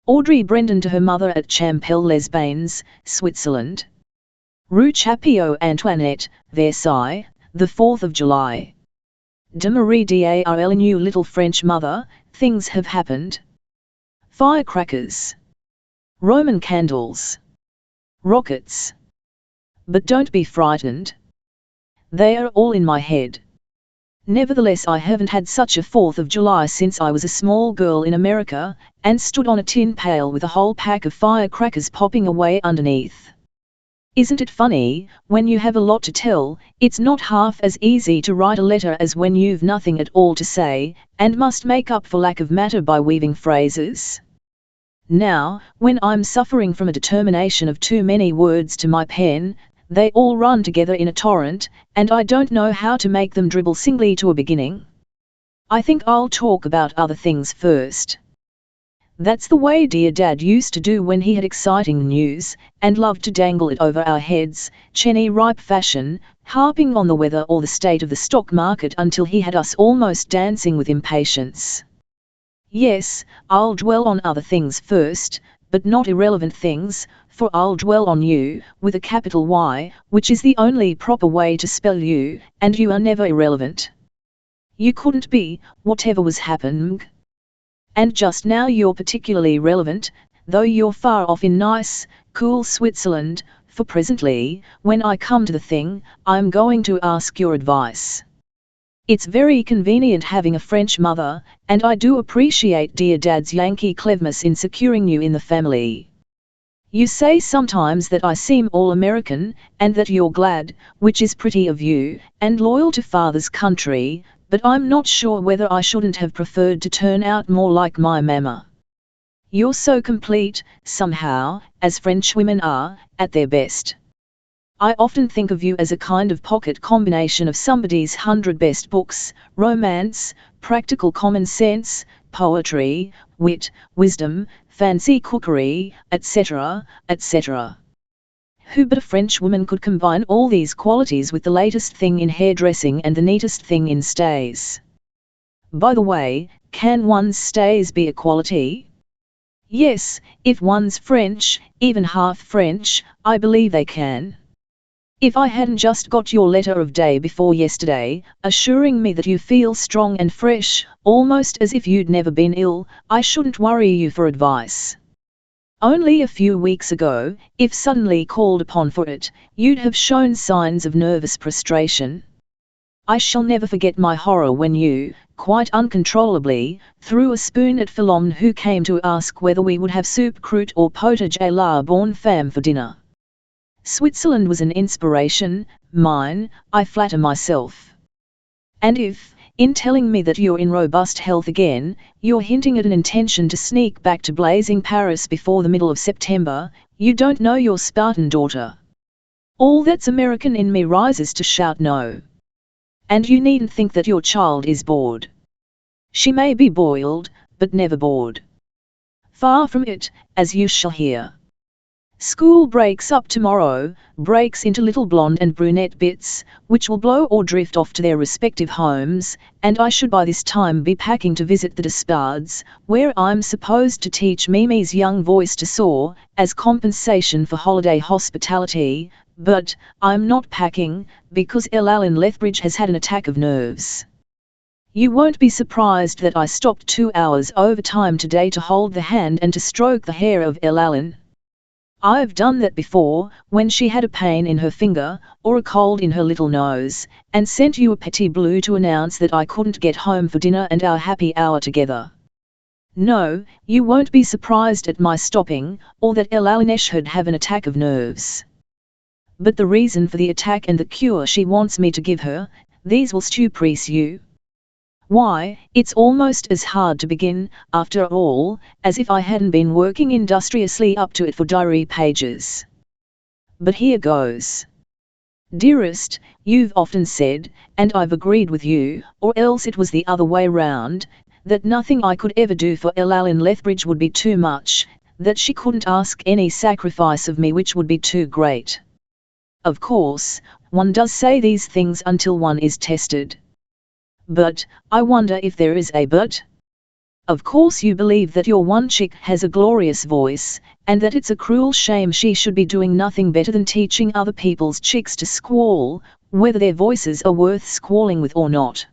Audrey Brendan to her mother at Champel-les-Bains, Switzerland. Rue Chapillot Antoinette, Versailles, the 4th of July. De Marie d'Arl, you little French mother, things have happened. Firecrackers. Roman candles. Rockets. But don't be frightened. They are all in my head. Nevertheless, I haven't had such a 4th of July since I was a small girl in America, and stood on a tin pail with a whole pack of firecrackers popping away underneath. Isn't it funny, when you have a lot to tell, it's not half as easy to write a letter as when you've nothing at all to say, and must make up for lack of matter by weaving phrases? Now, when I'm suffering from a determination of too many words to my pen, they all run together in a torrent, and I don't know how to make them dribble singly to a beginning. I think I'll talk about other things first. That's the way dear Dad used to do when he had exciting news, and loved to dangle it over our heads, Cheney-ripe fashion, harping on the weather or the state of the stock market until he had us almost dancing with impatience. Yes, I'll dwell on other things first, but not irrelevant things, for I'll dwell on you, with a capital Y, which is the only proper way to spell you, and you are never irrelevant. You couldn't be, whatever was happening. And just now you're particularly relevant, though you're far off in nice, cool Switzerland, for presently, when I come to the thing, I'm going to ask your advice. It's very convenient having a French mother, and I do appreciate dear Dad's Yankee cleverness in securing you in the family. You say sometimes that I seem all American, and that you're glad, which is pretty of you, and loyal to Father's country, but I'm not sure whether I shouldn't have preferred to turn out more like my mamma. You're so complete, somehow, as French women are, at their best. I often think of you as a kind of pocket combination of somebody's 100 best books, romance, practical common sense, poetry, wit, wisdom, fancy cookery, etc., etc. Who but a French woman could combine all these qualities with the latest thing in hairdressing and the neatest thing in stays? By the way, can one's stays be a quality? Yes, if one's French, even half French, I believe they can. If I hadn't just got your letter of day before yesterday, assuring me that you feel strong and fresh, almost as if you'd never been ill, I shouldn't worry you for advice. Only a few weeks ago, if suddenly called upon for it, you'd have shown signs of nervous prostration. I shall never forget my horror when you, quite uncontrollably, threw a spoon at Philomene, who came to ask whether we would have soup croûte or potage à la bonne femme for dinner. Switzerland was an inspiration, mine, I flatter myself. And if, in telling me that you're in robust health again, you're hinting at an intention to sneak back to blazing Paris before the middle of September, you don't know your Spartan daughter. All that's American in me rises to shout no. And you needn't think that your child is bored. She may be boiled, but never bored. Far from it, as you shall hear. School breaks up tomorrow, breaks into little blonde and brunette bits, which will blow or drift off to their respective homes, and I should by this time be packing to visit the Despards, where I'm supposed to teach Mimi's young voice to soar, as compensation for holiday hospitality, but I'm not packing, because Ellen Lethbridge has had an attack of nerves. You won't be surprised that I stopped 2 hours overtime today to hold the hand and to stroke the hair of Ellen. I've done that before, when she had a pain in her finger, or a cold in her little nose, and sent you a petit bleu to announce that I couldn't get home for dinner and our happy hour together. No, you won't be surprised at my stopping, or that Ellen should have an attack of nerves. But the reason for the attack and the cure she wants me to give her, these will surprise you. Why, it's almost as hard to begin, after all, as if I hadn't been working industriously up to it for diary pages. But here goes. Dearest, you've often said, and I've agreed with you, or else it was the other way round, that nothing I could ever do for Ellen Lethbridge would be too much, that she couldn't ask any sacrifice of me which would be too great. Of course, one does say these things until one is tested. But, I wonder if there is a but? Of course you believe that your one chick has a glorious voice, and that it's a cruel shame she should be doing nothing better than teaching other people's chicks to squall, whether their voices are worth squalling with or not.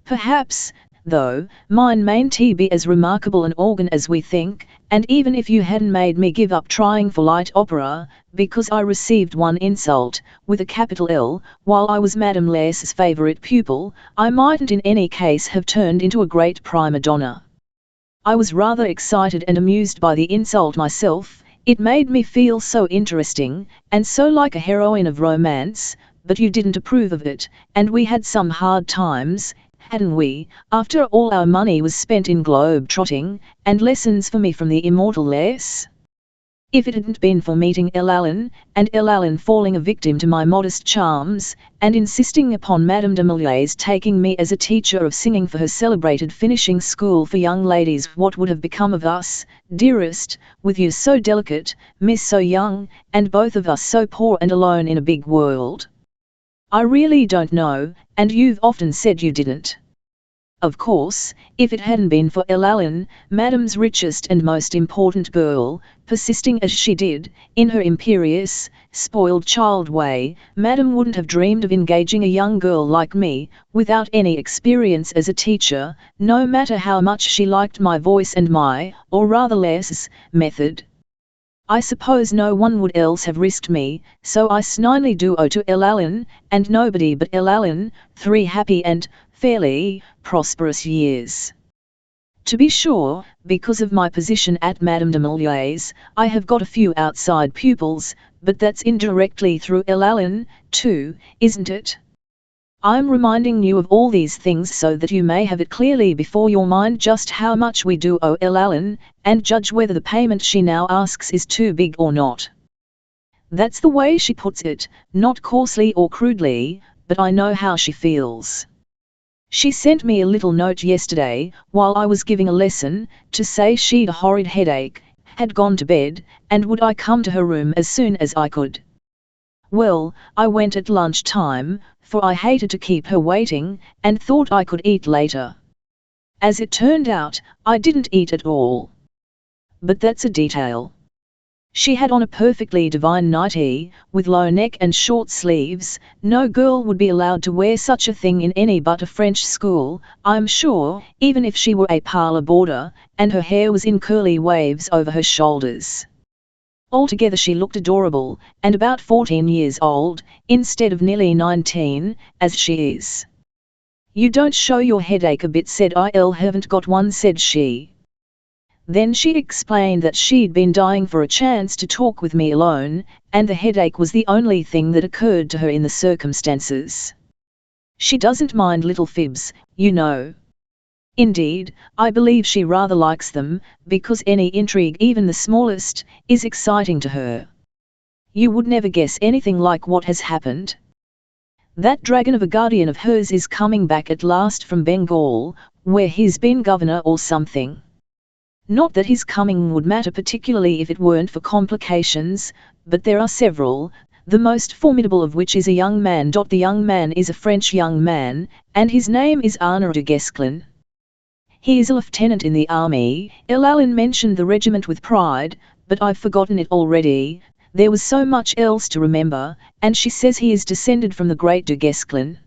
Perhaps, though, mine mayn't be as remarkable an organ as we think, and even if you hadn't made me give up trying for light opera, because I received one insult, with a capital L, while I was Madame Lass's favourite pupil, I mightn't in any case have turned into a great prima donna. I was rather excited and amused by the insult myself, it made me feel so interesting, and so like a heroine of romance, but you didn't approve of it, and we had some hard times, hadn't we, after all our money was spent in globe-trotting, and lessons for me from the immortal Lass? If it hadn't been for meeting Allen, and Allen falling a victim to my modest charms, and insisting upon Madame de Mailly's taking me as a teacher of singing for her celebrated finishing school for young ladies, what would have become of us, dearest, with you so delicate, Miss so young, and both of us so poor and alone in a big world? I really don't know, and you've often said you didn't. Of course, if it hadn't been for Allen, Madame's richest and most important girl, persisting as she did, in her imperious, spoiled child way, Madame wouldn't have dreamed of engaging a young girl like me, without any experience as a teacher, no matter how much she liked my voice and my, or rather Lass's, method. I suppose no one would else have risked me, so I snidely do owe to Allen, and nobody but Allen, 3 happy and, fairly, prosperous years. To be sure, because of my position at Madame de Mailly's, I have got a few outside pupils, but that's indirectly through Allen, too, isn't it? I'm reminding you of all these things so that you may have it clearly before your mind just how much we do owe Allen, and judge whether the payment she now asks is too big or not. That's the way she puts it, not coarsely or crudely, but I know how she feels. She sent me a little note yesterday, while I was giving a lesson, to say she'd a horrid headache, had gone to bed, and would I come to her room as soon as I could. Well, I went at lunchtime, for I hated to keep her waiting, and thought I could eat later. As it turned out, I didn't eat at all. But that's a detail. She had on a perfectly divine nightie, with low neck and short sleeves. No girl would be allowed to wear such a thing in any but a French school, I'm sure, even if she were a parlour boarder, and her hair was in curly waves over her shoulders. Altogether she looked adorable, and about 14 years old, instead of nearly 19, as she is. You don't show your headache a bit, said I. Haven't got one, said she. Then she explained that she'd been dying for a chance to talk with me alone, and the headache was the only thing that occurred to her in the circumstances. She doesn't mind little fibs, you know. Indeed, I believe she rather likes them, because any intrigue, even the smallest, is exciting to her. You would never guess anything like what has happened. That dragon of a guardian of hers is coming back at last from Bengal, where he's been governor or something. Not that his coming would matter particularly if it weren't for complications, but there are several, the most formidable of which is a young man. The young man is a French young man, and his name is Arnaud de Guesclin. He is a lieutenant in the army. Allen mentioned the regiment with pride, but I've forgotten it already, there was so much else to remember, and she says he is descended from the great de Guesclin.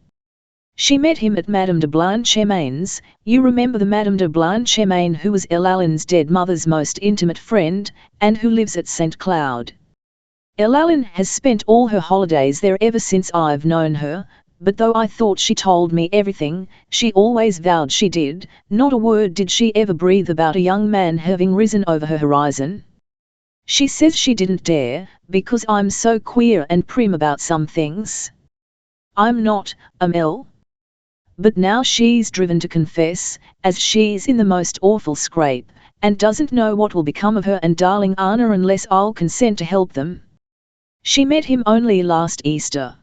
She met him at Madame de Blanchemaine's. You remember the Madame de Blanchemaine who was Allen's dead mother's most intimate friend, and who lives at St. Cloud. Allen has spent all her holidays there ever since I've known her, but though I thought she told me everything, she always vowed she did, not a word did she ever breathe about a young man having risen over her horizon. She says she didn't dare, because I'm so queer and prim about some things. I'm not, Mel. But now she's driven to confess, as she's in the most awful scrape, and doesn't know what will become of her and darling Anna unless I'll consent to help them. She met him only last Easter.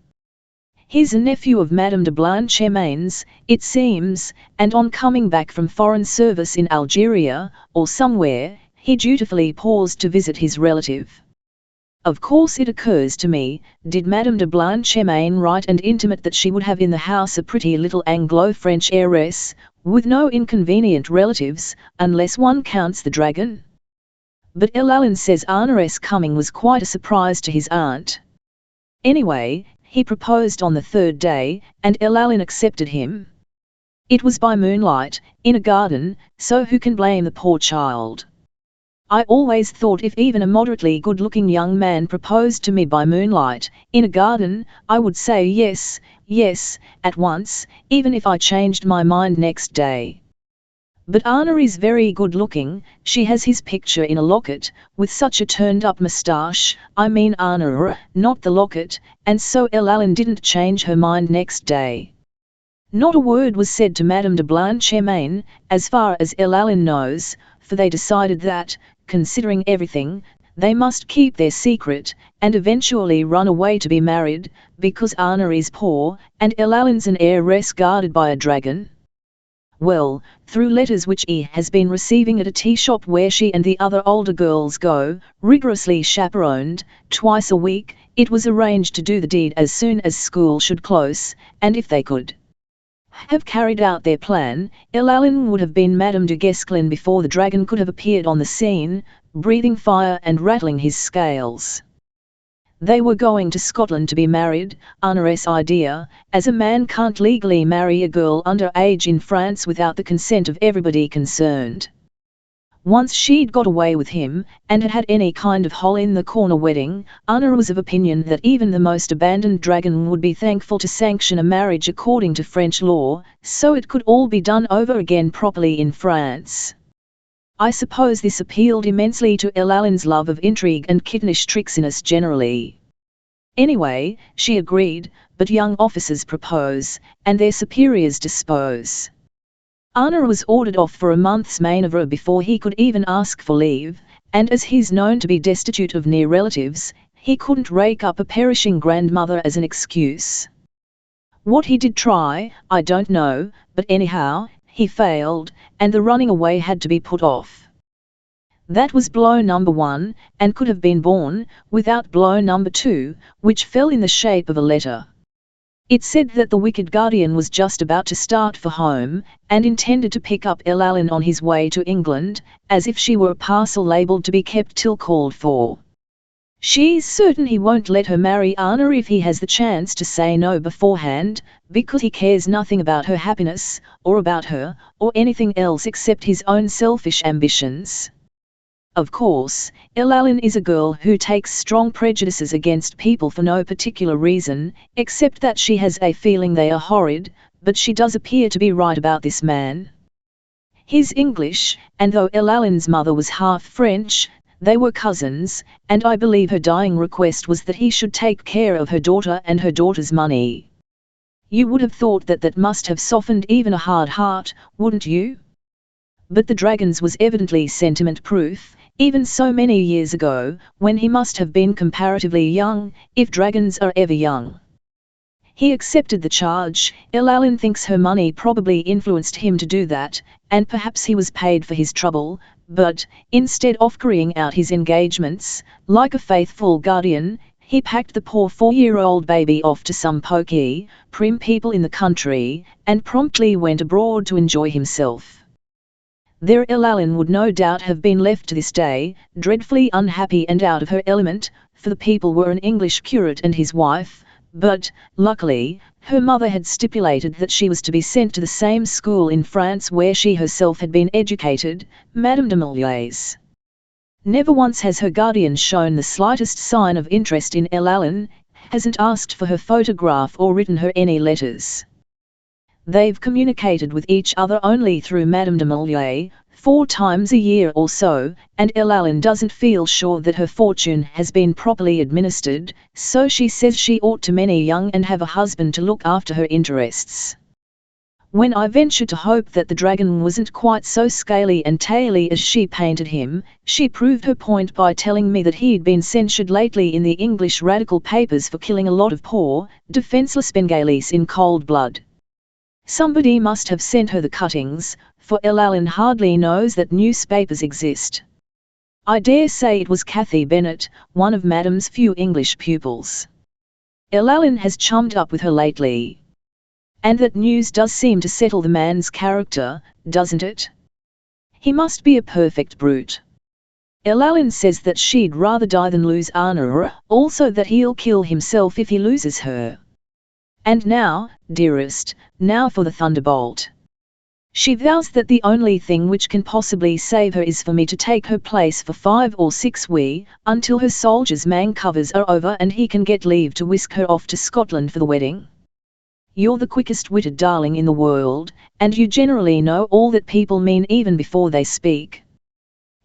He's a nephew of Madame de Blanchemaine's, it seems, and on coming back from foreign service in Algeria, or somewhere, he dutifully paused to visit his relative. Of course it occurs to me, did Madame de Blanchemaine write and intimate that she would have in the house a pretty little Anglo-French heiress, with no inconvenient relatives, unless one counts the dragon. But Elaline says Anna's coming was quite a surprise to his aunt. Anyway, he proposed on the third day, and Elaline accepted him. It was by moonlight, in a garden, so who can blame the poor child? I always thought if even a moderately good-looking young man proposed to me by moonlight, in a garden, I would say yes, yes, at once, even if I changed my mind next day. But Anna is very good-looking, she has his picture in a locket, with such a turned-up moustache, I mean Anna, not the locket, and so Elaline didn't change her mind next day. Not a word was said to Madame de Blanchemain, as far as Elaline knows, for they decided that, considering everything, they must keep their secret, and eventually run away to be married, because Anna is poor, and Elaline's an heiress guarded by a dragon. Well, through letters which he has been receiving at a tea shop where she and the other older girls go, rigorously chaperoned, twice a week, it was arranged to do the deed as soon as school should close, and if they could have carried out their plan, Elaline would have been Madame de Guesclin before the dragon could have appeared on the scene, breathing fire and rattling his scales. They were going to Scotland to be married, Anna's idea, as a man can't legally marry a girl under age in France without the consent of everybody concerned. Once she'd got away with him, and had any kind of hole-in-the-corner wedding, Anna was of opinion that even the most abandoned dragon would be thankful to sanction a marriage according to French law, so it could all be done over again properly in France. I suppose this appealed immensely to Elaline's love of intrigue and kittenish tricksiness generally. Anyway, she agreed, but young officers propose, and their superiors dispose. Anna was ordered off for a month's manœuvre before he could even ask for leave, and as he's known to be destitute of near relatives, he couldn't rake up a perishing grandmother as an excuse. What he did try, I don't know, but anyhow, he failed, and the running away had to be put off. That was blow number 1, and could have been borne, without blow number 2, which fell in the shape of a letter. It said that the wicked guardian was just about to start for home, and intended to pick up Elaline on his way to England, as if she were a parcel labelled to be kept till called for. She's certain he won't let her marry Anna if he has the chance to say no beforehand, because he cares nothing about her happiness, or about her, or anything else except his own selfish ambitions. Of course, Elaline is a girl who takes strong prejudices against people for no particular reason, except that she has a feeling they are horrid, but she does appear to be right about this man. He's English, and though Elaline's mother was half French, they were cousins, and I believe her dying request was that he should take care of her daughter and her daughter's money. You would have thought that that must have softened even a hard heart, wouldn't you? But the dragon's was evidently sentiment-proof, even so many years ago, when he must have been comparatively young, if dragons are ever young. He accepted the charge. Elaline thinks her money probably influenced him to do that, and perhaps he was paid for his trouble, but, instead of carrying out his engagements, like a faithful guardian, he packed the poor 4-year-old baby off to some poky, prim people in the country, and promptly went abroad to enjoy himself. There Elaline would no doubt have been left to this day, dreadfully unhappy and out of her element, for the people were an English curate and his wife, but, luckily, her mother had stipulated that she was to be sent to the same school in France where she herself had been educated, Madame de Mulier's. Never once has her guardian shown the slightest sign of interest in Elaline, hasn't asked for her photograph or written her any letters. They've communicated with each other only through Madame de Mullier, 4 times a year or so, and Elaline doesn't feel sure that her fortune has been properly administered, so she says she ought to marry young and have a husband to look after her interests. When I ventured to hope that the dragon wasn't quite so scaly and taily as she painted him, she proved her point by telling me that he'd been censured lately in the English radical papers for killing a lot of poor, defenceless Bengalis in cold blood. Somebody must have sent her the cuttings, for Elaline hardly knows that newspapers exist. I dare say it was Cathy Bennet, one of Madame's few English pupils. Elaline has chummed up with her lately. And that news does seem to settle the man's character, doesn't it? He must be a perfect brute. Elalin says that she'd rather die than lose Anna, also that he'll kill himself if he loses her. And now, dearest, now for the thunderbolt. She vows that the only thing which can possibly save her is for me to take her place for 5 or 6 weeks, until her soldier's man covers are over and he can get leave to whisk her off to Scotland for the wedding. You're the quickest-witted darling in the world, and you generally know all that people mean even before they speak.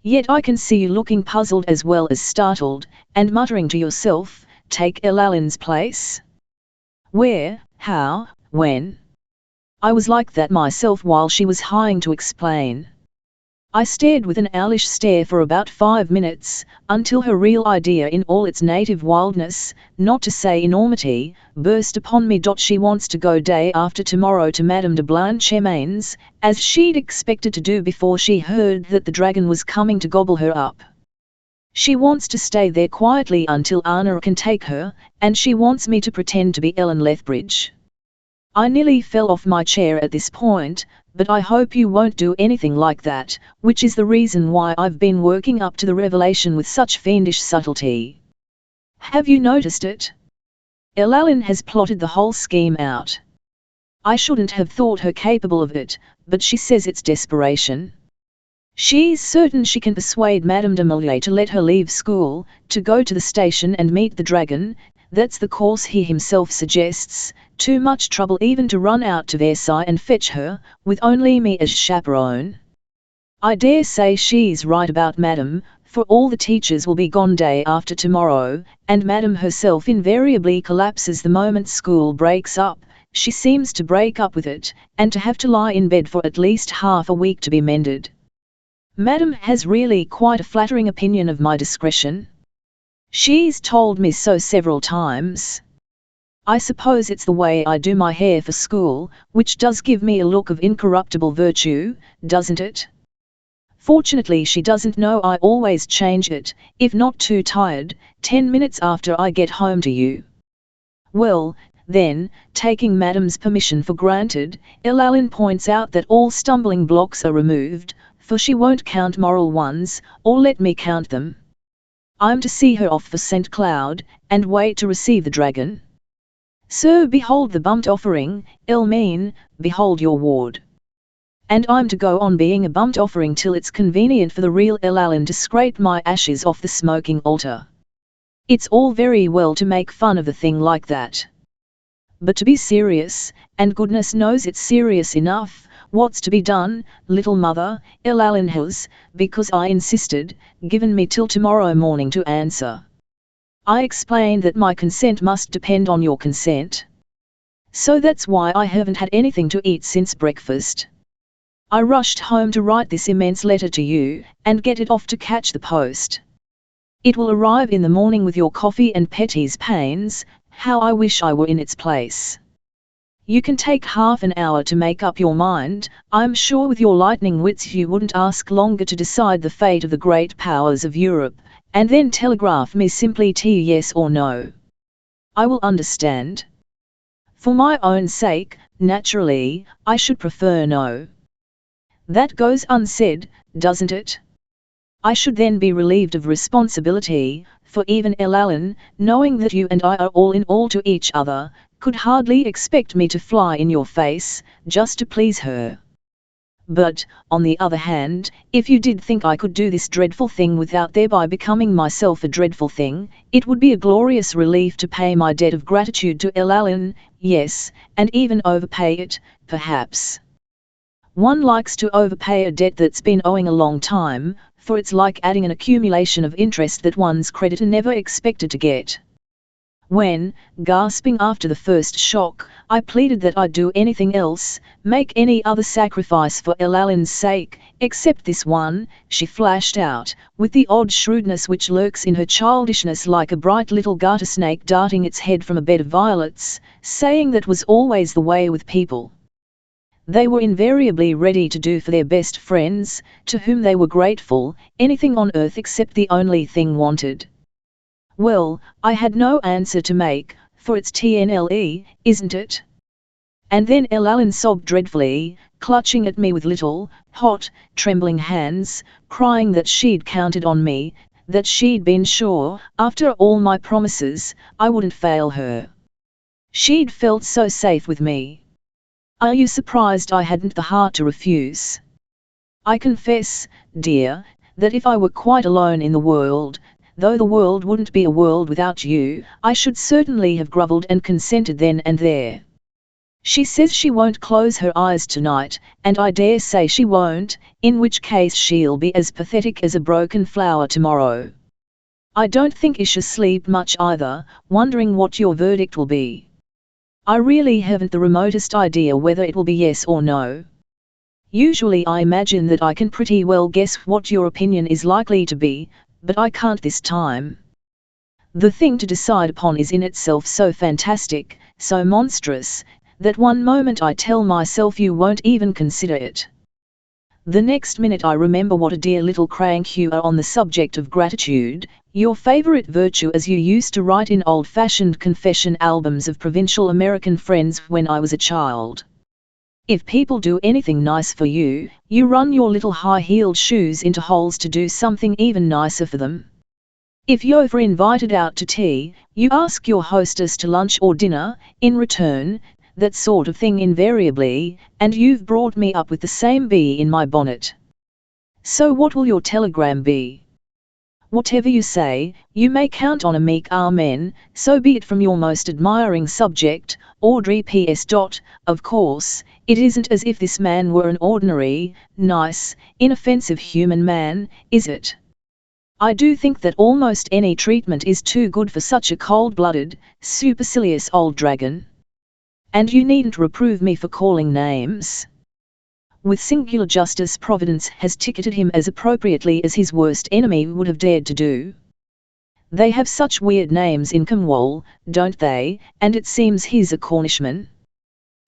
Yet I can see you looking puzzled as well as startled, and muttering to yourself, take Elalin's place? Where, how, when? I was like that myself while she was hieing to explain. I stared with an owlish stare for about 5 minutes, until her real idea in all its native wildness, not to say enormity, burst upon me. She wants to go day after tomorrow to Madame de Blanchemain's, as she'd expected to do before she heard that the dragon was coming to gobble her up. She wants to stay there quietly until Anna can take her, and she wants me to pretend to be Ellen Lethbridge. I nearly fell off my chair at this point, but I hope you won't do anything like that, which is the reason why I've been working up to the revelation with such fiendish subtlety. Have you noticed it? Elalin has plotted the whole scheme out. I shouldn't have thought her capable of it, but she says it's desperation. She's certain she can persuade Madame de Molay to let her leave school, to go to the station and meet the dragon. That's the course he himself suggests. Too much trouble even to run out to Versailles and fetch her, with only me as chaperone. I dare say she's right about Madame, for all the teachers will be gone day after tomorrow, and Madame herself invariably collapses the moment school breaks up. She seems to break up with it, and to have to lie in bed for at least half a week to be mended. Madame has really quite a flattering opinion of my discretion. She's told me so several times. I suppose it's the way I do my hair for school, which does give me a look of incorruptible virtue, doesn't it? Fortunately she doesn't know I always change it, if not too tired, 10 minutes after I get home to you. Well, then, taking Madame's permission for granted, Elalin points out that all stumbling blocks are removed, for she won't count moral ones, or let me count them. I'm to see her off for St. Cloud, and wait to receive the dragon. Sir, behold the bumped offering, Elmine, behold your ward. And I'm to go on being a bumped offering till it's convenient for the real Elalin to scrape my ashes off the smoking altar. It's all very well to make fun of the thing like that. But to be serious, and goodness knows it's serious enough, what's to be done, little mother? Elalin has, because I insisted, given me till tomorrow morning to answer. I explained that my consent must depend on your consent. So that's why I haven't had anything to eat since breakfast. I rushed home to write this immense letter to you, and get it off to catch the post. It will arrive in the morning with your coffee and Petty's pains. How I wish I were in its place. You can take half an hour to make up your mind. I'm sure with your lightning wits you wouldn't ask longer to decide the fate of the great powers of Europe, and then telegraph me simply yes or no. I will understand. For my own sake, naturally, I should prefer no. That goes unsaid, doesn't it? I should then be relieved of responsibility, for even Elalin, knowing that you and I are all in all to each other, could hardly expect me to fly in your face, just to please her. But, on the other hand, if you did think I could do this dreadful thing without thereby becoming myself a dreadful thing, it would be a glorious relief to pay my debt of gratitude to Elalin, yes, and even overpay it, perhaps. One likes to overpay a debt that's been owing a long time, for it's like adding an accumulation of interest that one's creditor never expected to get. When, gasping after the first shock, I pleaded that I'd do anything else, make any other sacrifice for Elalin's sake, except this one, she flashed out, with the odd shrewdness which lurks in her childishness like a bright little garter snake darting its head from a bed of violets, saying that was always the way with people. They were invariably ready to do for their best friends, to whom they were grateful, anything on earth except the only thing wanted. Well, I had no answer to make, for it's TNLE, isn't it? And then Elaline sobbed dreadfully, clutching at me with little, hot, trembling hands, crying that she'd counted on me, that she'd been sure, after all my promises, I wouldn't fail her. She'd felt so safe with me. Are you surprised I hadn't the heart to refuse? I confess, dear, that if I were quite alone in the world, though the world wouldn't be a world without you, I should certainly have grovelled and consented then and there. She says she won't close her eyes tonight, and I dare say she won't, in which case she'll be as pathetic as a broken flower tomorrow. I don't think Isha sleep much either, wondering what your verdict will be. I really haven't the remotest idea whether it will be yes or no. Usually I imagine that I can pretty well guess what your opinion is likely to be, but I can't this time. The thing to decide upon is in itself so fantastic, so monstrous, that one moment I tell myself you won't even consider it. The next minute I remember what a dear little crank you are on the subject of gratitude, your favorite virtue as you used to write in old-fashioned confession albums of provincial American friends when I was a child. If people do anything nice for you, you run your little high-heeled shoes into holes to do something even nicer for them. If you're invited out to tea, you ask your hostess to lunch or dinner, in return, that sort of thing invariably, and you've brought me up with the same bee in my bonnet. So what will your telegram be? Whatever you say, you may count on a meek amen, so be it from your most admiring subject, Audrey P.S. Of course, it isn't as if this man were an ordinary, nice, inoffensive human man, is it? I do think that almost any treatment is too good for such a cold-blooded, supercilious old dragon. And you needn't reprove me for calling names. With singular justice Providence has ticketed him as appropriately as his worst enemy would have dared to do. They have such weird names in Cornwall, don't they, and it seems he's a Cornishman.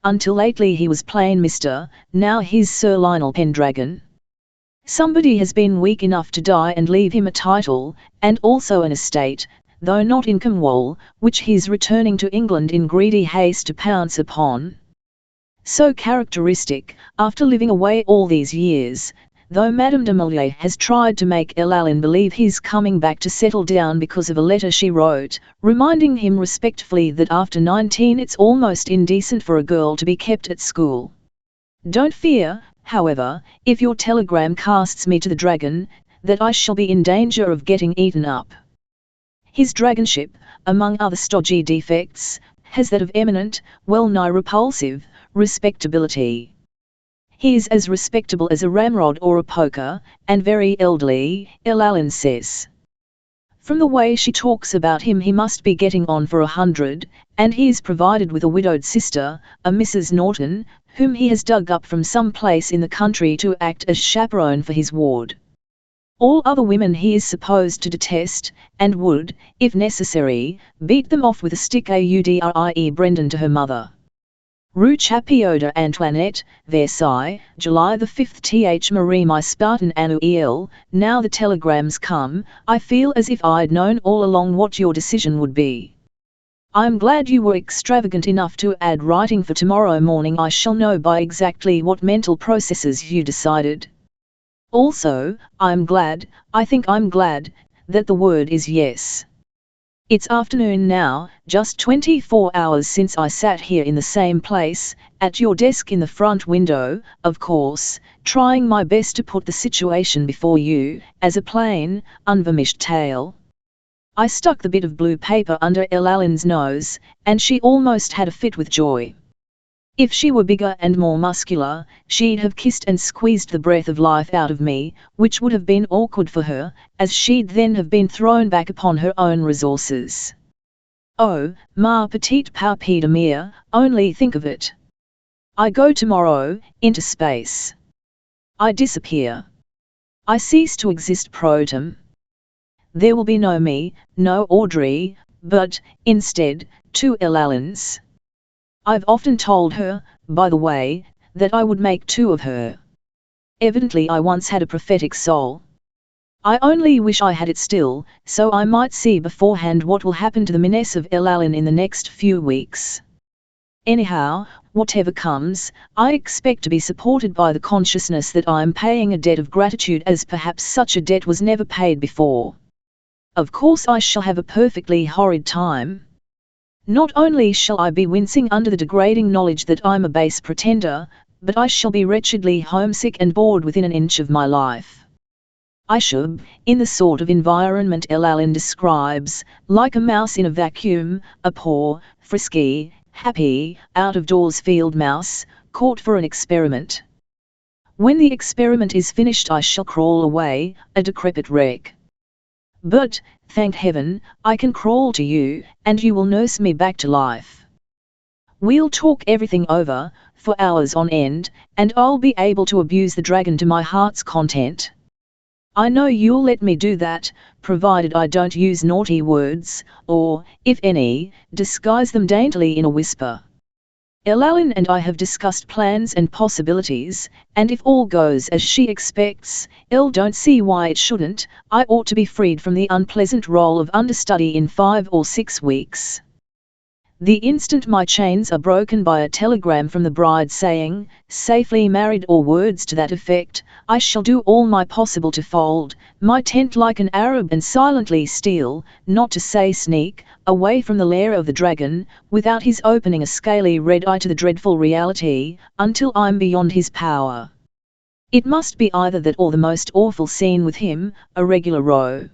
Until lately he was plain Mr., now he's Sir Lionel Pendragon. Somebody has been weak enough to die and leave him a title, and also an estate, though not in Cornwall, which he's returning to England in greedy haste to pounce upon. So characteristic, after living away all these years, though Madame de Maullier has tried to make Elaline believe he's coming back to settle down because of a letter she wrote, reminding him respectfully that after 19 it's almost indecent for a girl to be kept at school. Don't fear, however, if your telegram casts me to the dragon, that I shall be in danger of getting eaten up. His dragonship, among other stodgy defects, has that of eminent, well-nigh repulsive, respectability. He is as respectable as a ramrod or a poker, and very elderly, Elaline says. From the way she talks about him he must be getting on for 100, and he is provided with a widowed sister, a Mrs. Norton, whom he has dug up from some place in the country to act as chaperone for his ward. All other women he is supposed to detest, and would, if necessary, beat them off with a stick. Audrie Brendan to her mother. Rue Chapiot d'Antoinette, Versailles, July the 5th. Th. Marie, my Spartan Anouilh, now the telegram's come, I feel as if I'd known all along what your decision would be. I'm glad you were extravagant enough to add writing for tomorrow morning. I shall know by exactly what mental processes you decided. Also, I think I'm glad, that the word is yes. It's afternoon now, just 24 hours since I sat here in the same place, at your desk in the front window, of course, trying my best to put the situation before you, as a plain, unvarnished tale. I stuck the bit of blue paper under Elaline's nose, and she almost had a fit with joy. If she were bigger and more muscular, she'd have kissed and squeezed the breath of life out of me, which would have been awkward for her, as she'd then have been thrown back upon her own resources. Oh, ma petite papille de mer, only think of it. I go tomorrow, into space. I disappear. I cease to exist pro tem. There will be no me, no Audrey, but, instead, two Elalines. I've often told her, by the way, that I would make two of her. Evidently I once had a prophetic soul. I only wish I had it still, so I might see beforehand what will happen to the Miness of Elaline in the next few weeks. Anyhow, Whatever comes, I expect to be supported by the consciousness that I am paying a debt of gratitude as perhaps such a debt was never paid before. Of course I shall have a perfectly horrid time. Not only shall I be wincing under the degrading knowledge that I'm a base pretender, but I shall be wretchedly homesick and bored within an inch of my life. I shall, in the sort of environment L. describes, like a mouse in a vacuum, a poor, frisky, happy, out-of-doors field mouse, caught for an experiment. When the experiment is finished I shall crawl away, a decrepit wreck. But, thank heaven, I can crawl to you, and you will nurse me back to life. We'll talk everything over, for hours on end, and I'll be able to abuse the dragon to my heart's content. I know you'll let me do that, provided I don't use naughty words, or, if any, disguise them daintily in a whisper. L. and I have discussed plans and possibilities, and if all goes as she expects, don't see why it shouldn't. I ought to be freed from the unpleasant role of understudy in 5 or 6 weeks. The instant my chains are broken by a telegram from the bride saying, "safely married" or words to that effect, I shall do all my possible to fold my tent like an Arab and silently steal, not to say sneak, away from the lair of the dragon, without his opening a scaly red eye to the dreadful reality, until I'm beyond his power. It must be either that or the most awful scene with him, a regular row.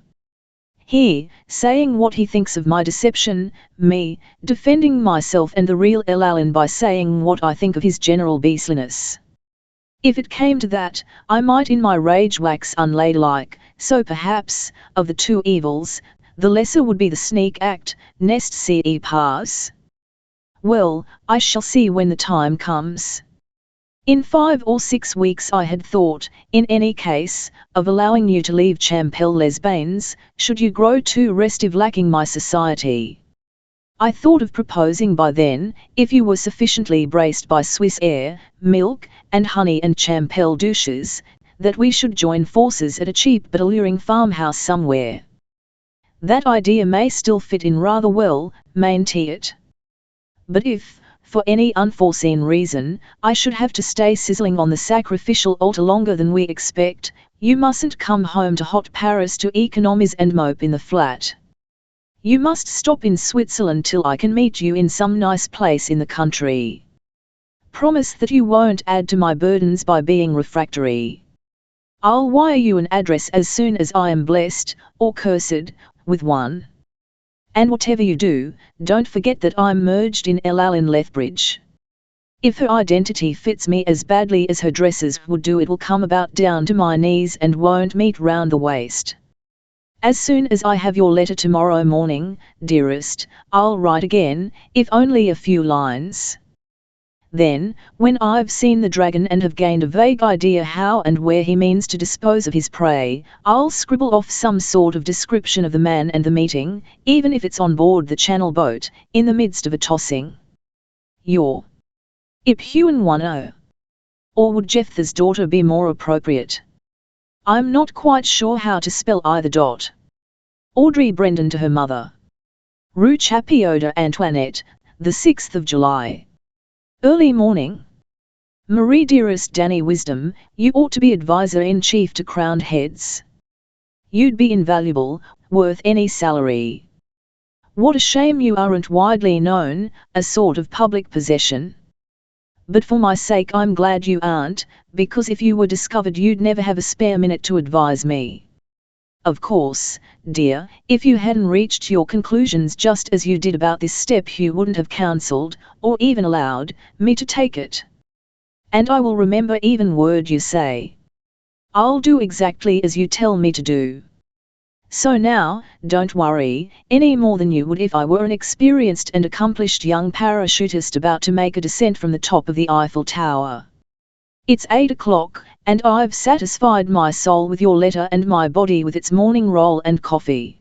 He, saying what he thinks of my deception, me, defending myself and the real L. by saying what I think of his general beastliness. If it came to that, I might in my rage wax unladylike, so perhaps, of the two evils, the lesser would be the sneak act, nest ce pas. Well, I shall see when the time comes. In 5 or 6 weeks I had thought, in any case, of allowing you to leave Champel-les-Bains, should you grow too restive lacking my society. I thought of proposing by then, if you were sufficiently braced by Swiss air, milk, and honey and Champel douches, that we should join forces at a cheap but alluring farmhouse somewhere. That idea may still fit in rather well, mayn't it? But if, for any unforeseen reason, I should have to stay sizzling on the sacrificial altar longer than we expect, you mustn't come home to hot Paris to economize and mope in the flat. You must stop in Switzerland till I can meet you in some nice place in the country. Promise that you won't add to my burdens by being refractory. I'll wire you an address as soon as I am blessed, or cursed, with one. And whatever you do, don't forget that I'm merged in L. Lethbridge. If her identity fits me as badly as her dresses would do, it will come about down to my knees and won't meet round the waist. As soon as I have your letter tomorrow morning, dearest, I'll write again, if only a few lines. Then, when I've seen the dragon and have gained a vague idea how and where he means to dispose of his prey, I'll scribble off some sort of description of the man and the meeting, even if it's on board the Channel boat, in the midst of a tossing. Your Book.1-2. Or would Jephthah's daughter be more appropriate? I'm not quite sure how to spell either. Audrey Brendan to her mother. Rue Chapioda Antoinette, the 6th of July. Early morning. Marie dearest Danny Wisdom, you ought to be advisor-in-chief to crowned heads. You'd be invaluable, worth any salary. What a shame you aren't widely known, a sort of public possession. But for my sake I'm glad you aren't, because if you were discovered you'd never have a spare minute to advise me. Of course, dear, if you hadn't reached your conclusions just as you did about this step you wouldn't have counselled, or even allowed, me to take it. And I will remember even word you say. I'll do exactly as you tell me to do. So now, don't worry, any more than you would if I were an experienced and accomplished young parachutist about to make a descent from the top of the Eiffel Tower. It's 8 o'clock, and I've satisfied my soul with your letter and my body with its morning roll and coffee.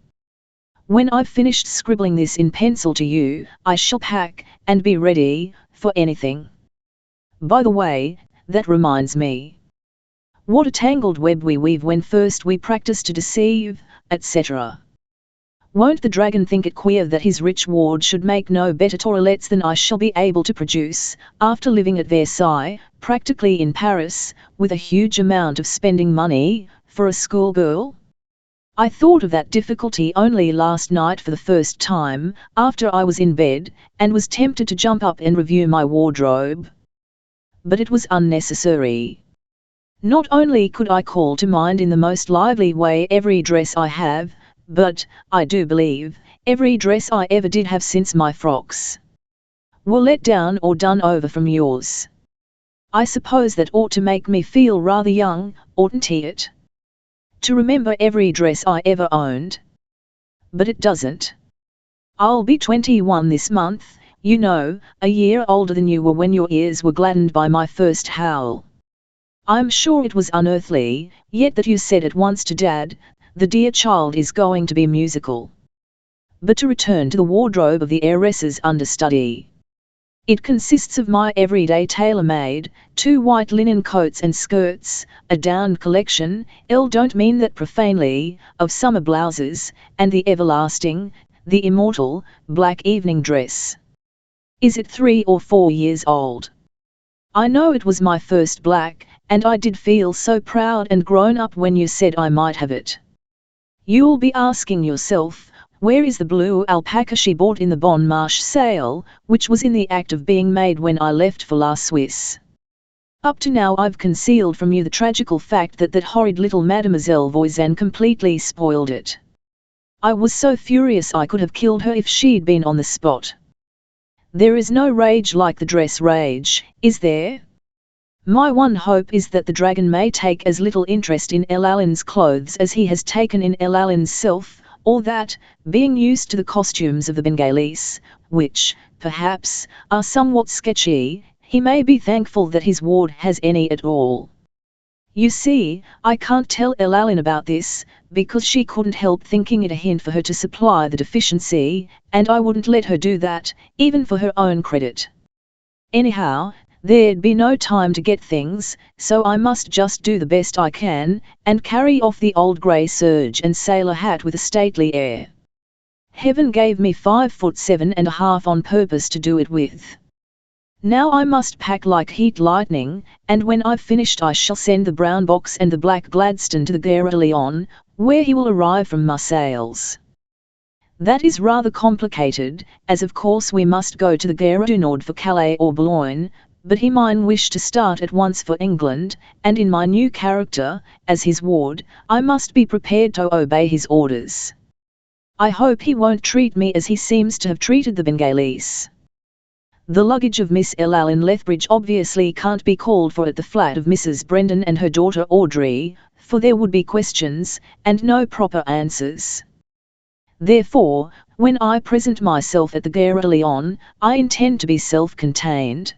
When I've finished scribbling this in pencil to you, I shall pack, and be ready, for anything. By the way, that reminds me. What a tangled web we weave when first we practice to deceive, etc. Won't the dragon think it queer that his rich ward should make no better toilettes than I shall be able to produce, after living at Versailles, practically in Paris, with a huge amount of spending money, for a schoolgirl? I thought of that difficulty only last night for the first time, after I was in bed, and was tempted to jump up and review my wardrobe. But it was unnecessary. Not only could I call to mind in the most lively way every dress I have, but, I do believe, every dress I ever did have since my frocks were let down or done over from yours. I suppose that ought to make me feel rather young, oughtn't it? To remember every dress I ever owned. But it doesn't. I'll be 21 this month, you know, a year older than you were when your ears were gladdened by my first howl. I'm sure it was unearthly, yet that you said at once to Dad, the dear child is going to be musical. But to return to the wardrobe of the heiress's understudy. It consists of my everyday tailor-made, 2 white linen coats and skirts, a down collection, don't mean that profanely, of summer blouses, and the everlasting, the immortal, black evening dress. Is it 3 or 4 years old? I know it was my first black, and I did feel so proud and grown up when you said I might have it. You'll be asking yourself, where is the blue alpaca she bought in the Bon Marché sale, which was in the act of being made when I left for La Suisse? Up to now I've concealed from you the tragical fact that horrid little Mademoiselle Voisin completely spoiled it. I was so furious I could have killed her if she'd been on the spot. There is no rage like the dress rage, is there? My one hope is that the dragon may take as little interest in Elalin's clothes as he has taken in Elalin's self, or that, being used to the costumes of the Bengalis, which, perhaps, are somewhat sketchy, he may be thankful that his ward has any at all. You see, I can't tell Elalin about this, because she couldn't help thinking it a hint for her to supply the deficiency, and I wouldn't let her do that, even for her own credit. Anyhow, there'd be no time to get things, so I must just do the best I can, and carry off the old grey serge and sailor hat with a stately air. Heaven gave me 5'7.5" on purpose to do it with. Now I must pack like heat lightning, and when I've finished I shall send the brown box and the black Gladstone to the Gare de Lyon, where he will arrive from Marseilles. That is rather complicated, as of course we must go to the Gare du Nord for Calais or Boulogne, but he mine wish to start at once for England, and in my new character, as his ward, I must be prepared to obey his orders. I hope he won't treat me as he seems to have treated the Bengalis. The luggage of Miss Elalin Lethbridge obviously can't be called for at the flat of Mrs. Brendan and her daughter Audrey, for there would be questions, and no proper answers. Therefore, when I present myself at the Gare de Lyon, I intend to be self-contained.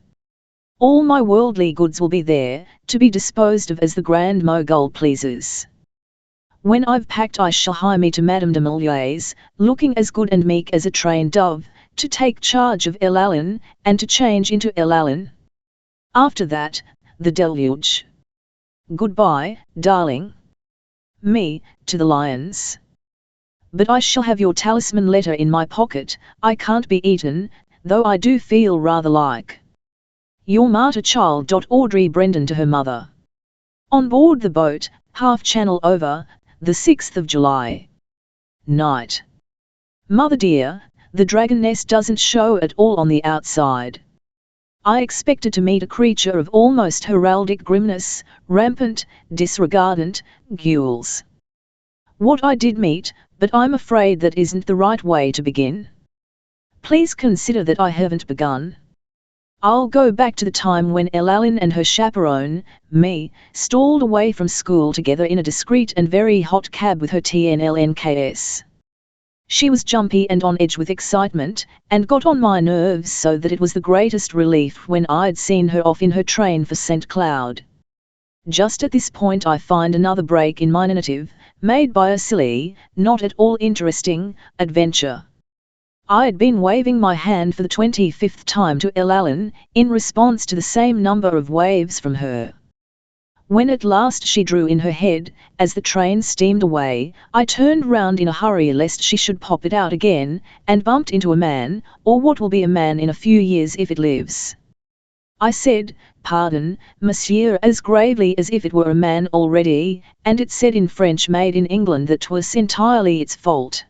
All my worldly goods will be there, to be disposed of as the Grand Mogul pleases. When I've packed I shall hie me to Madame de Maillier's, looking as good and meek as a trained dove, to take charge of Elalin, and to change into Elalin. After that, the deluge. Goodbye, darling. Me, to the lions. But I shall have your talisman letter in my pocket, I can't be eaten, though I do feel rather like your martyr child. Audrey Brendan to her mother. On board the boat, half channel over, the 6th of July. Night. Mother dear, the dragon nest doesn't show at all on the outside. I expected to meet a creature of almost heraldic grimness, rampant, disregardant, gules. What I did meet, but I'm afraid that isn't the right way to begin. Please consider that I haven't begun. I'll go back to the time when Elalin and her chaperone, me, stalled away from school together in a discreet and very hot cab with her TNLNKS. She was jumpy and on edge with excitement, and got on my nerves so that it was the greatest relief when I'd seen her off in her train for St. Cloud. Just at this point I find another break in my narrative, made by a silly, not at all interesting, adventure. I'd been waving my hand for the 25th time to Elalin, in response to the same number of waves from her. When at last she drew in her head, as the train steamed away, I turned round in a hurry lest she should pop it out again, and bumped into a man, or what will be a man in a few years if it lives. I said, "Pardon, monsieur," as gravely as if it were a man already, and it said in French made in England that 'twas entirely its fault.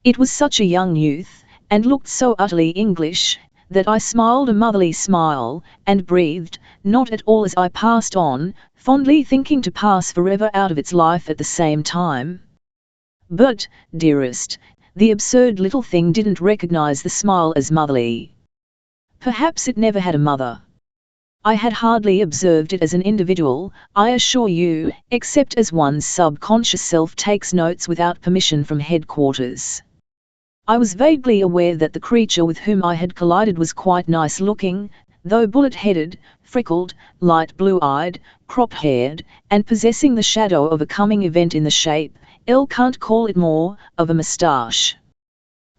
It was such a young youth, and looked so utterly English, that I smiled a motherly smile, and breathed, not at all as I passed on, fondly thinking to pass forever out of its life at the same time. But, dearest, the absurd little thing didn't recognize the smile as motherly. Perhaps it never had a mother. I had hardly observed it as an individual, I assure you, except as one's subconscious self takes notes without permission from headquarters. I was vaguely aware that the creature with whom I had collided was quite nice-looking, though bullet-headed, freckled, light blue-eyed, crop-haired, and possessing the shadow of a coming event in the shape, can't call it more, of a moustache.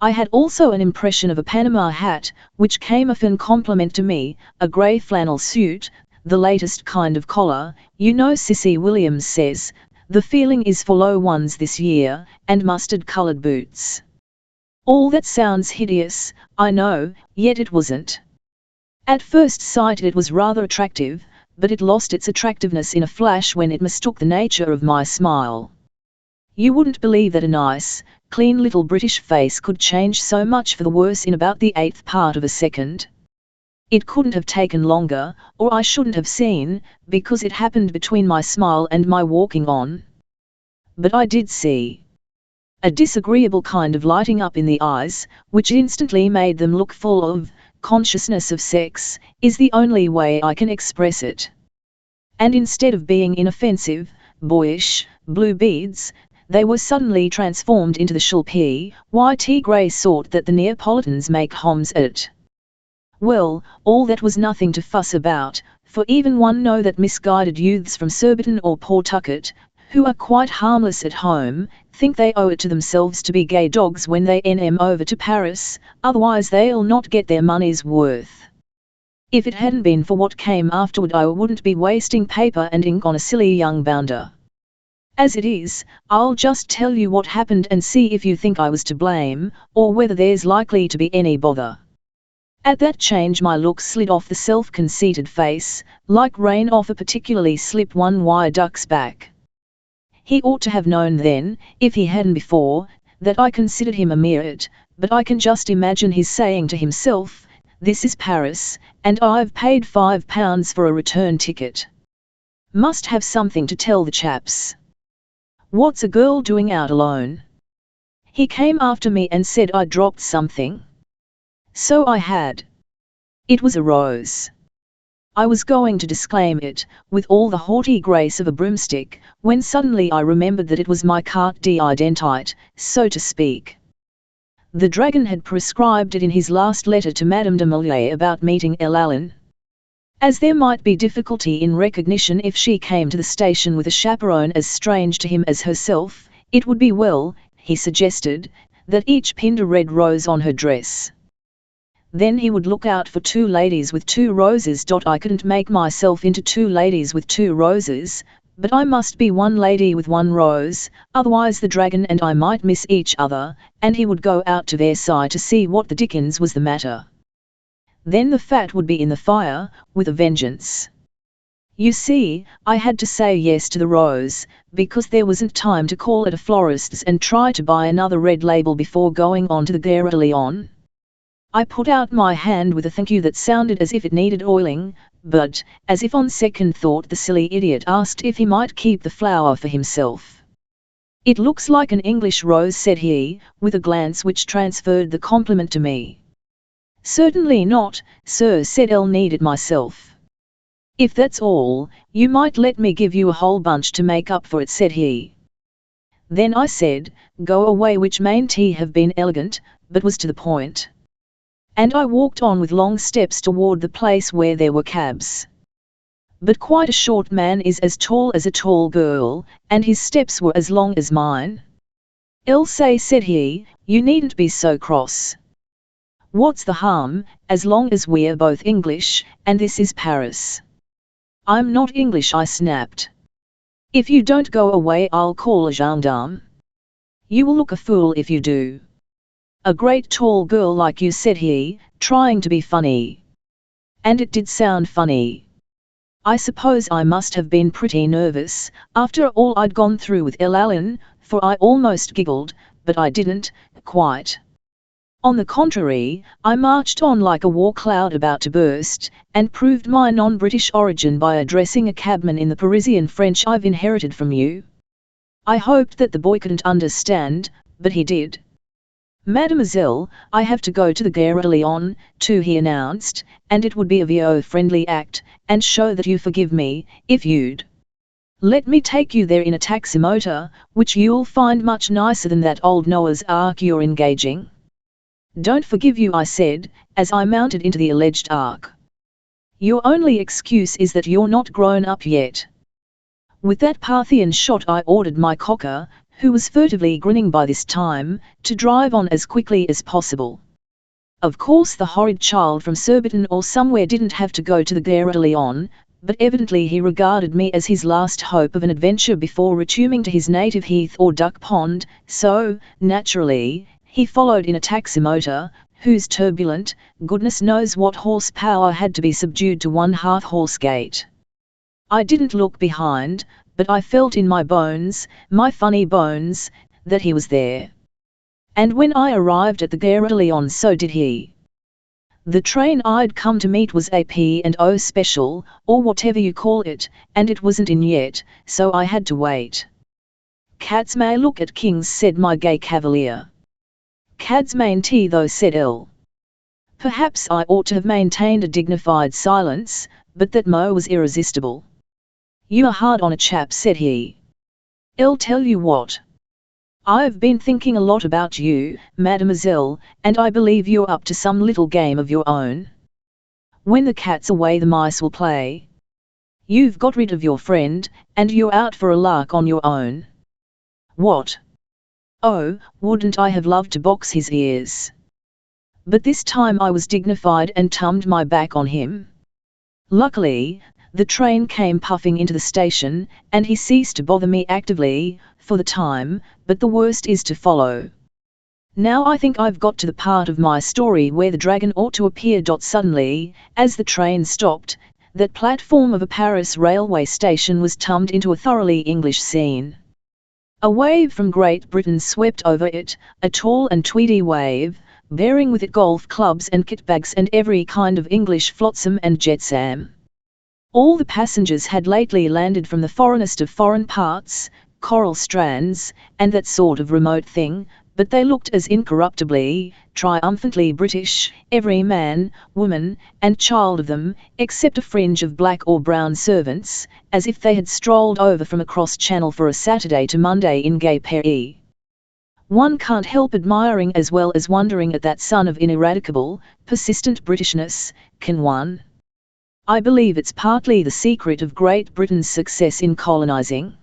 I had also an impression of a Panama hat, which came off in compliment to me, a grey flannel suit, the latest kind of collar, you know Cissy Williams says, the feeling is for low ones this year, and mustard-coloured boots. All that sounds hideous, I know, yet it wasn't. At first sight it was rather attractive, but it lost its attractiveness in a flash when it mistook the nature of my smile. You wouldn't believe that a nice, clean little British face could change so much for the worse in about the 1/8 part of a second. It couldn't have taken longer, or I shouldn't have seen, because it happened between my smile and my walking on. But I did see. A disagreeable kind of lighting up in the eyes, which instantly made them look full of consciousness of sex, is the only way I can express it. And instead of being inoffensive, boyish, blue beads, they were suddenly transformed into the shall-pea, white grey sort that the Neapolitans make homes at. Well, all that was nothing to fuss about, for even one know that misguided youths from Surbiton or Pawtucket, who are quite harmless at home, think they owe it to themselves to be gay dogs when they NM over to Paris, otherwise they'll not get their money's worth. If it hadn't been for what came afterward I wouldn't be wasting paper and ink on a silly young bounder. As it is, I'll just tell you what happened and see if you think I was to blame, or whether there's likely to be any bother. At that change my look slid off the self-conceited face, like rain off a particularly slip-one wire duck's back. He ought to have known then, if he hadn't before, that I considered him a merit, but I can just imagine his saying to himself, "This is Paris, and I've paid £5 for a return ticket. Must have something to tell the chaps. What's a girl doing out alone?" He came after me and said I'd dropped something. So I had. It was a rose. I was going to disclaim it, with all the haughty grace of a broomstick, when suddenly I remembered that it was my carte d'identité, so to speak. The dragon had prescribed it in his last letter to Madame de Maillet about meeting Allen. As there might be difficulty in recognition if she came to the station with a chaperone as strange to him as herself, it would be well, he suggested, that each pinned a red rose on her dress. Then he would look out for 2 ladies with 2 roses. I couldn't make myself into 2 ladies with 2 roses, but I must be 1 lady with 1 rose, otherwise the dragon and I might miss each other, and he would go out to Versailles to see what the dickens was the matter. Then the fat would be in the fire, with a vengeance. You see, I had to say yes to the rose, because there wasn't time to call at a florist's and try to buy another red label before going on to the Gare de Lyon. I put out my hand with a thank you that sounded as if it needed oiling, but, as if on second thought the silly idiot asked if he might keep the flower for himself. "It looks like an English rose," said he, with a glance which transferred the compliment to me. "Certainly not, sir," said Needed myself. "If that's all, you might let me give you a whole bunch to make up for it," said he. Then I said, "Go away," which mayn't have been elegant, but was to the point. And I walked on with long steps toward the place where there were cabs. But quite a short man is as tall as a tall girl, and his steps were as long as mine. "Say," said he, "you needn't be so cross. What's the harm, as long as we're both English, and this is Paris?" I'm not English, I snapped. If you don't go away, I'll call a gendarme. You will look a fool if you do. A great tall girl like you, said he, trying to be funny. And it did sound funny. I suppose I must have been pretty nervous, after all I'd gone through with Allen, for I almost giggled, but I didn't, quite. On the contrary, I marched on like a war cloud about to burst, and proved my non-British origin by addressing a cabman in the Parisian French I've inherited from you. I hoped that the boy couldn't understand, but he did. Mademoiselle, I have to go to the Gare de Lyon, too, he announced, and it would be a VO-friendly act, and show that you forgive me, if you'd let me take you there in a taximotor, which you'll find much nicer than that old Noah's Ark you're engaging. Don't forgive you, I said, as I mounted into the alleged Ark. Your only excuse is that you're not grown up yet. With that Parthian shot, I ordered my cocker, who was furtively grinning by this time, to drive on as quickly as possible. Of course the horrid child from Surbiton or somewhere didn't have to go to the Gare de Lyon, but evidently he regarded me as his last hope of an adventure before returning to his native heath or duck pond, so, naturally, he followed in a taximotor, whose turbulent, goodness knows what horsepower had to be subdued to 1/2 horse gait. I didn't look behind, but I felt in my bones, my funny bones, that he was there. And when I arrived at the Gare de Lyon, so did he. The train I'd come to meet was a P&O special, or whatever you call it, and it wasn't in yet, so I had to wait. Cats may look at kings, said my gay cavalier. Cads mayn't though, said Elle. Perhaps I ought to have maintained a dignified silence, but that mot was irresistible. You are hard on a chap, said he. I'll tell you what. I've been thinking a lot about you, mademoiselle, and I believe you're up to some little game of your own. When the cat's away the mice will play. You've got rid of your friend, and you're out for a lark on your own. What? Oh, wouldn't I have loved to box his ears? But this time I was dignified and turned my back on him. Luckily, the train came puffing into the station, and he ceased to bother me actively, for the time, but the worst is to follow. Now I think I've got to the part of my story where the dragon ought to appear. Suddenly, as the train stopped, that platform of a Paris railway station was turned into a thoroughly English scene. A wave from Great Britain swept over it, a tall and tweedy wave, bearing with it golf clubs and kit bags and every kind of English flotsam and jetsam. All the passengers had lately landed from the foreignest of foreign parts, coral strands, and that sort of remote thing, but they looked as incorruptibly, triumphantly British, every man, woman, and child of them, except a fringe of black or brown servants, as if they had strolled over from across Channel for a Saturday to Monday in gay Paris. One can't help admiring as well as wondering at that son of ineradicable, persistent Britishness, can one? I believe it's partly the secret of Great Britain's success in colonizing.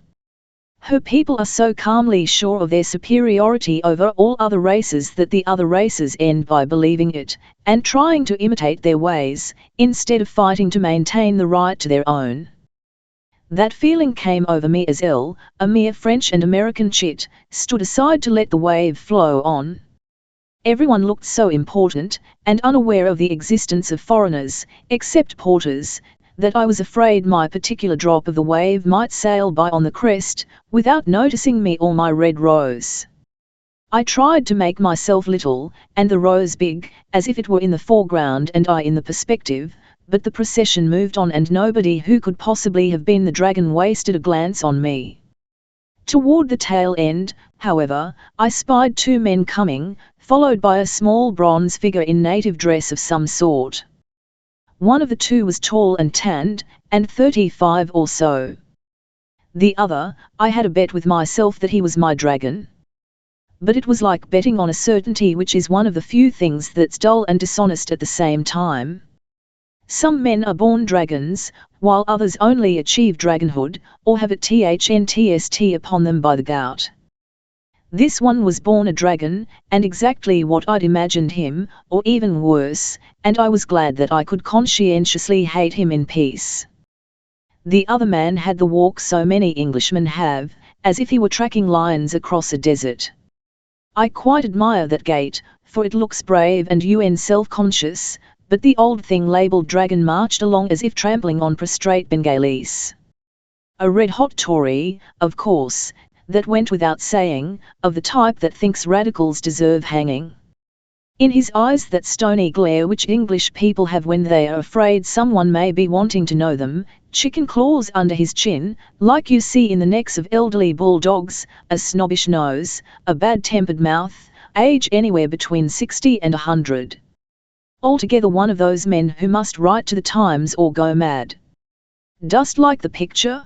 Her people are so calmly sure of their superiority over all other races that the other races end by believing it, and trying to imitate their ways, instead of fighting to maintain the right to their own. That feeling came over me as Elle, a mere French and American chit, stood aside to let the wave flow on. Everyone looked so important, and unaware of the existence of foreigners, except porters, that I was afraid my particular drop of the wave might sail by on the crest, without noticing me or my red rose. I tried to make myself little, and the rose big, as if it were in the foreground and I in the perspective, but the procession moved on and nobody who could possibly have been the dragon wasted a glance on me. Toward the tail end, however, I spied two men coming, followed by a small bronze figure in native dress of some sort. One of the two was tall and tanned, and 35 or so. The other, I had a bet with myself that he was my dragon. But it was like betting on a certainty, which is one of the few things that's dull and dishonest at the same time. Some men are born dragons, while others only achieve dragonhood, or have a THNTST upon them by the gout. This one was born a dragon, and exactly what I'd imagined him, or even worse, and I was glad that I could conscientiously hate him in peace. The other man had the walk so many Englishmen have, as if he were tracking lions across a desert. I quite admire that gait, for it looks brave and self-conscious, but the old thing labelled dragon marched along as if trampling on prostrate Bengalis. A red-hot Tory, of course, that went without saying, of the type that thinks radicals deserve hanging. In his eyes that stony glare which English people have when they are afraid someone may be wanting to know them, chicken claws under his chin, like you see in the necks of elderly bulldogs, a snobbish nose, a bad-tempered mouth, age anywhere between 60 and 100. Altogether one of those men who must write to the Times or go mad. Just like the picture?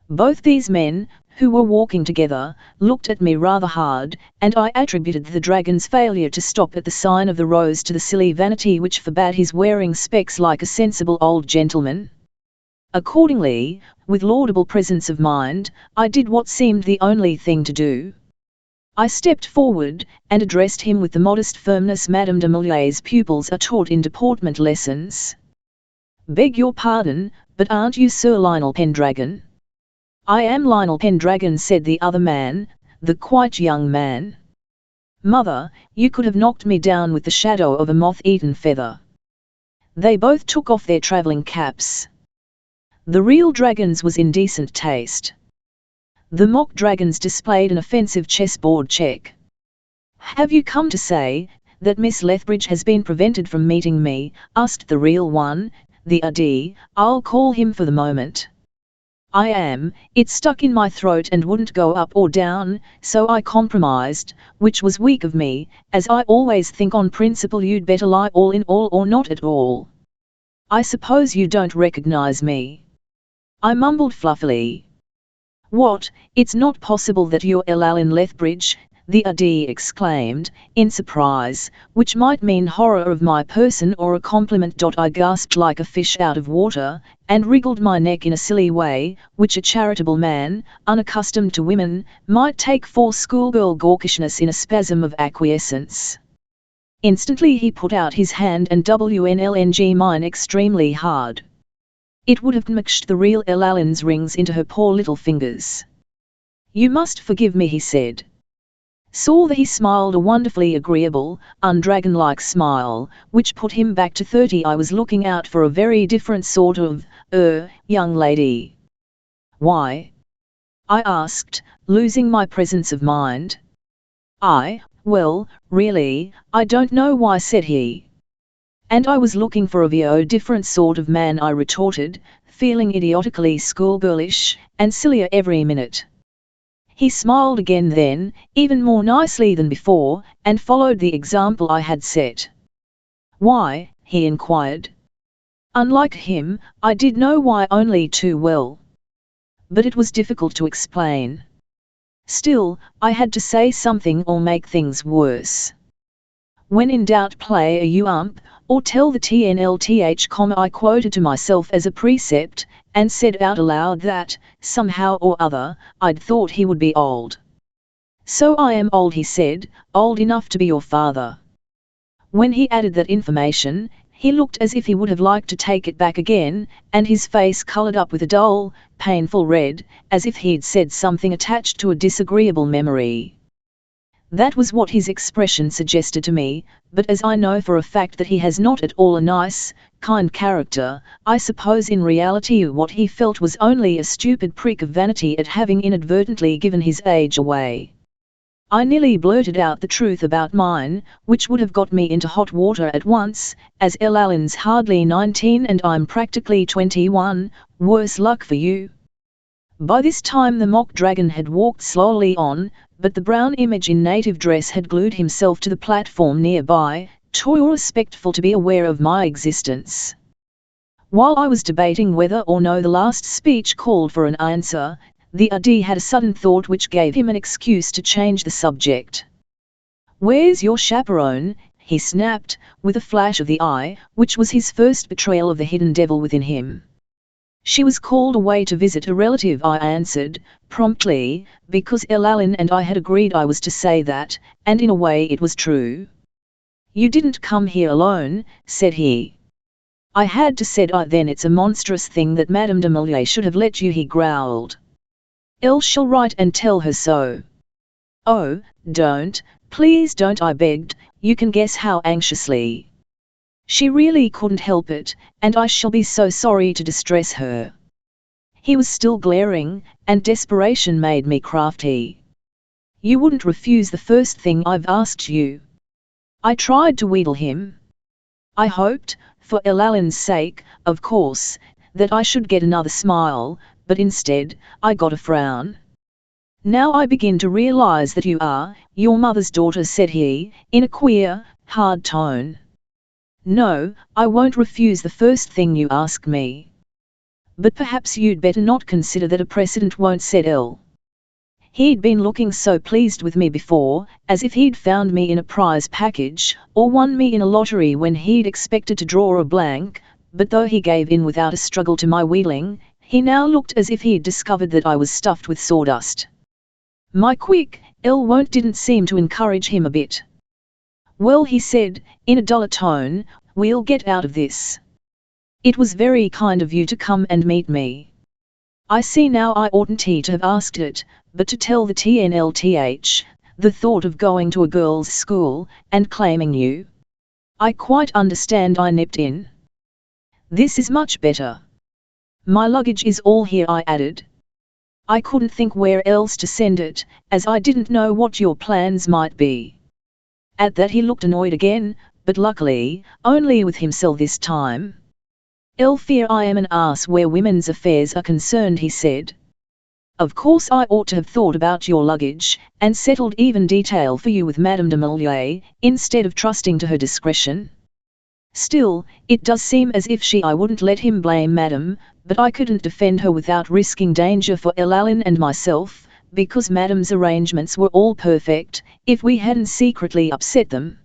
Both these men, who were walking together, looked at me rather hard, and I attributed the dragon's failure to stop at the sign of the rose to the silly vanity which forbade his wearing specs like a sensible old gentleman. Accordingly, with laudable presence of mind, I did what seemed the only thing to do. I stepped forward, and addressed him with the modest firmness Madame de Maillet's pupils are taught in deportment lessons. "Beg your pardon, but aren't you Sir Lionel Pendragon?" "I am Lionel Pendragon," said the other man, the quite young man. "Mother, you could have knocked me down with the shadow of a moth-eaten feather." They both took off their travelling caps. The real dragon's was in decent taste. The mock dragons displayed an offensive chessboard check. "Have you come to say that Miss Lethbridge has been prevented from meeting me?" asked the real one, the AD, I'll call him for the moment. "I am. It stuck in my throat and wouldn't go up or down, so I compromised, which was weak of me, as I always think on principle you'd better lie all in all or not at all. I suppose you don't recognize me?" I mumbled fluffily. "What, it's not possible that you're Elaline Lethbridge?" the AD exclaimed, in surprise, which might mean horror of my person or a compliment. I gasped like a fish out of water, and wriggled my neck in a silly way, which a charitable man, unaccustomed to women, might take for schoolgirl gawkishness in a spasm of acquiescence. Instantly he put out his hand and WNLNG mine extremely hard. It would have mixed the real Elaline's rings into her poor little fingers. "You must forgive me," he said. Saw that he smiled a wonderfully agreeable, undragon-like smile, which put him back to 30. I was looking out for a very different sort of, young lady. "Why?" I asked, losing my presence of mind. Well, really, I don't know why," said he. "And I was looking for a different sort of man," I retorted, feeling idiotically schoolgirlish, and sillier every minute. He smiled again then, even more nicely than before, and followed the example I had set. "Why?" he inquired. Unlike him, I did know why only too well. But it was difficult to explain. Still, I had to say something or make things worse. "When in doubt play a ump, or tell the TNLTH, I quoted to myself as a precept, and said out aloud that, somehow or other, I'd thought he would be old. "So I am old," he said, "old enough to be your father." When he added that information, he looked as if he would have liked to take it back again, and his face coloured up with a dull, painful red, as if he'd said something attached to a disagreeable memory. That was what his expression suggested to me, but as I know for a fact that he has not at all a nice, kind character, I suppose in reality what he felt was only a stupid prick of vanity at having inadvertently given his age away. I nearly blurted out the truth about mine, which would have got me into hot water at once, as Elaline's hardly 19 and I'm practically 21, worse luck for you. By this time the mock dragon had walked slowly on, but the brown image in native dress had glued himself to the platform nearby, too respectful to be aware of my existence. While I was debating whether or no the last speech called for an answer, the AD had a sudden thought which gave him an excuse to change the subject. "Where's your chaperone?" he snapped, with a flash of the eye, which was his first betrayal of the hidden devil within him. "She was called away to visit a relative," I answered, promptly, because Elaline and I had agreed I was to say that, and in a way it was true. "You didn't come here alone," said he. I had to said I then it's a monstrous thing that Madame de Maillet should have let you, he growled. Elle shall write and tell her so. Oh, don't, please don't, I begged, you can guess how anxiously. She really couldn't help it, and I shall be so sorry to distress her. He was still glaring, and desperation made me crafty. You wouldn't refuse the first thing I've asked you. I tried to wheedle him. I hoped, for Ellalin's sake, of course, that I should get another smile, but instead, I got a frown. Now I begin to realize that you are your mother's daughter, said he, in a queer, hard tone. No, I won't refuse the first thing you ask me. But perhaps you'd better not consider that a precedent won't, said Elle. He'd been looking so pleased with me before, as if he'd found me in a prize package, or won me in a lottery when he'd expected to draw a blank, but though he gave in without a struggle to my wheedling, he now looked as if he'd discovered that I was stuffed with sawdust. My quick, Elle won't didn't seem to encourage him a bit. Well, he said, in a duller tone, we'll get out of this. It was very kind of you to come and meet me. I see now I oughtn't to have asked it, but to tell the TNLTH, the thought of going to a girls' school, and claiming you. I quite understand, I nipped in. This is much better. My luggage is all here, I added. I couldn't think where else to send it, as I didn't know what your plans might be. At that he looked annoyed again, but luckily, only with himself this time. Elle fear I am an ass where women's affairs are concerned, he said. Of course I ought to have thought about your luggage, and settled even detail for you with Madame de Maillet, instead of trusting to her discretion. Still, it does seem as if I wouldn't let him blame Madame, but I couldn't defend her without risking danger for Ellalin and myself, because Madame's arrangements were all perfect, if we hadn't secretly upset them.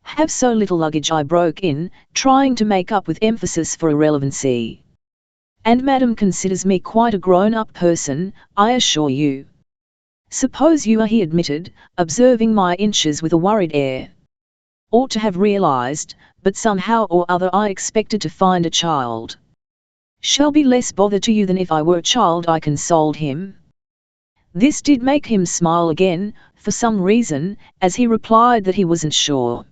Have so little luggage, I broke in, trying to make up with emphasis for irrelevancy. And Madame considers me quite a grown-up person, I assure you. Suppose you are, he admitted, observing my inches with a worried air. Ought to have realized, but somehow or other I expected to find a child. Shall be less bother to you than if I were a child, I consoled him. This did make him smile again, for some reason, as he replied that he wasn't sure.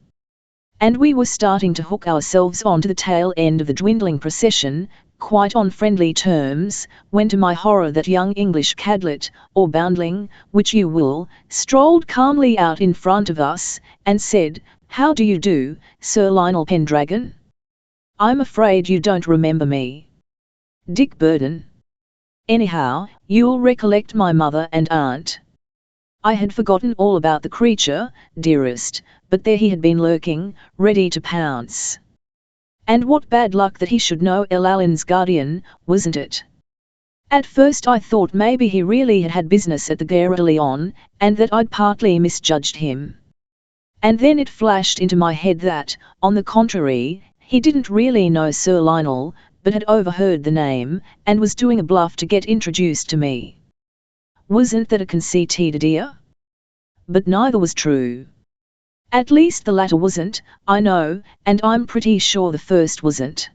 And we were starting to hook ourselves onto the tail end of the dwindling procession, quite on friendly terms, when to my horror that young English cadlet, or boundling, which you will, strolled calmly out in front of us, and said, How do you do, Sir Lionel Pendragon? I'm afraid you don't remember me. Dick Burden. Anyhow, you'll recollect my mother and aunt. I had forgotten all about the creature, dearest, but there he had been lurking, ready to pounce. And what bad luck that he should know Ellalin's guardian, wasn't it? At first I thought maybe he really had business at the Gare de Lyon, and that I'd partly misjudged him. And then it flashed into my head that, on the contrary, he didn't really know Sir Lionel, but had overheard the name, and was doing a bluff to get introduced to me. Wasn't that a conceit, dear? But neither was true. At least the latter wasn't, I know, and I'm pretty sure the first wasn't.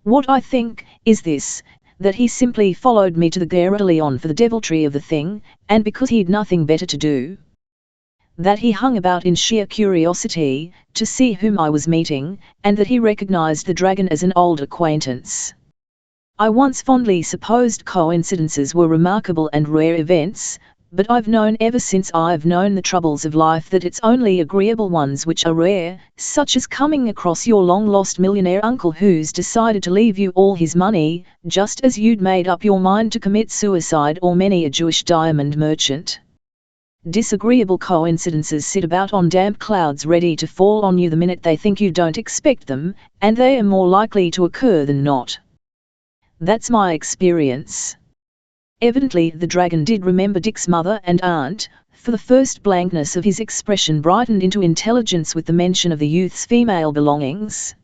What I think, is this, that he simply followed me to the Gare de Lyon for the deviltry of the thing, and because he'd nothing better to do. That he hung about in sheer curiosity, to see whom I was meeting, and that he recognized the dragon as an old acquaintance. I once fondly supposed coincidences were remarkable and rare events, but I've known ever since I've known the troubles of life that it's only agreeable ones which are rare, such as coming across your long-lost millionaire uncle who's decided to leave you all his money, just as you'd made up your mind to commit suicide, or many a Jewish diamond merchant. Disagreeable coincidences sit about on damp clouds ready to fall on you the minute they think you don't expect them, and they are more likely to occur than not. That's my experience. Evidently the dragon did remember Dick's mother and aunt, for the first blankness of his expression brightened into intelligence with the mention of the youth's female belongings.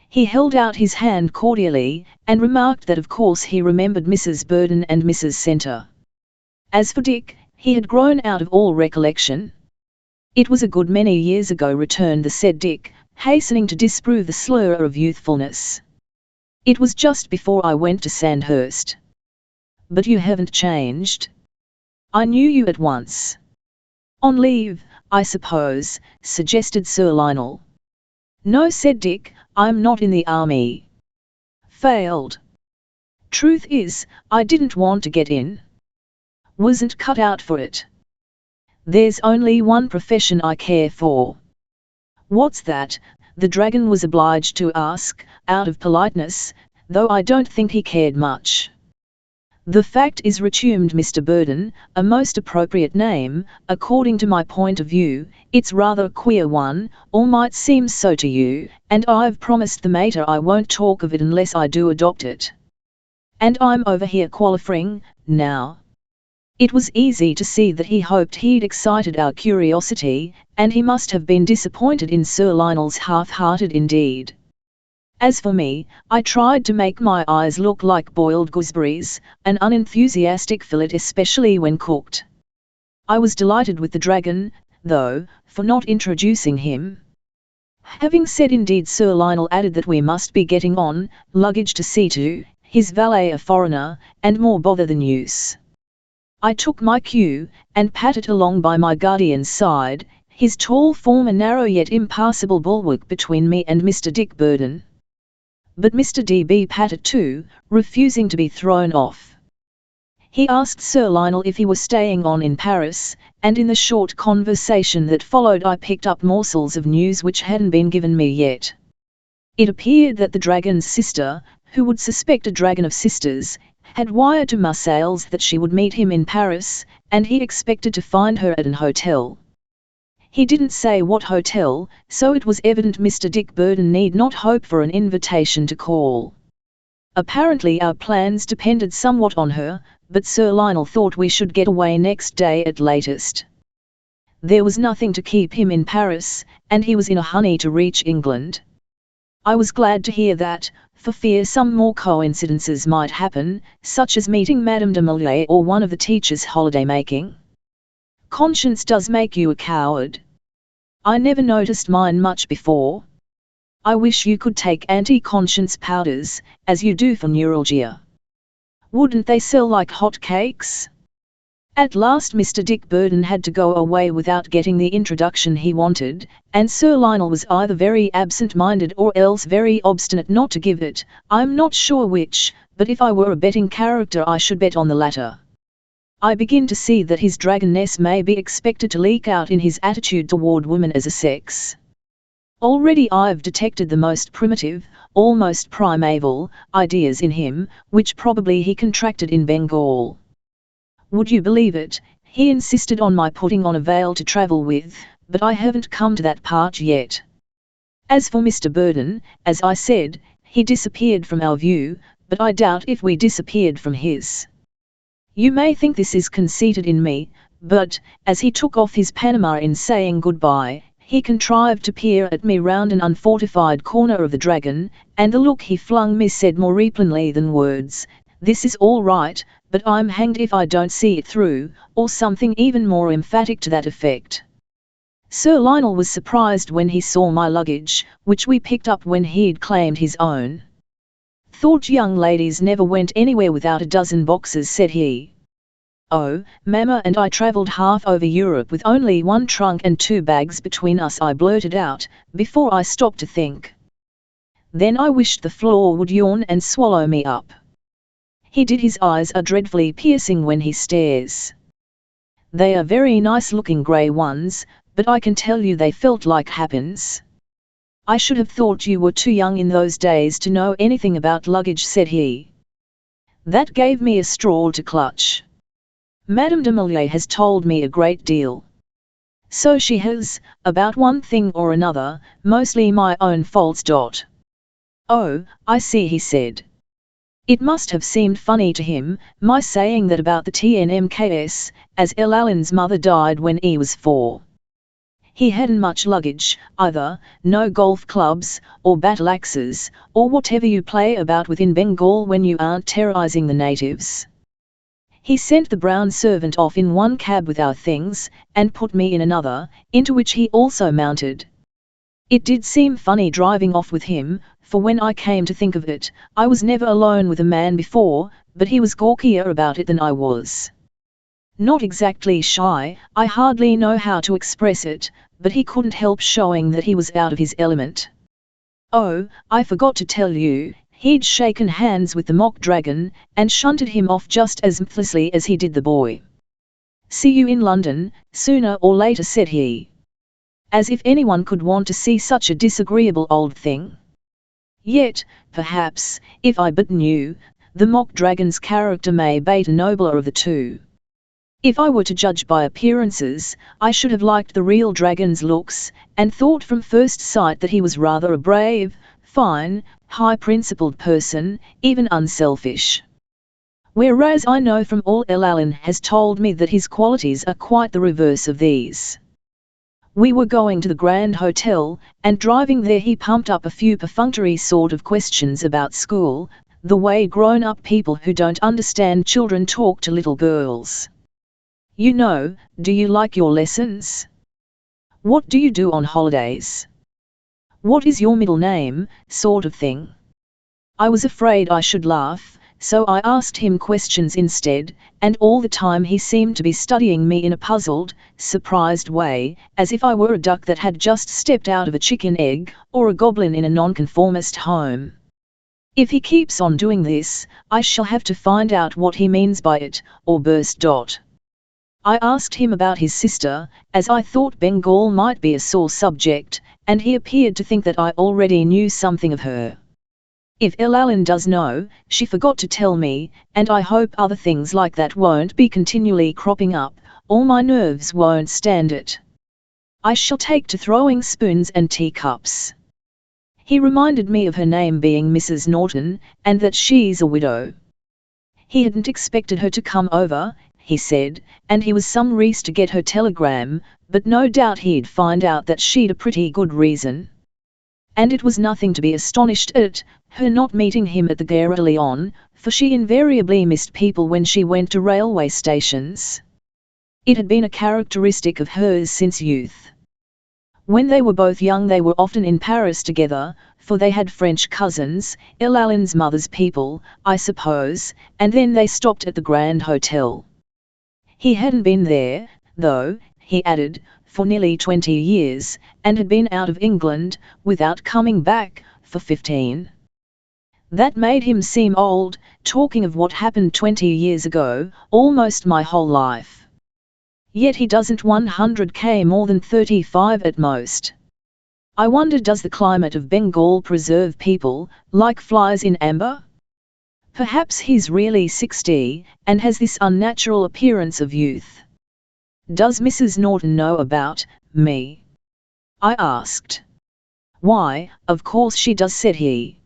He held out his hand cordially, and remarked that of course he remembered Mrs. Burden and Mrs. Centre. As for Dick, he had grown out of all recollection. It was a good many years ago, returned the said Dick, hastening to disprove the slur of youthfulness. It was just before I went to Sandhurst. But you haven't changed. I knew you at once. On leave, I suppose, suggested Sir Lionel. No, said Dick, I'm not in the army. Failed. Truth is, I didn't want to get in. Wasn't cut out for it. There's only one profession I care for. What's that? The dragon was obliged to ask, out of politeness, though I don't think he cared much. The fact is, resumed Mr. Burden, a most appropriate name, according to my point of view. It's rather a queer one, or might seem so to you, and I've promised the mater I won't talk of it unless I do adopt it. And I'm over here qualifying, now. It was easy to see that he hoped he'd excited our curiosity, and he must have been disappointed in Sir Lionel's half-hearted indeed. As for me, I tried to make my eyes look like boiled gooseberries, an unenthusiastic fillet especially when cooked. I was delighted with the dragon, though, for not introducing him. Having said indeed, Sir Lionel added that we must be getting on, luggage to see to, his valet a foreigner, and more bother than use. I took my cue, and pattered along by my guardian's side, his tall form a narrow yet impassable bulwark between me and Mr. Dick Burden. But Mr. D.B. pattered too, refusing to be thrown off. He asked Sir Lionel if he were staying on in Paris, and in the short conversation that followed I picked up morsels of news which hadn't been given me yet. It appeared that the dragon's sister, who would suspect a dragon of sisters, had wired to Marseilles that she would meet him in Paris, and he expected to find her at an hotel. He didn't say what hotel, so it was evident Mr. Dick Burden need not hope for an invitation to call. Apparently our plans depended somewhat on her, but Sir Lionel thought we should get away next day at latest. There was nothing to keep him in Paris, and he was in a hurry to reach England. I was glad to hear that, for fear some more coincidences might happen, such as meeting Madame de Maillet or one of the teachers holiday-making. Conscience does make you a coward. I never noticed mine much before. I wish you could take anti-conscience powders, as you do for neuralgia. Wouldn't they sell like hot cakes? At last Mr. Dick Burden had to go away without getting the introduction he wanted, and Sir Lionel was either very absent-minded or else very obstinate not to give it. I'm not sure which, but if I were a betting character I should bet on the latter. I begin to see that his dragonness may be expected to leak out in his attitude toward women as a sex. Already I've detected the most primitive, almost primeval, ideas in him, which probably he contracted in Bengal. Would you believe it, he insisted on my putting on a veil to travel with, but I haven't come to that part yet. As for Mr. Burden, as I said, he disappeared from our view, but I doubt if we disappeared from his. You may think this is conceited in me, but, as he took off his Panama in saying goodbye, he contrived to peer at me round an unfortified corner of the dragon, and the look he flung me said more repellently than words, "This is all right, but I'm hanged if I don't see it through," or something even more emphatic to that effect. Sir Lionel was surprised when he saw my luggage, which we picked up when he'd claimed his own. "Thought young ladies never went anywhere without a dozen boxes," said he. "Oh, Mamma and I travelled half over Europe with only one trunk and 2 bags between us," I blurted out, before I stopped to think. Then I wished the floor would yawn and swallow me up. He did. His eyes are dreadfully piercing when he stares. They are very nice-looking grey ones, but I can tell you they felt like hairpins. "I should have thought you were too young in those days to know anything about luggage," said he. That gave me a straw to clutch. Madame de Maillet has told me a great deal. So she has, about one thing or another, mostly my own faults. "Oh, I see," he said. It must have seemed funny to him, my saying that about the TNMKS, as Allen's mother died when he was 4. He hadn't much luggage, either, no golf clubs, or battle axes, or whatever you play about with in Bengal when you aren't terrorizing the natives. He sent the brown servant off in one cab with our things, and put me in another, into which he also mounted. It did seem funny driving off with him, for when I came to think of it, I was never alone with a man before, but he was gawkier about it than I was. Not exactly shy, I hardly know how to express it, but he couldn't help showing that he was out of his element. Oh, I forgot to tell you, he'd shaken hands with the mock dragon, and shunted him off just as mifflessly as he did the boy. "See you in London, sooner or later," said he. As if anyone could want to see such a disagreeable old thing. Yet, perhaps, if I but knew, the mock dragon's character may be the nobler of the two. If I were to judge by appearances, I should have liked the real dragon's looks, and thought from first sight that he was rather a brave, fine, high-principled person, even unselfish. Whereas I know from all Elalin has told me that his qualities are quite the reverse of these. We were going to the Grand Hotel, and driving there he pumped up a few perfunctory sort of questions about school, the way grown-up people who don't understand children talk to little girls. You know, do you like your lessons? What do you do on holidays? What is your middle name, sort of thing. I was afraid I should laugh, so I asked him questions instead, and all the time he seemed to be studying me in a puzzled, surprised way, as if I were a duck that had just stepped out of a chicken egg, or a goblin in a nonconformist home. If he keeps on doing this, I shall have to find out what he means by it, or burst. I asked him about his sister, as I thought Bengal might be a sore subject, and he appeared to think that I already knew something of her. If Elalin does know, she forgot to tell me, and I hope other things like that won't be continually cropping up, or my nerves won't stand it. I shall take to throwing spoons and teacups. He reminded me of her name being Mrs. Norton, and that she's a widow. He hadn't expected her to come over, he said, and he was some reason to get her telegram, but no doubt he'd find out that she'd a pretty good reason. And it was nothing to be astonished at, her not meeting him at the Gare de Lyon, for she invariably missed people when she went to railway stations. It had been a characteristic of hers since youth. When they were both young they were often in Paris together, for they had French cousins, Elalin's mother's people, I suppose, and then they stopped at the Grand Hotel. He hadn't been there, though, he added, for nearly 20 years, and had been out of England, without coming back, for 15. That made him seem old, talking of what happened 20 years ago, almost my whole life. Yet he doesn't 100k more than 35 at most. I wonder, does the climate of Bengal preserve people, like flies in amber? Perhaps he's really 60, and has this unnatural appearance of youth. Does Mrs. Norton know about me? I asked. Why, of course she does, said he.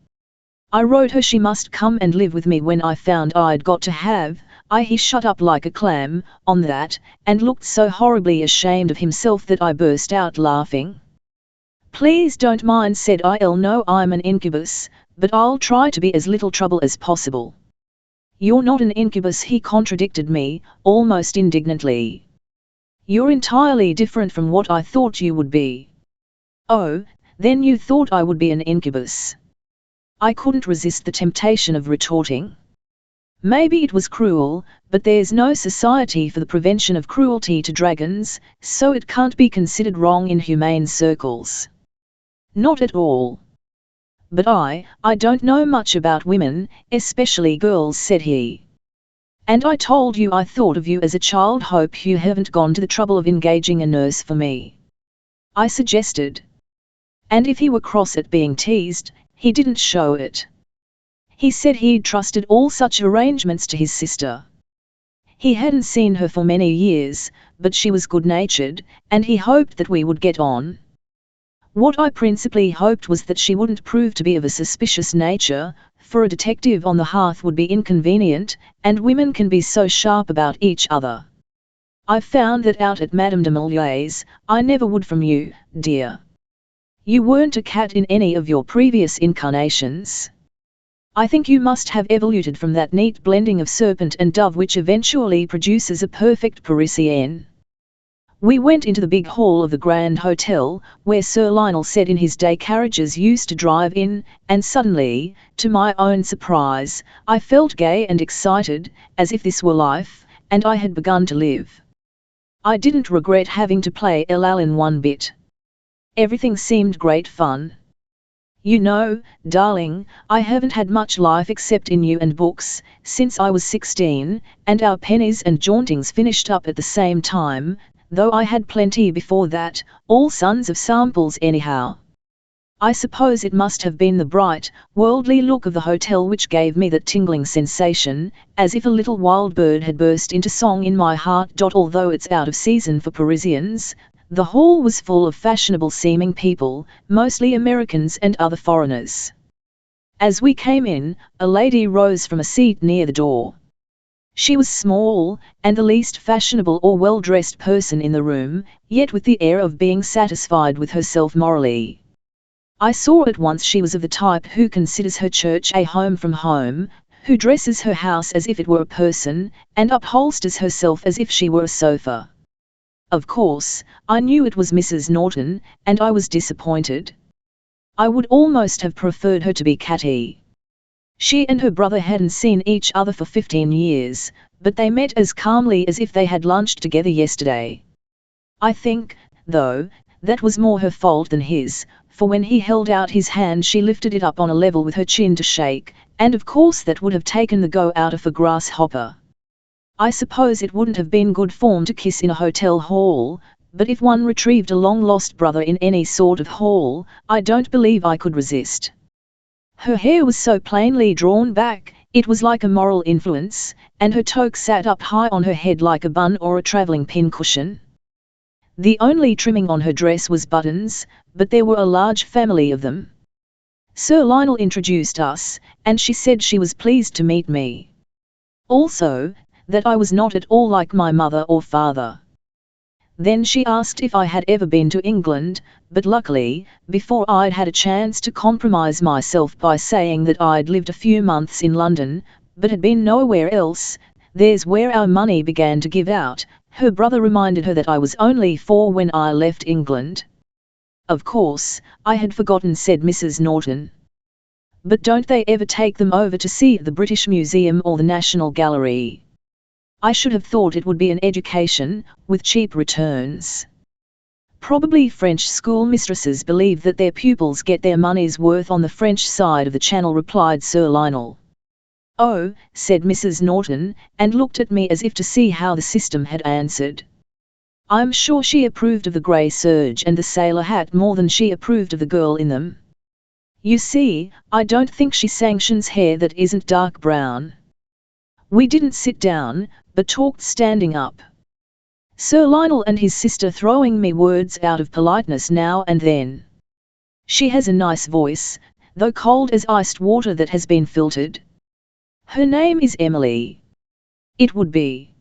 I wrote her she must come and live with me when I found I'd got to have. He shut up like a clam, on that, and looked so horribly ashamed of himself that I burst out laughing. Please don't mind, said I. Know I'm an incubus, but I'll try to be as little trouble as possible. You're not an incubus, he contradicted me, almost indignantly. You're entirely different from what I thought you would be. Oh, then you thought I would be an incubus? I couldn't resist the temptation of retorting. Maybe it was cruel, but there's no society for the prevention of cruelty to dragons, so it can't be considered wrong in humane circles. Not at all. But I don't know much about women, especially girls, said he. And I told you I thought of you as a child. Hope you haven't gone to the trouble of engaging a nurse for me, I suggested. And if he were cross at being teased, he didn't show it. He said he'd trusted all such arrangements to his sister. He hadn't seen her for many years, but she was good-natured, and he hoped that we would get on. What I principally hoped was that she wouldn't prove to be of a suspicious nature, for a detective on the hearth would be inconvenient, and women can be so sharp about each other. I found that out at Madame de Maillier's. I never would from you, dear. You weren't a cat in any of your previous incarnations. I think you must have evoluted from that neat blending of serpent and dove which eventually produces a perfect Parisienne. We went into the big hall of the Grand Hotel, where Sir Lionel said in his day carriages used to drive in, and suddenly, to my own surprise, I felt gay and excited, as if this were life, and I had begun to live. I didn't regret having to play El Allen one bit. Everything seemed great fun. You know, darling, I haven't had much life except in you and books, since I was 16, and our pennies and jauntings finished up at the same time, though I had plenty before that, all sons of samples anyhow. I suppose it must have been the bright, worldly look of the hotel which gave me that tingling sensation, as if a little wild bird had burst into song in my heart. Although it's out of season for Parisians, the hall was full of fashionable-seeming people, mostly Americans and other foreigners. As we came in, a lady rose from a seat near the door. She was small, and the least fashionable or well-dressed person in the room, yet with the air of being satisfied with herself morally. I saw at once she was of the type who considers her church a home from home, who dresses her house as if it were a person, and upholsters herself as if she were a sofa. Of course, I knew it was Mrs. Norton, and I was disappointed. I would almost have preferred her to be Catty. She and her brother hadn't seen each other for 15 years, but they met as calmly as if they had lunched together yesterday. I think, though, that was more her fault than his, for when he held out his hand she lifted it up on a level with her chin to shake, and of course that would have taken the go out of a grasshopper. I suppose it wouldn't have been good form to kiss in a hotel hall, but if one retrieved a long-lost brother in any sort of hall, I don't believe I could resist. Her hair was so plainly drawn back, it was like a moral influence, and her toque sat up high on her head like a bun or a travelling pincushion. The only trimming on her dress was buttons, but there were a large family of them. Sir Lionel introduced us, and she said she was pleased to meet me. Also, that I was not at all like my mother or father. Then she asked if I had ever been to England, but luckily, before I'd had a chance to compromise myself by saying that I'd lived a few months in London, but had been nowhere else, there's where our money began to give out. Her brother reminded her that I was only 4 when I left England. Of course, I had forgotten, said Mrs. Norton. But don't they ever take them over to see the British Museum or the National Gallery? I should have thought it would be an education, with cheap returns. Probably French schoolmistresses believe that their pupils get their money's worth on the French side of the Channel, replied Sir Lionel. Oh, said Mrs. Norton, and looked at me as if to see how the system had answered. I'm sure she approved of the grey serge and the sailor hat more than she approved of the girl in them. You see, I don't think she sanctions hair that isn't dark brown. We didn't sit down, but talked standing up. Sir Lionel and his sister throwing me words out of politeness now and then. She has a nice voice, though cold as iced water that has been filtered. Her name is Emily. It would be.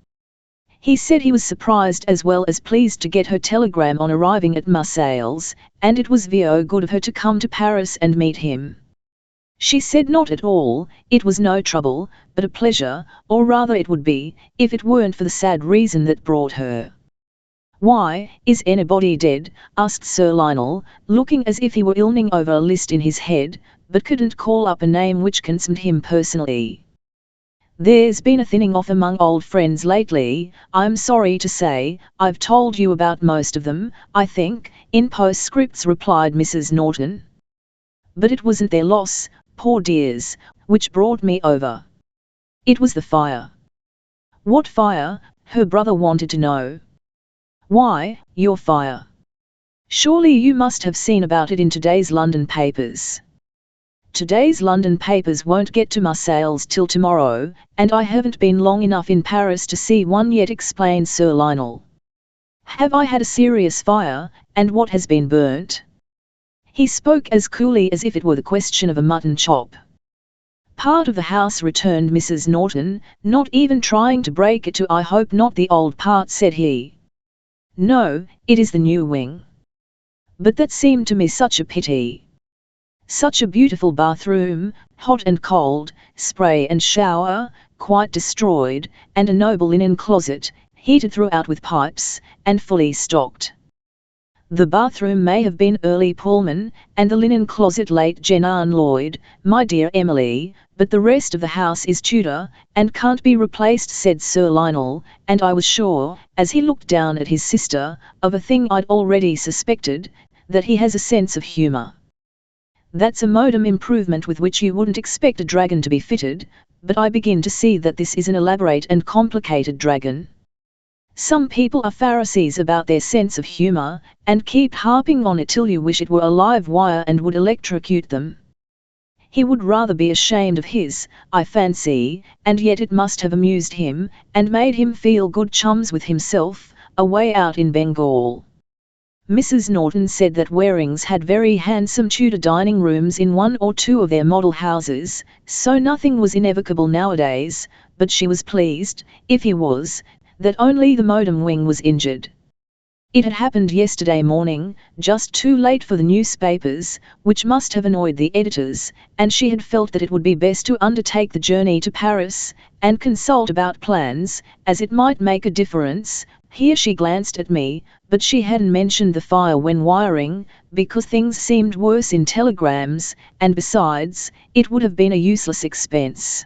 He said he was surprised as well as pleased to get her telegram on arriving at Marseilles, and it was very good of her to come to Paris and meet him. She said not at all, it was no trouble, but a pleasure, or rather it would be, if it weren't for the sad reason that brought her. Why, is anybody dead? Asked Sir Lionel, looking as if he were illing over a list in his head, but couldn't call up a name which concerned him personally. There's been a thinning off among old friends lately. I'm sorry to say, I've told you about most of them, I think, in postscripts, replied Mrs. Norton. But it wasn't their loss, poor dears, which brought me over. It was the fire. What fire? Her brother wanted to know. Why, your fire. Surely you must have seen about it in today's London papers. Today's London papers won't get to Marseilles till tomorrow, and I haven't been long enough in Paris to see one yet, explained Sir Lionel. Have I had a serious fire, and what has been burnt? He spoke as coolly as if it were the question of a mutton chop. Part of the house, returned Mrs. Norton, not even trying to break it to I hope not the old part, said he. No, it is the new wing. But that seemed to me such a pity. Such a beautiful bathroom, hot and cold, spray and shower, quite destroyed, and a noble linen closet. heated throughout with pipes, and fully stocked. The bathroom may have been early Pullman, and the linen closet late Jennan Lloyd, my dear Emily, but the rest of the house is Tudor, and can't be replaced, said Sir Lionel, and I was sure, as he looked down at his sister, of a thing I'd already suspected, that he has a sense of humour. That's a modem improvement with which you wouldn't expect a dragon to be fitted, but I begin to see that this is an elaborate and complicated dragon. Some people are Pharisees about their sense of humour, and keep harping on it till you wish it were a live wire and would electrocute them. He would rather be ashamed of his, I fancy, and yet it must have amused him, and made him feel good chums with himself, away out in Bengal. Mrs. Norton said that Warings had very handsome Tudor dining rooms in one or two of their model houses, so nothing was inevitable nowadays, but she was pleased, if he was, that only the modem wing was injured. It had happened yesterday morning, just too late for the newspapers, which must have annoyed the editors, and she had felt that it would be best to undertake the journey to Paris, and consult about plans, as it might make a difference. Here she glanced at me, but she hadn't mentioned the fire when wiring, because things seemed worse in telegrams, and besides, it would have been a useless expense.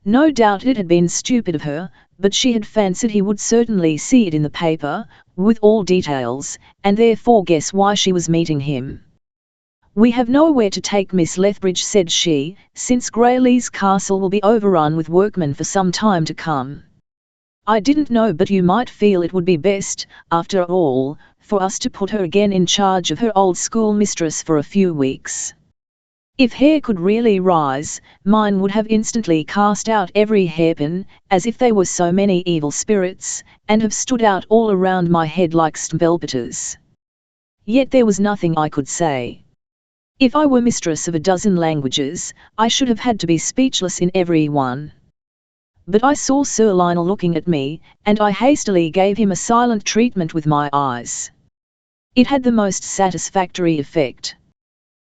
No doubt it had been stupid of her, but she had fancied he would certainly see it in the paper, with all details, and therefore guess why she was meeting him. "We have nowhere to take Miss Lethbridge," said she, "since Greyleys Castle will be overrun with workmen for some time to come. I didn't know but you might feel it would be best, after all, for us to put her again in charge of her old schoolmistress for a few weeks. If hair could really rise, mine would have instantly cast out every hairpin, as if they were so many evil spirits, and have stood out all around my head like spellbitters." Yet there was nothing I could say. If I were mistress of a dozen languages, I should have had to be speechless in every one. But I saw Sir Lionel looking at me, and I hastily gave him a silent treatment with my eyes. It had the most satisfactory effect.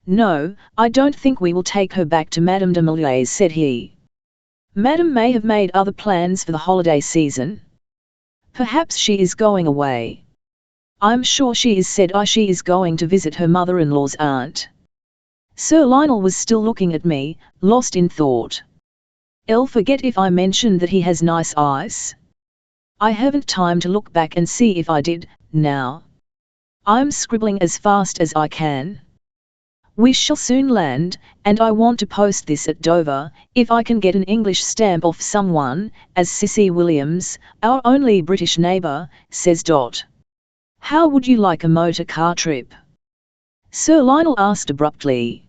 "No, I don't think we will take her back to Madame de Maillet's," said he. "Madame may have made other plans for the holiday season. Perhaps she is going away." "I'm sure she is," said I. "She is going to visit her mother-in-law's aunt." Sir Lionel was still looking at me, lost in thought. "I'll forget if I mentioned that he has nice eyes. I haven't time to look back and see if I did, now. I'm scribbling as fast as I can. We shall soon land, and I want to post this at Dover, if I can get an English stamp off someone, as Cissy Williams, our only British neighbour, says. How would you like a motor car trip?" Sir Lionel asked abruptly.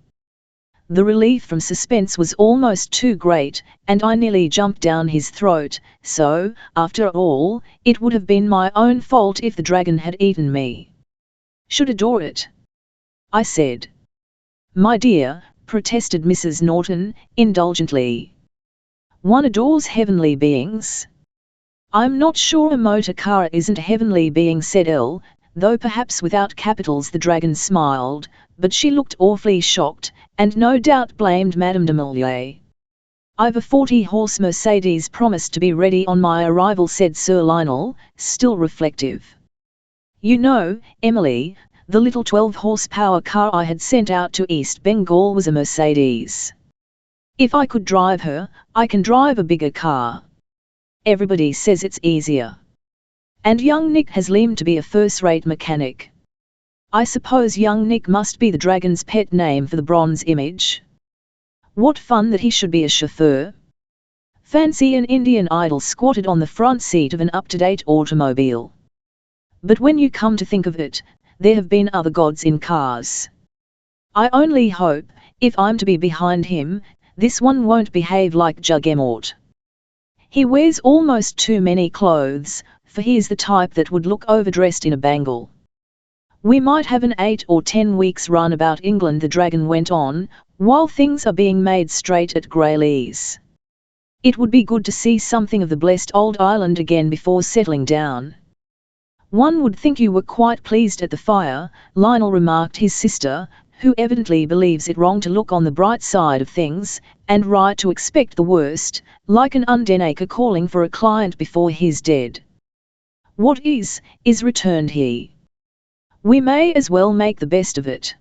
The relief from suspense was almost too great, and I nearly jumped down his throat, so, after all, it would have been my own fault if the dragon had eaten me. "Should adore it," I said. "My dear," protested Mrs. Norton, indulgently. "One adores heavenly beings." "I'm not sure a motor car isn't a heavenly being," said Elle, though perhaps without capitals. The dragon smiled, but she looked awfully shocked, and no doubt blamed Madame de Maillet. "I've a 40-horse Mercedes promised to be ready on my arrival," said Sir Lionel, still reflective. "You know, Emily, the little 12-horsepower car I had sent out to East Bengal was a Mercedes. If I could drive her, I can drive a bigger car. Everybody says it's easier. And young Nick has learned to be a first-rate mechanic. I suppose young Nick must be the dragon's pet name for the bronze image. What fun that he should be a chauffeur. Fancy an Indian idol squatted on the front seat of an up-to-date automobile. But when you come to think of it, there have been other gods in cars. I only hope, if I'm to be behind him, this one won't behave like Juggernaut. He wears almost too many clothes, for he is the type that would look overdressed in a bangle. We might have an 8 or 10 weeks run about England," the dragon went on, "while things are being made straight at Greyleys. It would be good to see something of the blessed old island again before settling down." "One would think you were quite pleased at the fire," Lionel remarked. His sister, who evidently believes it wrong to look on the bright side of things, and right to expect the worst, like an undertaker calling for a client before he's dead. What is, returned he. We may as well make the best of it.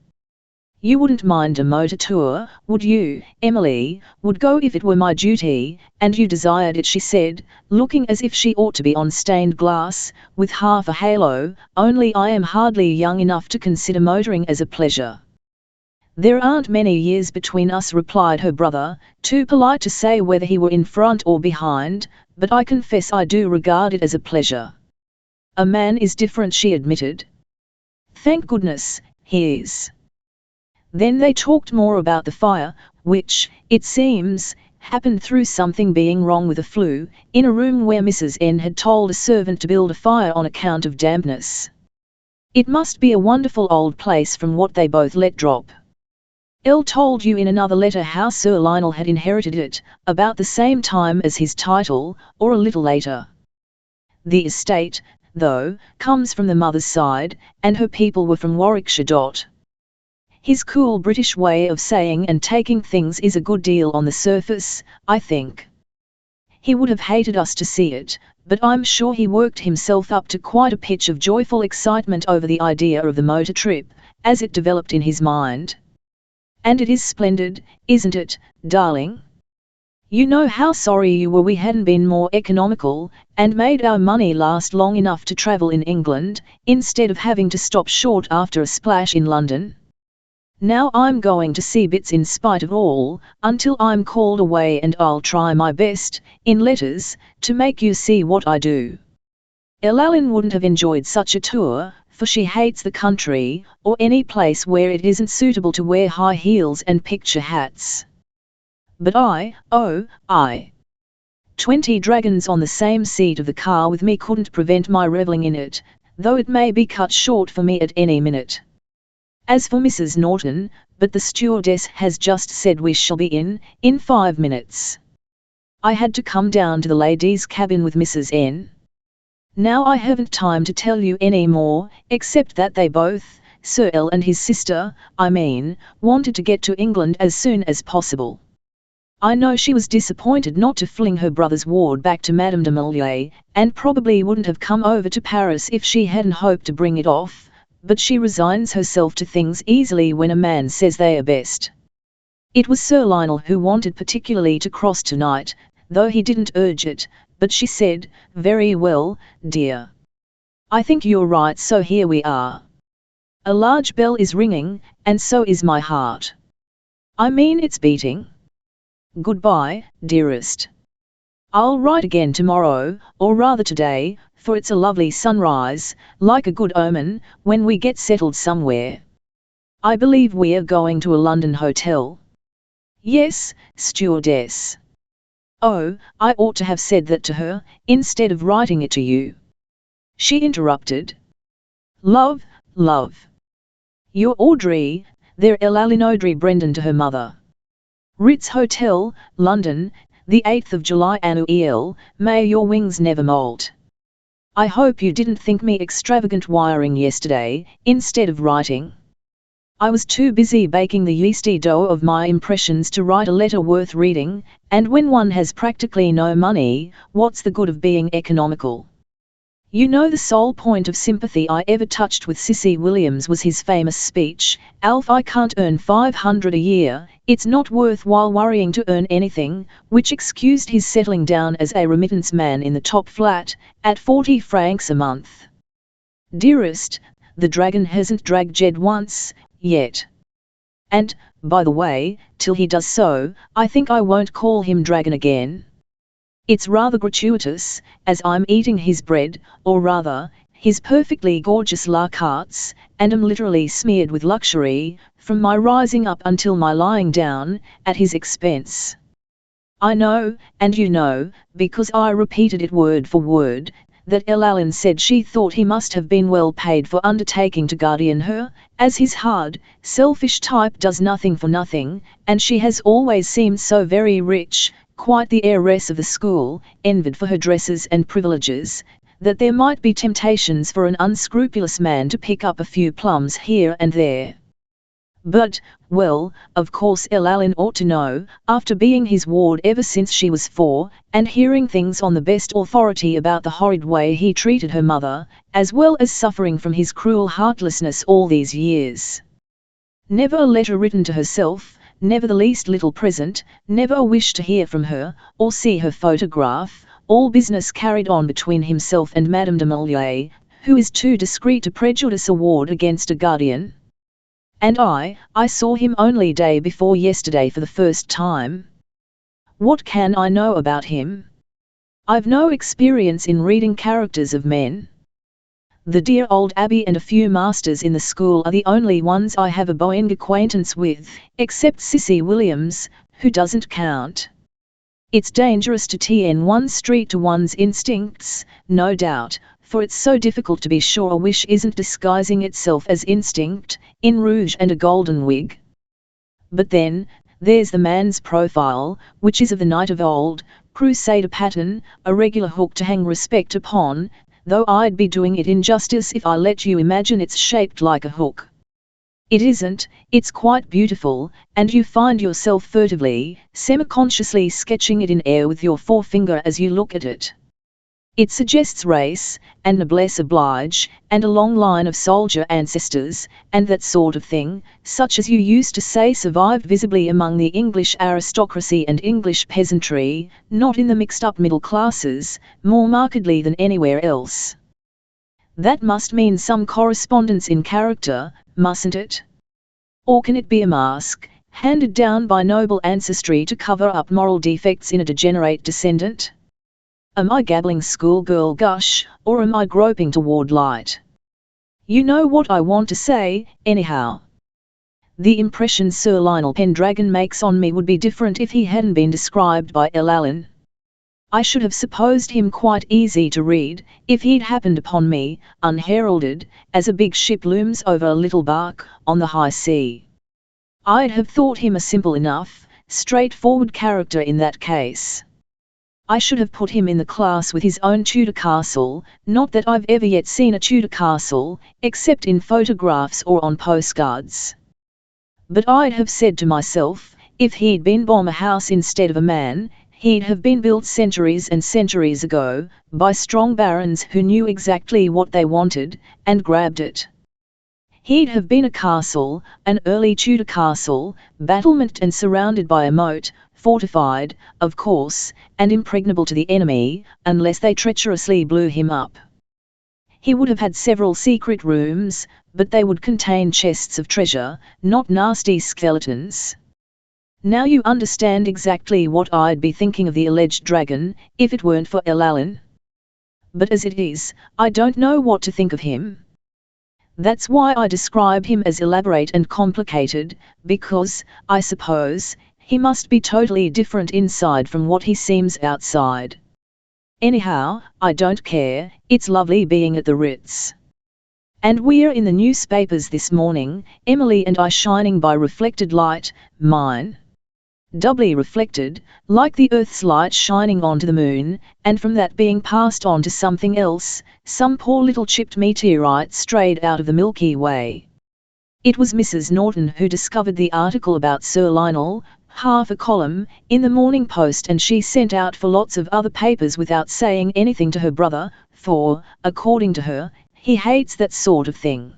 You wouldn't mind a motor tour, would you, Emily? Would go if it were my duty, and you desired it, she said, looking as if she ought to be on stained glass, with half a halo, only I am hardly young enough to consider motoring as a pleasure. There aren't many years between us, replied her brother, too polite to say whether he were in front or behind, but I confess I do regard it as a pleasure. A man is different, she admitted. Thank goodness, he is. Then they talked more about the fire, which, it seems, happened through something being wrong with a flue, in a room where Mrs. N had told a servant to build a fire on account of dampness. It must be a wonderful old place from what they both let drop. Elle told you in another letter how Sir Lionel had inherited it, about the same time as his title, or a little later. The estate, though, comes from the mother's side, and her people were from Warwickshire. His cool British way of saying and taking things is a good deal on the surface, I think. He would have hated us to see it, but I'm sure he worked himself up to quite a pitch of joyful excitement over the idea of the motor trip, as it developed in his mind. And it is splendid, isn't it, darling? You know how sorry you were we hadn't been more economical, and made our money last long enough to travel in England, instead of having to stop short after a splash in London. Now I'm going to see bits in spite of all, until I'm called away, and I'll try my best, in letters, to make you see what I do. Ellen wouldn't have enjoyed such a tour, for she hates the country, or any place where it isn't suitable to wear high heels and picture hats. But I, 20 dragons on the same seat of the car with me couldn't prevent my revelling in it, though it may be cut short for me at any minute. As for Mrs. Norton, but the stewardess has just said we shall be in 5 minutes. I had to come down to the ladies' cabin with Mrs. N. Now I haven't time to tell you any more, except that they both, Sir L and his sister, I mean, wanted to get to England as soon as possible. I know she was disappointed not to fling her brother's ward back to Madame de Molière, and probably wouldn't have come over to Paris if she hadn't hoped to bring it off, but she resigns herself to things easily when a man says they are best. It was Sir Lionel who wanted particularly to cross tonight, though he didn't urge it, but she said, very well, dear. I think you're right, so here we are. A large bell is ringing, and so is my heart. I mean it's beating. Goodbye, dearest. I'll write again tomorrow, or rather today, for it's a lovely sunrise, like a good omen, when we get settled somewhere. I believe we're going to a London hotel. Yes, stewardess. Oh, I ought to have said that to her, instead of writing it to you. She interrupted. Love. You're Audrey, there Ellen Audrey Brendan to her mother. Ritz Hotel, London, the 8th of July Annuel, may your wings never molt. I hope you didn't think me extravagant wiring yesterday, instead of writing. I was too busy baking the yeasty dough of my impressions to write a letter worth reading, and when one has practically no money, what's the good of being economical? You know the sole point of sympathy I ever touched with Cissy Williams was his famous speech, Alf, I can't earn 500 a year, it's not worthwhile worrying to earn anything, which excused his settling down as a remittance man in the top flat, at 40 francs a month. Dearest, the dragon hasn't dragged Jed once, yet. And, by the way, till he does so, I think I won't call him dragon again. It's rather gratuitous, as I'm eating his bread, or rather, his perfectly gorgeous la cartes, and am literally smeared with luxury, from my rising up until my lying down, at his expense. I know, and you know, because I repeated it word for word, that Ellen said she thought he must have been well paid for undertaking to guardian her, as his hard, selfish type does nothing for nothing, and she has always seemed so very rich, quite the heiress of the school, envied for her dresses and privileges, that there might be temptations for an unscrupulous man to pick up a few plums here and there. But, well, of course Elalin ought to know, after being his ward ever since she was 4, and hearing things on the best authority about the horrid way he treated her mother, as well as suffering from his cruel heartlessness all these years. Never a letter written to herself, never the least little present, never a wish to hear from her, or see her photograph, all business carried on between himself and Madame de Molière, who is too discreet to prejudice a ward against a guardian. And I saw him only day before yesterday for the first time. What can I know about him? I've no experience in reading characters of men. The dear old abbey and a few masters in the school are the only ones I have a bowing acquaintance with, except Cissy Williams, who doesn't count. It's dangerous to turn one's street to one's instincts, no doubt, for it's so difficult to be sure a wish isn't disguising itself as instinct, in rouge and a golden wig. But then, there's the man's profile, which is of the knight of old, crusader pattern, a regular hook to hang respect upon, though I'd be doing it injustice if I let you imagine it's shaped like a hook. It isn't, it's quite beautiful, and you find yourself furtively, semi-consciously sketching it in air with your forefinger as you look at it. It suggests race, and noblesse oblige, and a long line of soldier ancestors, and that sort of thing, such as you used to say survived visibly among the English aristocracy and English peasantry, not in the mixed-up middle classes, more markedly than anywhere else. That must mean some correspondence in character, mustn't it? Or can it be a mask, handed down by noble ancestry to cover up moral defects in a degenerate descendant? Am I gabbling schoolgirl gush, or am I groping toward light? You know what I want to say, anyhow. The impression Sir Lionel Pendragon makes on me would be different if he hadn't been described by Elalin. I should have supposed him quite easy to read, if he'd happened upon me, unheralded, as a big ship looms over a little bark, on the high sea. I'd have thought him a simple enough, straightforward character in that case. I should have put him in the class with his own Tudor castle, not that I've ever yet seen a Tudor castle, except in photographs or on postcards. But I'd have said to myself, if he'd been bomb a house instead of a man, he'd have been built centuries and centuries ago, by strong barons who knew exactly what they wanted, and grabbed it. He'd have been a castle, an early Tudor castle, battlemented and surrounded by a moat, fortified, of course, and impregnable to the enemy, unless they treacherously blew him up. He would have had several secret rooms, but they would contain chests of treasure, not nasty skeletons. Now you understand exactly what I'd be thinking of the alleged dragon, if it weren't for Elalin. But as it is, I don't know what to think of him. That's why I describe him as elaborate and complicated, because, I suppose, he must be totally different inside from what he seems outside. Anyhow, I don't care, it's lovely being at the Ritz. And we're in the newspapers this morning, Emily and I, shining by reflected light, mine doubly reflected, like the Earth's light shining onto the moon, and from that being passed on to something else, some poor little chipped meteorite strayed out of the Milky Way. It was Mrs. Norton who discovered the article about Sir Lionel, half a column, in the Morning Post, and she sent out for lots of other papers without saying anything to her brother, for, according to her, he hates that sort of thing.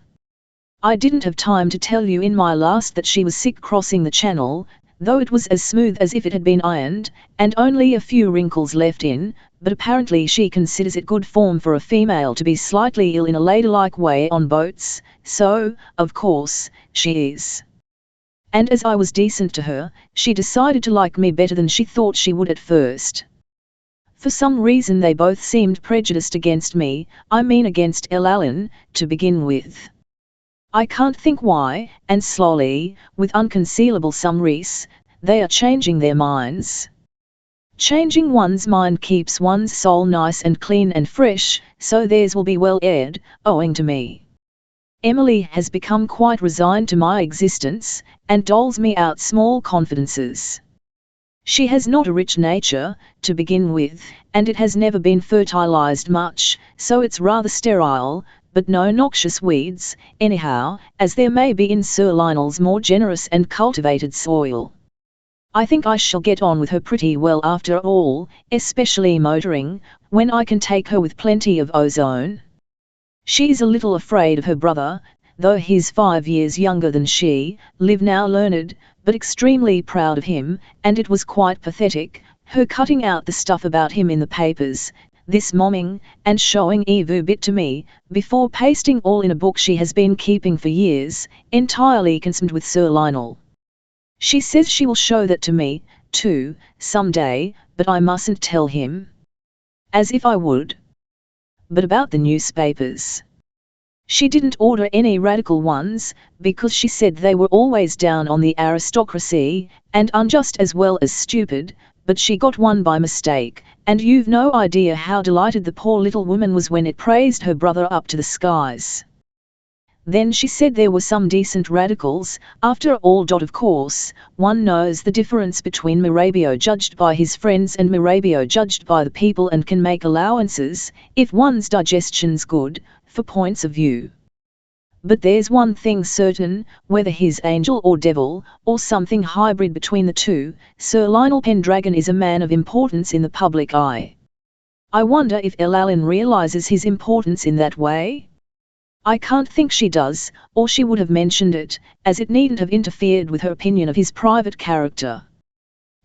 I didn't have time to tell you in my last that she was sick crossing the Channel, though it was as smooth as if it had been ironed, and only a few wrinkles left in, but apparently she considers it good form for a female to be slightly ill in a ladylike way on boats, so, of course, she is. And as I was decent to her, she decided to like me better than she thought she would at first. For some reason they both seemed prejudiced against me, I mean against Elalin, to begin with. I can't think why, and slowly, with unconcealable summaries, they are changing their minds. Changing one's mind keeps one's soul nice and clean and fresh, so theirs will be well aired, owing to me. Emily has become quite resigned to my existence, and doles me out small confidences. She has not a rich nature, to begin with, and it has never been fertilized much, so it's rather sterile, but no noxious weeds, anyhow, as there may be in Sir Lionel's more generous and cultivated soil. I think I shall get on with her pretty well after all, especially motoring, when I can take her with plenty of ozone. She's a little afraid of her brother, though he's 5 years younger than she, Liv now learned, but extremely proud of him, and it was quite pathetic, her cutting out the stuff about him in the papers, this momming, and showing Evu bit to me, before pasting all in a book she has been keeping for years, entirely consumed with Sir Lionel. She says she will show that to me, too, some day, but I mustn't tell him. As if I would. But about the newspapers. She didn't order any radical ones, because she said they were always down on the aristocracy, and unjust as well as stupid, but she got one by mistake, and you've no idea how delighted the poor little woman was when it praised her brother up to the skies. Then she said there were some decent radicals, after all. Of course, one knows the difference between Mirabio judged by his friends and Mirabio judged by the people, and can make allowances, if one's digestion's good, for points of view. But there's one thing certain, whether he's angel or devil, or something hybrid between the two, Sir Lionel Pendragon is a man of importance in the public eye. I wonder if Elalyn realizes his importance in that way? I can't think she does, or she would have mentioned it, as it needn't have interfered with her opinion of his private character.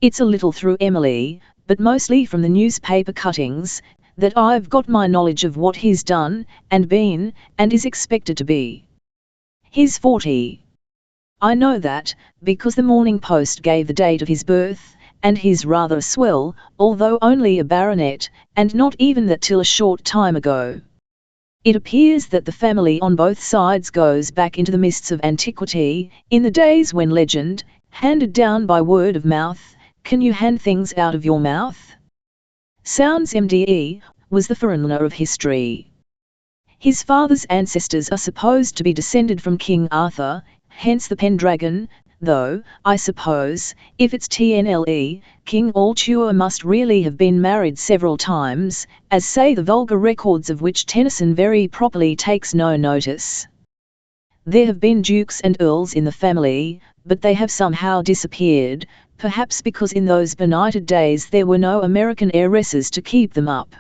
It's a little through Emily, but mostly from the newspaper cuttings, that I've got my knowledge of what he's done, and been, and is expected to be. He's 40. I know that, because the Morning Post gave the date of his birth, and he's rather swell, although only a baronet, and not even that till a short time ago. It appears that the family on both sides goes back into the mists of antiquity, in the days when legend, handed down by word of mouth, can you hand things out of your mouth? Sounds MDE, was the foreigner of history. His father's ancestors are supposed to be descended from King Arthur, hence the Pendragon, though, I suppose, if it's TNLE, King Altuer must really have been married several times, as say the vulgar records of which Tennyson very properly takes no notice. There have been dukes and earls in the family, but they have somehow disappeared, perhaps because in those benighted days there were no American heiresses to keep them up.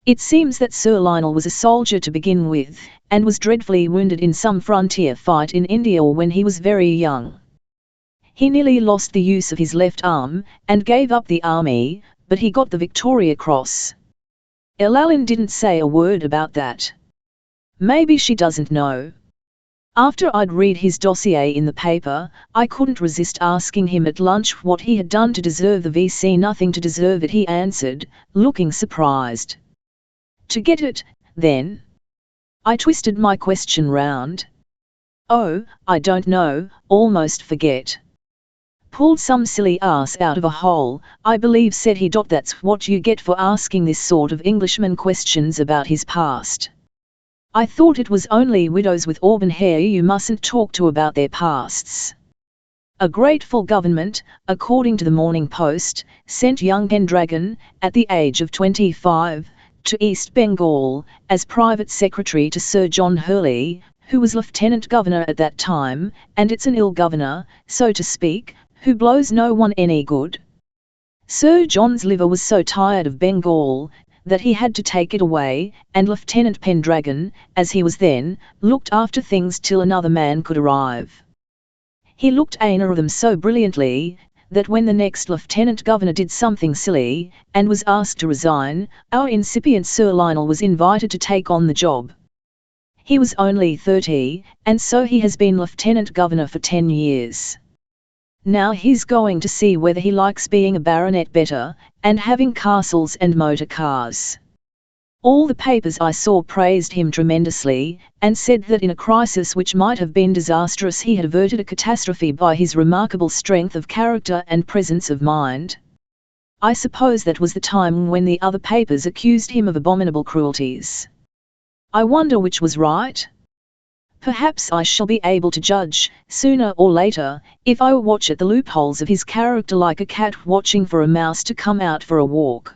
It seems that Sir Lionel was a soldier to begin with, and was dreadfully wounded in some frontier fight in India when he was very young. He nearly lost the use of his left arm, and gave up the army, but he got the Victoria Cross. Elalyn didn't say a word about that. Maybe she doesn't know. After I'd read his dossier in the paper, I couldn't resist asking him at lunch what he had done to deserve the VC. Nothing to deserve it, he answered, looking surprised. To get it, then? I twisted my question round. Oh, I don't know, almost forget. Pulled some silly ass out of a hole, I believe, said he. That's what you get for asking this sort of Englishman questions about his past. I thought it was only widows with auburn hair you mustn't talk to about their pasts. A grateful government, according to the Morning Post, sent young Pendragon, at the age of 25, to East Bengal, as private secretary to Sir John Hurley, who was lieutenant governor at that time, and it's an ill governor, so to speak, who blows no one any good. Sir John's liver was so tired of Bengal, that he had to take it away, and Lieutenant Pendragon, as he was then, looked after things till another man could arrive. He looked after them so brilliantly, that when the next lieutenant governor did something silly, and was asked to resign, our incipient Sir Lionel was invited to take on the job. He was only 30, and so he has been lieutenant governor for 10 years. Now he's going to see whether he likes being a baronet better, and having castles and motor cars. All the papers I saw praised him tremendously, and said that in a crisis which might have been disastrous he had averted a catastrophe by his remarkable strength of character and presence of mind. I suppose that was the time when the other papers accused him of abominable cruelties. I wonder which was right? Perhaps I shall be able to judge, sooner or later, if I watch at the loopholes of his character like a cat watching for a mouse to come out for a walk.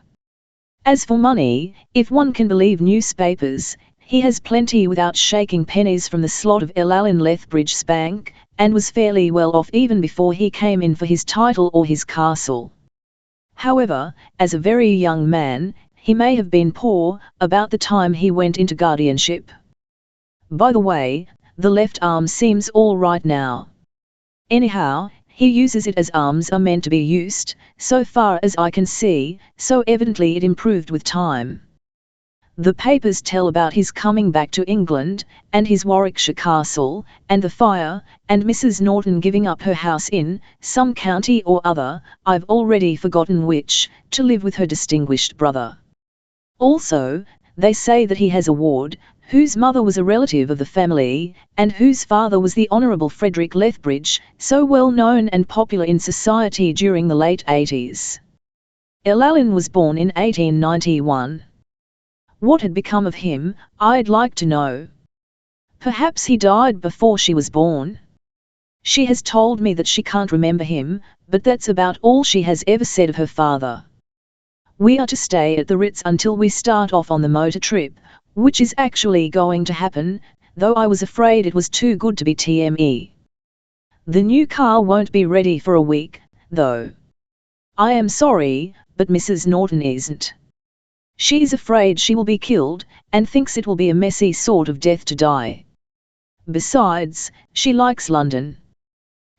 As for money, if one can believe newspapers, he has plenty without shaking pennies from the slot of Llywelyn Lethbridge Spank, and was fairly well off even before he came in for his title or his castle. However, as a very young man, he may have been poor about the time he went into guardianship. By the way, the left arm seems all right now. Anyhow, he uses it as arms are meant to be used, so far as I can see, so evidently it improved with time. The papers tell about his coming back to England, and his Warwickshire castle, and the fire, and Mrs. Norton giving up her house in some county or other, I've already forgotten which, to live with her distinguished brother. Also, they say that he has a ward, whose mother was a relative of the family, and whose father was the Honourable Frederick Lethbridge, so well known and popular in society during the late 80s. Llywelyn was born in 1891. What had become of him, I'd like to know. Perhaps he died before she was born. She has told me that she can't remember him, but that's about all she has ever said of her father. We are to stay at the Ritz until we start off on the motor trip, which is actually going to happen, though I was afraid it was too good to be TME. The new car won't be ready for a week, though. I am sorry, but Mrs. Norton isn't. She's afraid she will be killed, and thinks it will be a messy sort of death to die. Besides, she likes London.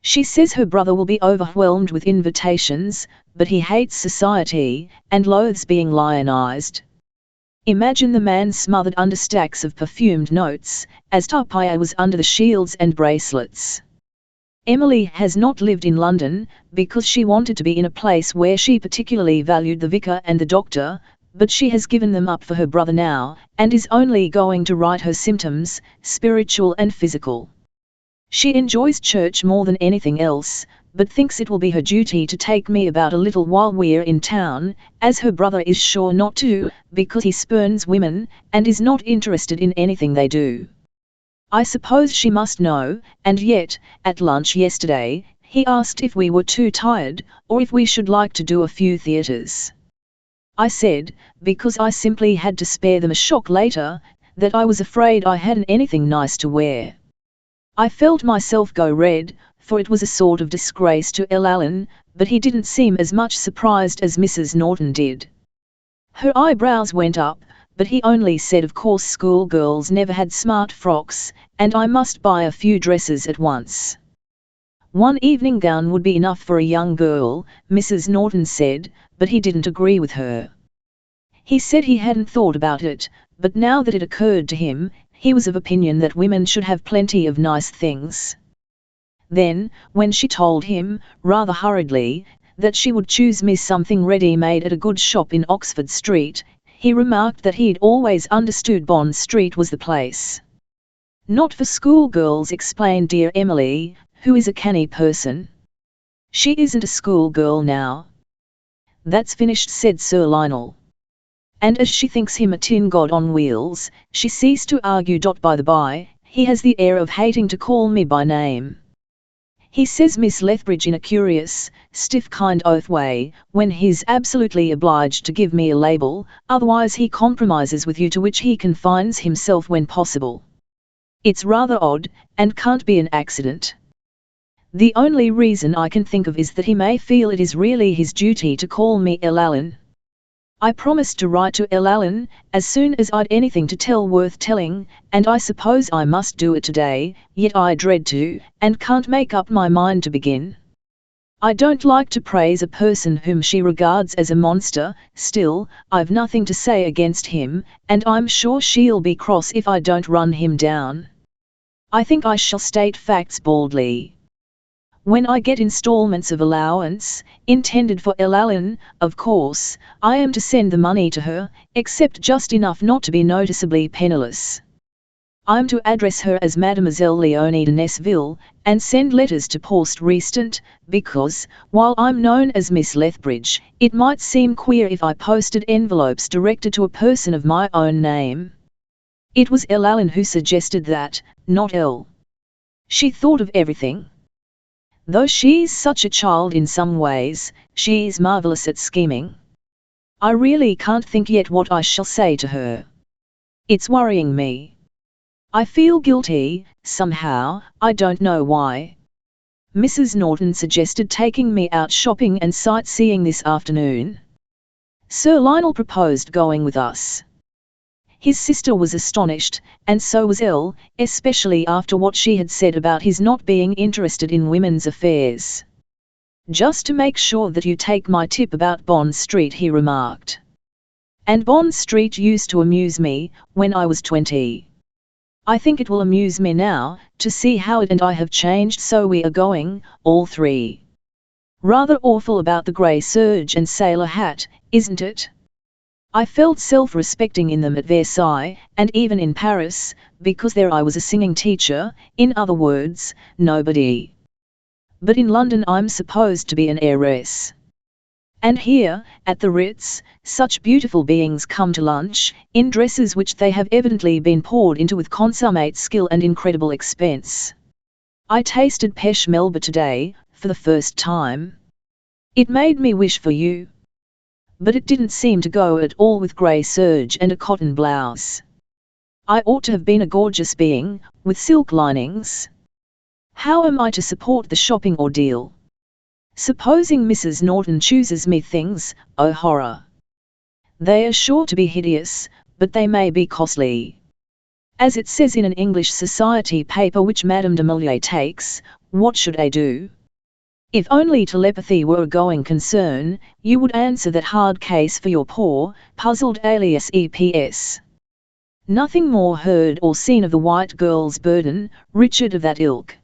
She says her brother will be overwhelmed with invitations, but he hates society, and loathes being lionized. Imagine the man smothered under stacks of perfumed notes, as Tapia was under the shields and bracelets. Emily has not lived in London, because she wanted to be in a place where she particularly valued the vicar and the doctor, but she has given them up for her brother now, and is only going to write her symptoms, spiritual and physical. She enjoys church more than anything else, but thinks it will be her duty to take me about a little while we're in town, as her brother is sure not to, because he spurns women, and is not interested in anything they do. I suppose she must know, and yet, at lunch yesterday, he asked if we were too tired, or if we should like to do a few theatres. I said, because I simply had to spare them a shock later, that I was afraid I hadn't anything nice to wear. I felt myself go red, for it was a sort of disgrace to Llywelyn, but he didn't seem as much surprised as Mrs. Norton did. Her eyebrows went up, but he only said of course schoolgirls never had smart frocks, and I must buy a few dresses at once. One evening gown would be enough for a young girl, Mrs. Norton said, but he didn't agree with her. He said he hadn't thought about it, but now that it occurred to him, he was of opinion that women should have plenty of nice things. Then, when she told him, rather hurriedly, that she would choose me something ready-made at a good shop in Oxford Street, he remarked that he'd always understood Bond Street was the place. Not for schoolgirls, explained dear Emily, who is a canny person. She isn't a schoolgirl now. That's finished, said Sir Lionel. And as she thinks him a tin god on wheels, she ceased to argue. By the by, he has the air of hating to call me by name. He says Miss Lethbridge in a curious, stiff kind of way, when he's absolutely obliged to give me a label, otherwise he compromises with you, to which he confines himself when possible. It's rather odd, and can't be an accident. The only reason I can think of is that he may feel it is really his duty to call me Llywelyn. I promised to write to Llywelyn, as soon as I'd anything to tell worth telling, and I suppose I must do it today, yet I dread to, and can't make up my mind to begin. I don't like to praise a person whom she regards as a monster, still, I've nothing to say against him, and I'm sure she'll be cross if I don't run him down. I think I shall state facts baldly. When I get installments of allowance, intended for Llywelyn, of course, I am to send the money to her, except just enough not to be noticeably penniless. I'm to address her as Mademoiselle Leonie de Nesville, and send letters to Poste Restante, because, while I'm known as Miss Lethbridge, it might seem queer if I posted envelopes directed to a person of my own name. It was Llywelyn who suggested that, not Elle. She thought of everything. Though she's such a child in some ways, she's marvellous at scheming. I really can't think yet what I shall say to her. It's worrying me. I feel guilty, somehow, I don't know why. Mrs. Norton suggested taking me out shopping and sightseeing this afternoon. Sir Lionel proposed going with us. His sister was astonished, and so was Elle, especially after what she had said about his not being interested in women's affairs. Just to make sure that you take my tip about Bond Street, he remarked. And Bond Street used to amuse me, when I was 20. I think it will amuse me now, to see how it and I have changed, so we are going, all three. Rather awful about the grey serge and sailor hat, isn't it? I felt self-respecting in them at Versailles, and even in Paris, because there I was a singing teacher, in other words, nobody. But in London I'm supposed to be an heiress. And here, at the Ritz, such beautiful beings come to lunch, in dresses which they have evidently been poured into with consummate skill and incredible expense. I tasted Peche Melba today, for the first time. It made me wish for you. But it didn't seem to go at all with grey serge and a cotton blouse. I ought to have been a gorgeous being, with silk linings. How am I to support the shopping ordeal? Supposing Mrs. Norton chooses me things, oh horror! They are sure to be hideous, but they may be costly. As it says in an English society paper which Madame de Molay takes, what should I do? If only telepathy were a going concern, you would answer that hard case for your poor, puzzled alias EPS. Nothing more heard or seen of the white girl's burden, Richard of that ilk.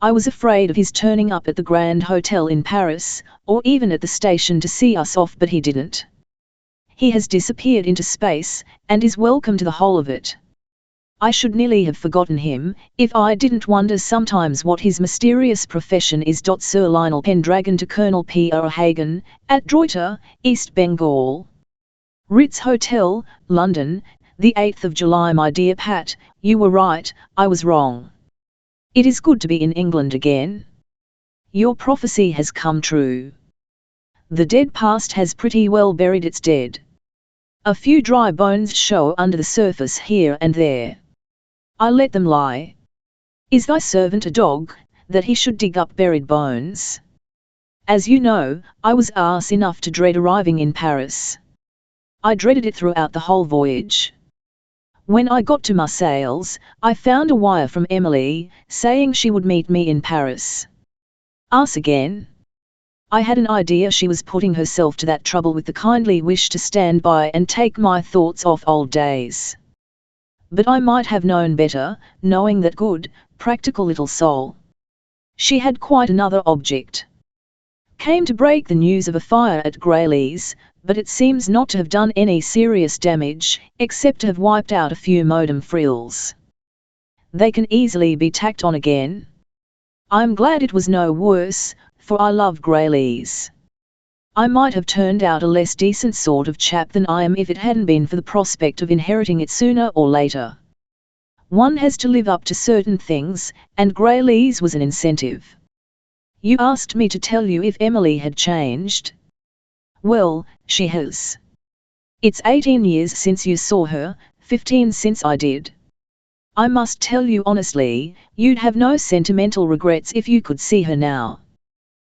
I was afraid of his turning up at the Grand Hotel in Paris, or even at the station to see us off, but he didn't. He has disappeared into space, and is welcome to the whole of it. I should nearly have forgotten him, if I didn't wonder sometimes what his mysterious profession is. Sir Lionel Pendragon to Colonel P.R. Hagan, at Droiter, East Bengal. Ritz Hotel, London, the 8th of July. My dear Pat, you were right, I was wrong. It is good to be in England again. Your prophecy has come true. The dead past has pretty well buried its dead. A few dry bones show under the surface here and there. I let them lie. Is thy servant a dog, that he should dig up buried bones? As you know, I was arse enough to dread arriving in Paris. I dreaded it throughout the whole voyage. When I got to Marseilles, I found a wire from Emily, saying she would meet me in Paris. Us again? I had an idea she was putting herself to that trouble with the kindly wish to stand by and take my thoughts off old days. But I might have known better, knowing that good, practical little soul. She had quite another object. Came to break the news of a fire at Grayleys, but it seems not to have done any serious damage, except to have wiped out a few modem frills. They can easily be tacked on again. I'm glad it was no worse, for I love Grayleys. I might have turned out a less decent sort of chap than I am if it hadn't been for the prospect of inheriting it sooner or later. One has to live up to certain things, and Grayleys was an incentive. You asked me to tell you if Emily had changed. Well, she has. It's 18 years since you saw her, 15 since I did. I must tell you honestly, you'd have no sentimental regrets if you could see her now.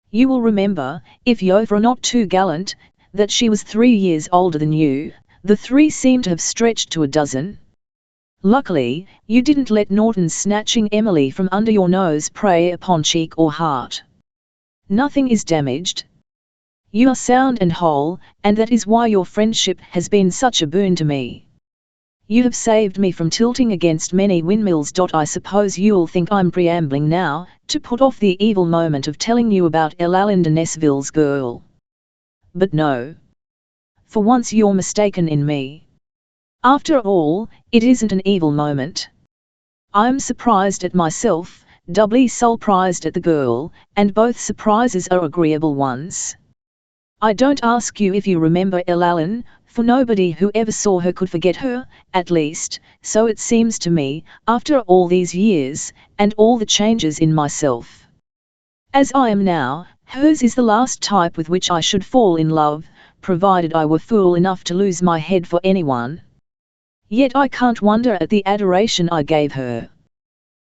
You will remember, if you're not too gallant, that she was 3 years older than you. The 3 seem to have stretched to a dozen. Luckily, you didn't let Norton's snatching Emily from under your nose prey upon cheek or heart. Nothing is damaged. You are sound and whole, and that is why your friendship has been such a boon to me. You have saved me from tilting against many windmills. I suppose you'll think I'm preambling now, to put off the evil moment of telling you about Elaline de Nessville's girl. But no. For once you're mistaken in me. After all, it isn't an evil moment. I'm surprised at myself, doubly surprised at the girl, and both surprises are agreeable ones. I don't ask you if you remember Elaline, for nobody who ever saw her could forget her, at least, so it seems to me, after all these years, and all the changes in myself. As I am now, hers is the last type with which I should fall in love, provided I were fool enough to lose my head for anyone. Yet I can't wonder at the adoration I gave her.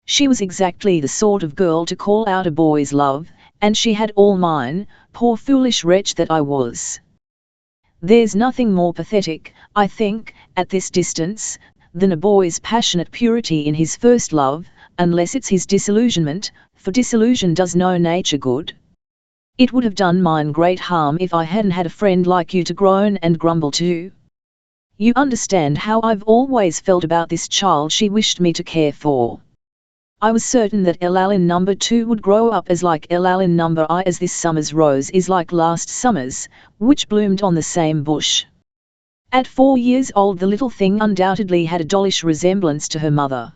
She was exactly the sort of girl to call out a boy's love, and she had all mine, poor foolish wretch that I was. There's nothing more pathetic, I think, at this distance, than a boy's passionate purity in his first love, unless it's his disillusionment, for disillusion does no nature good. It would have done mine great harm if I hadn't had a friend like you to groan and grumble to. You understand how I've always felt about this child she wished me to care for. I was certain that Elalin number 2 would grow up as like Elalin number I as this summer's rose is like last summer's, which bloomed on the same bush. At 4 years old the little thing undoubtedly had a dollish resemblance to her mother.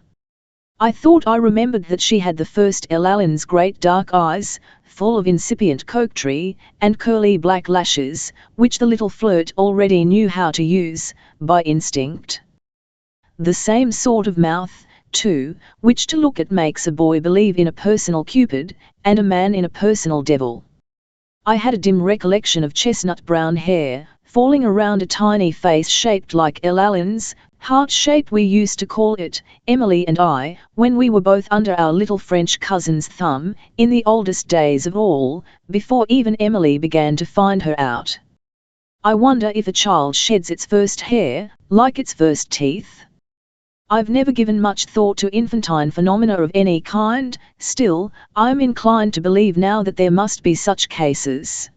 I thought I remembered that she had the first Elalin's great dark eyes, full of incipient coquetry, and curly black lashes, which the little flirt already knew how to use, by instinct. The same sort of mouth, too, which to look at makes a boy believe in a personal Cupid, and a man in a personal devil. I had a dim recollection of chestnut brown hair, falling around a tiny face shaped like Elalin's, heart-shaped we used to call it, Emily and I, when we were both under our little French cousin's thumb, in the oldest days of all, before even Emily began to find her out. I wonder if a child sheds its first hair, like its first teeth? I've never given much thought to infantine phenomena of any kind, still, I'm inclined to believe now that there must be such cases.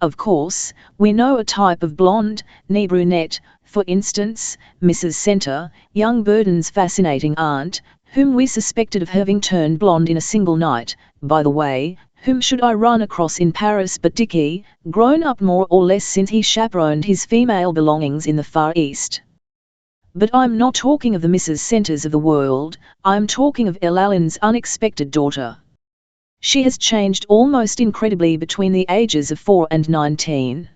Of course, we know a type of blonde, ne brunette, for instance, Mrs. Centre, young Burden's fascinating aunt, whom we suspected of having turned blonde in a single night. By the way, whom should I run across in Paris but Dicky, grown up more or less since he chaperoned his female belongings in the Far East. But I'm not talking of the Mrs. Centres of the world, I'm talking of Elalin's unexpected daughter. She has changed almost incredibly between the ages of 4 and 19.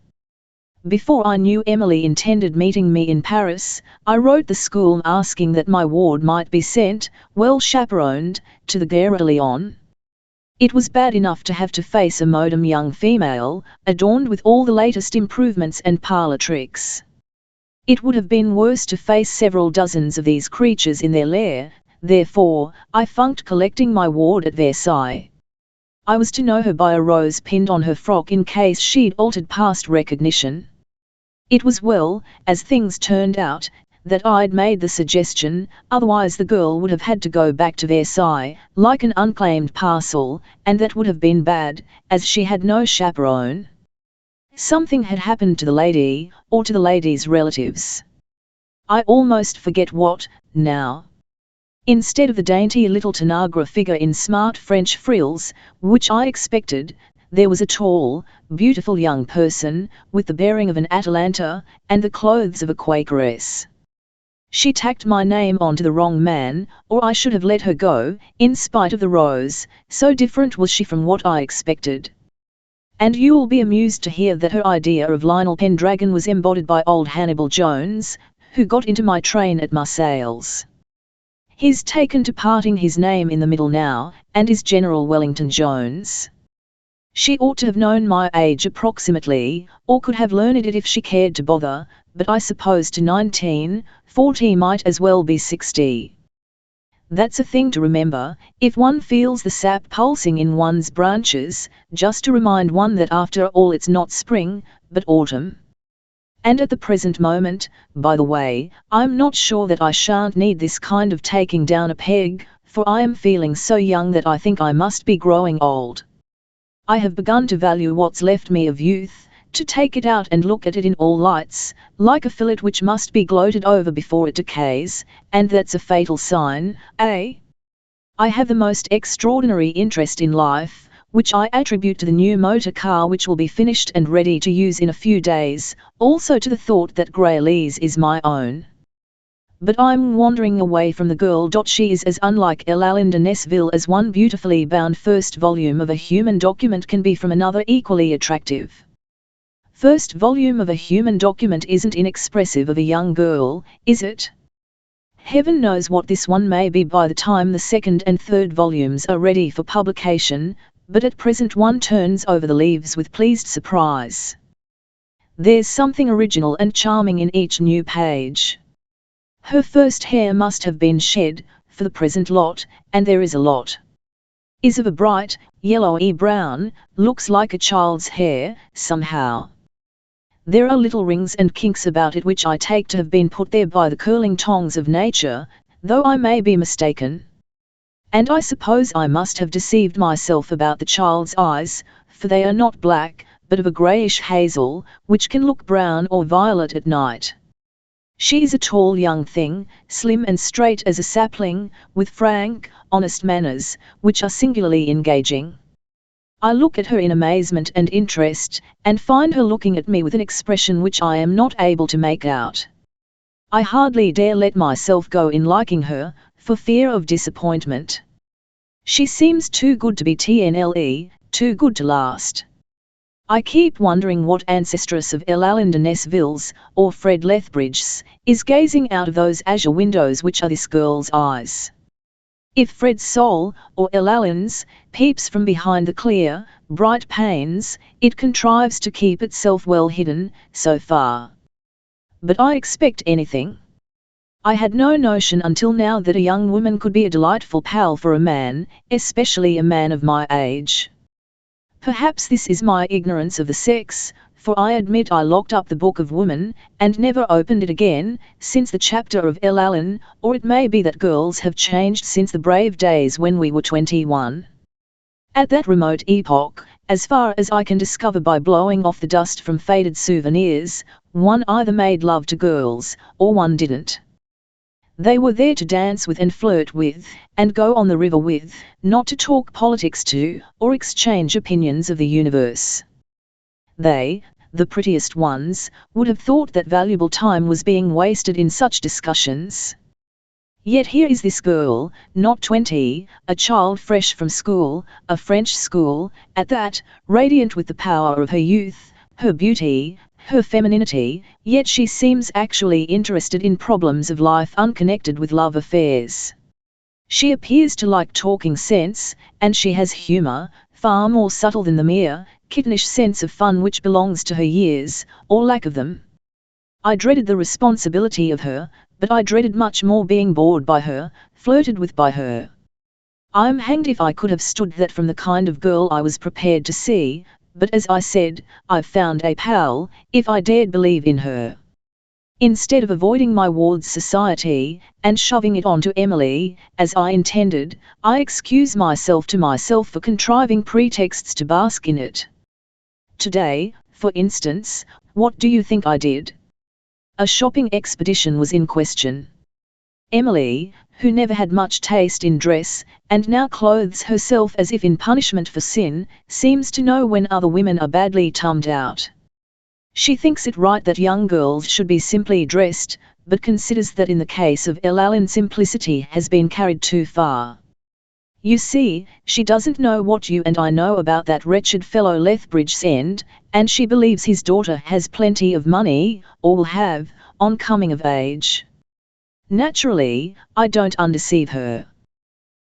Before I knew Emily intended meeting me in Paris, I wrote the school asking that my ward might be sent, well chaperoned, to the Gare de Lyon. It was bad enough to have to face a modern young female, adorned with all the latest improvements and parlour tricks. It would have been worse to face several dozens of these creatures in their lair, therefore, I funked collecting my ward at Versailles. I was to know her by a rose pinned on her frock in case she'd altered past recognition. It was well, as things turned out, that I'd made the suggestion, otherwise the girl would have had to go back to Versailles, like an unclaimed parcel, and that would have been bad, as she had no chaperone. Something had happened to the lady, or to the lady's relatives. I almost forget what, now. Instead of the dainty little Tanagra figure in smart French frills, which I expected, there was a tall, beautiful young person, with the bearing of an Atalanta, and the clothes of a Quakeress. She tacked my name onto the wrong man, or I should have let her go, in spite of the rose, so different was she from what I expected. And you'll be amused to hear that her idea of Lionel Pendragon was embodied by old Hannibal Jones, who got into my train at Marseilles. He's taken to parting his name in the middle now, and is General Wellington Jones. She ought to have known my age approximately, or could have learned it if she cared to bother, but I suppose to 19, 40 might as well be 60. That's a thing to remember, if one feels the sap pulsing in one's branches, just to remind one that after all it's not spring, but autumn. And at the present moment, by the way, I'm not sure that I shan't need this kind of taking down a peg, for I am feeling so young that I think I must be growing old. I have begun to value what's left me of youth, to take it out and look at it in all lights, like a fillet which must be gloated over before it decays, and that's a fatal sign, eh? I have the most extraordinary interest in life, which I attribute to the new motor car which will be finished and ready to use in a few days, also to the thought that Graylese is my own. But I'm wandering away from the girl. She is as unlike Elalinde Nesville as one beautifully bound first volume of a human document can be from another equally attractive. First volume of a human document isn't inexpressive of a young girl, is it? Heaven knows what this one may be by the time the second and third volumes are ready for publication, but at present one turns over the leaves with pleased surprise. There's something original and charming in each new page. Her first hair must have been shed, for the present lot, and there is a lot, is of a bright, yellowy brown, looks like a child's hair, somehow. There are little rings and kinks about it which I take to have been put there by the curling tongs of nature, though I may be mistaken. And I suppose I must have deceived myself about the child's eyes, for they are not black, but of a greyish hazel, which can look brown or violet at night. She is a tall young thing, slim and straight as a sapling, with frank, honest manners, which are singularly engaging. I look at her in amazement and interest, and find her looking at me with an expression which I am not able to make out. I hardly dare let myself go in liking her, for fear of disappointment. She seems too good to be TNLE, too good to last. I keep wondering what ancestress of Elaline de Nesville's, or Fred Lethbridge's, is gazing out of those azure windows which are this girl's eyes. If Fred's soul, or Elaline's, peeps from behind the clear, bright panes, it contrives to keep itself well hidden, so far. But I expect anything. I had no notion until now that a young woman could be a delightful pal for a man, especially a man of my age. Perhaps this is my ignorance of the sex, for I admit I locked up the Book.1, and never opened it again, since the chapter of Elaline, or it may be that girls have changed since the brave days when we were 21. At that remote epoch, as far as I can discover by blowing off the dust from faded souvenirs, one either made love to girls, or one didn't. They were there to dance with and flirt with, and go on the river with, not to talk politics to, or exchange opinions of the universe. They, the prettiest ones, would have thought that valuable time was being wasted in such discussions. Yet here is this girl, not 20, a child fresh from school, a French school, at that, radiant with the power of her youth, her beauty, her femininity, yet she seems actually interested in problems of life unconnected with love affairs. She appears to like talking sense, and she has humour, far more subtle than the mere, kittenish sense of fun which belongs to her years, or lack of them. I dreaded the responsibility of her, but I dreaded much more being bored by her, flirted with by her. I'm hanged if I could have stood that from the kind of girl I was prepared to see, but as I said, I've found a pal, if I dared believe in her. Instead of avoiding my ward's society, and shoving it on to Emily, as I intended, I excuse myself to myself for contriving pretexts to bask in it. Today, for instance, what do you think I did? A shopping expedition was in question. Emily, who never had much taste in dress, and now clothes herself as if in punishment for sin, seems to know when other women are badly tumbed out. She thinks it right that young girls should be simply dressed, but considers that in the case of Elaline simplicity has been carried too far. You see, she doesn't know what you and I know about that wretched fellow Lethbridge's end, and she believes his daughter has plenty of money, or will have, on coming of age. Naturally, I don't undeceive her.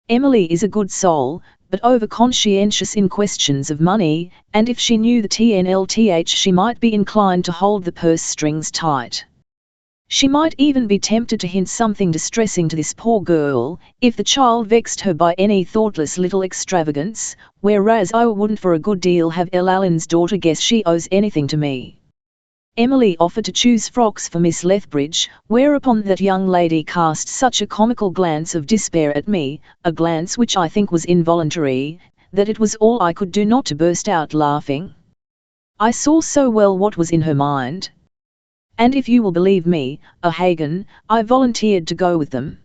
Emily is a good soul, but over-conscientious in questions of money, and if she knew the TNLTH she might be inclined to hold the purse strings tight. She might even be tempted to hint something distressing to this poor girl, if the child vexed her by any thoughtless little extravagance, whereas I wouldn't for a good deal have Elaline's daughter guess she owes anything to me. Emily offered to choose frocks for Miss Lethbridge, whereupon that young lady cast such a comical glance of despair at me, a glance which I think was involuntary, that it was all I could do not to burst out laughing. I saw so well what was in her mind. And if you will believe me, O'Hagan, I volunteered to go with them.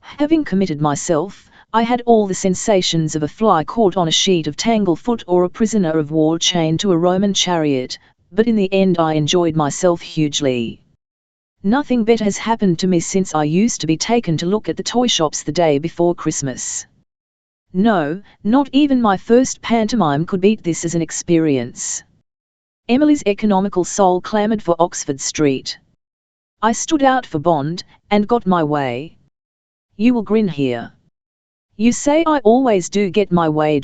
Having committed myself, I had all the sensations of a fly caught on a sheet of tanglefoot or a prisoner of war chained to a Roman chariot, but in the end I enjoyed myself hugely. Nothing better has happened to me since I used to be taken to look at the toy shops the day before Christmas. No, not even my first pantomime could beat this as an experience. Emily's economical soul clamoured for Oxford Street. I stood out for Bond, and got my way. You will grin here. You say I always do get my way.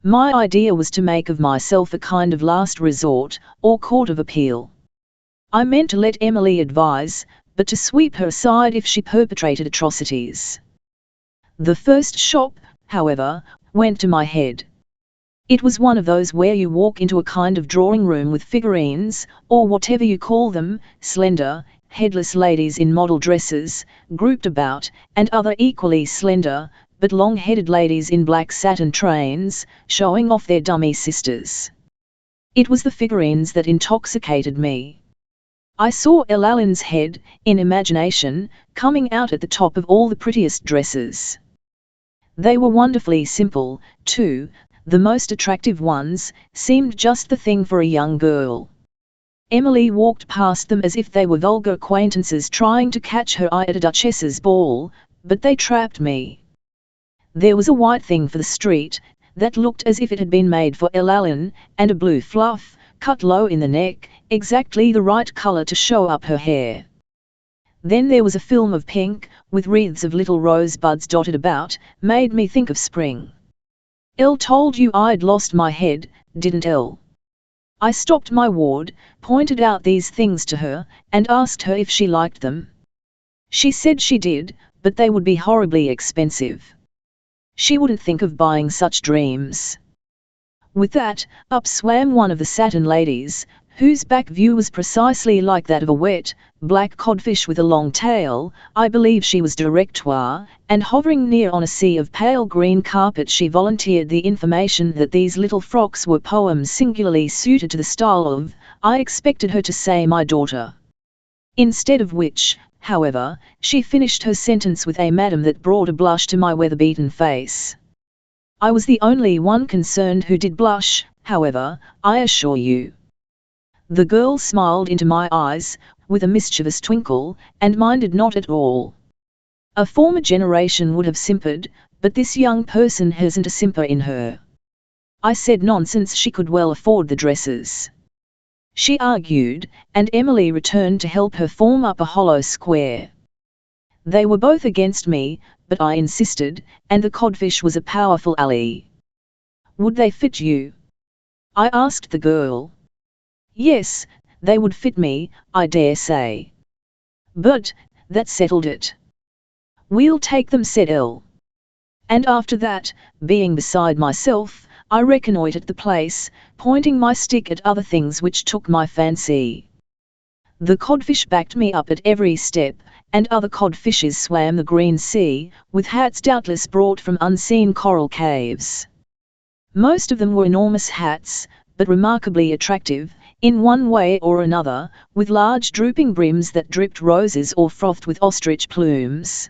My idea was to make of myself a kind of last resort, or court of appeal. I meant to let Emily advise, but to sweep her aside if she perpetrated atrocities. The first shop, however, went to my head. It was one of those where you walk into a kind of drawing room with figurines, or whatever you call them, slender, headless ladies in model dresses, grouped about, and other equally slender, but long-headed ladies in black satin trains, showing off their dummy sisters. It was the figurines that intoxicated me. I saw Elalin's head, in imagination, coming out at the top of all the prettiest dresses. They were wonderfully simple, too. The most attractive ones seemed just the thing for a young girl. Emily walked past them as if they were vulgar acquaintances trying to catch her eye at a duchess's ball, but they trapped me. There was a white thing for the street, that looked as if it had been made for Elalin, and a blue fluff, cut low in the neck, exactly the right color to show up her hair. Then there was a film of pink, with wreaths of little rosebuds dotted about, made me think of spring. Elle told you I'd lost my head, didn't Elle? I stopped my ward, pointed out these things to her, and asked her if she liked them. She said she did, but they would be horribly expensive. She wouldn't think of buying such dreams. With that, up swam one of the satin ladies, whose back view was precisely like that of a wet, black codfish with a long tail. I believe she was directoire, and hovering near on a sea of pale green carpet she volunteered the information that these little frocks were poems singularly suited to the style of, I expected her to say my daughter. Instead of which, however, she finished her sentence with a madam that brought a blush to my weather-beaten face. I was the only one concerned who did blush, however, I assure you. The girl smiled into my eyes, with a mischievous twinkle, and minded not at all. A former generation would have simpered, but this young person hasn't a simper in her. I said nonsense, she could well afford the dresses. She argued, and Emily returned to help her form up a hollow square. They were both against me, but I insisted, and the codfish was a powerful ally. Would they fit you? I asked the girl. Yes, they would fit me, I dare say. But, that settled it. We'll take them, said Elle. And after that, being beside myself, I reconnoitred the place, pointing my stick at other things which took my fancy. The codfish backed me up at every step, and other codfishes swam the green sea, with hats doubtless brought from unseen coral caves. Most of them were enormous hats, but remarkably attractive, in one way or another, with large drooping brims that dripped roses or frothed with ostrich plumes.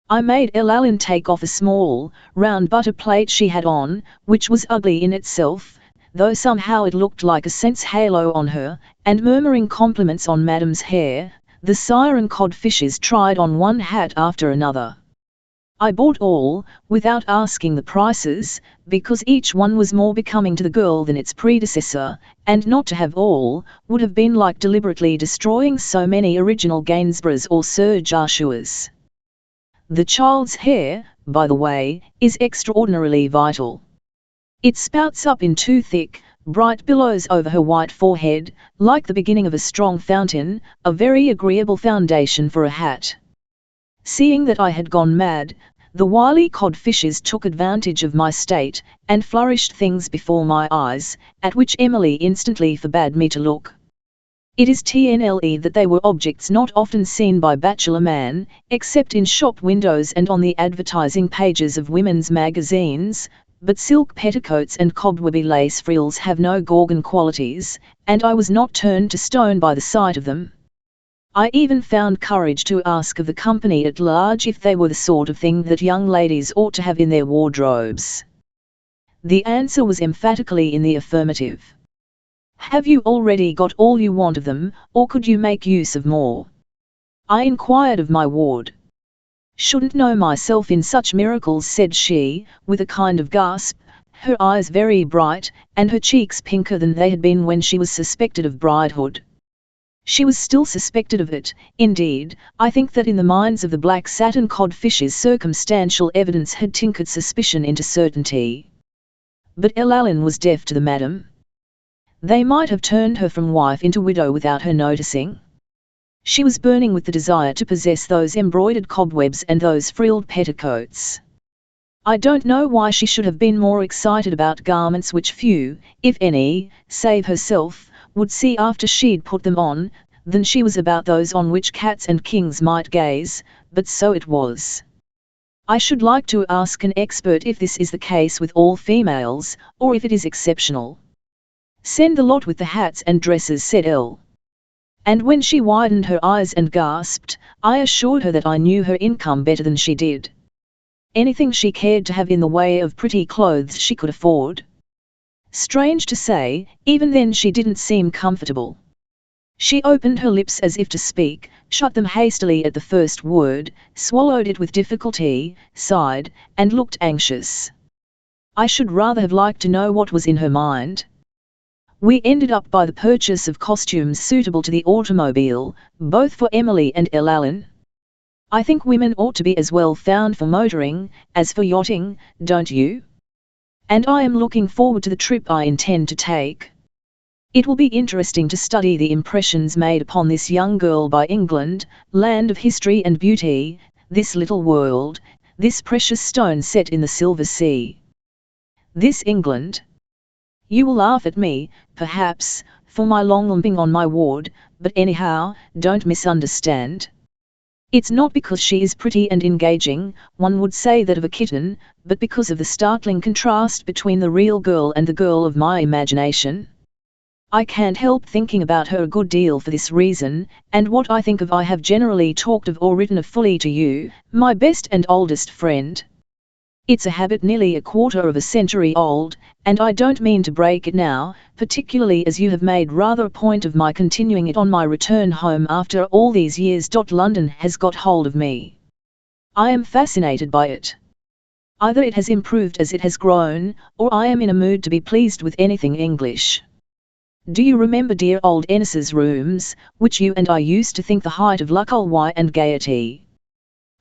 I made Elalin take off a small, round butter plate she had on, which was ugly in itself, though somehow it looked like a sense halo on her, and murmuring compliments on Madam's hair, the siren codfishes tried on one hat after another. I bought all, without asking the prices, because each one was more becoming to the girl than its predecessor, and not to have all, would have been like deliberately destroying so many original Gainsboroughs or Sir Joshuas. The child's hair, by the way, is extraordinarily vital. It spouts up in two thick, bright billows over her white forehead, like the beginning of a strong fountain, a very agreeable foundation for a hat. Seeing that I had gone mad, the wily codfishes took advantage of my state, and flourished things before my eyes, at which Emily instantly forbade me to look. It is TNLE that they were objects not often seen by bachelor man, except in shop windows and on the advertising pages of women's magazines, but silk petticoats and cobwebby lace frills have no Gorgon qualities, and I was not turned to stone by the sight of them. I even found courage to ask of the company at large if they were the sort of thing that young ladies ought to have in their wardrobes. The answer was emphatically in the affirmative. Have you already got all you want of them, or could you make use of more? I inquired of my ward. Shouldn't know myself in such miracles, said she, with a kind of gasp, her eyes very bright, and her cheeks pinker than they had been when she was suspected of bridehood. She was still suspected of it. Indeed, I think that in the minds of the black satin codfishes circumstantial evidence had tinkered suspicion into certainty. But Elalin was deaf to the madam. They might have turned her from wife into widow without her noticing. She was burning with the desire to possess those embroidered cobwebs and those frilled petticoats. I don't know why she should have been more excited about garments which few, if any, save herself, would see after she'd put them on, than she was about those on which cats and kings might gaze, but so it was. I should like to ask an expert if this is the case with all females, or if it is exceptional. Send the lot with the hats and dresses, said Elle. And when she widened her eyes and gasped, I assured her that I knew her income better than she did. Anything she cared to have in the way of pretty clothes she could afford. Strange to say, even then she didn't seem comfortable. She opened her lips as if to speak, shut them hastily at the first word, swallowed it with difficulty, sighed, and looked anxious. I should rather have liked to know what was in her mind. We ended up by the purchase of costumes suitable to the automobile, both for Emily and Elle. I think women ought to be as well found for motoring, as for yachting, don't you? And I am looking forward to the trip I intend to take. It will be interesting to study the impressions made upon this young girl by England, land of history and beauty, this little world, this precious stone set in the silver sea. This England. You will laugh at me, perhaps, for my long limping on my ward, but anyhow, don't misunderstand. It's not because she is pretty and engaging, one would say that of a kitten, but because of the startling contrast between the real girl and the girl of my imagination. I can't help thinking about her a good deal for this reason, and what I think of I have generally talked of or written of fully to you, my best and oldest friend. It's a habit nearly a quarter of a century old, and I don't mean to break it now, particularly as you have made rather a point of my continuing it on my return home after all these years. London has got hold of me. I am fascinated by it. Either it has improved as it has grown, or I am in a mood to be pleased with anything English. Do you remember dear old Ennis's rooms, which you and I used to think the height of luxury and gaiety?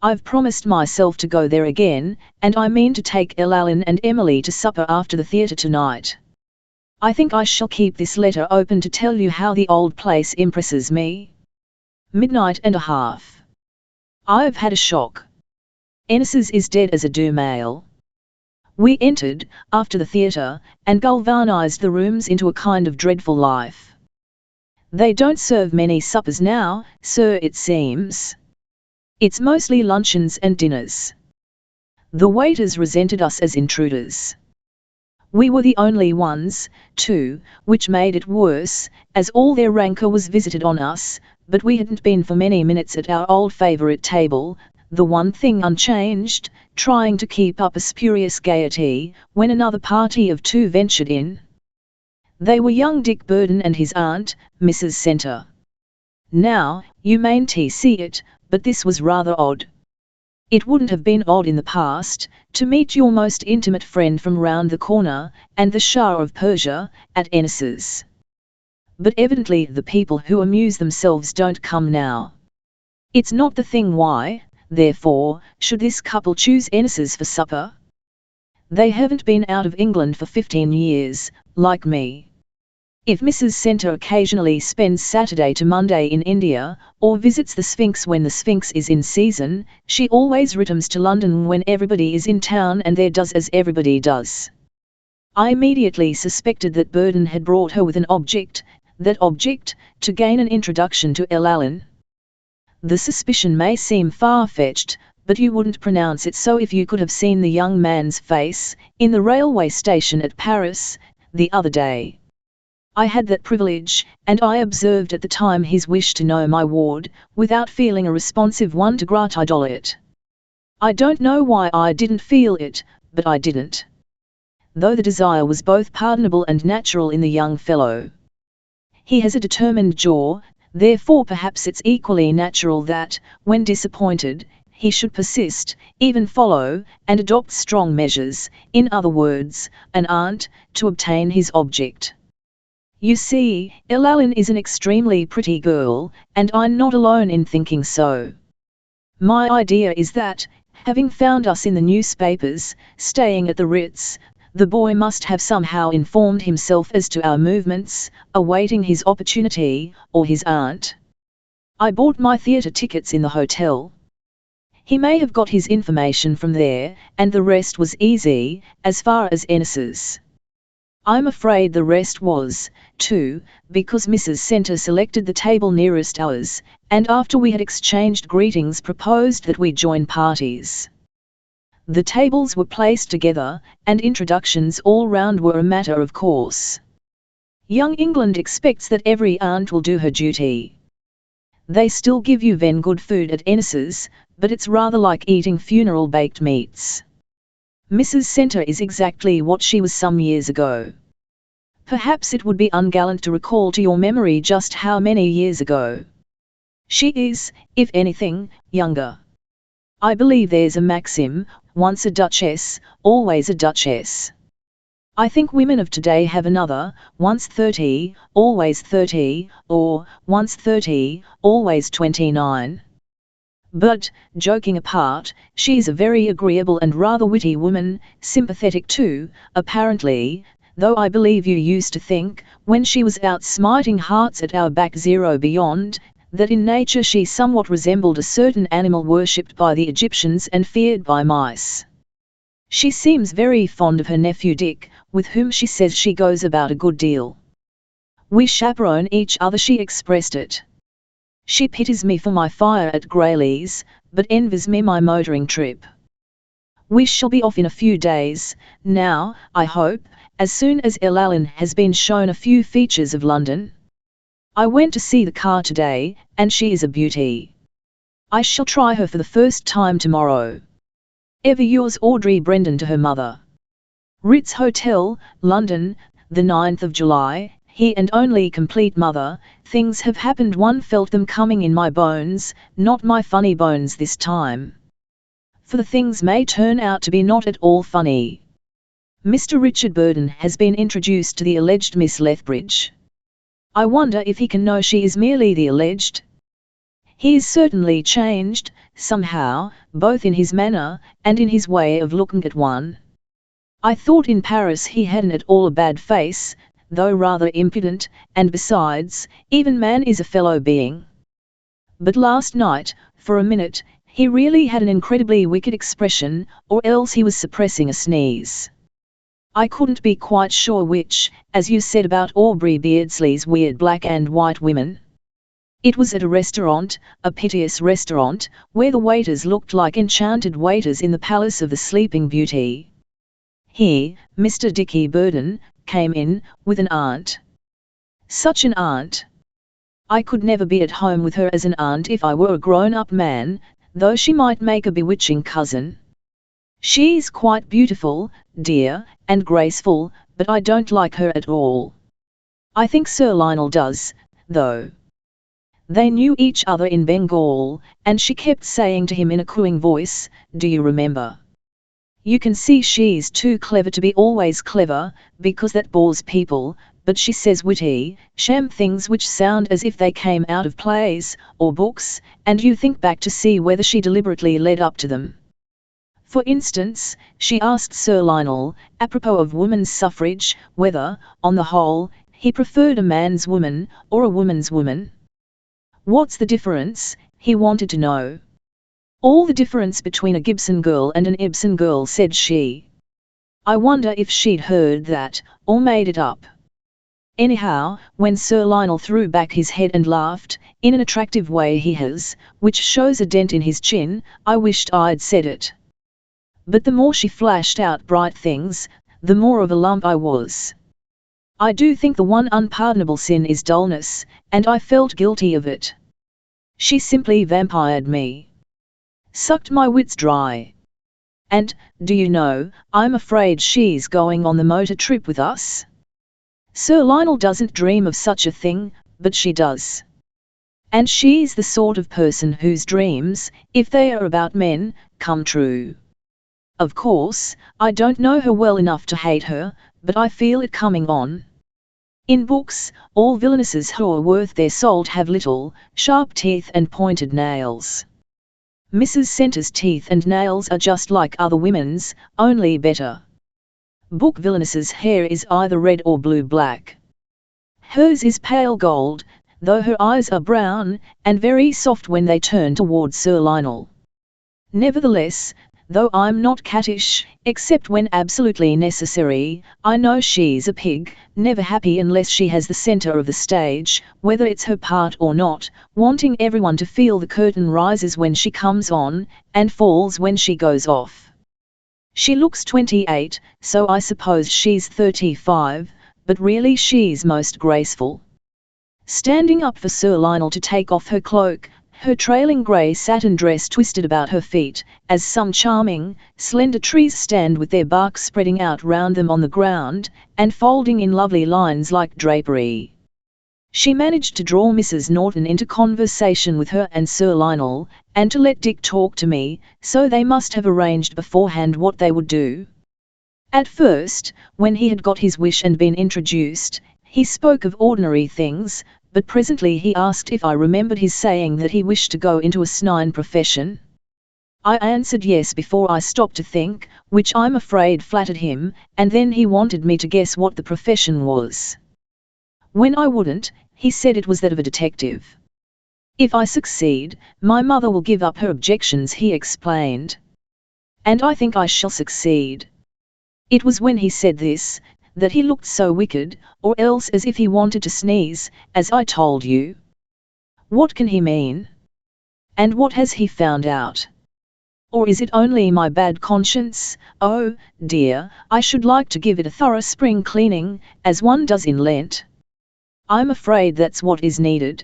I've promised myself to go there again, and I mean to take Elle and Emily to supper after the theatre tonight. I think I shall keep this letter open to tell you how the old place impresses me. Midnight and a half. I've had a shock. Ennis's is dead as a doornail. We entered, after the theatre, and galvanized the rooms into a kind of dreadful life. They don't serve many suppers now, sir, it seems. It's mostly luncheons and dinners. The waiters resented us as intruders. We were the only ones, too, which made it worse, as all their rancour was visited on us, but we hadn't been for many minutes at our old favourite table, the one thing unchanged, trying to keep up a spurious gaiety, when another party of two ventured in. They were young Dick Burden and his aunt, Mrs. Centre. Now, you mayn't see it, but this was rather odd. It wouldn't have been odd in the past, to meet your most intimate friend from round the corner, and the Shah of Persia, at Ennis's. But evidently the people who amuse themselves don't come now. It's not the thing. Why, therefore, should this couple choose Ennis's for supper? They haven't been out of England for 15 years, like me. If Mrs. Centre occasionally spends Saturday to Monday in India, or visits the Sphinx when the Sphinx is in season, she always returns to London when everybody is in town and there does as everybody does. I immediately suspected that Burden had brought her with an object, that object, to gain an introduction to Elle. The suspicion may seem far-fetched, but you wouldn't pronounce it so if you could have seen the young man's face, in the railway station at Paris, the other day. I had that privilege, and I observed at the time his wish to know my ward, without feeling a responsive one to gratidole it. I don't know why I didn't feel it, but I didn't. Though the desire was both pardonable and natural in the young fellow. He has a determined jaw, therefore perhaps it's equally natural that, when disappointed, he should persist, even follow, and adopt strong measures, in other words, an aunt, to obtain his object. You see, Elle is an extremely pretty girl, and I'm not alone in thinking so. My idea is that, having found us in the newspapers, staying at the Ritz, the boy must have somehow informed himself as to our movements, awaiting his opportunity, or his aunt. I bought my theatre tickets in the hotel. He may have got his information from there, and the rest was easy, as far as Ennis's. I'm afraid the rest was, too, because Mrs. Centre selected the table nearest ours, and after we had exchanged greetings proposed that we join parties. The tables were placed together, and introductions all round were a matter of course. Young England expects that every aunt will do her duty. They still give you ven good food at Ennis's, but it's rather like eating funeral baked meats. Mrs. Centre is exactly what she was some years ago. Perhaps it would be ungallant to recall to your memory just how many years ago. She is, if anything, younger. I believe there's a maxim, once a duchess, always a duchess. I think women of today have another, once 30, always 30, or, once 30, always 29. But, joking apart, she's a very agreeable and rather witty woman, sympathetic too, apparently, though I believe you used to think, when she was out smiting hearts at our back zero beyond, that in nature she somewhat resembled a certain animal worshipped by the Egyptians and feared by mice. She seems very fond of her nephew Dick, with whom she says she goes about a good deal. We chaperone each other, she expressed it. She pities me for my fire at Grayleys, but envies me my motoring trip. We shall be off in a few days, now, I hope, as soon as Ellen has been shown a few features of London. I went to see the car today, and she is a beauty. I shall try her for the first time tomorrow. Ever yours, Audrey Brendan, to her mother. Ritz Hotel, London, the 9th of July. He and only complete mother, things have happened, one felt them coming in my bones, not my funny bones this time. For the things may turn out to be not at all funny. Mr. Richard Burden has been introduced to the alleged Miss Lethbridge. I wonder if he can know she is merely the alleged. He is certainly changed, somehow, both in his manner, and in his way of looking at one. I thought in Paris he hadn't at all a bad face, though rather impudent, and besides, even man is a fellow being. But last night, for a minute, he really had an incredibly wicked expression, or else he was suppressing a sneeze. I couldn't be quite sure which, as you said about Aubrey Beardsley's weird black and white women. It was at a restaurant, a piteous restaurant, where the waiters looked like enchanted waiters in the palace of the Sleeping Beauty. He, Mr. Dicky Burden, came in, with an aunt. Such an aunt! I could never be at home with her as an aunt if I were a grown-up man, though she might make a bewitching cousin. She's quite beautiful, dear, and graceful, but I don't like her at all. I think Sir Lionel does, though. They knew each other in Bengal, and she kept saying to him in a cooing voice, "Do you remember? You can see she's too clever to be always clever, because that bores people, but she says witty, sham things which sound as if they came out of plays, or books, and you think back to see whether she deliberately led up to them. For instance, she asked Sir Lionel, apropos of women's suffrage, whether, on the whole, he preferred a man's woman, or a woman's woman. What's the difference, he wanted to know. All the difference between a Gibson girl and an Ibsen girl, said she. I wonder if she'd heard that, or made it up. Anyhow, when Sir Lionel threw back his head and laughed, in an attractive way he has, which shows a dent in his chin, I wished I'd said it. But the more she flashed out bright things, the more of a lump I was. I do think the one unpardonable sin is dullness, and I felt guilty of it. She simply vampired me. Sucked my wits dry. And, do you know, I'm afraid she's going on the motor trip with us. Sir Lionel doesn't dream of such a thing, but she does. And she's the sort of person whose dreams, if they are about men, come true. Of course, I don't know her well enough to hate her, but I feel it coming on. In books, all villainesses who are worth their salt have little, sharp teeth and pointed nails. Mrs. Centre's teeth and nails are just like other women's, only better. Book villainesses' hair is either red or blue-black. Hers is pale gold, though her eyes are brown, and very soft when they turn towards Sir Lionel. Nevertheless, though I'm not cattish, except when absolutely necessary, I know she's a pig, never happy unless she has the centre of the stage, whether it's her part or not, wanting everyone to feel the curtain rises when she comes on, and falls when she goes off. She looks 28, so I suppose she's 35, but really she's most graceful. Standing up for Sir Lionel to take off her cloak, her trailing grey satin dress twisted about her feet, as some charming, slender trees stand with their bark spreading out round them on the ground, and folding in lovely lines like drapery. She managed to draw Mrs. Norton into conversation with her and Sir Lionel, and to let Dick talk to me, so they must have arranged beforehand what they would do. At first, when he had got his wish and been introduced, he spoke of ordinary things, but presently he asked if I remembered his saying that he wished to go into a snine profession. I answered yes before I stopped to think, which I'm afraid flattered him, and then he wanted me to guess what the profession was. When I wouldn't, he said it was that of a detective. If I succeed, my mother will give up her objections, he explained. And I think I shall succeed. It was when he said this, that he looked so wicked, or else as if he wanted to sneeze, as I told you. What can he mean? And what has he found out? Or is it only my bad conscience? Oh, dear, I should like to give it a thorough spring cleaning, as one does in Lent. I'm afraid that's what is needed.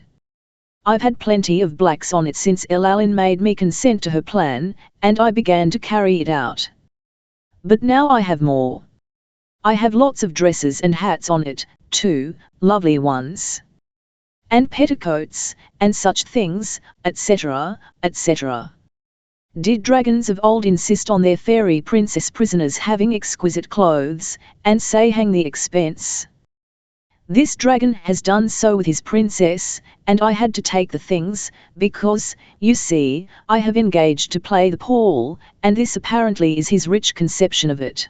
I've had plenty of blacks on it since Elalyn made me consent to her plan, and I began to carry it out. But now I have more. I have lots of dresses and hats on it, too, lovely ones. And petticoats, and such things, etc., etc. Did dragons of old insist on their fairy princess prisoners having exquisite clothes, and say hang the expense? This dragon has done so with his princess, and I had to take the things, because, you see, I have engaged to play the Paul, and this apparently is his rich conception of it.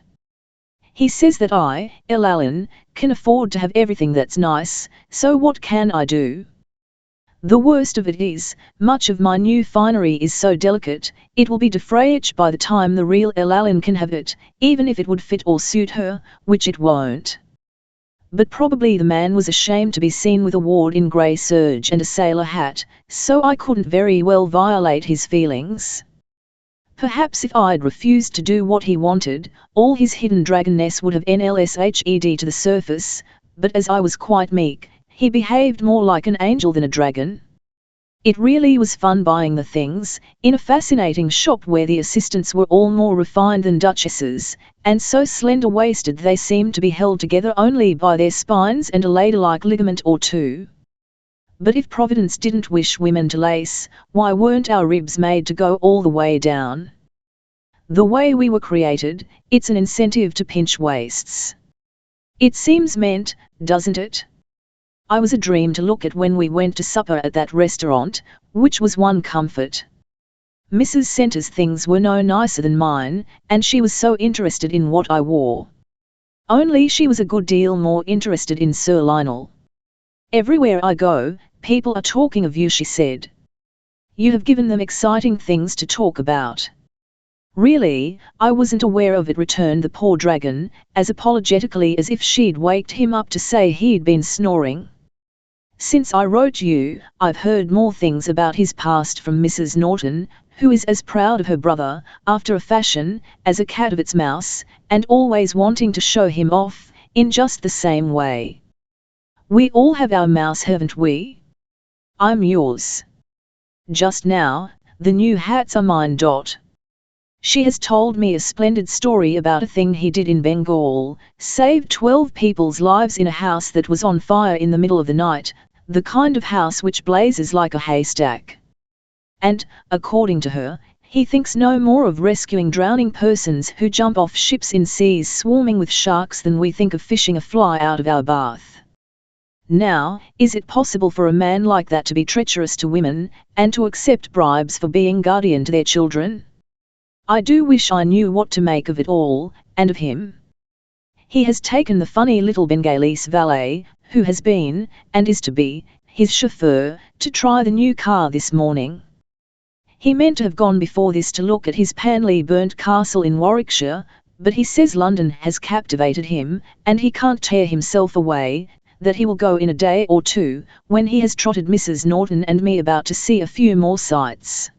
He says that I, Elalyn, can afford to have everything that's nice, so what can I do? The worst of it is, much of my new finery is so delicate, it will be defrayed by the time the real Elalyn can have it, even if it would fit or suit her, which it won't. But probably the man was ashamed to be seen with a ward in grey serge and a sailor hat, so I couldn't very well violate his feelings. Perhaps if I'd refused to do what he wanted, all his hidden dragonness would have NLSHED to the surface, but as I was quite meek, he behaved more like an angel than a dragon. It really was fun buying the things, in a fascinating shop where the assistants were all more refined than duchesses, and so slender-waisted they seemed to be held together only by their spines and a ladle-like ligament or two. But if Providence didn't wish women to lace, why weren't our ribs made to go all the way down? The way we were created, it's an incentive to pinch waists. It seems meant, doesn't it? I was a dream to look at when we went to supper at that restaurant, which was one comfort. Mrs. Centre's things were no nicer than mine, and she was so interested in what I wore. Only she was a good deal more interested in Sir Lionel. Everywhere I go, people are talking of you, she said. You have given them exciting things to talk about. Really, I wasn't aware of it, returned the poor dragon, as apologetically as if she'd waked him up to say he'd been snoring. Since I wrote you, I've heard more things about his past from Mrs. Norton, who is as proud of her brother, after a fashion, as a cat of its mouse, and always wanting to show him off, in just the same way. We all have our mouse, haven't we? I'm yours. Just now, the new hats are mine. She has told me a splendid story about a thing he did in Bengal, saved 12 people's lives in a house that was on fire in the middle of the night, the kind of house which blazes like a haystack. And, according to her, he thinks no more of rescuing drowning persons who jump off ships in seas swarming with sharks than we think of fishing a fly out of our bath. Now, is it possible for a man like that to be treacherous to women, and to accept bribes for being guardian to their children? I do wish I knew what to make of it all, and of him. He has taken the funny little Bengalese valet, who has been, and is to be, his chauffeur, to try the new car this morning. He meant to have gone before this to look at his panely burnt castle in Warwickshire, but he says London has captivated him, and he can't tear himself away, that he will go in a day or two, when he has trotted Mrs. Norton and me about to see a few more sights.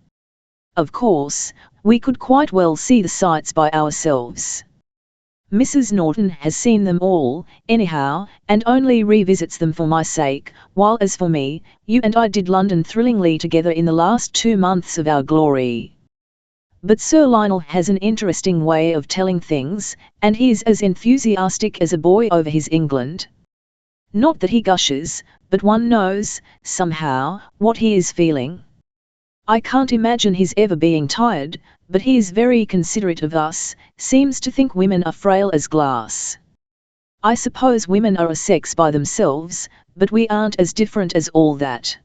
Of course, we could quite well see the sights by ourselves. Mrs. Norton has seen them all, anyhow, and only revisits them for my sake, while as for me, you and I did London thrillingly together in the last 2 months of our glory. But Sir Lionel has an interesting way of telling things, and he is as enthusiastic as a boy over his England. Not that he gushes, but one knows, somehow, what he is feeling. I can't imagine his ever being tired, but he is very considerate of us, seems to think women are frail as glass. I suppose women are a sex by themselves, but we aren't as different as all that.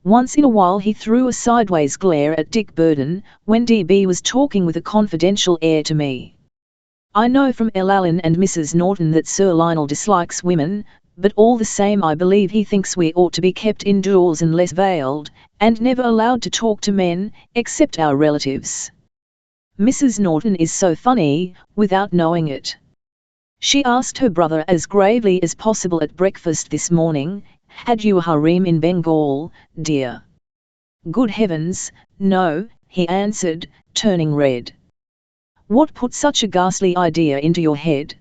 Once in a while he threw a sideways glare at Dick Burden, when DB was talking with a confidential air to me. I know from Allen and Mrs. Norton that Sir Lionel dislikes women, but all the same I believe he thinks we ought to be kept indoors and less veiled, and never allowed to talk to men, except our relatives. Mrs. Norton is so funny, without knowing it. She asked her brother as gravely as possible at breakfast this morning, "Had you a harem in Bengal, dear?" "Good heavens, no," he answered, turning red. "What put such a ghastly idea into your head?"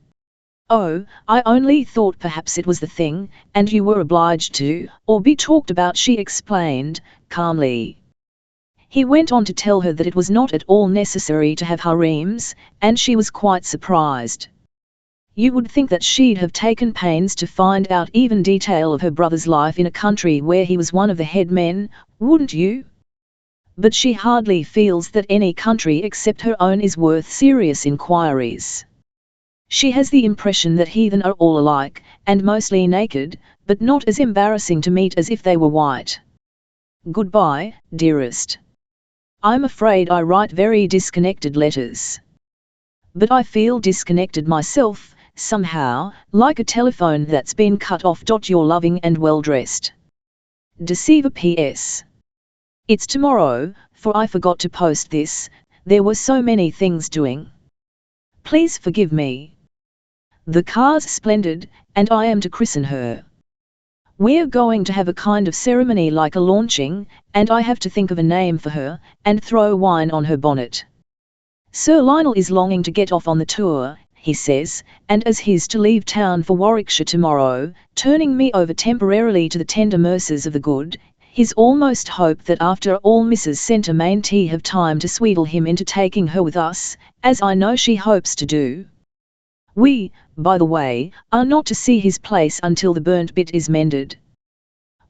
"Oh, I only thought perhaps it was the thing, and you were obliged to, or be talked about," she explained, calmly. He went on to tell her that it was not at all necessary to have harems, and she was quite surprised. You would think that she'd have taken pains to find out even detail of her brother's life in a country where he was one of the head men, wouldn't you? But she hardly feels that any country except her own is worth serious inquiries. She has the impression that heathen are all alike, and mostly naked, but not as embarrassing to meet as if they were white. Goodbye, dearest. I'm afraid I write very disconnected letters. But I feel disconnected myself, somehow, like a telephone that's been cut off. You're loving and well-dressed. Deceiver P.S. It's tomorrow, for I forgot to post this, there were so many things doing. Please forgive me. The car's splendid, and I am to christen her. We're going to have a kind of ceremony like a launching, and I have to think of a name for her, and throw wine on her bonnet. Sir Lionel is longing to get off on the tour, he says, and as he's to leave town for Warwickshire tomorrow, turning me over temporarily to the tender mercies of the good, he's almost hoped that after all Mrs. Centre mayn't have time to sweedle him into taking her with us, as I know she hopes to do. We, by the way, are not to see his place until the burnt bit is mended.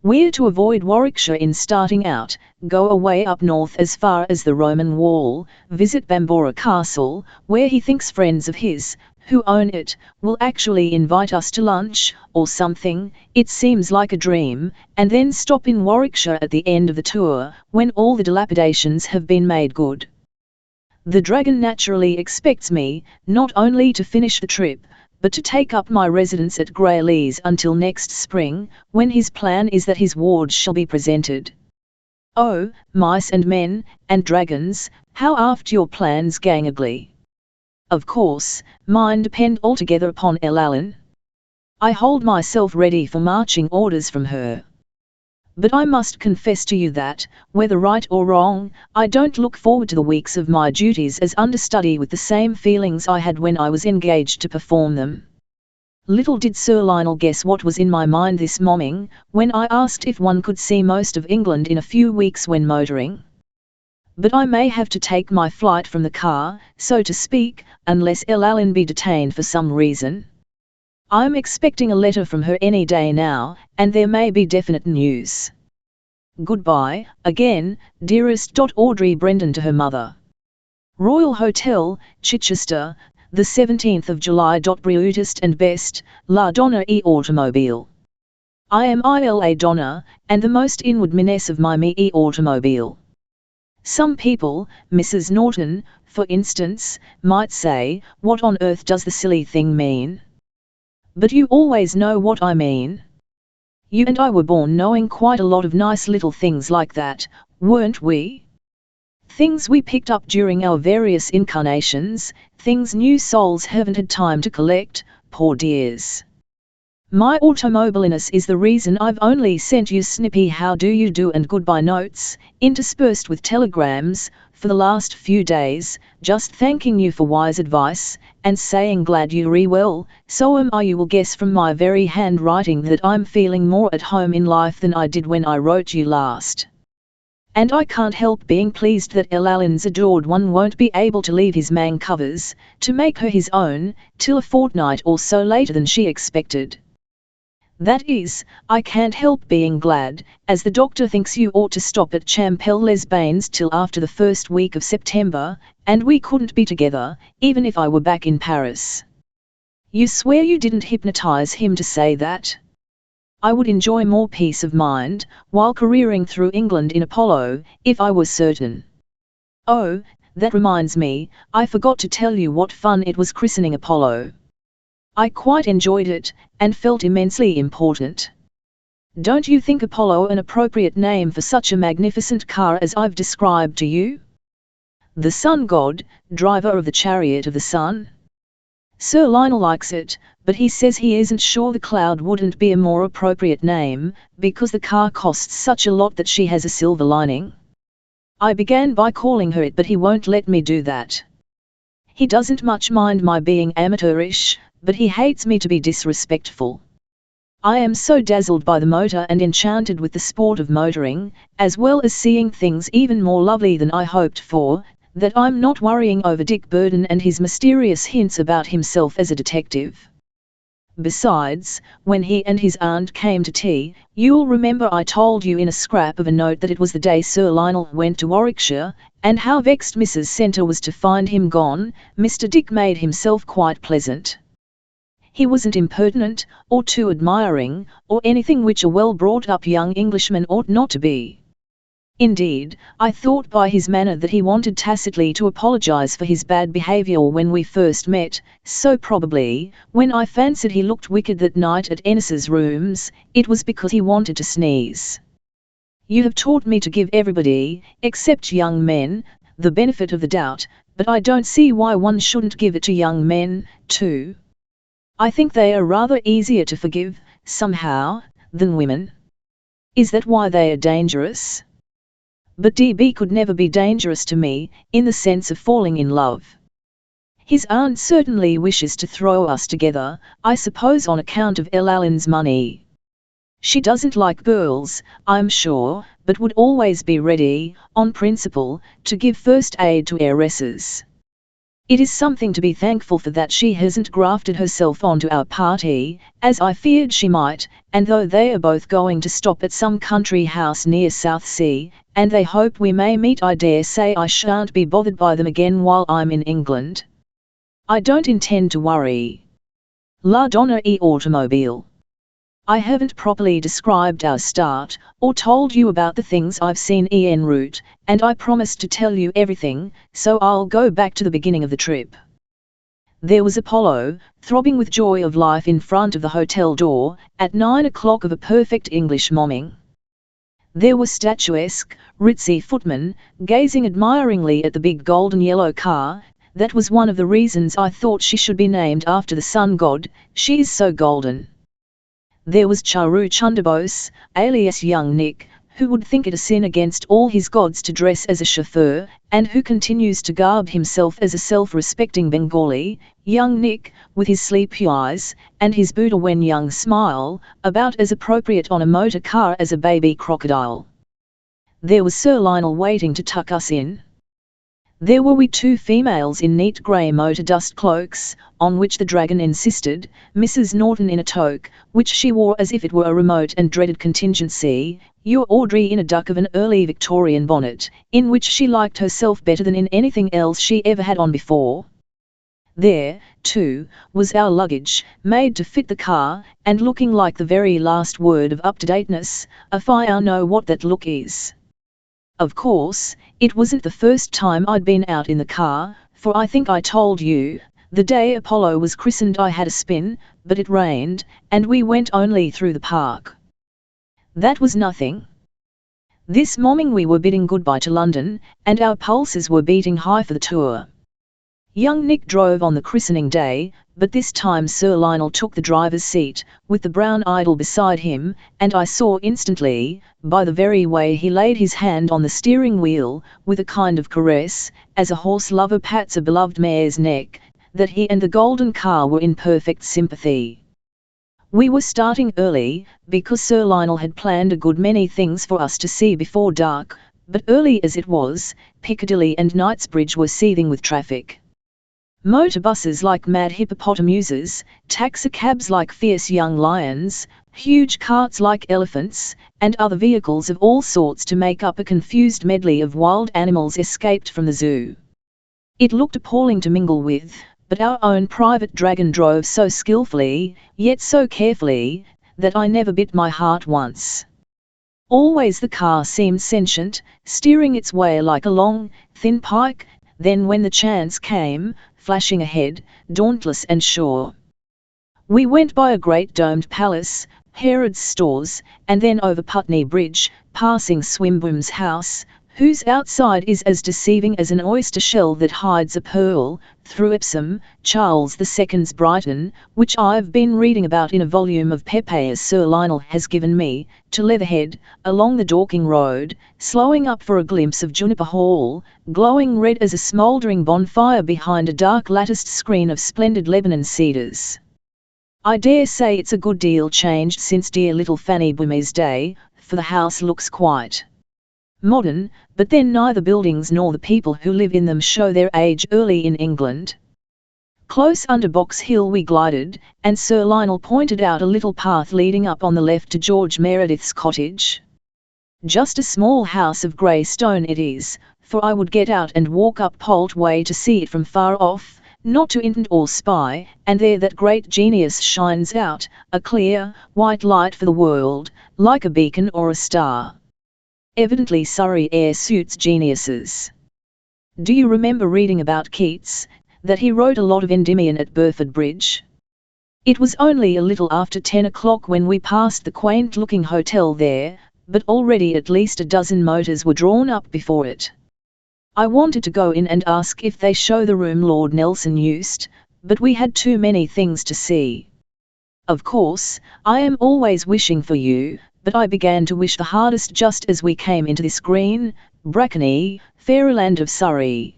We're to avoid Warwickshire in starting out, go away up north as far as the Roman Wall, visit Bamborough Castle, where he thinks friends of his, who own it, will actually invite us to lunch, or something. It seems like a dream, and then stop in Warwickshire at the end of the tour, when all the dilapidations have been made good. The Dragon naturally expects me, not only to finish the trip, but to take up my residence at Greylees until next spring, when his plan is that his wards shall be presented. Oh, mice and men, and dragons, how aft your plans gangagly. Of course, mine depend altogether upon Allen. I hold myself ready for marching orders from her. But I must confess to you that, whether right or wrong, I don't look forward to the weeks of my duties as understudy with the same feelings I had when I was engaged to perform them. Little did Sir Lionel guess what was in my mind this morning, when I asked if one could see most of England in a few weeks when motoring. But I may have to take my flight from the car, so to speak, unless Allen be detained for some reason. I'm expecting a letter from her any day now, and there may be definite news. Goodbye, again, dearest. Audrey Brendan to her mother. Royal Hotel, Chichester, the 17th of July. Brutest and best, La Donna e Automobile. I am Ila Donna, and the most inward menace of my me e Automobile. Some people, Mrs. Norton, for instance, might say, what on earth does the silly thing mean? But you always know what I mean. You and I were born knowing quite a lot of nice little things like that, weren't we? Things we picked up during our various incarnations, things new souls haven't had time to collect, poor dears. My automobiliness is the reason I've only sent you snippy how do you do and goodbye notes, interspersed with telegrams, for the last few days, just thanking you for wise advice, and saying glad you're well, so am I. You will guess from my very handwriting that I'm feeling more at home in life than I did when I wrote you last. And I can't help being pleased that Allen's adored one won't be able to leave his mang covers, to make her his own, till a fortnight or so later than she expected. That is, I can't help being glad, as the doctor thinks you ought to stop at Champel les Bains till after the first week of September, and we couldn't be together, even if I were back in Paris. You swear you didn't hypnotize him to say that? I would enjoy more peace of mind, while careering through England in a polo, if I were certain. Oh, that reminds me, I forgot to tell you what fun it was christening Apollo. I quite enjoyed it, and felt immensely important. Don't you think Apollo an appropriate name for such a magnificent car as I've described to you? The sun god, driver of the chariot of the sun? Sir Lionel likes it, but he says he isn't sure the cloud wouldn't be a more appropriate name, because the car costs such a lot that she has a silver lining. I began by calling her it, but he won't let me do that. He doesn't much mind my being amateurish, but he hates me to be disrespectful. I am so dazzled by the motor and enchanted with the sport of motoring, as well as seeing things even more lovely than I hoped for, that I'm not worrying over Dick Burden and his mysterious hints about himself as a detective. Besides, when he and his aunt came to tea, you'll remember I told you in a scrap of a note that it was the day Sir Lionel went to Warwickshire, and how vexed Mrs. Centre was to find him gone. Mr. Dick made himself quite pleasant. He wasn't impertinent, or too admiring, or anything which a well-brought-up young Englishman ought not to be. Indeed, I thought by his manner that he wanted tacitly to apologize for his bad behavior when we first met, so probably, when I fancied he looked wicked that night at Ennis's rooms, it was because he wanted to sneeze. You have taught me to give everybody, except young men, the benefit of the doubt, but I don't see why one shouldn't give it to young men, too. I think they are rather easier to forgive, somehow, than women. Is that why they are dangerous? But DB could never be dangerous to me, in the sense of falling in love. His aunt certainly wishes to throw us together, I suppose on account of Allen's money. She doesn't like girls, I'm sure, but would always be ready, on principle, to give first aid to heiresses. It is something to be thankful for that she hasn't grafted herself onto our party, as I feared she might, and though they are both going to stop at some country house near Southsea, and they hope we may meet, I dare say I shan't be bothered by them again while I'm in England. I don't intend to worry. La donna e automobile. I haven't properly described our start, or told you about the things I've seen en route, and I promised to tell you everything, so I'll go back to the beginning of the trip. There was Apollo, throbbing with joy of life in front of the hotel door, at 9 o'clock of a perfect English morning. There were statuesque, ritzy footmen, gazing admiringly at the big golden yellow car. That was one of the reasons I thought she should be named after the sun god, she is so golden. There was Charu Chundabose, alias Young Nick, who would think it a sin against all his gods to dress as a chauffeur, and who continues to garb himself as a self-respecting Bengali. Young Nick, with his sleepy eyes, and his Buddha when young smile, about as appropriate on a motor car as a baby crocodile. There was Sir Lionel waiting to tuck us in. There were we two females in neat grey motor dust cloaks, on which the dragon insisted, Mrs. Norton in a toque, which she wore as if it were a remote and dreaded contingency, your Audrey in a duck of an early Victorian bonnet, in which she liked herself better than in anything else she ever had on before. There, too, was our luggage, made to fit the car, and looking like the very last word of up-to-dateness, if I know what that look is. Of course, it wasn't the first time I'd been out in the car, for I think I told you, the day Apollo was christened I had a spin, but it rained, and we went only through the park. That was nothing. This morning we were bidding goodbye to London, and our pulses were beating high for the tour. Young Nick drove on the christening day, but this time Sir Lionel took the driver's seat, with the brown idol beside him, and I saw instantly, by the very way he laid his hand on the steering wheel, with a kind of caress, as a horse lover pats a beloved mare's neck, that he and the golden car were in perfect sympathy. We were starting early, because Sir Lionel had planned a good many things for us to see before dark, but early as it was, Piccadilly and Knightsbridge were seething with traffic. Motor buses like mad hippopotamuses, taxicabs like fierce young lions, huge carts like elephants, and other vehicles of all sorts to make up a confused medley of wild animals escaped from the zoo. It looked appalling to mingle with, but our own private dragon drove so skillfully, yet so carefully, that I never bit my heart once. Always the car seemed sentient, steering its way like a long, thin pike, then when the chance came, flashing ahead, dauntless and sure. We went by a great domed palace, Herod's stores, and then over Putney Bridge, passing Swinburne's house, whose outside is as deceiving as an oyster shell that hides a pearl, through Epsom, Charles II's Brighton, which I've been reading about in a volume of Pepe's Sir Lionel has given me, to Leatherhead, along the Dorking Road, slowing up for a glimpse of Juniper Hall, glowing red as a smouldering bonfire behind a dark latticed screen of splendid Lebanon cedars. I dare say it's a good deal changed since dear little Fanny Boomer's day, for the house looks quite modern, but then neither buildings nor the people who live in them show their age early in England. Close under Box Hill we glided, and Sir Lionel pointed out a little path leading up on the left to George Meredith's cottage. Just a small house of grey stone it is, for I would get out and walk up Polt Way to see it from far off, not to intend or spy, and there that great genius shines out, a clear, white light for the world, like a beacon or a star. Evidently Surrey air suits geniuses. Do you remember reading about Keats, that he wrote a lot of Endymion at Burford Bridge? It was only a little after 10 o'clock when we passed the quaint-looking hotel there, but already at least a dozen motors were drawn up before it. I wanted to go in and ask if they show the room Lord Nelson used, but we had too many things to see. Of course, I am always wishing for you, but I began to wish the hardest just as we came into this green, brackeny, fairy land of Surrey.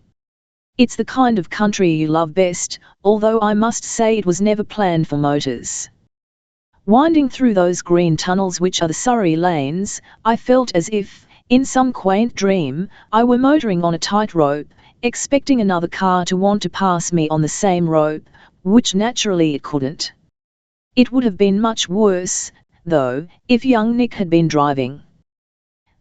It's the kind of country you love best, although I must say it was never planned for motors. Winding through those green tunnels which are the Surrey lanes, I felt as if, in some quaint dream, I were motoring on a tightrope, expecting another car to want to pass me on the same rope, which naturally it couldn't. It would have been much worse, though, if young Nick had been driving.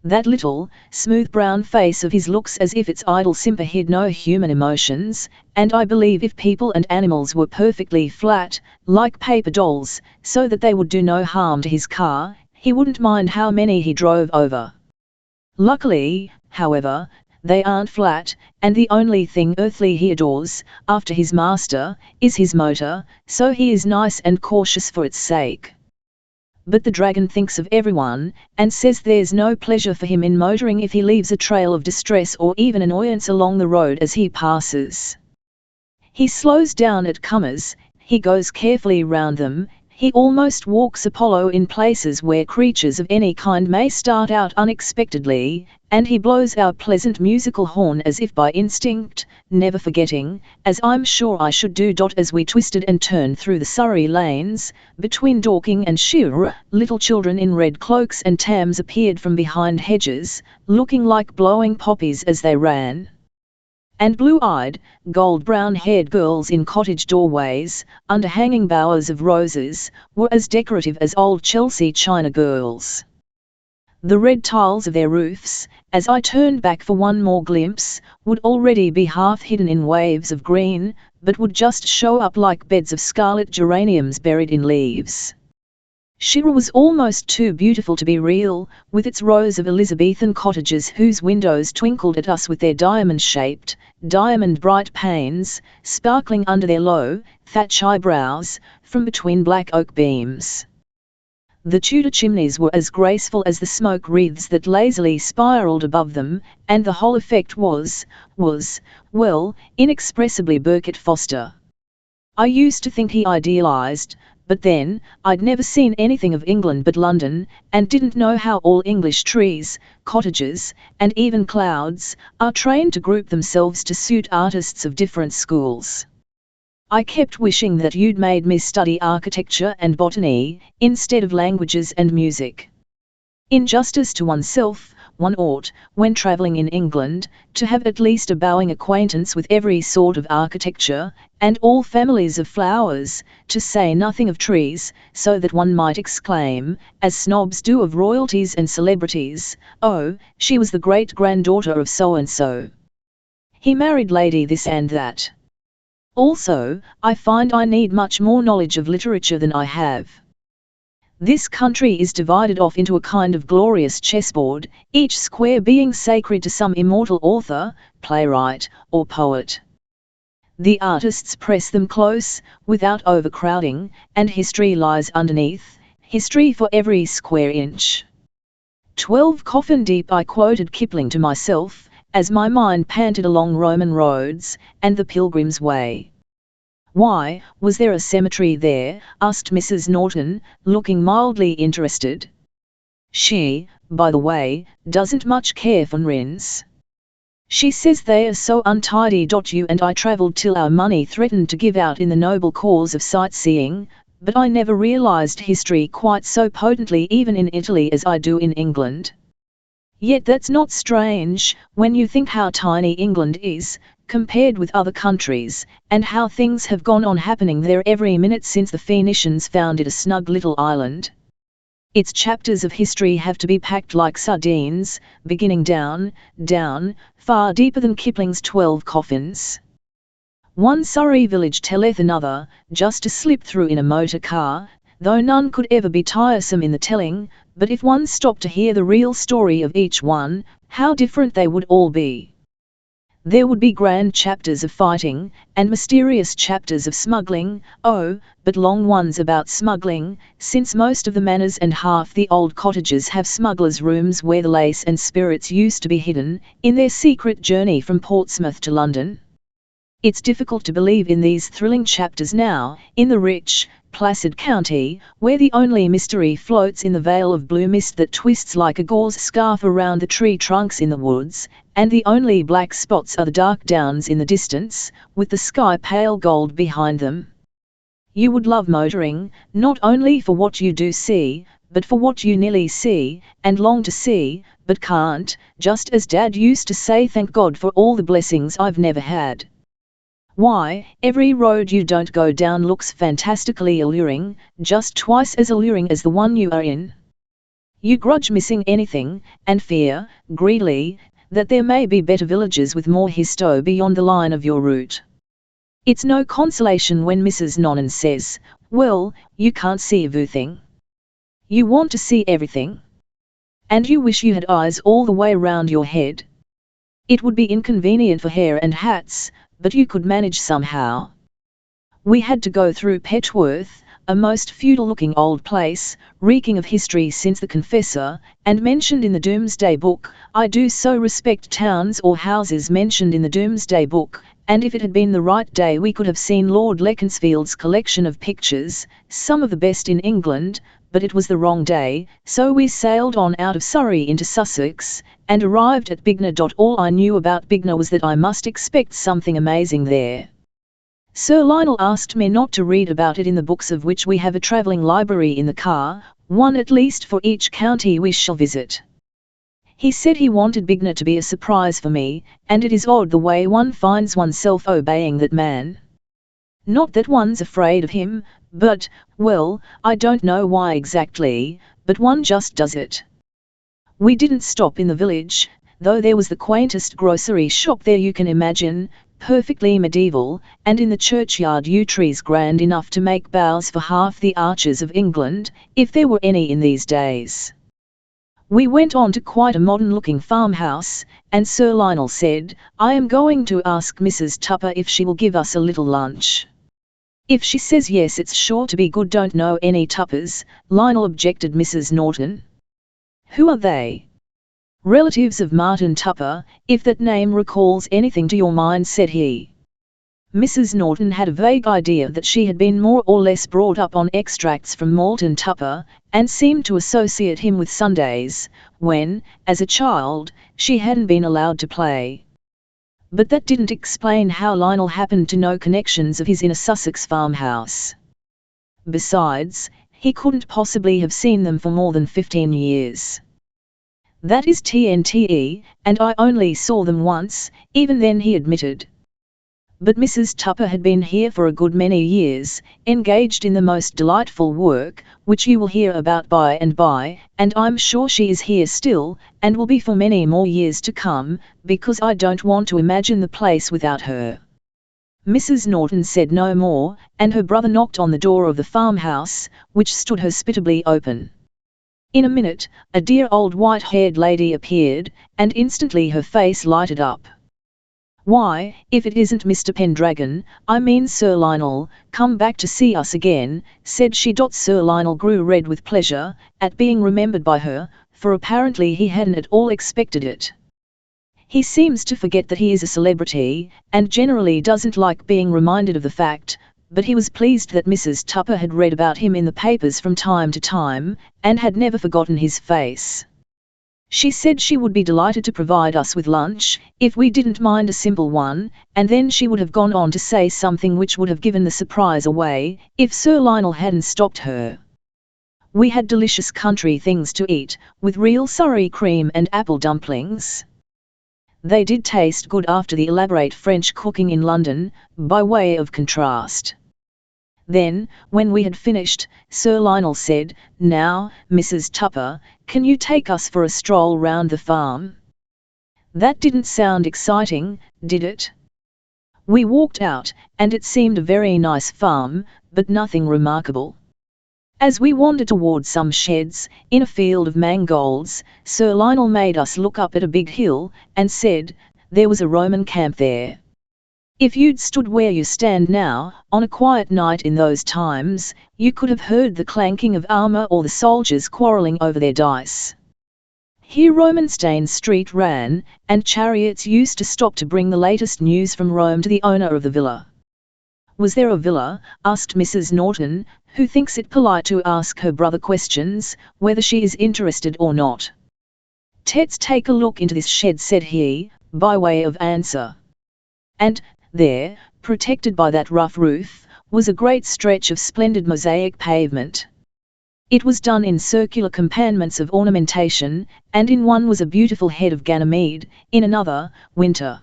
That little, smooth brown face of his looks as if its idle simper hid no human emotions, and I believe if people and animals were perfectly flat, like paper dolls, so that they would do no harm to his car, he wouldn't mind how many he drove over. Luckily, however, they aren't flat, and the only thing earthly he adores, after his master, is his motor, so he is nice and cautious for its sake. But the dragon thinks of everyone, and says there's no pleasure for him in motoring if he leaves a trail of distress or even annoyance along the road as he passes. He slows down at comers, he goes carefully round them, he almost walks Apollo in places where creatures of any kind may start out unexpectedly, and he blows our pleasant musical horn as if by instinct, never forgetting, as I'm sure I should do. As we twisted and turned through the Surrey lanes, between Dorking and Shearer, little children in red cloaks and tams appeared from behind hedges, looking like blowing poppies as they ran. And blue-eyed, gold-brown-haired girls in cottage doorways, under hanging bowers of roses, were as decorative as old Chelsea china girls. The red tiles of their roofs, as I turned back for one more glimpse, would already be half hidden in waves of green, but would just show up like beds of scarlet geraniums buried in leaves. Shearer was almost too beautiful to be real, with its rows of Elizabethan cottages whose windows twinkled at us with their diamond-shaped, diamond-bright panes, sparkling under their low, thatch eyebrows, from between black oak beams. The Tudor chimneys were as graceful as the smoke wreaths that lazily spiraled above them, and the whole effect was, well, inexpressibly Burkitt Foster. I used to think he idealized, but then, I'd never seen anything of England but London, and didn't know how all English trees, cottages, and even clouds, are trained to group themselves to suit artists of different schools. I kept wishing that you'd made me study architecture and botany, instead of languages and music. In justice to oneself, one ought, when travelling in England, to have at least a bowing acquaintance with every sort of architecture, and all families of flowers, to say nothing of trees, so that one might exclaim, as snobs do of royalties and celebrities, "Oh, she was the great-granddaughter of so-and-so. He married Lady this and that." Also, I find I need much more knowledge of literature than I have. This country is divided off into a kind of glorious chessboard, each square being sacred to some immortal author, playwright, or poet. The artists press them close, without overcrowding, and history lies underneath, history for every square inch. 12 coffin deep, I quoted Kipling to myself, as my mind panted along Roman roads, and the Pilgrim's Way. "Why, was there a cemetery there?" asked Mrs. Norton, looking mildly interested. She, by the way, doesn't much care for ruins. She says they are so untidy. You and I travelled till our money threatened to give out in the noble cause of sightseeing, but I never realized history quite so potently even in Italy as I do in England. Yet that's not strange, when you think how tiny England is, compared with other countries, and how things have gone on happening there every minute since the Phoenicians found it a snug little island. Its chapters of history have to be packed like sardines, beginning down, far deeper than Kipling's 12 coffins. One Surrey village telleth another, just to slip through in a motor car, though none could ever be tiresome in the telling, but if one stopped to hear the real story of each one, how different they would all be. There would be grand chapters of fighting, and mysterious chapters of smuggling, oh, but long ones about smuggling, since most of the manors and half the old cottages have smugglers' rooms where the lace and spirits used to be hidden, in their secret journey from Portsmouth to London. It's difficult to believe in these thrilling chapters now, in the rich, placid county, where the only mystery floats in the veil of blue mist that twists like a gauze scarf around the tree trunks in the woods, and the only black spots are the dark downs in the distance, with the sky pale gold behind them. You would love motoring, not only for what you do see, but for what you nearly see, and long to see, but can't, just as Dad used to say, thank God for all the blessings I've never had. Why, every road you don't go down looks fantastically alluring, just twice as alluring as the one you are in. You grudge missing anything, and fear, greedily, that there may be better villages with more histo beyond the line of your route. It's no consolation when Mrs. Nonan says, "Well, you can't see everything. You want to see everything. And you wish you had eyes all the way round your head. It would be inconvenient for hair and hats, but you could manage somehow." We had to go through Petworth, a most feudal-looking old place, reeking of history since the Confessor, and mentioned in the Doomsday Book. I do so respect towns or houses mentioned in the Doomsday Book, and if it had been the right day we could have seen Lord Leconfield's collection of pictures, some of the best in England, but it was the wrong day, so we sailed on out of Surrey into Sussex, and arrived at Bignor. All I knew about Bignor was that I must expect something amazing there. Sir Lionel asked me not to read about it in the books, of which we have a travelling library in the car, one at least for each county we shall visit. He said he wanted Bignor to be a surprise for me, and it is odd the way one finds oneself obeying that man. Not that one's afraid of him, but, well, I don't know why exactly, but one just does it. We didn't stop in the village, though there was the quaintest grocery shop there you can imagine, perfectly medieval, and in the churchyard yew trees grand enough to make bows for half the archers of England, if there were any in these days. We went on to quite a modern-looking farmhouse, and Sir Lionel said, "I am going to ask Mrs. Tupper if she will give us a little lunch." If she says yes, it's sure to be good. Don't know any Tuppers, Lionel objected Mrs. Norton. Who are they? Relatives of Martin Tupper, if that name recalls anything to your mind, said he. Mrs. Norton had a vague idea that she had been more or less brought up on extracts from Martin Tupper, and seemed to associate him with Sundays, when, as a child, she hadn't been allowed to play. But that didn't explain how Lionel happened to know connections of his in a Sussex farmhouse. Besides, he couldn't possibly have seen them for more than 15 years. That is TNTE, and I only saw them once, even then, he admitted. But Mrs. Tupper had been here for a good many years, engaged in the most delightful work, which you will hear about by and by, and I'm sure she is here still, and will be for many more years to come, because I don't want to imagine the place without her. Mrs. Norton said no more, and her brother knocked on the door of the farmhouse, which stood hospitably open. In a minute, a dear old white-haired lady appeared, and instantly her face lighted up. "Why, if it isn't Mr. Pendragon, I mean Sir Lionel, come back to see us again," said she. Sir Lionel grew red with pleasure at being remembered by her, for apparently he hadn't at all expected it. He seems to forget that he is a celebrity, and generally doesn't like being reminded of the fact, but he was pleased that Mrs. Tupper had read about him in the papers from time to time, and had never forgotten his face. She said she would be delighted to provide us with lunch, if we didn't mind a simple one, and then she would have gone on to say something which would have given the surprise away, if Sir Lionel hadn't stopped her. We had delicious country things to eat, with real Surrey cream and apple dumplings. They did taste good after the elaborate French cooking in London, by way of contrast. Then, when we had finished, Sir Lionel said, "Now, Mrs. Tupper, can you take us for a stroll round the farm?" That didn't sound exciting, did it? We walked out, and it seemed a very nice farm, but nothing remarkable. As we wandered toward some sheds, in a field of mangolds, Sir Lionel made us look up at a big hill, and said, there was a Roman camp there. If you'd stood where you stand now, on a quiet night in those times, you could have heard the clanking of armor or the soldiers quarreling over their dice. Here Roman-stained street ran, and chariots used to stop to bring the latest news from Rome to the owner of the villa. Was there a villa? Asked Mrs. Norton, who thinks it polite to ask her brother questions, whether she is interested or not. "Let's take a look into this shed," said he, by way of answer. And there, protected by that rough roof, was a great stretch of splendid mosaic pavement. It was done in circular compartments of ornamentation, and in one was a beautiful head of Ganymede, in another, Winter.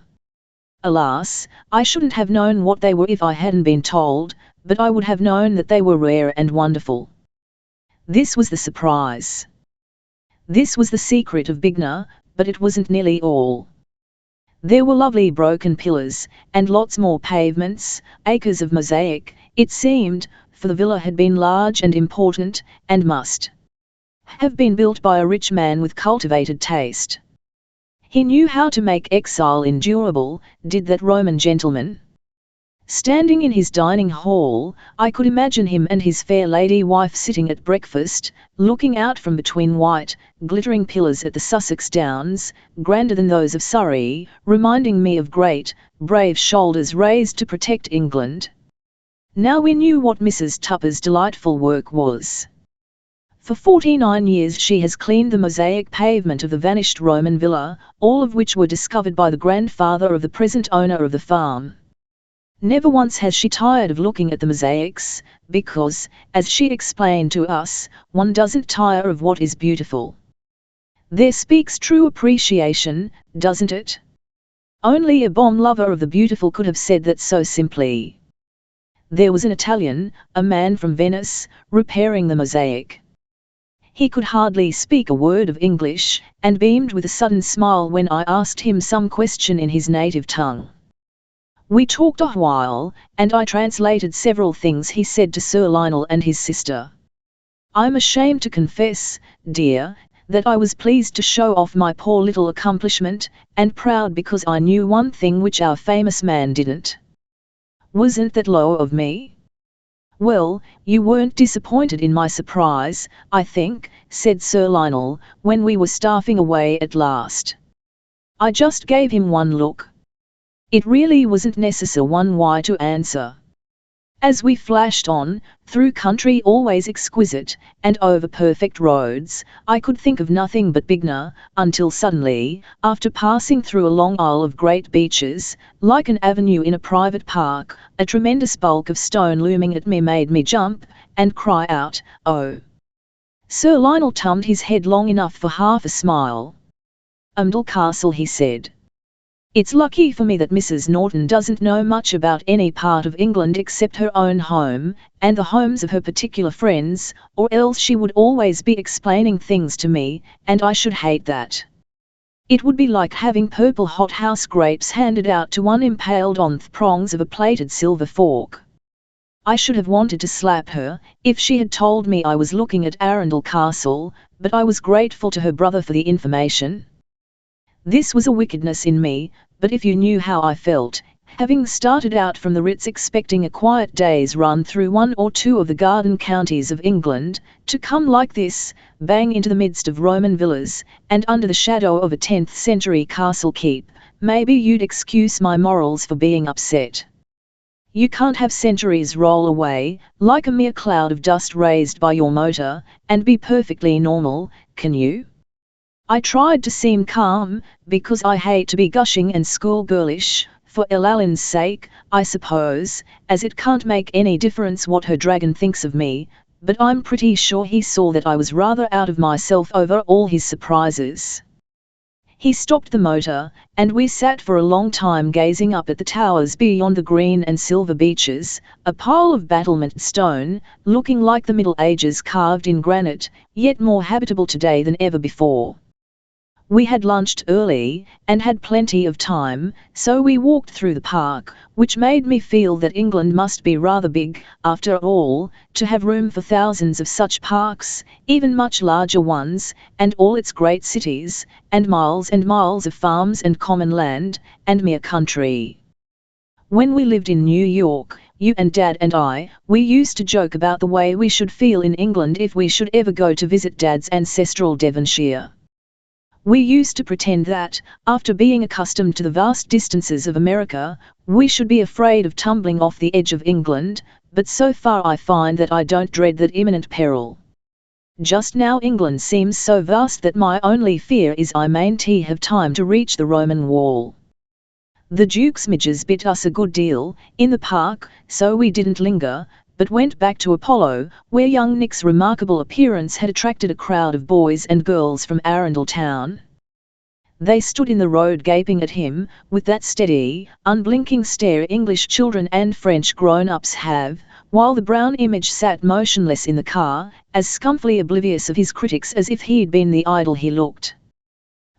Alas, I shouldn't have known what they were if I hadn't been told, but I would have known that they were rare and wonderful. This was the surprise. This was the secret of Bigner, but it wasn't nearly all. There were lovely broken pillars, and lots more pavements, acres of mosaic, it seemed, for the villa had been large and important, and must have been built by a rich man with cultivated taste. He knew how to make exile endurable, did that Roman gentleman. Standing in his dining hall, I could imagine him and his fair lady wife sitting at breakfast, looking out from between white, glittering pillars at the Sussex Downs, grander than those of Surrey, reminding me of great, brave shoulders raised to protect England. Now we knew what Mrs. Tupper's delightful work was. For 49 years she has cleaned the mosaic pavement of the vanished Roman villa, all of which were discovered by the grandfather of the present owner of the farm. Never once has she tired of looking at the mosaics, because, as she explained to us, one doesn't tire of what is beautiful. There speaks true appreciation, doesn't it? Only a bomb lover of the beautiful could have said that so simply. There was an Italian, a man from Venice, repairing the mosaic. He could hardly speak a word of English, and beamed with a sudden smile when I asked him some question in his native tongue. We talked a while, and I translated several things he said to Sir Lionel and his sister. I'm ashamed to confess, dear, that I was pleased to show off my poor little accomplishment, and proud because I knew one thing which our famous man didn't. Wasn't that low of me? "Well, you weren't disappointed in my surprise, I think," said Sir Lionel, when we were staffing away at last. I just gave him one look. It really wasn't necessary one why to answer. As we flashed on, through country always exquisite, and over perfect roads, I could think of nothing but Bignor, until suddenly, after passing through a long aisle of great beeches, like an avenue in a private park, a tremendous bulk of stone looming at me made me jump, and cry out, "Oh!" Sir Lionel turned his head long enough for half a smile. "Arundel Castle," he said. "It's lucky for me that Mrs. Norton doesn't know much about any part of England except her own home, and the homes of her particular friends, or else she would always be explaining things to me, and I should hate that. It would be like having purple hothouse grapes handed out to one impaled on the prongs of a plated silver fork. I should have wanted to slap her, if she had told me I was looking at Arundel Castle, but I was grateful to her brother for the information. This was a wickedness in me, but if you knew how I felt, having started out from the Ritz expecting a quiet day's run through one or two of the garden counties of England, to come like this, bang into the midst of Roman villas, and under the shadow of a 10th-century castle keep, maybe you'd excuse my morals for being upset. You can't have centuries roll away, like a mere cloud of dust raised by your motor, and be perfectly normal, can you?" I tried to seem calm, because I hate to be gushing and schoolgirlish, for Elaine's sake, I suppose, as it can't make any difference what her dragon thinks of me, but I'm pretty sure he saw that I was rather out of myself over all his surprises. He stopped the motor, and we sat for a long time gazing up at the towers beyond the green and silver beeches, a pile of battlemented stone, looking like the Middle Ages carved in granite, yet more habitable today than ever before. We had lunched early, and had plenty of time, so we walked through the park, which made me feel that England must be rather big, after all, to have room for thousands of such parks, even much larger ones, and all its great cities, and miles of farms and common land, and mere country. When we lived in New York, you and Dad and I, we used to joke about the way we should feel in England if we should ever go to visit Dad's ancestral Devonshire. We used to pretend that, after being accustomed to the vast distances of America, we should be afraid of tumbling off the edge of England, but so far I find that I don't dread that imminent peril. Just now England seems so vast that my only fear is I mayn't have time to reach the Roman wall. The Duke's midges bit us a good deal, in the park, so we didn't linger, but went back to Apollo, where young Nick's remarkable appearance had attracted a crowd of boys and girls from Arundel Town. They stood in the road gaping at him, with that steady, unblinking stare English children and French grown-ups have, while the brown image sat motionless in the car, as scumfully oblivious of his critics as if he'd been the idol he looked.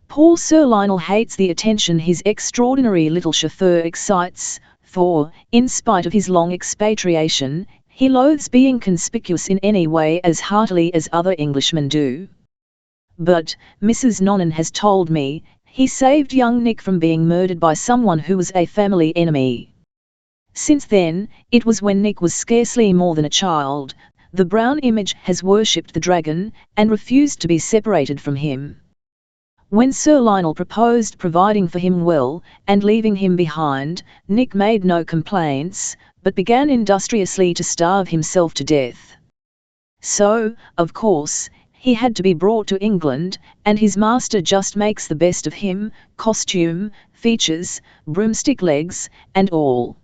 Poor Sir Lionel hates the attention his extraordinary little chauffeur excites, for, in spite of his long expatriation, he loathes being conspicuous in any way as heartily as other Englishmen do. But, Mrs. Nonan has told me, he saved young Nick from being murdered by someone who was a family enemy. Since then, it was when Nick was scarcely more than a child, the brown image has worshipped the dragon, and refused to be separated from him. When Sir Lionel proposed providing for him well, and leaving him behind, Nick made no complaints, but began industriously to starve himself to death. So, of course, he had to be brought to England, and his master just makes the best of him, costume, features, broomstick legs, and all.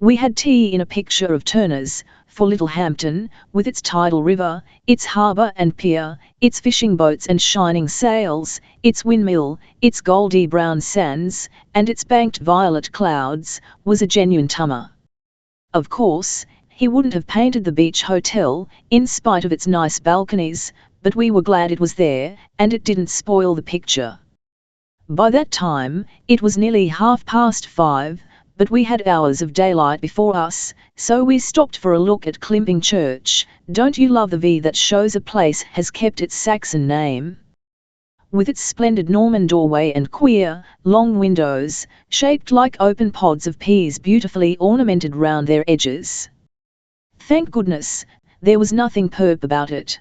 We had tea in a picture of Turner's, for Littlehampton, with its tidal river, its harbour and pier, its fishing boats and shining sails, its windmill, its goldy brown sands, and its banked violet clouds, was a genuine tummer. Of course, he wouldn't have painted the beach hotel, in spite of its nice balconies, but we were glad it was there, and it didn't spoil the picture. By that time, it was nearly 5:30, but we had hours of daylight before us, so we stopped for a look at Climping Church. Don't you love the V that shows a place has kept its Saxon name? With its splendid Norman doorway and queer, long windows, shaped like open pods of peas beautifully ornamented round their edges. Thank goodness, there was nothing perp about it.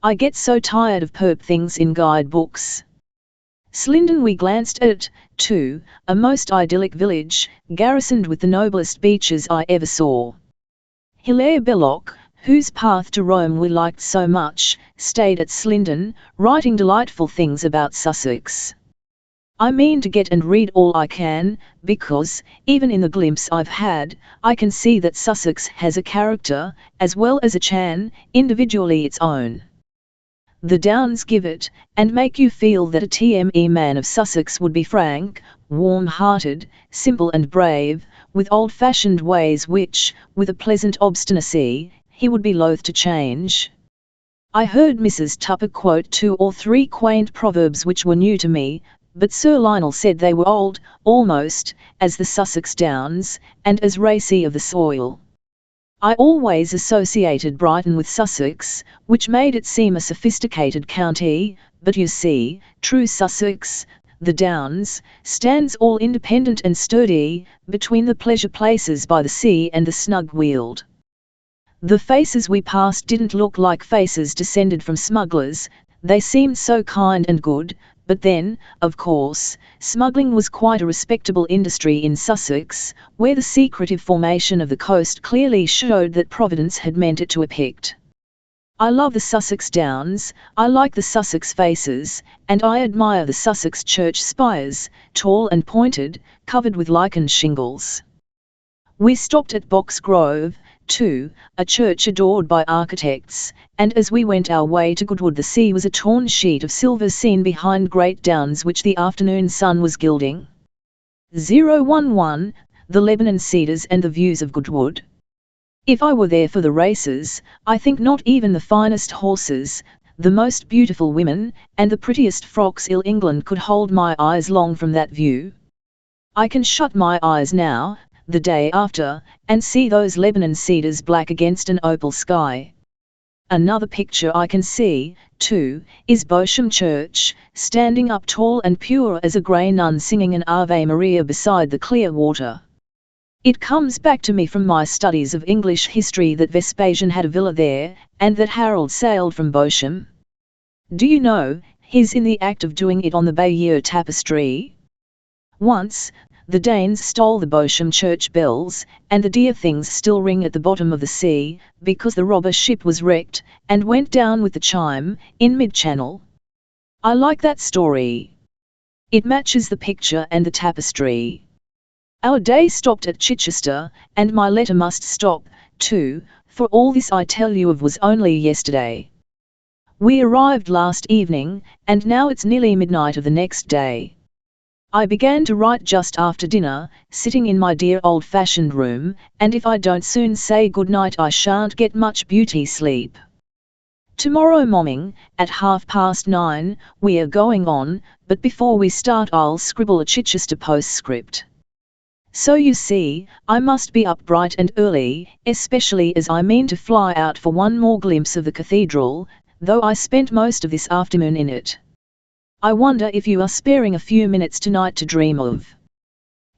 I get so tired of perp things in guidebooks. Slindon we glanced at, too, a most idyllic village, garrisoned with the noblest beaches I ever saw. Hilaire Belloc, whose Path to Rome we liked so much, stayed at Slindon, writing delightful things about Sussex. I mean to get and read all I can, because, even in the glimpse I've had, I can see that Sussex has a character, as well as a chan, individually its own. The Downs give it, and make you feel that a TME man of Sussex would be frank, warm-hearted, simple and brave, with old-fashioned ways which, with a pleasant obstinacy, he would be loath to change. I heard Mrs. Tupper quote 2 or 3 quaint proverbs which were new to me, but Sir Lionel said they were old, almost, as the Sussex Downs, and as racy of the soil. I always associated Brighton with Sussex, which made it seem a sophisticated county, but you see, true Sussex, the Downs, stands all independent and sturdy, between the pleasure places by the sea and the snug Weald. The faces we passed didn't look like faces descended from smugglers, they seemed so kind and good, but then, of course, smuggling was quite a respectable industry in Sussex, where the secretive formation of the coast clearly showed that Providence had meant it to a Pict. I love the Sussex Downs, I like the Sussex faces, and I admire the Sussex church spires, tall and pointed, covered with lichened shingles. We stopped at Box Grove, too, a church adored by architects, and as we went our way to Goodwood the sea was a torn sheet of silver seen behind great downs which the afternoon sun was gilding. 011, the Lebanon Cedars and the views of Goodwood. If I were there for the races, I think not even the finest horses, the most beautiful women, and the prettiest frocks in England could hold my eyes long from that view. I can shut my eyes now, the day after, and see those Lebanon cedars black against an opal sky. Another picture I can see, too, is Bosham Church, standing up tall and pure as a grey nun singing an Ave Maria beside the clear water. It comes back to me from my studies of English history that Vespasian had a villa there, and that Harold sailed from Bosham. Do you know, he's in the act of doing it on the Bayeux Tapestry? Once, the Danes stole the Bosham church bells, and the dear things still ring at the bottom of the sea, because the robber ship was wrecked, and went down with the chime, in mid-channel. I like that story. It matches the picture and the tapestry. Our day stopped at Chichester, and my letter must stop, too, for all this I tell you of was only yesterday. We arrived last evening, and now it's nearly midnight of the next day. I began to write just after dinner, sitting in my dear old-fashioned room, and if I don't soon say good night I shan't get much beauty sleep. Tomorrow morning, at 9:30, we are going on, but before we start I'll scribble a Chichester postscript. So you see, I must be up bright and early, especially as I mean to fly out for one more glimpse of the cathedral, though I spent most of this afternoon in it. I wonder if you are sparing a few minutes tonight to dream of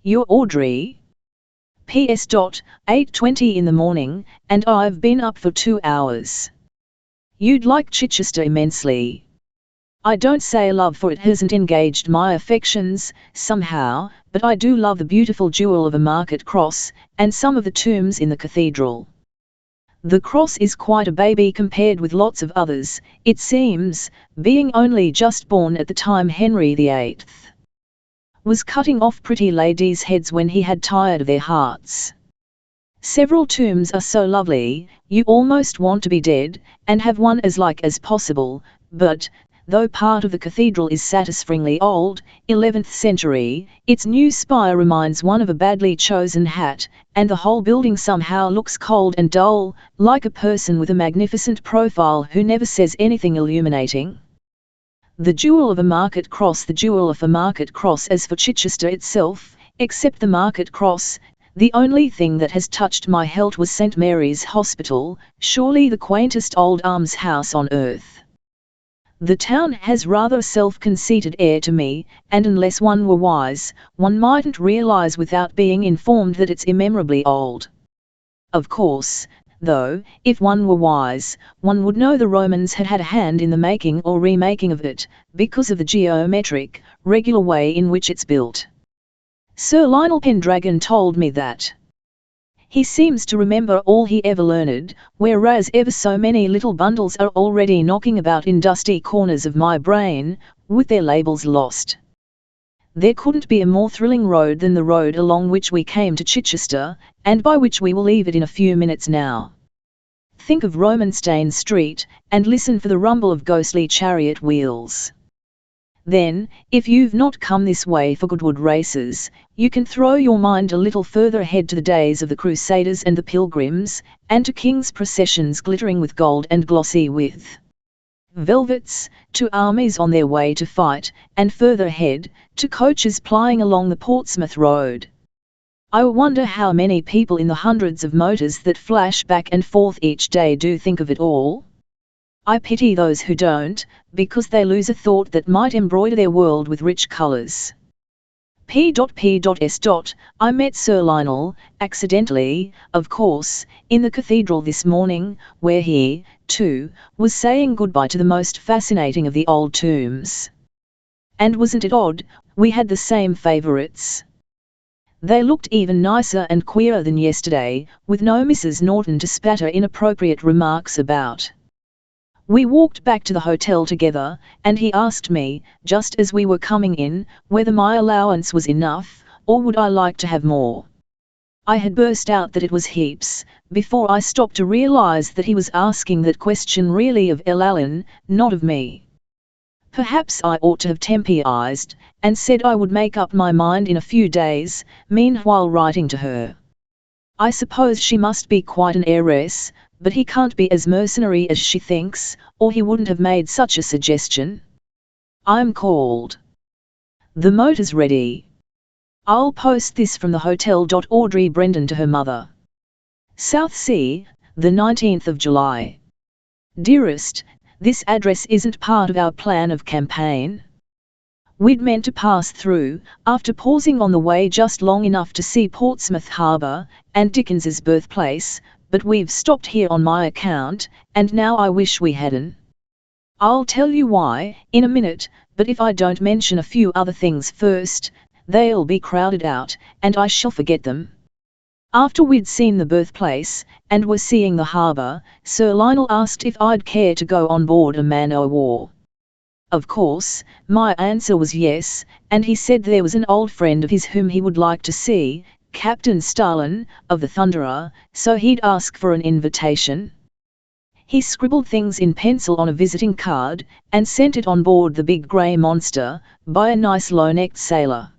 your Audrey? P.S. 8:20 in the morning, and I've been up for 2 hours. You'd like Chichester immensely. I don't say love for it hasn't engaged my affections, somehow, but I do love the beautiful jewel of a market cross, and some of the tombs in the cathedral. The cross is quite a baby compared with lots of others, it seems, being only just born at the time Henry VIII was cutting off pretty ladies' heads when he had tired of their hearts. Several tombs are so lovely, you almost want to be dead, and have one as like as possible, but, though part of the cathedral is satisfyingly old, 11th century, its new spire reminds one of a badly chosen hat, and the whole building somehow looks cold and dull, like a person with a magnificent profile who never says anything illuminating. The jewel of a market cross, the jewel of a market cross. As for Chichester itself, except the market cross, the only thing that has touched my heart was St. Mary's Hospital, surely the quaintest old almshouse on earth. The town has rather a self-conceited air to me, and unless one were wise, one mightn't realize without being informed that it's immemorably old. Of course, though, if one were wise, one would know the Romans had had a hand in the making or remaking of it, because of the geometric, regular way in which it's built. Sir Lionel Pendragon told me that. He seems to remember all he ever learned, whereas ever so many little bundles are already knocking about in dusty corners of my brain, with their labels lost. There couldn't be a more thrilling road than the road along which we came to Chichester, and by which we will leave it in a few minutes now. Think of Romanstein Street, and listen for the rumble of ghostly chariot wheels. Then, if you've not come this way for Goodwood races, you can throw your mind a little further ahead to the days of the Crusaders and the Pilgrims, and to king's processions glittering with gold and glossy with velvets, to armies on their way to fight, and further ahead, to coaches plying along the Portsmouth Road. I wonder how many people in the hundreds of motors that flash back and forth each day do think of it all? I pity those who don't, because they lose a thought that might embroider their world with rich colours. P.P.S. I met Sir Lionel, accidentally, of course, in the cathedral this morning, where he, too, was saying goodbye to the most fascinating of the old tombs. And wasn't it odd, we had the same favourites. They looked even nicer and queerer than yesterday, with no Mrs. Norton to spatter inappropriate remarks about. We walked back to the hotel together, and he asked me, just as we were coming in, whether my allowance was enough, or would I like to have more. I had burst out that it was heaps, before I stopped to realize that he was asking that question really of Ellen, not of me. Perhaps I ought to have temporized, and said I would make up my mind in a few days, meanwhile writing to her. I suppose she must be quite an heiress, but he can't be as mercenary as she thinks, or he wouldn't have made such a suggestion. I'm called. The motor's ready. I'll post this from the hotel. Audrey Brendan to her mother. Southsea, the 19th of July. Dearest, this address isn't part of our plan of campaign. We'd meant to pass through, after pausing on the way just long enough to see Portsmouth Harbour, and Dickens's birthplace, but we've stopped here on my account, and now I wish we hadn't. I'll tell you why, in a minute, but if I don't mention a few other things first, they'll be crowded out, and I shall forget them. After we'd seen the birthplace, and were seeing the harbour, Sir Lionel asked if I'd care to go on board a man-o'-war. Of course, my answer was yes, and he said there was an old friend of his whom he would like to see, Captain Starlin, of the Thunderer, so he'd ask for an invitation. He scribbled things in pencil on a visiting card, and sent it on board the big grey monster, by a nice low-necked sailor.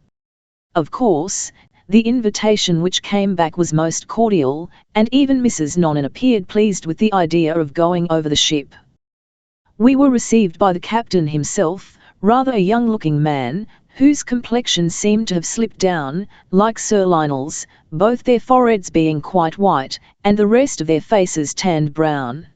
Of course, the invitation which came back was most cordial, and even Mrs. Nonan appeared pleased with the idea of going over the ship. We were received by the captain himself, rather a young-looking man, whose complexion seemed to have slipped down, like Sir Lionel's, both their foreheads being quite white, and the rest of their faces tanned brown.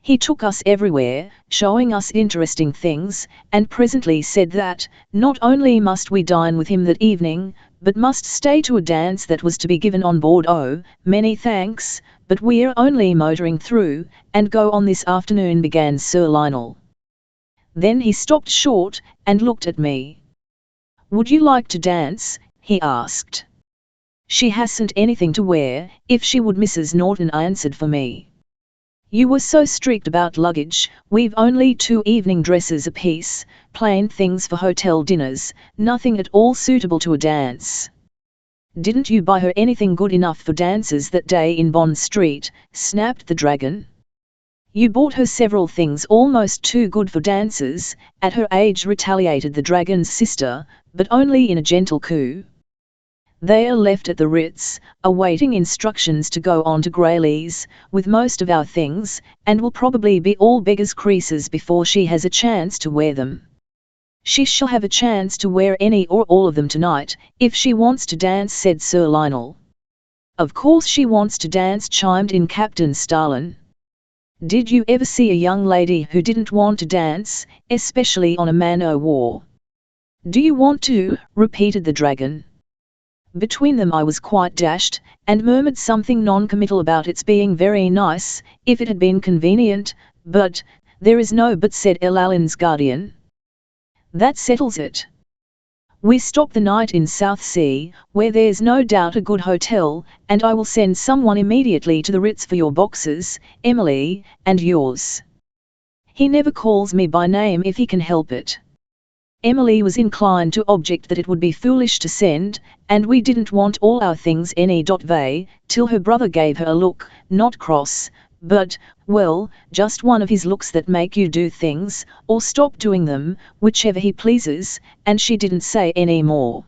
He took us everywhere, showing us interesting things, and presently said that, not only must we dine with him that evening, but must stay to a dance that was to be given on board. Oh, many thanks, but we're only motoring through, and go on this afternoon, began Sir Lionel. Then he stopped short, and looked at me. Would you like to dance? He asked. She hasn't anything to wear, if she would, Mrs. Norton answered for me. You were so strict about luggage, we've only 2 evening dresses apiece, plain things for hotel dinners, nothing at all suitable to a dance. Didn't you buy her anything good enough for dances that day in Bond Street? Snapped the dragon. You bought her several things almost too good for dances, at her age, retaliated the dragon's sister, but only in a gentle coo. They are left at the Ritz, awaiting instructions to go on to Grayleys, with most of our things, and will probably be all beggars' creases before she has a chance to wear them. She shall have a chance to wear any or all of them tonight, if she wants to dance, said Sir Lionel. Of course she wants to dance, chimed in Captain Starlin. Did you ever see a young lady who didn't want to dance, especially on a man-o'-war? Do you want to? Repeated the dragon. Between them I was quite dashed, and murmured something non-committal about its being very nice, if it had been convenient, but, there is no but, said L.Alan's guardian. That settles it. We stop the night in Southsea, where there's no doubt a good hotel, and I will send someone immediately to the Ritz for your boxes, Emily, and yours. He never calls me by name if he can help it. Emily was inclined to object that it would be foolish to send, and we didn't want all our things any.va, till her brother gave her a look, not cross, but, well, just one of his looks that make you do things, or stop doing them, whichever he pleases, and she didn't say any more.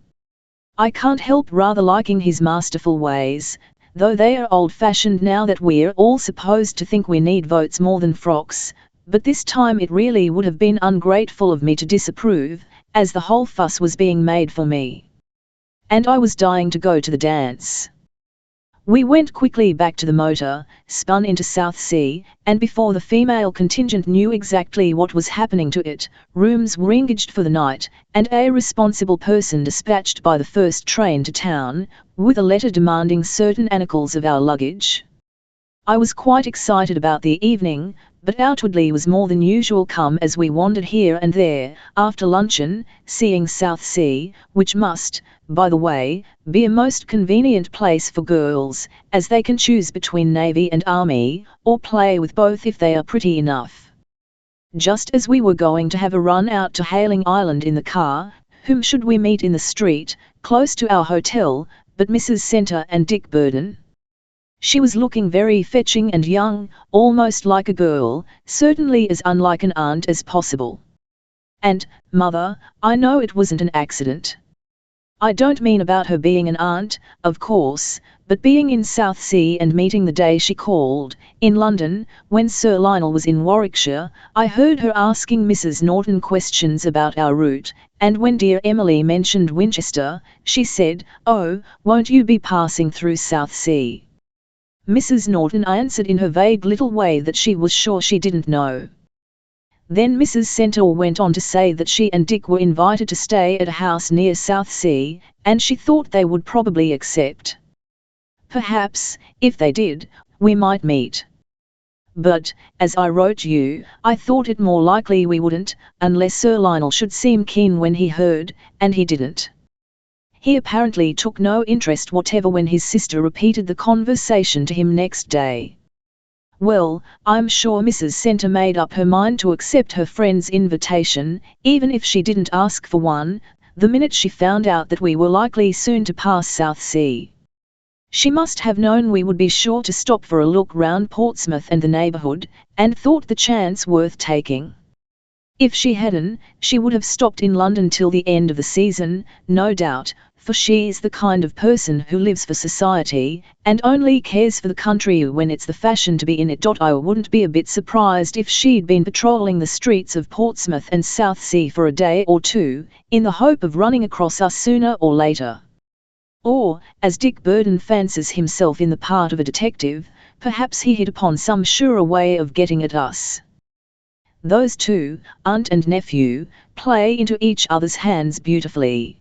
I can't help rather liking his masterful ways, though they are old-fashioned now that we're all supposed to think we need votes more than frocks, but this time it really would have been ungrateful of me to disapprove, as the whole fuss was being made for me. And I was dying to go to the dance. We went quickly back to the motor, spun into Southsea, and before the female contingent knew exactly what was happening to it, rooms were engaged for the night, and a responsible person dispatched by the first train to town, with a letter demanding certain articles of our luggage. I was quite excited about the evening, but outwardly was more than usual calm as we wandered here and there, after luncheon, seeing Southsea, which must, by the way, be a most convenient place for girls, as they can choose between Navy and Army, or play with both if they are pretty enough. Just as we were going to have a run out to Hailing Island in the car, whom should we meet in the street, close to our hotel, but Mrs. Centre and Dick Burden. She was looking very fetching and young, almost like a girl, certainly as unlike an aunt as possible. And, Mother, I know it wasn't an accident. I don't mean about her being an aunt, of course, but being in Southsea and meeting the day she called, in London, when Sir Lionel was in Warwickshire. I heard her asking Mrs. Norton questions about our route, and when dear Emily mentioned Winchester, she said, "Oh, won't you be passing through Southsea?" Mrs. Norton answered in her vague little way that she was sure she didn't know. Then Mrs. Centre went on to say that she and Dick were invited to stay at a house near Southsea, and she thought they would probably accept. Perhaps, if they did, we might meet. But, as I wrote you, I thought it more likely we wouldn't, unless Sir Lionel should seem keen when he heard, and he didn't. He apparently took no interest whatever when his sister repeated the conversation to him next day. Well, I'm sure Mrs. Centre made up her mind to accept her friend's invitation, even if she didn't ask for one, the minute she found out that we were likely soon to pass Southsea. She must have known we would be sure to stop for a look round Portsmouth and the neighbourhood, and thought the chance worth taking. If she hadn't, she would have stopped in London till the end of the season, no doubt, for she's the kind of person who lives for society, and only cares for the country when it's the fashion to be in it. I wouldn't be a bit surprised if she'd been patrolling the streets of Portsmouth and Southsea for a day or two, in the hope of running across us sooner or later. Or, as Dick Burden fancies himself in the part of a detective, perhaps he hit upon some surer way of getting at us. Those two, aunt and nephew, play into each other's hands beautifully.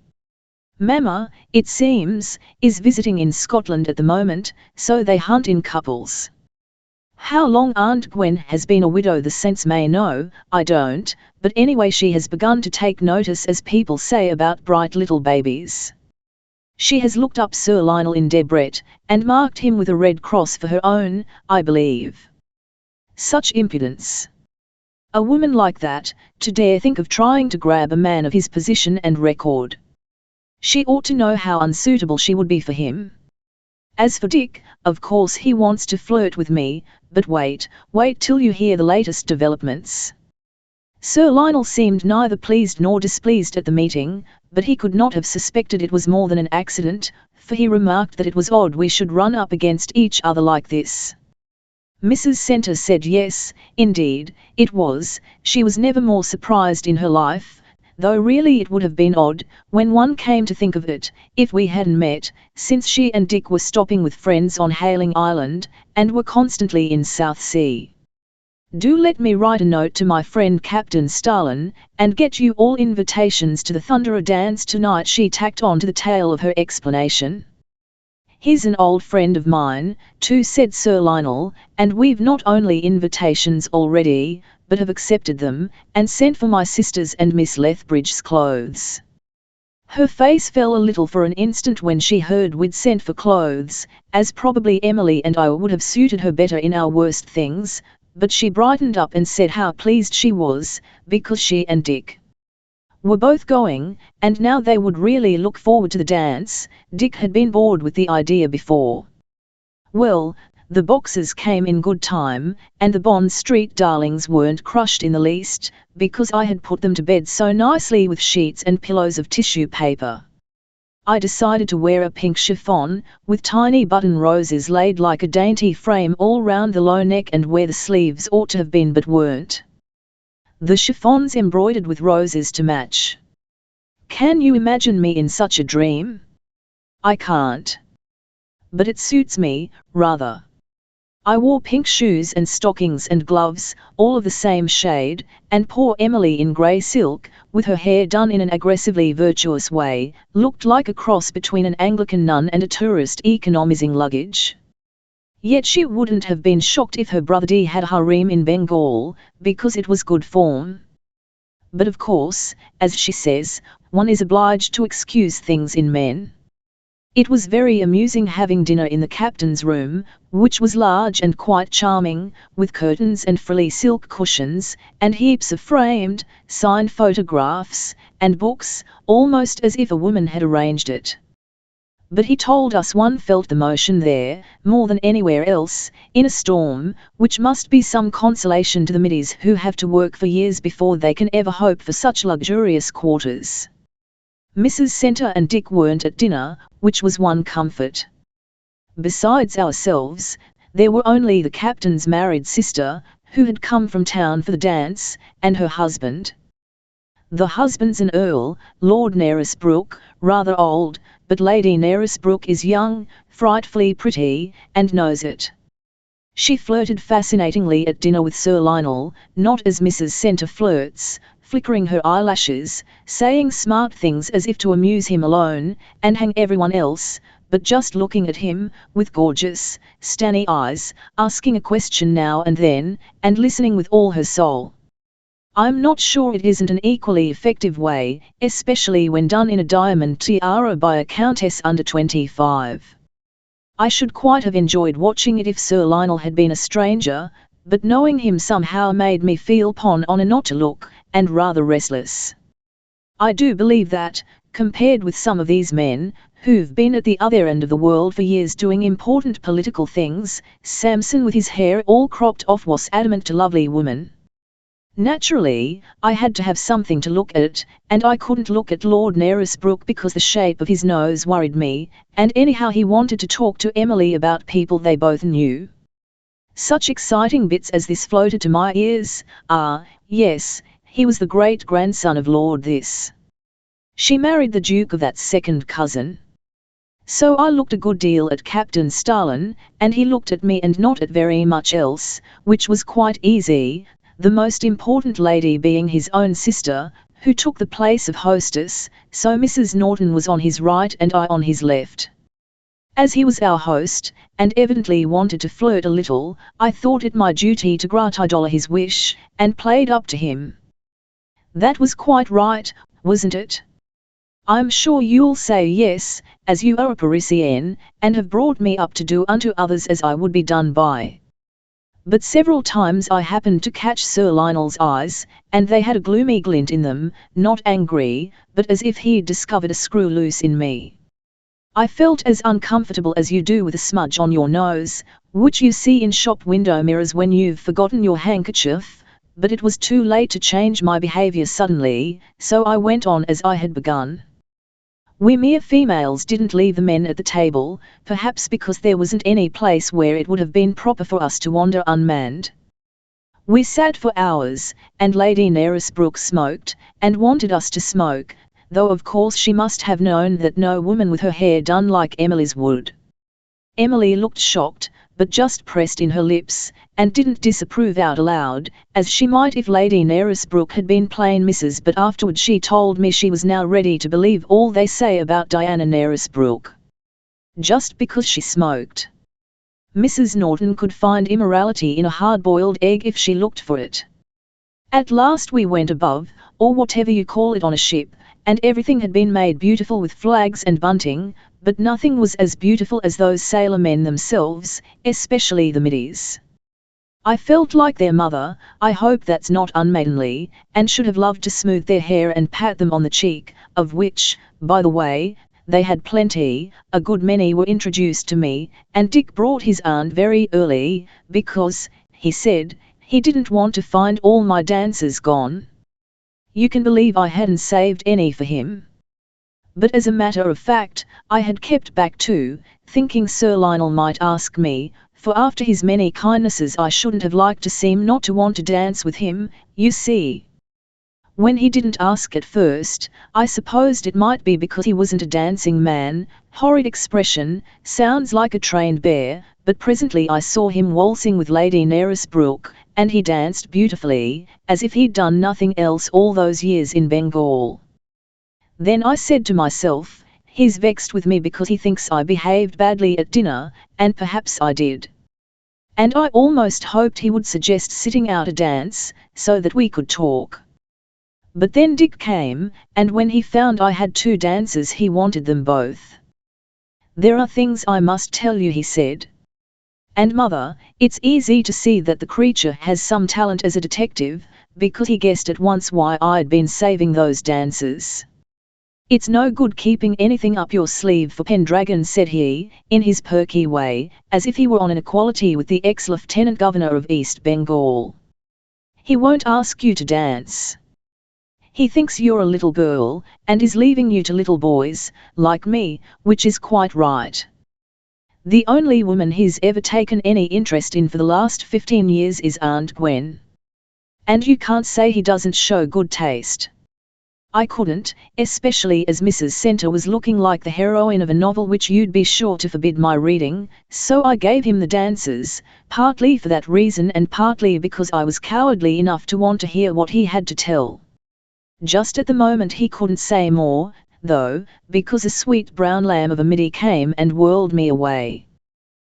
Mamma, it seems, is visiting in Scotland at the moment, so they hunt in couples. How long Aunt Gwen has been a widow the saints may know, I don't, but anyway she has begun to take notice, as people say, about bright little babies. She has looked up Sir Lionel in Debrett, and marked him with a red cross for her own, I believe. Such impudence! A woman like that, to dare think of trying to grab a man of his position and record. She ought to know how unsuitable she would be for him. As for Dick, of course he wants to flirt with me, but wait till you hear the latest developments. Sir Lionel seemed neither pleased nor displeased at the meeting, but he could not have suspected it was more than an accident, for he remarked that it was odd we should run up against each other like this. Mrs. Centre said yes, indeed, it was. She was never more surprised in her life, though really it would have been odd, when one came to think of it, if we hadn't met, since she and Dick were stopping with friends on Hailing Island, and were constantly in Southsea. Do let me write a note to my friend Captain Stalin, and get you all invitations to the Thunderer dance tonight, she tacked on to the tail of her explanation. He's an old friend of mine, too, said Sir Lionel, and we've not only invitations already, but have accepted them, and sent for my sisters and Miss Lethbridge's clothes. Her face fell a little for an instant when she heard we'd sent for clothes, as probably Emily and I would have suited her better in our worst things, but she brightened up and said how pleased she was, because she and Dick were both going, and now they would really look forward to the dance. Dick had been bored with the idea before. Well, the boxes came in good time, and the Bond Street darlings weren't crushed in the least, because I had put them to bed so nicely with sheets and pillows of tissue paper. I decided to wear a pink chiffon, with tiny button roses laid like a dainty frame all round the low neck and where the sleeves ought to have been but weren't. The chiffons embroidered with roses to match. Can you imagine me in such a dream? I can't. But it suits me, rather. I wore pink shoes and stockings and gloves, all of the same shade, and poor Emily in grey silk, with her hair done in an aggressively virtuous way, looked like a cross between an Anglican nun and a tourist economizing luggage. Yet she wouldn't have been shocked if her brother D had a harem in Bengal, because it was good form. But of course, as she says, one is obliged to excuse things in men. It was very amusing having dinner in the captain's room, which was large and quite charming, with curtains and frilly silk cushions, and heaps of framed, signed photographs, and books, almost as if a woman had arranged it. But he told us one felt the motion there, more than anywhere else, in a storm, which must be some consolation to the middies who have to work for years before they can ever hope for such luxurious quarters. Mrs. Centre and Dick weren't at dinner, which was one comfort. Besides ourselves, there were only the captain's married sister, who had come from town for the dance, and her husband. The husband's an earl, Lord Naresbrook, rather old, but Lady Naresbrook is young, frightfully pretty, and knows it. She flirted fascinatingly at dinner with Sir Lionel, not as Mrs. Centre flirts, flickering her eyelashes, saying smart things as if to amuse him alone, and hang everyone else, but just looking at him, with gorgeous, stanny eyes, asking a question now and then, and listening with all her soul. I'm not sure it isn't an equally effective way, especially when done in a diamond tiara by a countess under 25. I should quite have enjoyed watching it if Sir Lionel had been a stranger, but knowing him somehow made me feel pon honour not to look, and rather restless. I do believe that, compared with some of these men, who've been at the other end of the world for years doing important political things, Samson with his hair all cropped off was adamant to lovely woman. Naturally, I had to have something to look at, and I couldn't look at Lord Naresbrook because the shape of his nose worried me, and anyhow he wanted to talk to Emily about people they both knew. Such exciting bits as this floated to my ears. Yes, he was the great-grandson of Lord this. She married the Duke of that second cousin. So I looked a good deal at Captain Stalin, and he looked at me and not at very much else, which was quite easy, the most important lady being his own sister, who took the place of hostess, so Mrs. Norton was on his right and I on his left. As he was our host, and evidently wanted to flirt a little, I thought it my duty to gratified his wish, and played up to him. That was quite right, wasn't it? I'm sure you'll say yes, as you are a Parisienne, and have brought me up to do unto others as I would be done by. But several times I happened to catch Sir Lionel's eyes, and they had a gloomy glint in them, not angry, but as if he'd discovered a screw loose in me. I felt as uncomfortable as you do with a smudge on your nose, which you see in shop window mirrors when you've forgotten your handkerchief, but it was too late to change my behaviour suddenly, so I went on as I had begun. We mere females didn't leave the men at the table, perhaps because there wasn't any place where it would have been proper for us to wander unmanned. We sat for hours, and Lady Naresbrook smoked, and wanted us to smoke, though of course she must have known that no woman with her hair done like Emily's would. Emily looked shocked, but just pressed in her lips, and didn't disapprove out aloud, as she might if Lady Narisbrook had been plain Mrs. But afterward she told me she was now ready to believe all they say about Diana Narisbrook. Just because she smoked. Mrs. Norton could find immorality in a hard-boiled egg if she looked for it. At last we went above, or whatever you call it, on a ship, and everything had been made beautiful with flags and bunting, but nothing was as beautiful as those sailor men themselves, especially the middies. I felt like their mother. I hope that's not unmaidenly, and should have loved to smooth their hair and pat them on the cheek, of which, by the way, they had plenty. A good many were introduced to me, and Dick brought his aunt very early, because, he said, he didn't want to find all my dancers gone. You can believe I hadn't saved any for him. But as a matter of fact, I had kept back too, thinking Sir Lionel might ask me, for after his many kindnesses I shouldn't have liked to seem not to want to dance with him, you see. When he didn't ask at first, I supposed it might be because he wasn't a dancing man. Horrid expression, sounds like a trained bear, but presently I saw him waltzing with Lady Narisbrook, and he danced beautifully, as if he'd done nothing else all those years in Bengal. Then I said to myself, he's vexed with me because he thinks I behaved badly at dinner, and perhaps I did. And I almost hoped he would suggest sitting out a dance, so that we could talk. But then Dick came, and when he found I had 2 dancers he wanted them both. There are things I must tell you, he said. And mother, it's easy to see that the creature has some talent as a detective, because he guessed at once why I'd been saving those dancers. It's no good keeping anything up your sleeve for Pendragon, said he, in his perky way, as if he were on an equality with the ex-Lieutenant Governor of East Bengal. He won't ask you to dance. He thinks you're a little girl, and is leaving you to little boys, like me, which is quite right. The only woman he's ever taken any interest in for the last 15 years is Aunt Gwen. And you can't say he doesn't show good taste. I couldn't, especially as Mrs. Center was looking like the heroine of a novel which you'd be sure to forbid my reading, so I gave him the dancers, partly for that reason and partly because I was cowardly enough to want to hear what he had to tell. Just at the moment he couldn't say more, though, because a sweet brown lamb of a middy came and whirled me away.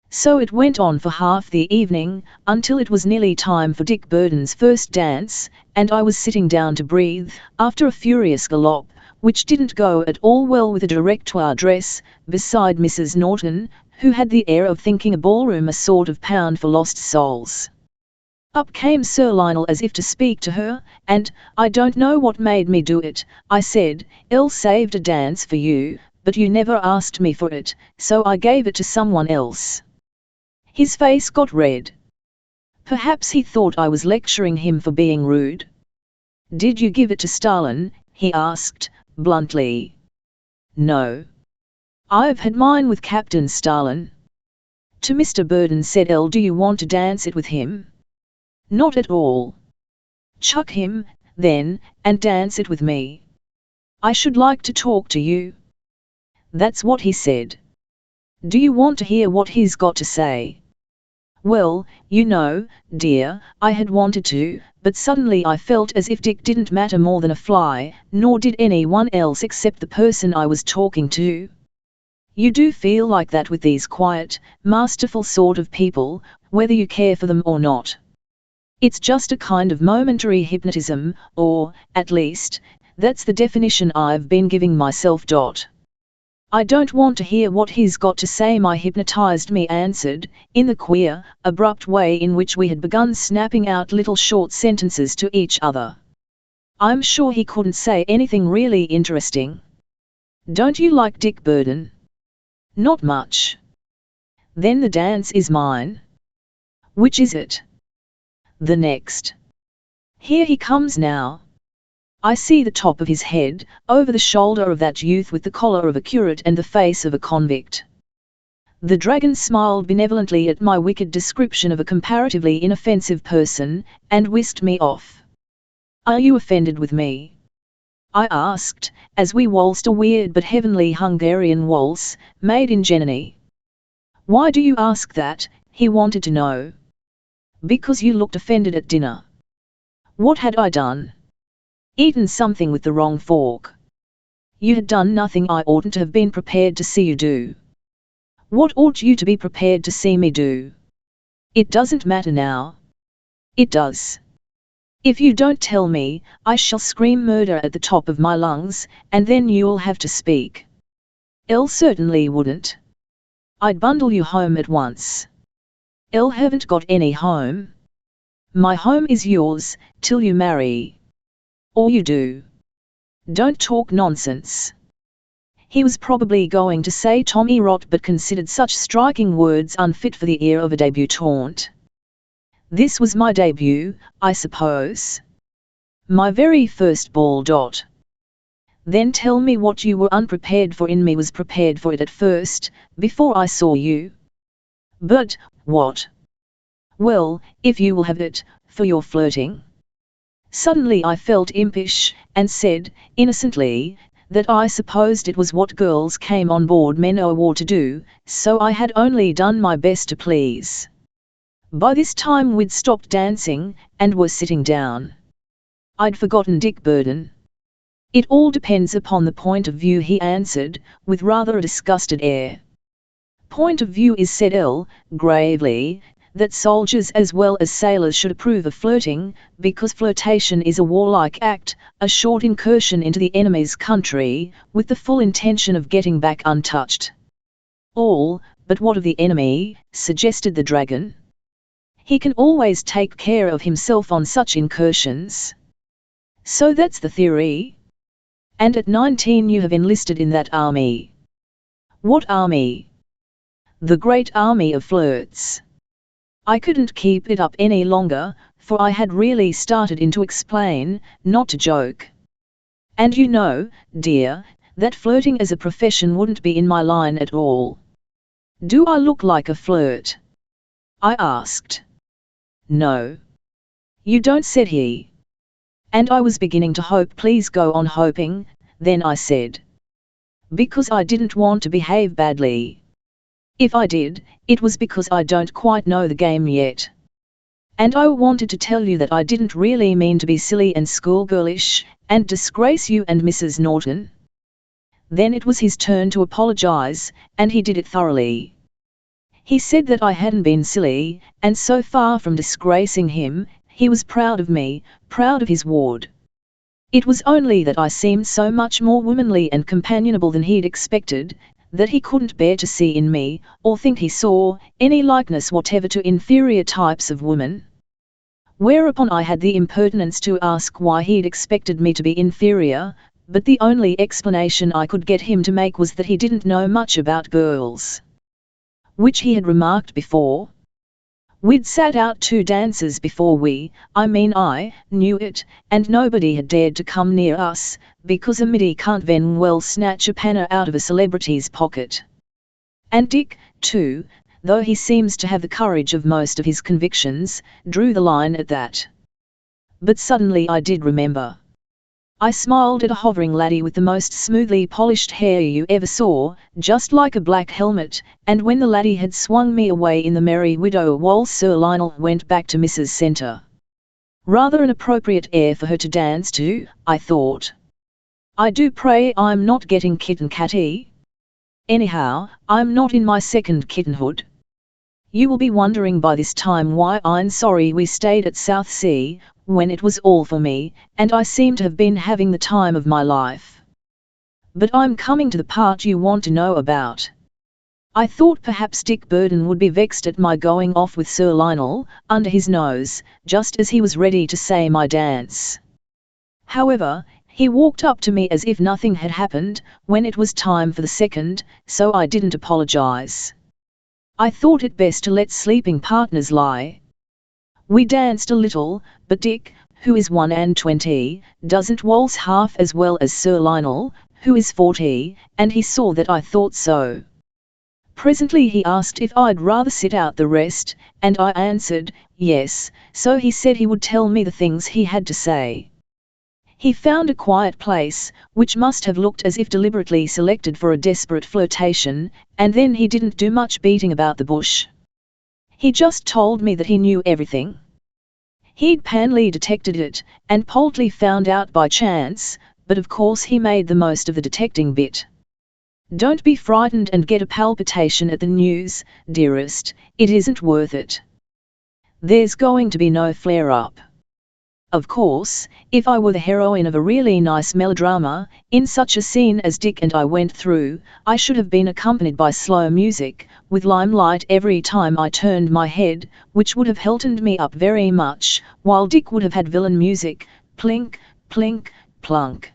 So it went on for half the evening, until it was nearly time for Dick Burden's first dance, and I was sitting down to breathe, after a furious galop, which didn't go at all well with a directoire dress, beside Mrs. Norton, who had the air of thinking a ballroom a sort of pound for lost souls. Up came Sir Lionel as if to speak to her, and, I don't know what made me do it, I said, "Elle saved a dance for you, but you never asked me for it, so I gave it to someone else." His face got red. Perhaps he thought I was lecturing him for being rude. "Did you give it to Stalin?" he asked, bluntly. "No. I've had mine with Captain Stalin." To Mr. Burden said Elle, "Do you want to dance it with him?" "Not at all." "Chuck him, then, and dance it with me. I should like to talk to you." That's what he said. Do you want to hear what he's got to say? Well, you know, dear, I had wanted to, but suddenly I felt as if Dick didn't matter more than a fly, nor did anyone else except the person I was talking to. You do feel like that with these quiet, masterful sort of people, whether you care for them or not. It's just a kind of momentary hypnotism, or, at least, that's the definition I've been giving myself. "I don't want to hear what he's got to say." My hypnotized me answered, in the queer, abrupt way in which we had begun snapping out little short sentences to each other. "I'm sure he couldn't say anything really interesting." "Don't you like Dick Burden?" "Not much." "Then the dance is mine." "Which is it?" "The next. Here he comes now." I see the top of his head, over the shoulder of that youth with the collar of a curate and the face of a convict. The dragon smiled benevolently at my wicked description of a comparatively inoffensive person, and whisked me off. "Are you offended with me?" I asked, as we waltzed a weird but heavenly Hungarian waltz, made in Germany. "Why do you ask that?" he wanted to know. Because you looked offended at dinner. What had I done? Eaten something with the wrong fork. You had done nothing I oughtn't to have been prepared to see you do. What ought you to be prepared to see me do? It doesn't matter now. It does. If you don't tell me, I shall scream murder at the top of my lungs, and then you'll have to speak. Elle certainly wouldn't. I'd bundle you home at once. Elle haven't got any home. My home is yours, till you marry. Or you do. Don't talk nonsense. He was probably going to say Tommy rot, but considered such striking words unfit for the ear of a debutante. This was my debut, I suppose. My very first ball. Then tell me what you were unprepared for in me was prepared for it at first, before I saw you. But, what? Well, if you will have it, for your flirting. Suddenly I felt impish, and said, innocently, that I supposed it was what girls came on board men o' war to do, so I had only done my best to please. By this time we'd stopped dancing, and were sitting down. I'd forgotten Dick Burden. It all depends upon the point of view, he answered, with rather a disgusted air. Point of view is, said Elle, gravely, that soldiers as well as sailors should approve of flirting, because flirtation is a warlike act, a short incursion into the enemy's country, with the full intention of getting back untouched. All, but what of the enemy, suggested the dragon. He can always take care of himself on such incursions. So that's the theory? And at 19 you have enlisted in that army. What army? The great army of flirts. I couldn't keep it up any longer, for I had really started in to explain, not to joke. And you know, dear, that flirting as a profession wouldn't be in my line at all. Do I look like a flirt? I asked. No. You don't, said he. And I was beginning to hope. Please go on hoping, then I said. Because I didn't want to behave badly. If I did, it was because I don't quite know the game yet. And I wanted to tell you that I didn't really mean to be silly and schoolgirlish, and disgrace you and Mrs. Norton. Then it was his turn to apologize, and he did it thoroughly. He said that I hadn't been silly, and so far from disgracing him, he was proud of me, proud of his ward. It was only that I seemed so much more womanly and companionable than he'd expected, that he couldn't bear to see in me, or think he saw, any likeness whatever to inferior types of women. Whereupon I had the impertinence to ask why he'd expected me to be inferior, but the only explanation I could get him to make was that he didn't know much about girls. Which he had remarked before. We'd sat out 2 dances before I knew it, and nobody had dared to come near us, because a middy can't then well snatch a panner out of a celebrity's pocket. And Dick, too, though he seems to have the courage of most of his convictions, drew the line at that. But suddenly I did remember. I smiled at a hovering laddie with the most smoothly polished hair you ever saw, just like a black helmet, and when the laddie had swung me away in the Merry Widow waltz, Sir Lionel went back to Mrs. Centre. Rather an appropriate air for her to dance to, I thought. I do pray I'm not getting kitten-catty. Anyhow, I'm not in my second kittenhood. You will be wondering by this time why I'm sorry we stayed at Southsea, when it was all for me, and I seem to have been having the time of my life. But I'm coming to the part you want to know about. I thought perhaps Dick Burden would be vexed at my going off with Sir Lionel, under his nose, just as he was ready to say my dance. However, he walked up to me as if nothing had happened, when it was time for the second, so I didn't apologize. I thought it best to let sleeping partners lie. We danced a little, but Dick, who is 21, doesn't waltz half as well as Sir Lionel, who is 40, and he saw that I thought so. Presently he asked if I'd rather sit out the rest, and I answered, yes, so he said he would tell me the things he had to say. He found a quiet place, which must have looked as if deliberately selected for a desperate flirtation, and then he didn't do much beating about the bush. He just told me that he knew everything. He'd panly detected it, and Poltly found out by chance, but of course he made the most of the detecting bit. Don't be frightened and get a palpitation at the news, dearest, it isn't worth it. There's going to be no flare-up. Of course, if I were the heroine of a really nice melodrama, in such a scene as Dick and I went through, I should have been accompanied by slow music, with limelight every time I turned my head, which would have heltened me up very much, while Dick would have had villain music, plink, plink, plunk.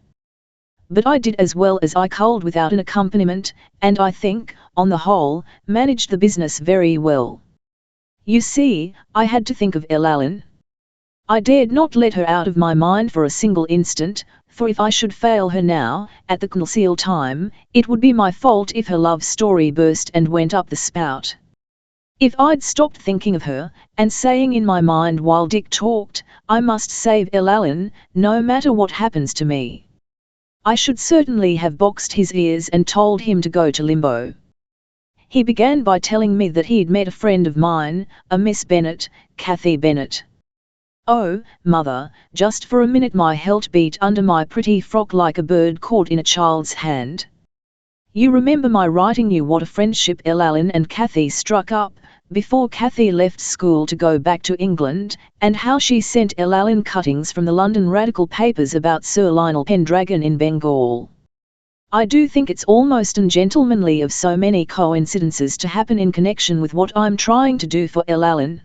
But I did as well as I could without an accompaniment, and I think, on the whole, managed the business very well. You see, I had to think of Ellen. I dared not let her out of my mind for a single instant, for if I should fail her now, at the concealed time, it would be my fault if her love story burst and went up the spout. If I'd stopped thinking of her, and saying in my mind while Dick talked, I must save Ellen, no matter what happens to me, I should certainly have boxed his ears and told him to go to limbo. He began by telling me that he'd met a friend of mine, a Miss Bennet, Kathy Bennet. Oh, mother, just for a minute my heart beat under my pretty frock like a bird caught in a child's hand. You remember my writing you what a friendship Ellen and Kathy struck up, before Kathy left school to go back to England, and how she sent Ellen cuttings from the London Radical papers about Sir Lionel Pendragon in Bengal. I do think it's almost ungentlemanly of so many coincidences to happen in connection with what I'm trying to do for Ellen.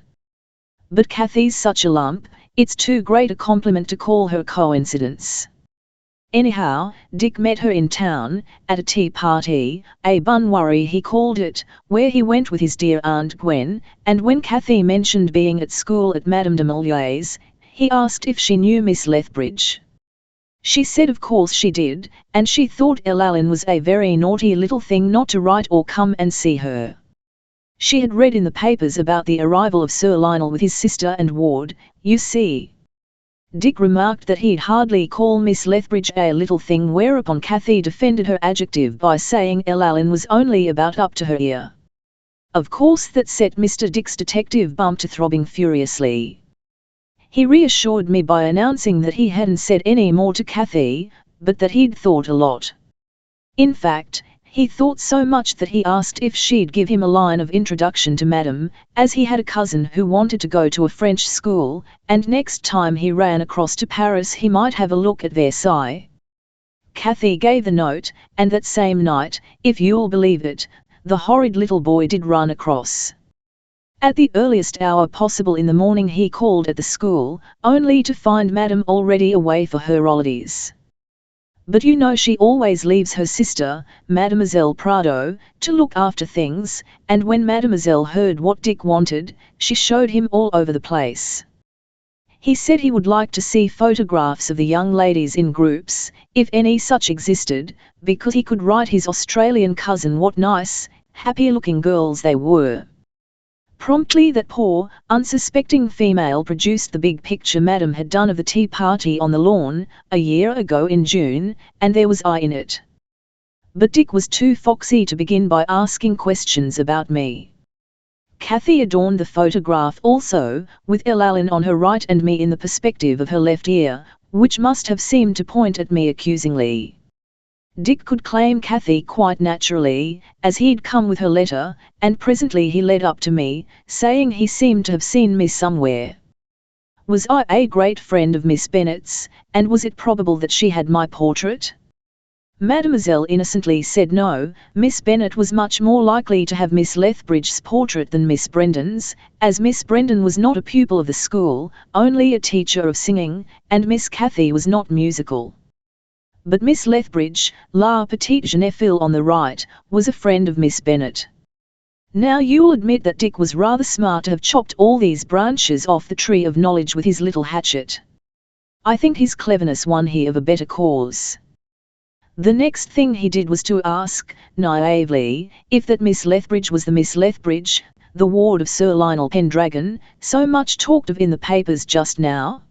But Kathy's such a lump, it's too great a compliment to call her coincidence. Anyhow, Dick met her in town, at a tea party, a bunwarry he called it, where he went with his dear Aunt Gwen, and when Kathy mentioned being at school at Madame de Molier's, he asked if she knew Miss Lethbridge. She said of course she did, and she thought Ellen was a very naughty little thing not to write or come and see her. She had read in the papers about the arrival of Sir Lionel with his sister and ward, you see. Dick remarked that he'd hardly call Miss Lethbridge a little thing, whereupon Kathy defended her adjective by saying Ellen was only about up to her ear. Of course that set Mr. Dick's detective bump to throbbing furiously. He reassured me by announcing that he hadn't said any more to Kathy, but that he'd thought a lot. In fact, he thought so much that he asked if she'd give him a line of introduction to Madame, as he had a cousin who wanted to go to a French school, and next time he ran across to Paris he might have a look at Versailles. Kathy gave the note, and that same night, if you'll believe it, the horrid little boy did run across. At the earliest hour possible in the morning he called at the school, only to find Madame already away for her holidays. But you know she always leaves her sister, Mademoiselle Prado, to look after things, and when Mademoiselle heard what Dick wanted, she showed him all over the place. He said he would like to see photographs of the young ladies in groups, if any such existed, because he could write his Australian cousin what nice, happy-looking girls they were. Promptly that poor, unsuspecting female produced the big picture Madame had done of the tea party on the lawn, a year ago in June, and there was I in it. But Dick was too foxy to begin by asking questions about me. Kathy adorned the photograph also, with Ellen on her right and me in the perspective of her left ear, which must have seemed to point at me accusingly. Dick could claim Kathy quite naturally, as he'd come with her letter, and presently he led up to me, saying he seemed to have seen me somewhere. Was I a great friend of Miss Bennet's, and was it probable that she had my portrait? Mademoiselle innocently said no, Miss Bennet was much more likely to have Miss Lethbridge's portrait than Miss Brendan's, as Miss Brendan was not a pupil of the school, only a teacher of singing, and Miss Kathy was not musical. But Miss Lethbridge, la petite Genephile on the right, was a friend of Miss Bennet. Now you'll admit that Dick was rather smart to have chopped all these branches off the tree of knowledge with his little hatchet. I think his cleverness won he of a better cause. The next thing he did was to ask, naively, if that Miss Lethbridge was the Miss Lethbridge, the ward of Sir Lionel Pendragon, so much talked of in the papers just now.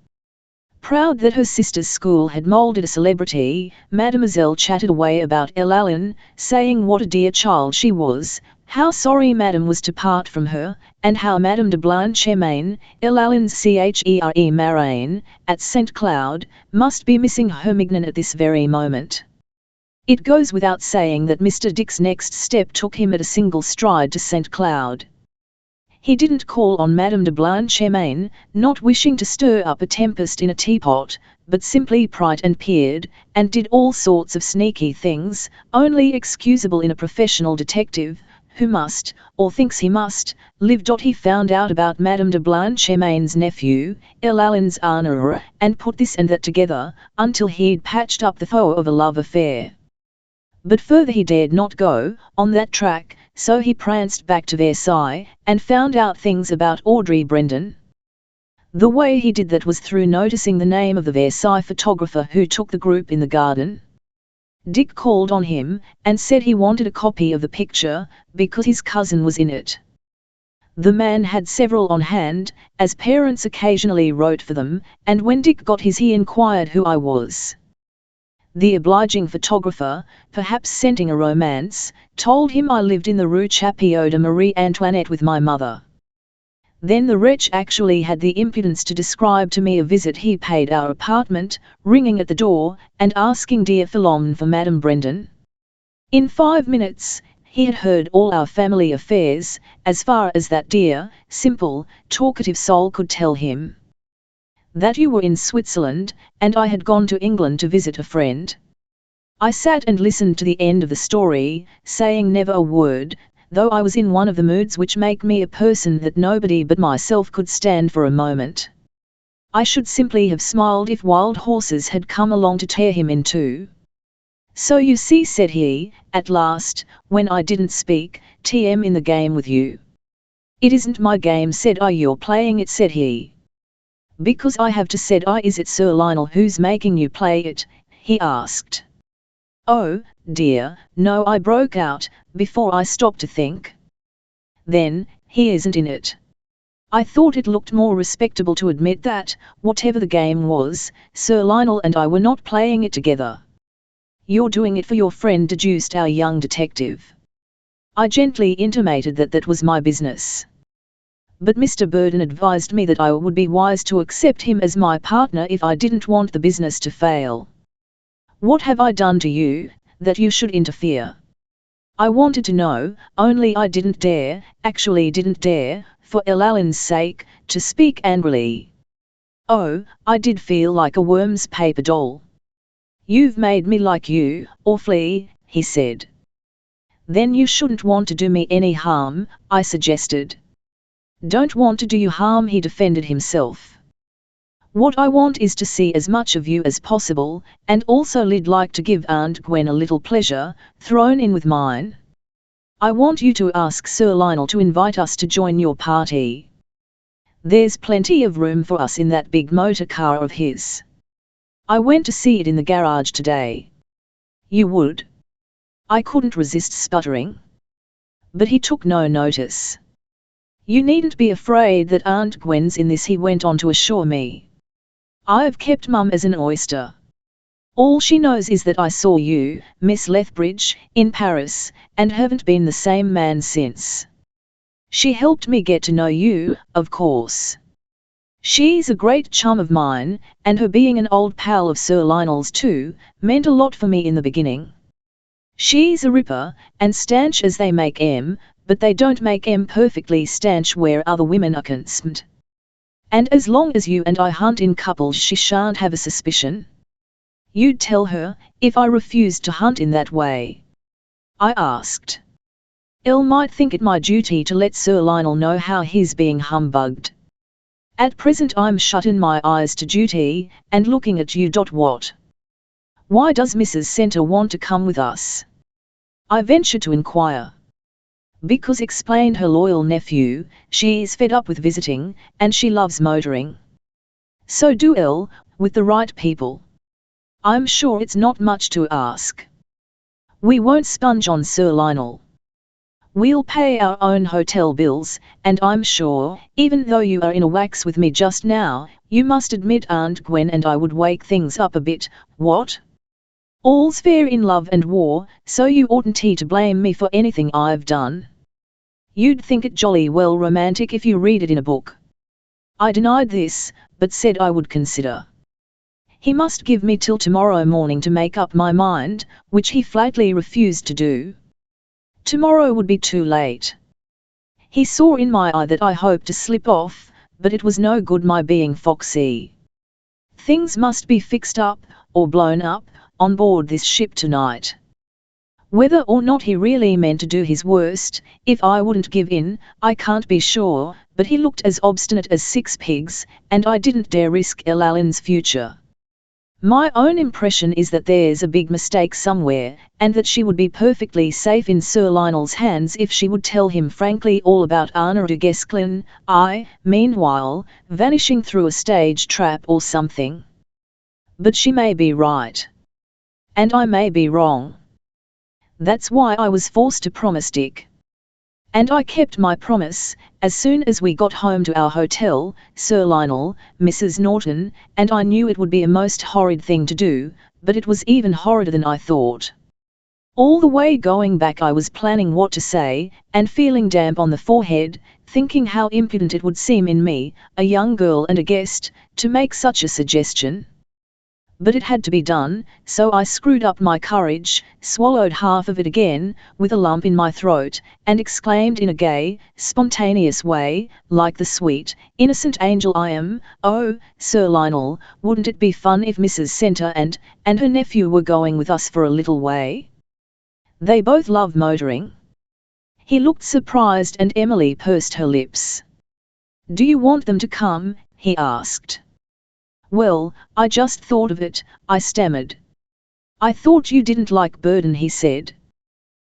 Proud that her sister's school had moulded a celebrity, Mademoiselle chatted away about Ellen, saying what a dear child she was, how sorry Madame was to part from her, and how Madame de Blanchemain, Elalins Chere Marraine, at St. Cloud, must be missing her Mignon at this very moment. It goes without saying that Mr. Dick's next step took him at a single stride to St. Cloud. He didn't call on Madame de Blanchemain, not wishing to stir up a tempest in a teapot, but simply pried and peered, and did all sorts of sneaky things, only excusable in a professional detective, who must, or thinks he must, live. He found out about Madame de Blanchemain's nephew, Elalins Arnaud, and put this and that together, until he'd patched up the thaw of a love affair. But further he dared not go, on that track, so he pranced back to Versailles, and found out things about Audrey Brendan. The way he did that was through noticing the name of the Versailles photographer who took the group in the garden. Dick called on him, and said he wanted a copy of the picture, because his cousin was in it. The man had several on hand, as parents occasionally wrote for them, and when Dick got his he inquired who I was. The obliging photographer, perhaps scenting a romance, told him I lived in the Rue Chapillot de Marie Antoinette with my mother. Then the wretch actually had the impudence to describe to me a visit he paid our apartment, ringing at the door, and asking dear Philomne for Madame Brendan. In 5 minutes, he had heard all our family affairs, as far as that dear, simple, talkative soul could tell him. That you were in Switzerland, and I had gone to England to visit a friend. I sat and listened to the end of the story, saying never a word, though I was in one of the moods which make me a person that nobody but myself could stand for a moment. I should simply have smiled if wild horses had come along to tear him in two. So you see, said he, at last, when I didn't speak, TM in the game with you. It isn't my game, said I. You're playing it, said he. Because I have to, said I. Is it Sir Lionel who's making you play it? He asked. Oh, dear, no, I broke out, before I stopped to think. Then, he isn't in it. I thought it looked more respectable to admit that, whatever the game was, Sir Lionel and I were not playing it together. You're doing it for your friend, deduced our young detective. I gently intimated that that was my business. But Mr. Burden advised me that I would be wise to accept him as my partner if I didn't want the business to fail. What have I done to you, that you should interfere? I wanted to know, only I didn't dare, actually didn't dare, for Elalin's sake, to speak angrily. Oh, I did feel like a worm's paper doll. You've made me like you, awfully, he said. Then you shouldn't want to do me any harm, I suggested. Don't want to do you harm, he defended himself. What I want is to see as much of you as possible, and also I'd like to give Aunt Gwen a little pleasure, thrown in with mine. I want you to ask Sir Lionel to invite us to join your party. There's plenty of room for us in that big motor car of his. I went to see it in the garage today. You would? I couldn't resist sputtering. But he took no notice. You needn't be afraid that Aunt Gwen's in this, he went on to assure me. I've kept Mum as an oyster. All she knows is that I saw you, Miss Lethbridge, in Paris, and haven't been the same man since. She helped me get to know you, of course. She's a great chum of mine, and her being an old pal of Sir Lionel's too, meant a lot for me in the beginning. She's a ripper, and stanch as they make 'em, but they don't make 'em perfectly stanch where other women are concerned. And as long as you and I hunt in couples, she shan't have a suspicion. You'd tell her, if I refused to hunt in that way? I asked. Elle might think it my duty to let Sir Lionel know how he's being humbugged. At present I'm shutting my eyes to duty, and looking at you. What? Why does Mrs. Centre want to come with us? I ventured to inquire. Because, explained her loyal nephew, she's fed up with visiting, and she loves motoring. So do Elle, with the right people. I'm sure it's not much to ask. We won't sponge on Sir Lionel. We'll pay our own hotel bills, and I'm sure, even though you are in a wax with me just now, you must admit Aunt Gwen and I would wake things up a bit, what? All's fair in love and war, so you oughtn't to blame me for anything I've done. You'd think it jolly well romantic if you read it in a book. I denied this, but said I would consider. He must give me till tomorrow morning to make up my mind, which he flatly refused to do. Tomorrow would be too late. He saw in my eye that I hoped to slip off, but it was no good my being foxy. Things must be fixed up, or blown up, on board this ship tonight. Whether or not he really meant to do his worst, if I wouldn't give in, I can't be sure, but he looked as obstinate as 6 pigs, and I didn't dare risk Elalin's future. My own impression is that there's a big mistake somewhere, and that she would be perfectly safe in Sir Lionel's hands if she would tell him frankly all about Anna de Guesclin, meanwhile, vanishing through a stage trap or something. But she may be right. And I may be wrong. That's why I was forced to promise Dick. And I kept my promise. As soon as we got home to our hotel, Sir Lionel, Mrs. Norton, and I knew it would be a most horrid thing to do, but it was even horrider than I thought. All the way going back I was planning what to say, and feeling damp on the forehead, thinking how impudent it would seem in me, a young girl and a guest, to make such a suggestion. But it had to be done, so I screwed up my courage, swallowed half of it again, with a lump in my throat, and exclaimed in a gay, spontaneous way, like the sweet, innocent angel I am, "Oh, Sir Lionel, wouldn't it be fun if Mrs. Centre and her nephew were going with us for a little way? They both love motoring." He looked surprised and Emily pursed her lips. "Do you want them to come?" he asked. "Well, I just thought of it," I stammered. "I thought you didn't like burden," he said.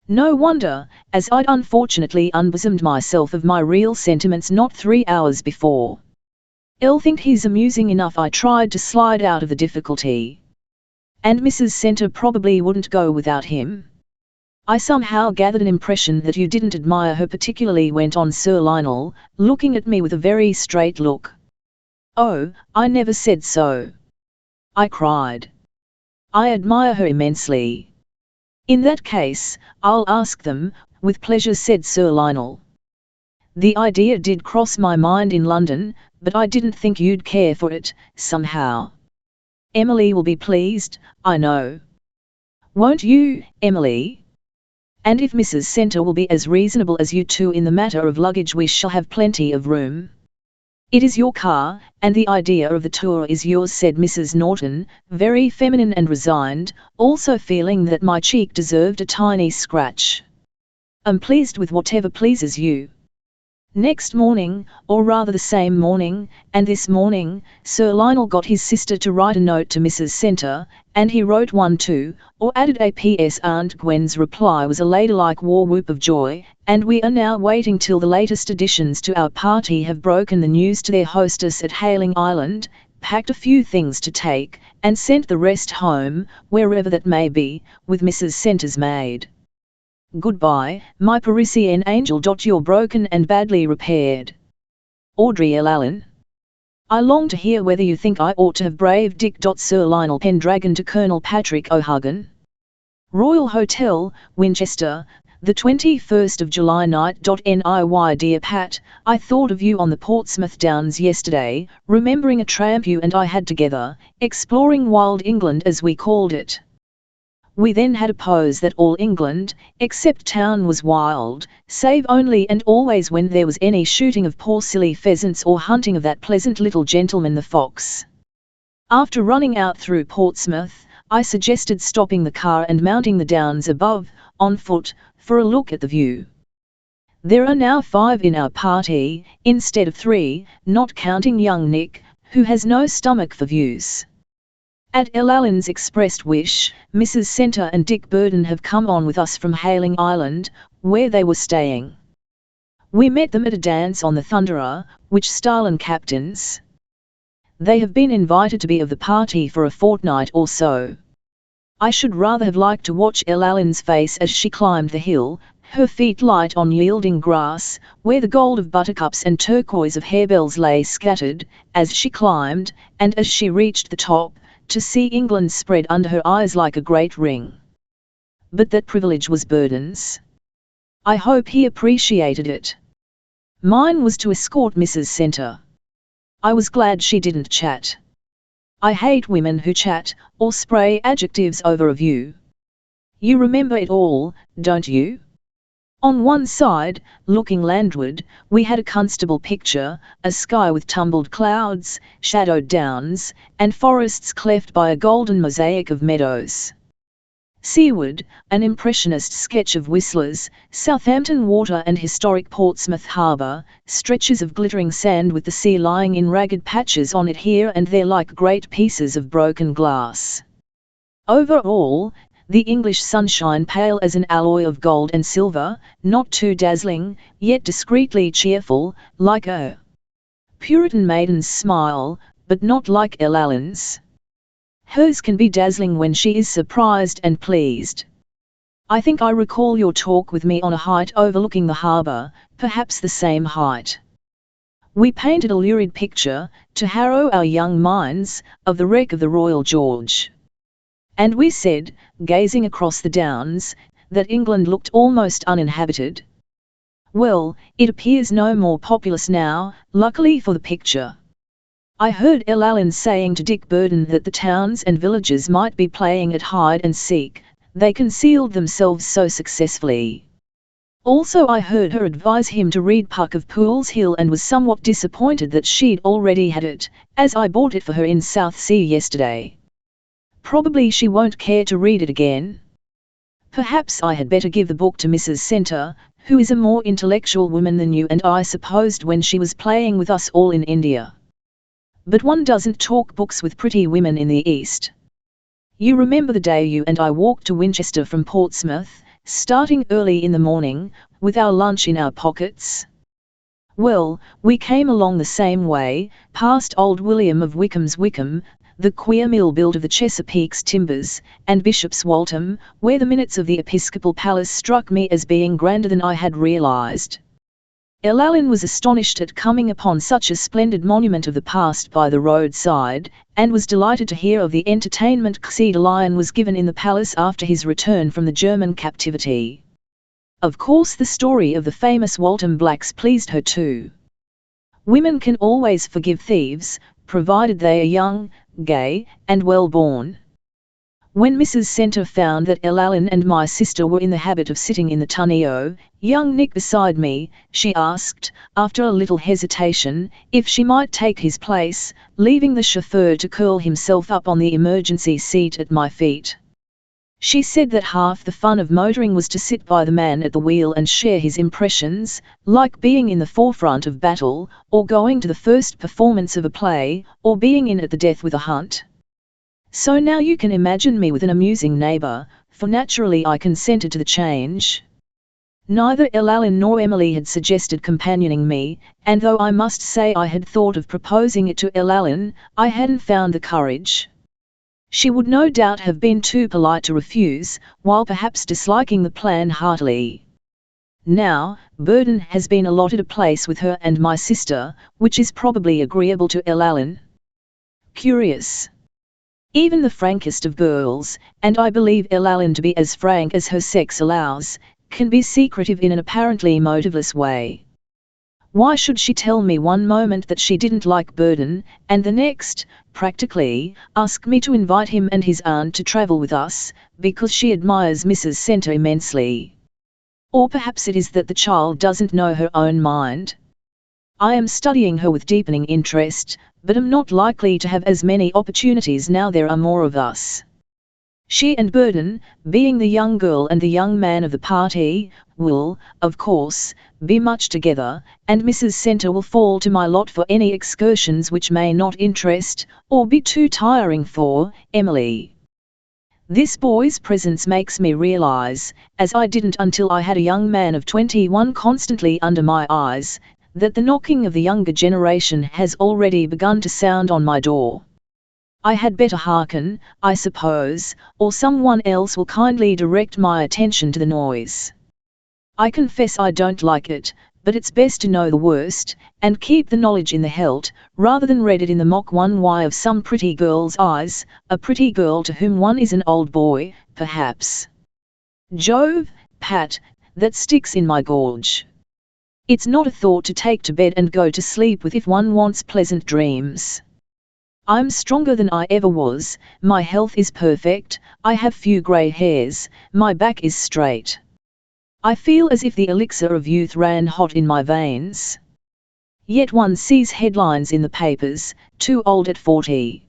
No wonder, as I'd unfortunately unbosomed myself of my real sentiments not 3 hours before. "I'll think he's amusing enough." I tried to slide out of the difficulty. "And Mrs. Centre probably wouldn't go without him. I somehow gathered an impression that you didn't admire her particularly," went on Sir Lionel, looking at me with a very straight look. "Oh, I never said so," I cried. "I admire her immensely." "In that case, I'll ask them," with pleasure said Sir Lionel. "The idea did cross my mind in London, but I didn't think you'd care for it, somehow. Emily will be pleased, I know. Won't you, Emily? And if Mrs. Centre will be as reasonable as you two in the matter of luggage, we shall have plenty of room. It is your car, and the idea of the tour is yours," said Mrs. Norton, very feminine and resigned, also feeling that my cheek deserved a tiny scratch. "I'm pleased with whatever pleases you." Next morning, or rather the same morning, and this morning, Sir Lionel got his sister to write a note to Mrs. Centre, and he wrote one too, or added a P.S. Aunt Gwen's reply was a ladylike war whoop of joy, and we are now waiting till the latest additions to our party have broken the news to their hostess at Hayling Island, packed a few things to take, and sent the rest home, wherever that may be, with Mrs. Centre's maid. Goodbye, my Parisian angel. You're broken and badly repaired. Audrey L. Allen. I long to hear whether you think I ought to have braved Dick. Sir Lionel Pendragon to Colonel Patrick O'Hagan. Royal Hotel, Winchester, the 21st of July night. NIY Dear Pat, I thought of you on the Portsmouth Downs yesterday, remembering a tramp you and I had together, exploring wild England as we called it. We then had a pose that all England, except town, was wild, save only and always when there was any shooting of poor silly pheasants or hunting of that pleasant little gentleman the fox. After running out through Portsmouth, I suggested stopping the car and mounting the downs above, on foot, for a look at the view. There are now 5 in our party, instead of 3, not counting young Nick, who has no stomach for views. At Allen's expressed wish, Mrs. Centre and Dick Burden have come on with us from Hayling Island, where they were staying. We met them at a dance on the Thunderer, which Starlin captains. They have been invited to be of the party for a fortnight or so. I should rather have liked to watch Allen's face as she climbed the hill, her feet light on yielding grass, where the gold of buttercups and turquoise of harebells lay scattered, as she climbed, and as she reached the top, to see England spread under her eyes like a great ring. But that privilege was Burden's. I hope he appreciated it. Mine was to escort Mrs. Center. I was glad she didn't chat. I hate women who chat, or spray adjectives over a view. You remember it all, don't you? On one side, looking landward, we had a constable picture, a sky with tumbled clouds, shadowed downs, and forests cleft by a golden mosaic of meadows. Seaward, an impressionist sketch of Whistler's, Southampton Water and historic Portsmouth Harbour, stretches of glittering sand with the sea lying in ragged patches on it here and there like great pieces of broken glass. Over all, the English sunshine pale as an alloy of gold and silver, not too dazzling, yet discreetly cheerful, like a Puritan maiden's smile, but not like Ellallen's. Hers can be dazzling when she is surprised and pleased. I think I recall your talk with me on a height overlooking the harbour, perhaps the same height. We painted a lurid picture, to harrow our young minds, of the wreck of the Royal George. And we said, gazing across the downs, that England looked almost uninhabited. Well, it appears no more populous now, luckily for the picture. I heard Ellallen saying to Dick Burden that the towns and villages might be playing at hide and seek, they concealed themselves so successfully. Also I heard her advise him to read Puck of Pool's Hill and was somewhat disappointed that she'd already had it, as I bought it for her in Southsea yesterday. Probably she won't care to read it again. Perhaps I had better give the book to Mrs. Center, who is a more intellectual woman than you and I supposed when she was playing with us all in India. But one doesn't talk books with pretty women in the East. You remember the day you and I walked to Winchester from Portsmouth, starting early in the morning, with our lunch in our pockets? Well, we came along the same way, past old William of Wyckham's Wickham, the queer mill built of the Chesapeake's timbers, and Bishop's Waltham, where the minutes of the Episcopal Palace struck me as being grander than I had realized. Ellallen was astonished at coming upon such a splendid monument of the past by the roadside, and was delighted to hear of the entertainment Xeda Lion was given in the palace after his return from the German captivity. Of course the story of the famous Waltham blacks pleased her too. Women can always forgive thieves, provided they are young, gay, and well-born. When Mrs. Center found that Ellallen and my sister were in the habit of sitting in the tonneau, young Nick beside me, she asked, after a little hesitation, if she might take his place, leaving the chauffeur to curl himself up on the emergency seat at my feet. She said that half the fun of motoring was to sit by the man at the wheel and share his impressions, like being in the forefront of battle, or going to the first performance of a play, or being in at the death with a hunt. So now you can imagine me with an amusing neighbour, for naturally I consented to the change. Neither Ellallen nor Emily had suggested companioning me, and though I must say I had thought of proposing it to Ellallen, I hadn't found the courage. She would no doubt have been too polite to refuse, while perhaps disliking the plan heartily. Now, Burden has been allotted a place with her and my sister, which is probably agreeable to Ellallen. Curious. Even the frankest of girls, and I believe Ellallen to be as frank as her sex allows, can be secretive in an apparently motiveless way. Why should she tell me one moment that she didn't like Burden, and the next, practically, ask me to invite him and his aunt to travel with us, because she admires Mrs. Center immensely? Or perhaps it is that the child doesn't know her own mind. I am studying her with deepening interest, but am not likely to have as many opportunities now there are more of us. She and Burden, being the young girl and the young man of the party, will, of course, be much together, and Mrs. Center will fall to my lot for any excursions which may not interest, or be too tiring for, Emily. This boy's presence makes me realize, as I didn't until I had a young man of 21 constantly under my eyes, that the knocking of the younger generation has already begun to sound on my door. I had better hearken, I suppose, or someone else will kindly direct my attention to the noise. I confess I don't like it, but it's best to know the worst, and keep the knowledge in the hilt, rather than read it in the Book.1-2 of some pretty girl's eyes, a pretty girl to whom one is an old boy, perhaps. Jove, Pat, that sticks in my gorge. It's not a thought to take to bed and go to sleep with if one wants pleasant dreams. I'm stronger than I ever was, my health is perfect, I have few grey hairs, my back is straight. I feel as if the elixir of youth ran hot in my veins. Yet one sees headlines in the papers, too old at 40.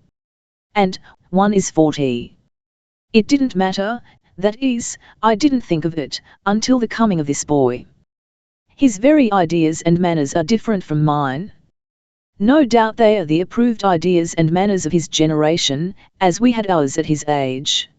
And, one is 40. It didn't matter, that is, I didn't think of it, until the coming of this boy. His very ideas and manners are different from mine. No doubt they are the approved ideas and manners of his generation, as we had ours at his age.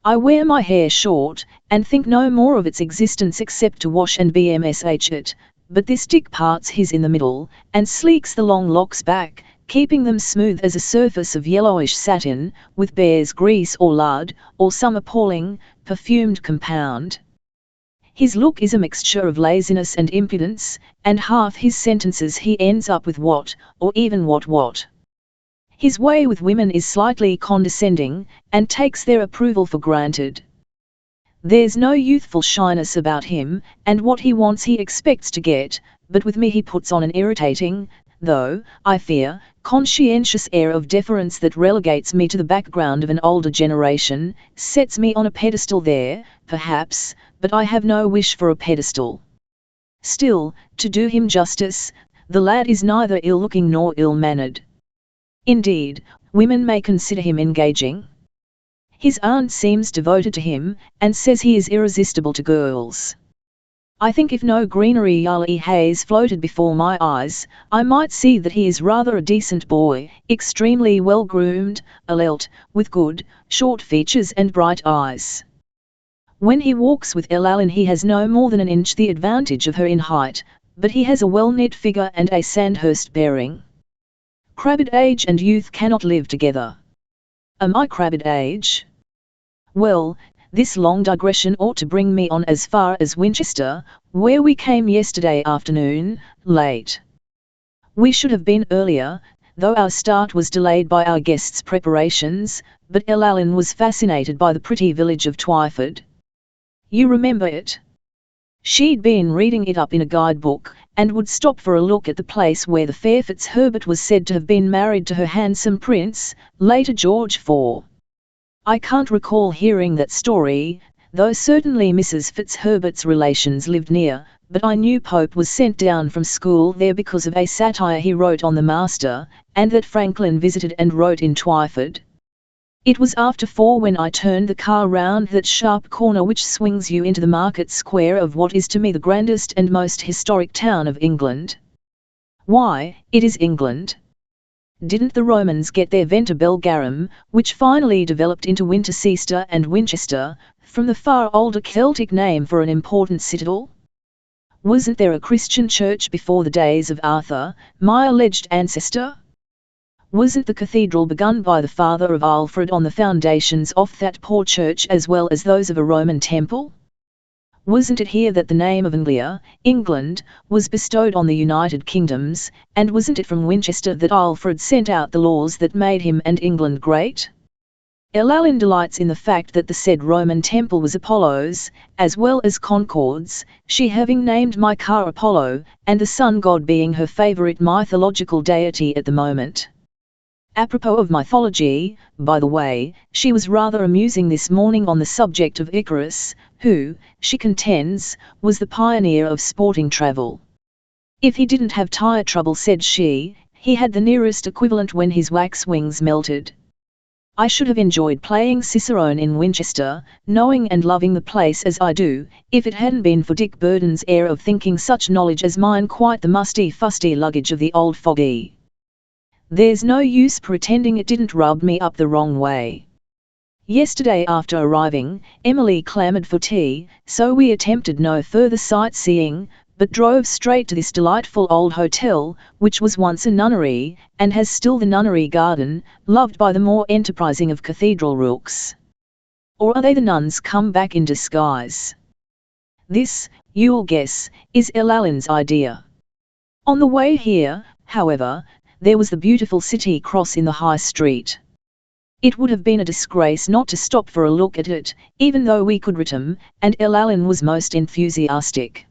I wear my hair short, and think no more of its existence except to wash and BMSH it, but this Dick parts his in the middle, and sleeks the long locks back, keeping them smooth as a surface of yellowish satin, with bear's grease or lard, or some appalling, perfumed compound. His look is a mixture of laziness and impudence, and half his sentences he ends up with what, or even what. His way with women is slightly condescending, and takes their approval for granted. There's no youthful shyness about him, and what he wants he expects to get, but with me he puts on an irritating, though, I fear, conscientious air of deference that relegates me to the background of an older generation, sets me on a pedestal there, perhaps, but I have no wish for a pedestal. Still, to do him justice, the lad is neither ill-looking nor ill-mannered. Indeed, women may consider him engaging. His aunt seems devoted to him, and says he is irresistible to girls. I think if no greenery yellowy haze floated before my eyes, I might see that he is rather a decent boy, extremely well-groomed, alert, with good, short features and bright eyes. When he walks with Elaline he has no more than an inch the advantage of her in height, but he has a well-knit figure and a Sandhurst bearing. Crabbed age and youth cannot live together. Am I crabbed age? Well, this long digression ought to bring me on as far as Winchester, where we came yesterday afternoon, late. We should have been earlier, though our start was delayed by our guests' preparations, but Elaline was fascinated by the pretty village of Twyford. You remember it? She'd been reading it up in a guidebook, and would stop for a look at the place where the fair Fitzherbert was said to have been married to her handsome prince, later George IV. I can't recall hearing that story, though certainly Mrs. Fitzherbert's relations lived near, but I knew Pope was sent down from school there because of a satire he wrote on the master, and that Franklin visited and wrote in Twyford. It was after 4 when I turned the car round that sharp corner which swings you into the market square of what is to me the grandest and most historic town of England. Why, it is England. Didn't the Romans get their Venta Belgarum, which finally developed into Wintercester and Winchester, from the far older Celtic name for an important citadel? Wasn't there a Christian church before the days of Arthur, my alleged ancestor? Wasn't the cathedral begun by the father of Alfred on the foundations of that poor church as well as those of a Roman temple? Wasn't it here that the name of Anglia, England, was bestowed on the United Kingdoms, and wasn't it from Winchester that Alfred sent out the laws that made him and England great? Elaline delights in the fact that the said Roman temple was Apollo's, as well as Concord's, she having named my car Apollo, and the sun god being her favourite mythological deity at the moment. Apropos of mythology, by the way, she was rather amusing this morning on the subject of Icarus, who, she contends, was the pioneer of sporting travel. If he didn't have tire trouble, said she, he had the nearest equivalent when his wax wings melted. I should have enjoyed playing Cicerone in Winchester, knowing and loving the place as I do, if it hadn't been for Dick Burden's air of thinking such knowledge as mine quite the musty-fusty luggage of the old fogey. There's no use pretending it didn't rub me up the wrong way. Yesterday after arriving, Emily clamoured for tea, so we attempted no further sightseeing, but drove straight to this delightful old hotel, which was once a nunnery, and has still the nunnery garden, loved by the more enterprising of cathedral rooks. Or are they the nuns come back in disguise? This, you'll guess, is Elaline's idea. On the way here, however, there was the beautiful City Cross in the High Street. It would have been a disgrace not to stop for a look at it, even though we could return, and Ellen was most enthusiastic.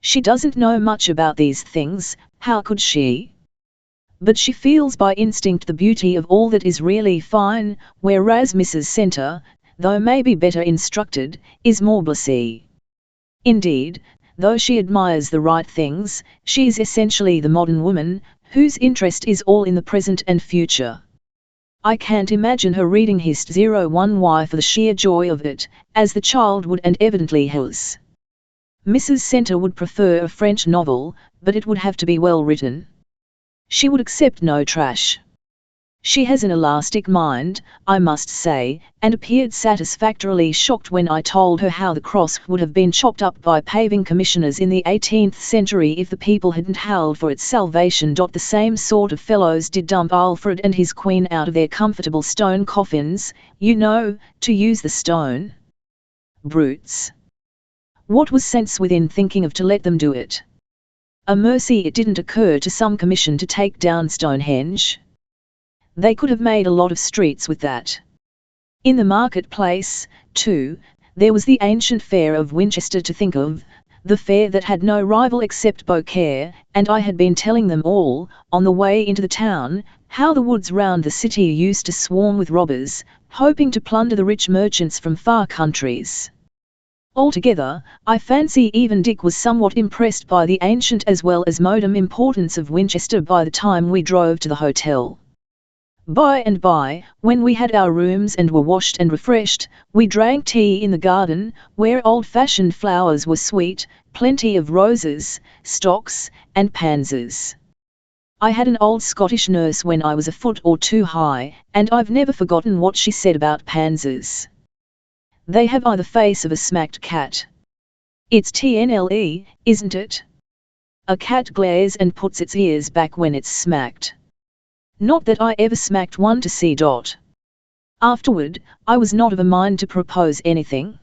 She doesn't know much about these things, how could she? But she feels by instinct the beauty of all that is really fine, whereas Mrs. Center, though maybe better instructed, is more blasé. Indeed, though she admires the right things, she is essentially the modern woman, whose interest is all in the present and future. I can't imagine her reading Hist 01Y for the sheer joy of it, as the child would and evidently has. Mrs. Center would prefer a French novel, but it would have to be well written. She would accept no trash. She has an elastic mind, I must say, and appeared satisfactorily shocked when I told her how the cross would have been chopped up by paving commissioners in the 18th century if the people hadn't howled for its salvation. The same sort of fellows did dump Alfred and his queen out of their comfortable stone coffins, you know, to use the stone. Brutes. What was sense within thinking of to let them do it? A mercy it didn't occur to some commission to take down Stonehenge. They could have made a lot of streets with that. In the marketplace, too, there was the ancient fair of Winchester to think of, the fair that had no rival except Beaucaire, and I had been telling them all, on the way into the town, how the woods round the city used to swarm with robbers, hoping to plunder the rich merchants from far countries. Altogether, I fancy even Dick was somewhat impressed by the ancient as well as modern importance of Winchester by the time we drove to the hotel. By and by, when we had our rooms and were washed and refreshed, we drank tea in the garden, where old-fashioned flowers were sweet, plenty of roses, stocks, and pansies. I had an old Scottish nurse when I was a foot or two high, and I've never forgotten what she said about pansies. They have the face of a smacked cat. It's TNLE, isn't it? A cat glares and puts its ears back when it's smacked. Not that I ever smacked one to see. Afterward, I was not of a mind to propose anything.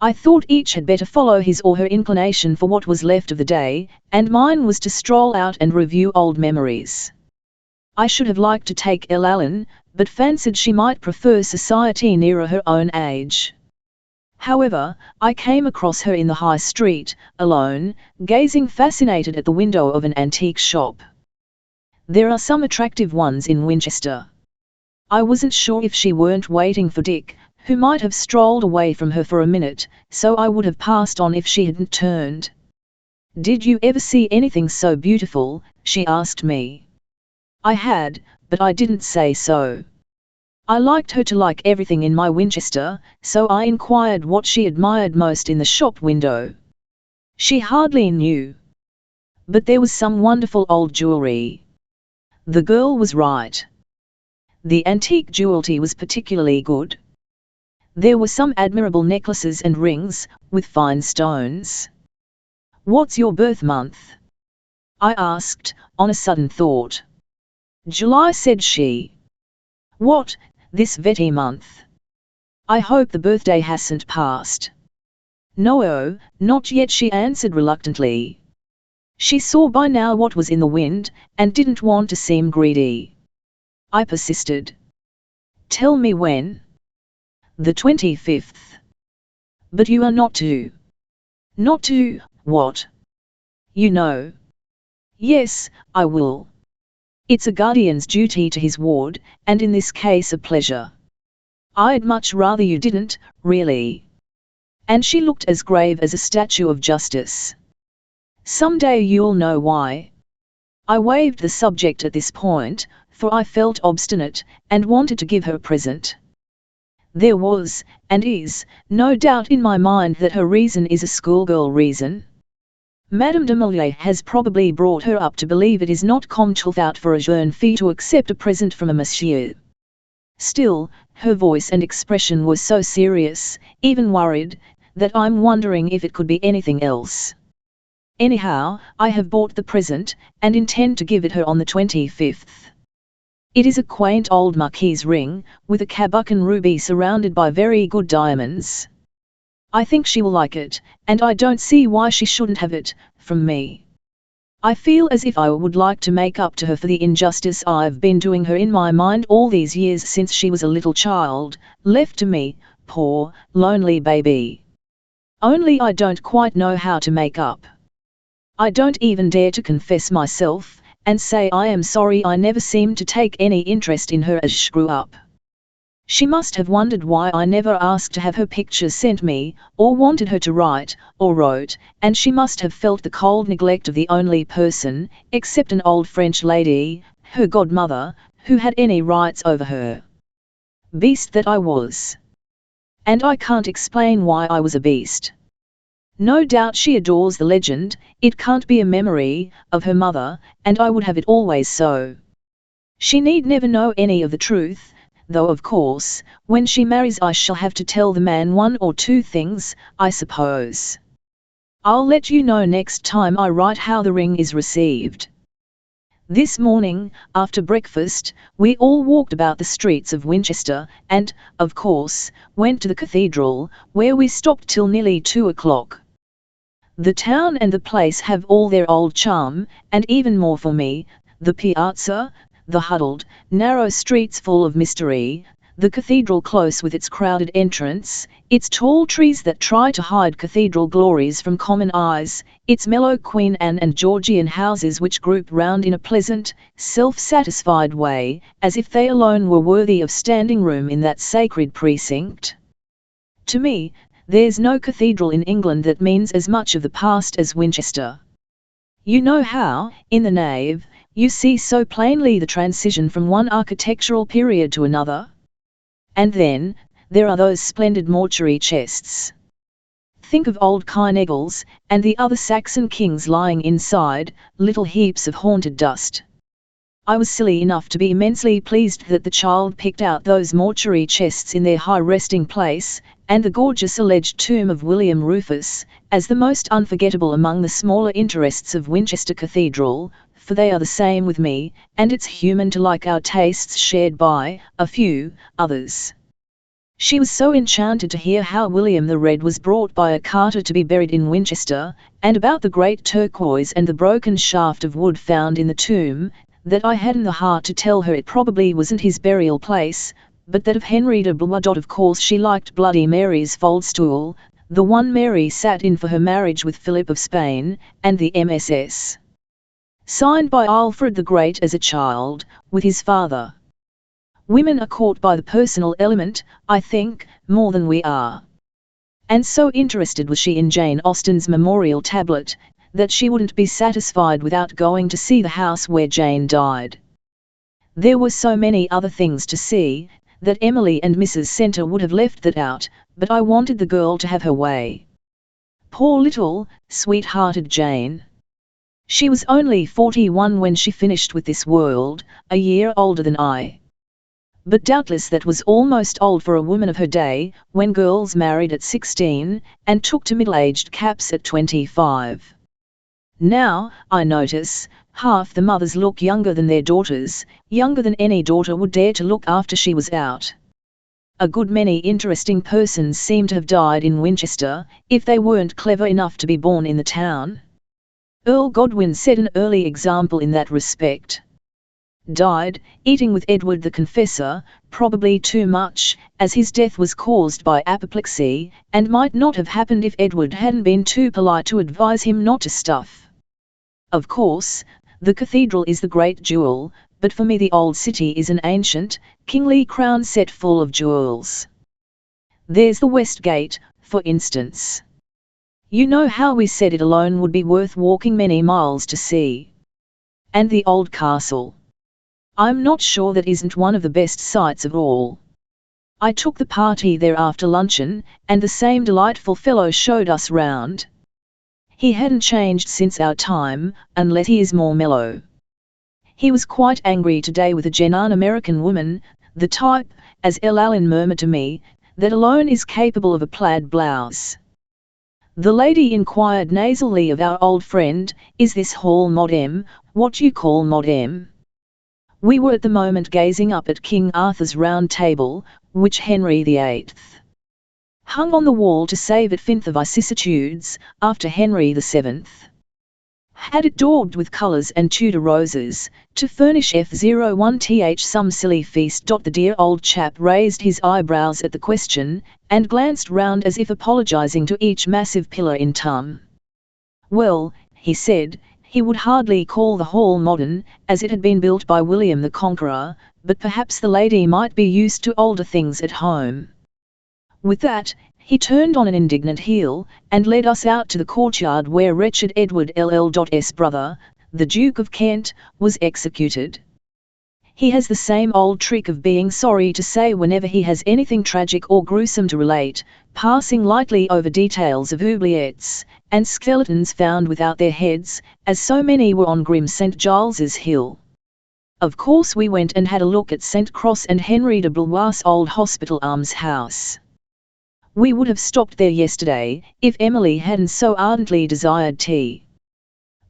I thought each had better follow his or her inclination for what was left of the day, and mine was to stroll out and review old memories. I should have liked to take Ellen, but fancied she might prefer society nearer her own age. However, I came across her in the high street, alone, gazing fascinated at the window of an antique shop. There are some attractive ones in Winchester. I wasn't sure if she weren't waiting for Dick, who might have strolled away from her for a minute, so I would have passed on if she hadn't turned. "Did you ever see anything so beautiful?" she asked me. I had, but I didn't say so. I liked her to like everything in my Winchester, so I inquired what she admired most in the shop window. She hardly knew. But there was some wonderful old jewelry. The girl was right. The antique jewelry was particularly good. There were some admirable necklaces and rings, with fine stones. "What's your birth month?" I asked, on a sudden thought. "July," said she. "What, this very month? I hope the birthday hasn't passed." "No, not yet," she answered reluctantly. She saw by now what was in the wind, and didn't want to seem greedy. I persisted. "Tell me when." "The 25th. "But you are not to." "Not to, what?" "You know." "Yes, I will. It's a guardian's duty to his ward, and in this case a pleasure. I'd much rather you didn't, really." And she looked as grave as a statue of justice. "Someday you'll know why." I waived the subject at this point, for I felt obstinate, and wanted to give her a present. There was, and is, no doubt in my mind that her reason is a schoolgirl reason. Madame de Maillet has probably brought her up to believe it is not comme tout out for a jeune fille to accept a present from a monsieur. Still, her voice and expression were so serious, even worried, that I'm wondering if it could be anything else. Anyhow, I have bought the present, and intend to give it her on the 25th. It is a quaint old marquise ring, with a Cabochon ruby surrounded by very good diamonds. I think she will like it, and I don't see why she shouldn't have it, from me. I feel as if I would like to make up to her for the injustice I've been doing her in my mind all these years since she was a little child, left to me, poor, lonely baby. Only I don't quite know how to make up. I don't even dare to confess myself, and say I am sorry I never seemed to take any interest in her as she grew up. She must have wondered why I never asked to have her picture sent me, or wanted her to write, or wrote, and she must have felt the cold neglect of the only person, except an old French lady, her godmother, who had any rights over her. Beast that I was. And I can't explain why I was a beast. No doubt she adores the legend, it can't be a memory, of her mother, and I would have it always so. She need never know any of the truth, though of course, when she marries I shall have to tell the man one or two things, I suppose. I'll let you know next time I write how the ring is received. This morning, after breakfast, we all walked about the streets of Winchester, and, of course, went to the cathedral, where we stopped till nearly 2 o'clock. The town and the place have all their old charm, and even more for me, the piazza, the huddled, narrow streets full of mystery, the cathedral close with its crowded entrance, its tall trees that try to hide cathedral glories from common eyes, its mellow Queen Anne and Georgian houses which group round in a pleasant, self-satisfied way, as if they alone were worthy of standing room in that sacred precinct. To me, there's no cathedral in England that means as much of the past as Winchester. You know how, in the nave, you see so plainly the transition from one architectural period to another? And then, there are those splendid mortuary chests. Think of old Kyneggles, and the other Saxon kings lying inside, little heaps of haunted dust. I was silly enough to be immensely pleased that the child picked out those mortuary chests in their high resting place, and the gorgeous alleged tomb of William Rufus, as the most unforgettable among the smaller interests of Winchester Cathedral, for they are the same with me, and it's human to like our tastes shared by a few others. She was so enchanted to hear how William the Red was brought by a carter to be buried in Winchester, and about the great turquoise and the broken shaft of wood found in the tomb, that I hadn't the heart to tell her it probably wasn't his burial place, but that of Henry de Blois. Of course she liked Bloody Mary's foldstool, the one Mary sat in for her marriage with Philip of Spain, and the MSS. Signed by Alfred the Great as a child, with his father. Women are caught by the personal element, I think, more than we are. And so interested was she in Jane Austen's memorial tablet, that she wouldn't be satisfied without going to see the house where Jane died. There were so many other things to see, that Emily and Mrs. Centre would have left that out, but I wanted the girl to have her way. Poor little, sweet-hearted Jane. She was only 41 when she finished with this world, a year older than I. But doubtless that was almost old for a woman of her day, when girls married at 16, and took to middle-aged caps at 25. Now, I notice, half the mothers look younger than their daughters, younger than any daughter would dare to look after she was out. A good many interesting persons seem to have died in Winchester, if they weren't clever enough to be born in the town. Earl Godwin set an early example in that respect. Died, eating with Edward the Confessor, probably too much, as his death was caused by apoplexy, and might not have happened if Edward hadn't been too polite to advise him not to stuff. Of course, the cathedral is the great jewel, but for me the old city is an ancient, kingly crown set full of jewels. There's the West Gate, for instance. You know how we said it alone would be worth walking many miles to see. And the old castle. I'm not sure that isn't one of the best sights of all. I took the party there after luncheon, and the same delightful fellow showed us round. He hadn't changed since our time, unless he is more mellow. He was quite angry today with a genuine American woman, the type, as L. Allen murmured to me, that alone is capable of a plaid blouse. The lady inquired nasally of our old friend, "Is this hall Mod M, what you call Mod M?" We were at the moment gazing up at King Arthur's Round Table, which Henry VIII hung on the wall to save it from the vicissitudes, after Henry VII had it daubed with colours and Tudor roses, to furnish F01th some silly feast. The dear old chap raised his eyebrows at the question, and glanced round as if apologising to each massive pillar in turn. Well, he said, he would hardly call the hall modern, as it had been built by William the Conqueror, but perhaps the lady might be used to older things at home. With that, he turned on an indignant heel, and led us out to the courtyard where wretched Edward LL's brother, the Duke of Kent, was executed. He has the same old trick of being sorry to say whenever he has anything tragic or gruesome to relate, passing lightly over details of oubliettes and skeletons found without their heads, as so many were on grim St. Giles's Hill. Of course we went and had a look at St. Cross and Henry de Blois' old hospital almshouse. We would have stopped there yesterday, if Emily hadn't so ardently desired tea.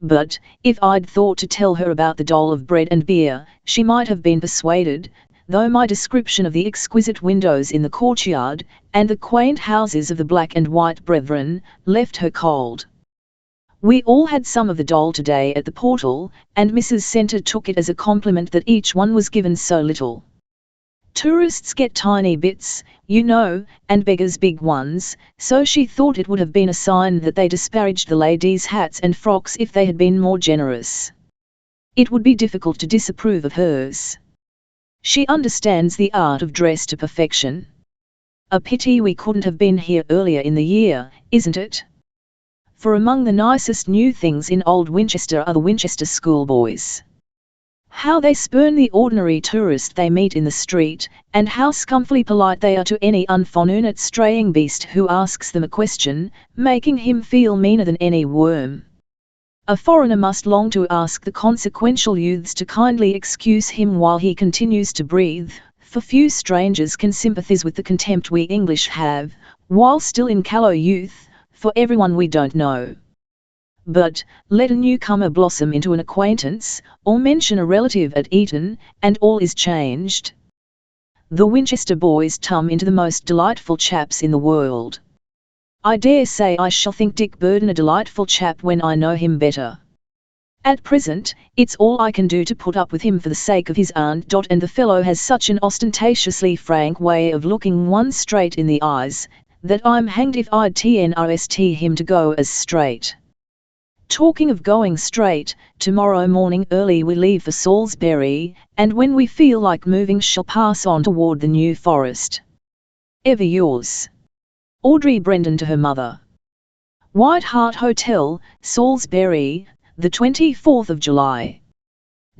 But, if I'd thought to tell her about the dole of bread and beer, she might have been persuaded, though my description of the exquisite windows in the courtyard, and the quaint houses of the black and white brethren, left her cold. We all had some of the dole today at the portal, and Mrs. Centre took it as a compliment that each one was given so little. Tourists get tiny bits, you know, and beggars big ones, so she thought it would have been a sign that they disparaged the ladies' hats and frocks if they had been more generous. It would be difficult to disapprove of hers. She understands the art of dress to perfection. A pity we couldn't have been here earlier in the year, isn't it? For among the nicest new things in Old Winchester are the Winchester schoolboys. How they spurn the ordinary tourist they meet in the street, and how scumfully polite they are to any unfortunate straying beast who asks them a question, making him feel meaner than any worm. A foreigner must long to ask the consequential youths to kindly excuse him while he continues to breathe, for few strangers can sympathize with the contempt we English have, while still in callow youth, for everyone we don't know. But, let a newcomer blossom into an acquaintance, or mention a relative at Eton, and all is changed. The Winchester boys tum into the most delightful chaps in the world. I dare say I shall think Dick Burden a delightful chap when I know him better. At present, it's all I can do to put up with him for the sake of his aunt. And the fellow has such an ostentatiously frank way of looking one straight in the eyes, that I'm hanged if I'd trust him to go as straight. Talking of going straight, tomorrow morning early we leave for Salisbury, and when we feel like moving shall pass on toward the New Forest. Ever yours, Audrey Brendan to her mother. White Hart Hotel, Salisbury, the 24th of July.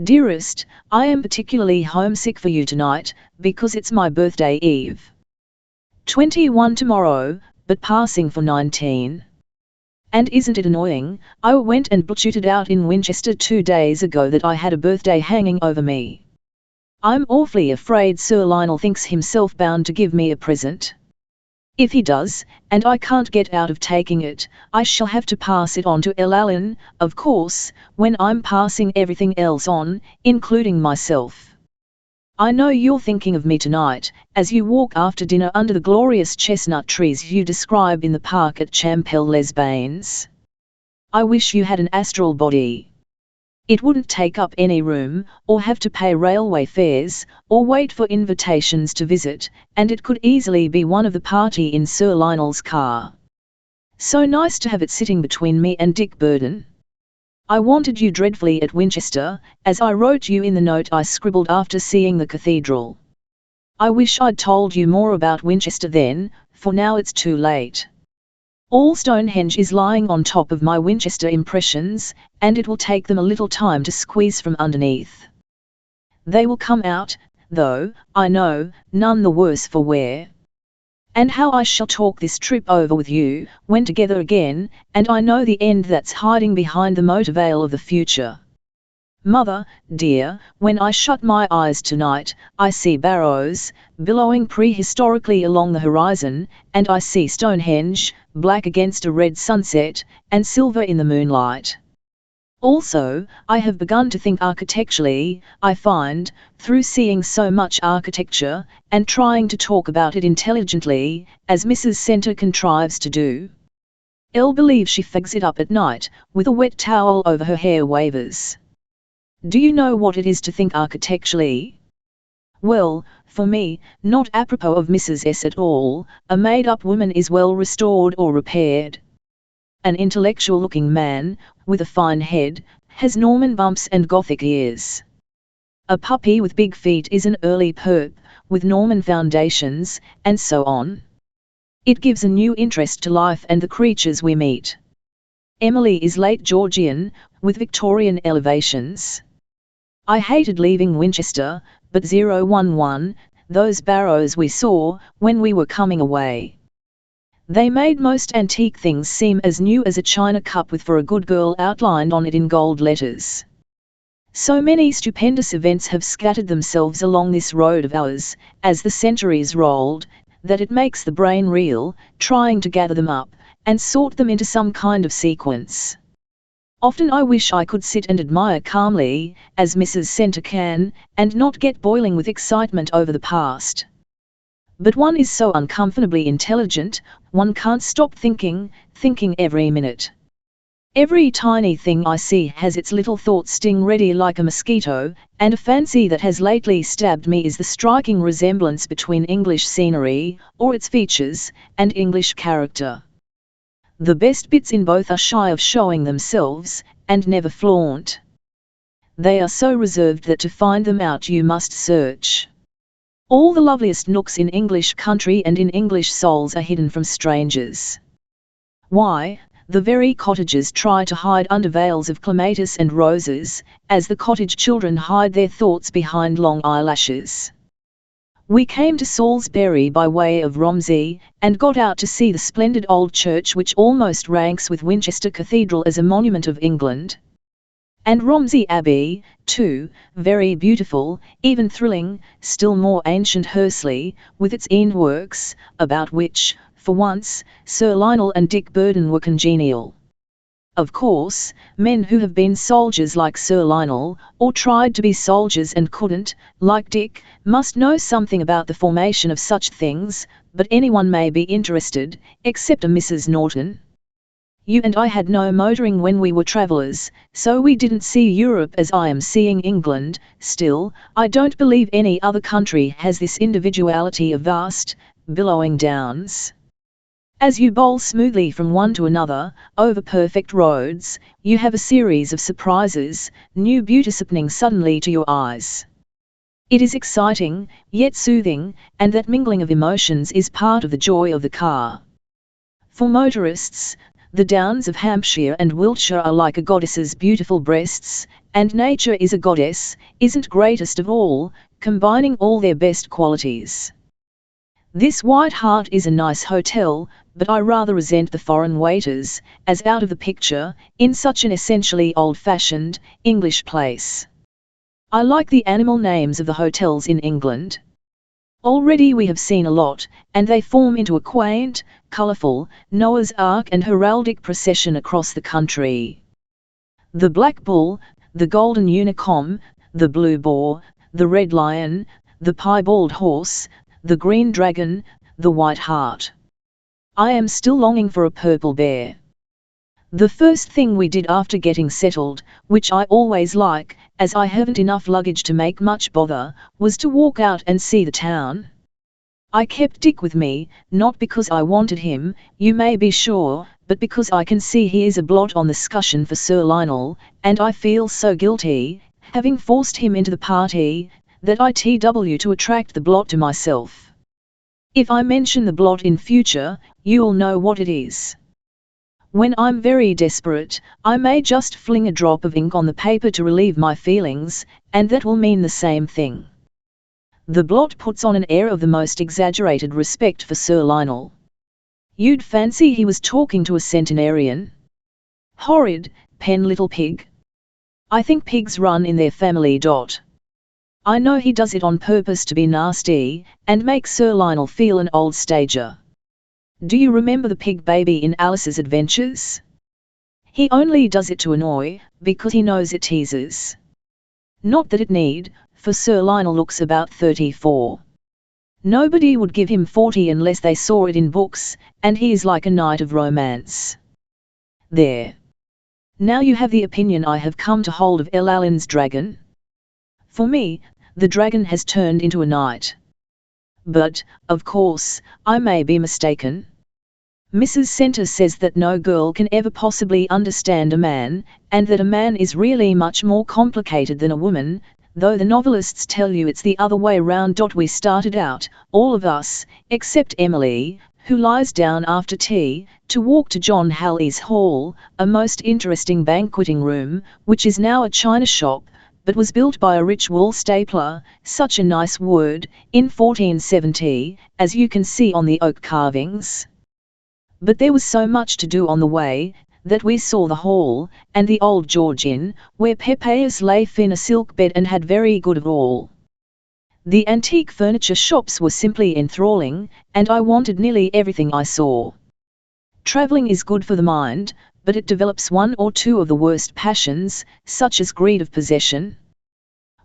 Dearest, I am particularly homesick for you tonight, because it's my birthday eve. 21 tomorrow, but passing for 19. And isn't it annoying, I went and blooted out in Winchester 2 days ago that I had a birthday hanging over me. I'm awfully afraid Sir Lionel thinks himself bound to give me a present. If he does, and I can't get out of taking it, I shall have to pass it on to Allen, of course, when I'm passing everything else on, including myself. I know you're thinking of me tonight, as you walk after dinner under the glorious chestnut trees you describe in the park at Champel-les-Bains. I wish you had an astral body. It wouldn't take up any room, or have to pay railway fares, or wait for invitations to visit, and it could easily be one of the party in Sir Lionel's car. So nice to have it sitting between me and Dick Burden. I wanted you dreadfully at Winchester, as I wrote you in the note I scribbled after seeing the cathedral. I wish I'd told you more about Winchester then, for now it's too late. All Stonehenge is lying on top of my Winchester impressions, and it will take them a little time to squeeze from underneath. They will come out, though, I know, none the worse for wear. And how I shall talk this trip over with you, when together again, and I know the end that's hiding behind the motor veil of the future. Mother, dear, when I shut my eyes tonight, I see Barrows, billowing prehistorically along the horizon, and I see Stonehenge, black against a red sunset, and silver in the moonlight. Also, I have begun to think architecturally, I find, through seeing so much architecture, and trying to talk about it intelligently, as Mrs. Centre contrives to do. Elle believes she fags it up at night, with a wet towel over her hair wavers. Do you know what it is to think architecturally? Well, for me, not apropos of Mrs. S at all, a made-up woman is well restored or repaired. An intellectual-looking man, with a fine head, has Norman bumps and Gothic ears. A puppy with big feet is an early perp, with Norman foundations, and so on. It gives a new interest to life and the creatures we meet. Emily is late Georgian, with Victorian elevations. I hated leaving Winchester, but 011, those barrows we saw, when we were coming away. They made most antique things seem as new as a china cup with "For a Good Girl" outlined on it in gold letters. So many stupendous events have scattered themselves along this road of ours, as the centuries rolled, that it makes the brain reel, trying to gather them up, and sort them into some kind of sequence. Often I wish I could sit and admire calmly, as Mrs. Center can, and not get boiling with excitement over the past. But one is so uncomfortably intelligent, one can't stop thinking every minute. Every tiny thing I see has its little thought sting ready like a mosquito, and a fancy that has lately stabbed me is the striking resemblance between English scenery, or its features, and English character. The best bits in both are shy of showing themselves, and never flaunt. They are so reserved that to find them out you must search. All the loveliest nooks in English country and in English souls are hidden from strangers. Why, the very cottages try to hide under veils of clematis and roses, as the cottage children hide their thoughts behind long eyelashes. We came to Salisbury by way of Romsey, and got out to see the splendid old church which almost ranks with Winchester Cathedral as a monument of England. And Romsey Abbey, too, very beautiful, even thrilling, still more ancient Hursley, with its ironworks, about which, for once, Sir Lionel and Dick Burden were congenial. Of course, men who have been soldiers like Sir Lionel, or tried to be soldiers and couldn't, like Dick, must know something about the formation of such things, but anyone may be interested, except a Mrs. Norton. You and I had no motoring when we were travellers, so we didn't see Europe as I am seeing England. Still, I don't believe any other country has this individuality of vast, billowing downs. As you bowl smoothly from one to another, over perfect roads, you have a series of surprises, new beauties opening suddenly to your eyes. It is exciting, yet soothing, and that mingling of emotions is part of the joy of the car. For motorists, the downs of Hampshire and Wiltshire are like a goddess's beautiful breasts, and nature is a goddess, isn't greatest of all, combining all their best qualities. This White Hart is a nice hotel, but I rather resent the foreign waiters, as out of the picture, in such an essentially old-fashioned, English place. I like the animal names of the hotels in England. Already we have seen a lot, and they form into a quaint, colourful, Noah's Ark and heraldic procession across the country. The Black Bull, the Golden Unicorn, the Blue Boar, the Red Lion, the Piebald Horse, the Green Dragon, the White Hart. I am still longing for a purple bear. The first thing we did after getting settled, which I always like, as I haven't enough luggage to make much bother, was to walk out and see the town. I kept Dick with me, not because I wanted him, you may be sure, but because I can see he is a blot on the scutcheon for Sir Lionel, and I feel so guilty, having forced him into the party, that I TW to attract the blot to myself. If I mention the blot in future, you'll know what it is. When I'm very desperate, I may just fling a drop of ink on the paper to relieve my feelings, and that will mean the same thing. The blot puts on an air of the most exaggerated respect for Sir Lionel. You'd fancy he was talking to a centenarian. Horrid, pen little pig. I think pigs run in their family. I know he does it on purpose to be nasty, and make Sir Lionel feel an old stager. Do you remember the pig baby in Alice's Adventures? He only does it to annoy, because he knows it teases. Not that it need, for Sir Lionel looks about 34. Nobody would give him 40 unless they saw it in books, and he is like a knight of romance. There. Now you have the opinion I have come to hold of Llywelyn's dragon. For me, the dragon has turned into a knight. But, of course, I may be mistaken. Mrs. Center says that no girl can ever possibly understand a man, and that a man is really much more complicated than a woman, though the novelists tell you it's the other way round. We started out, all of us, except Emily, who lies down after tea, to walk to John Halley's Hall, a most interesting banqueting room, which is now a china shop, but was built by a rich wool stapler, such a nice word, in 1470, as you can see on the oak carvings. But there was so much to do on the way, that we saw the hall, and the old George Inn, where Peppaeus lay in a silk bed and had very good of all. The antique furniture shops were simply enthralling, and I wanted nearly everything I saw. Travelling is good for the mind, but it develops one or two of the worst passions, such as greed of possession.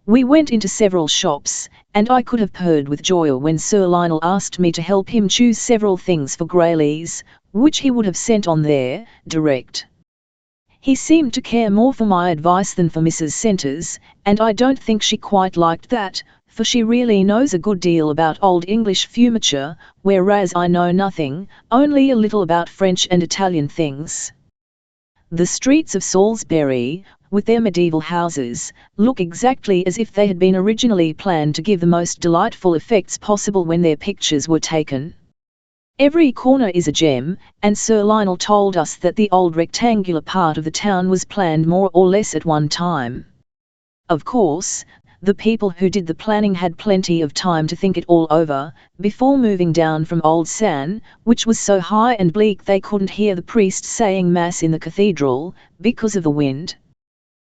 We went into several shops, and I could have purred with joy when Sir Lionel asked me to help him choose several things for Grayleys, which he would have sent on there, direct. He seemed to care more for my advice than for Mrs. Center's, and I don't think she quite liked that, for she really knows a good deal about old English furniture, whereas I know nothing, only a little about French and Italian things. The streets of Salisbury, with their medieval houses, look exactly as if they had been originally planned to give the most delightful effects possible when their pictures were taken. Every corner is a gem, and Sir Lionel told us that the old rectangular part of the town was planned more or less at one time. Of course, the people who did the planning had plenty of time to think it all over, before moving down from Old San, which was so high and bleak they couldn't hear the priest saying Mass in the cathedral, because of the wind.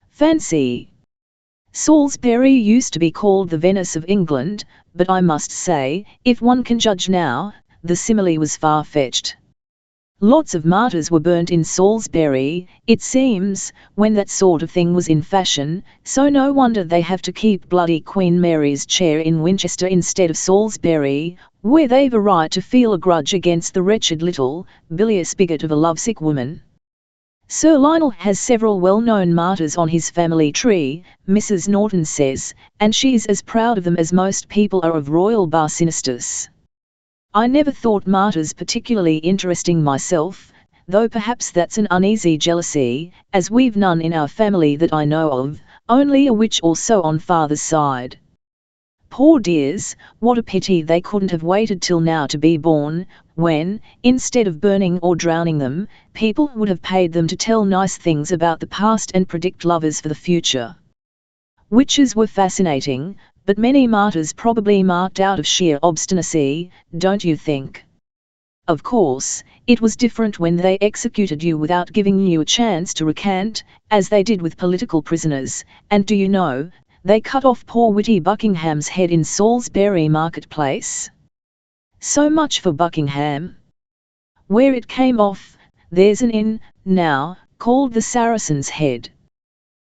Fancy! Salisbury used to be called the Venice of England, but I must say, if one can judge now, the simile was far-fetched. Lots of martyrs were burnt in Salisbury, it seems, when that sort of thing was in fashion, so no wonder they have to keep bloody Queen Mary's chair in Winchester instead of Salisbury, where they've a right to feel a grudge against the wretched little, bilious bigot of a lovesick woman. Sir Lionel has several well-known martyrs on his family tree, Mrs. Norton says, and she is as proud of them as most people are of Royal Barsinistus. I never thought martyrs particularly interesting myself, though perhaps that's an uneasy jealousy, as we've none in our family that I know of, only a witch or so on father's side. Poor dears, what a pity they couldn't have waited till now to be born, when, instead of burning or drowning them, people would have paid them to tell nice things about the past and predict lovers for the future. Witches were fascinating, but many martyrs probably marked out of sheer obstinacy, don't you think? Of course, it was different when they executed you without giving you a chance to recant, as they did with political prisoners, and do you know, they cut off poor witty Buckingham's head in Salisbury marketplace? So much for Buckingham. Where it came off, there's an inn, now, called the Saracen's Head.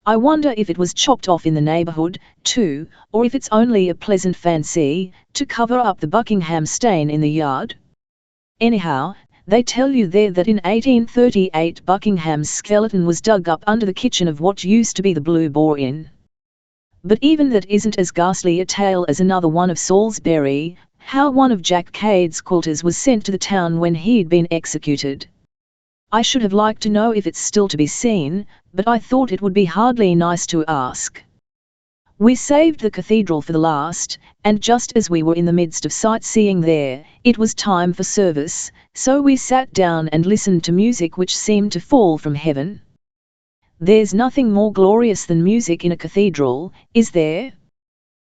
I wonder if it was chopped off in the neighbourhood, too, or if it's only a pleasant fancy, to cover up the Buckingham stain in the yard? Anyhow, they tell you there that in 1838 Buckingham's skeleton was dug up under the kitchen of what used to be the Blue Boar Inn. But even that isn't as ghastly a tale as another one of Salisbury, how one of Jack Cade's quilters was sent to the town when he'd been executed. I should have liked to know if it's still to be seen, but I thought it would be hardly nice to ask. We saved the cathedral for the last, and just as we were in the midst of sightseeing there, it was time for service, so we sat down and listened to music which seemed to fall from heaven. There's nothing more glorious than music in a cathedral, is there?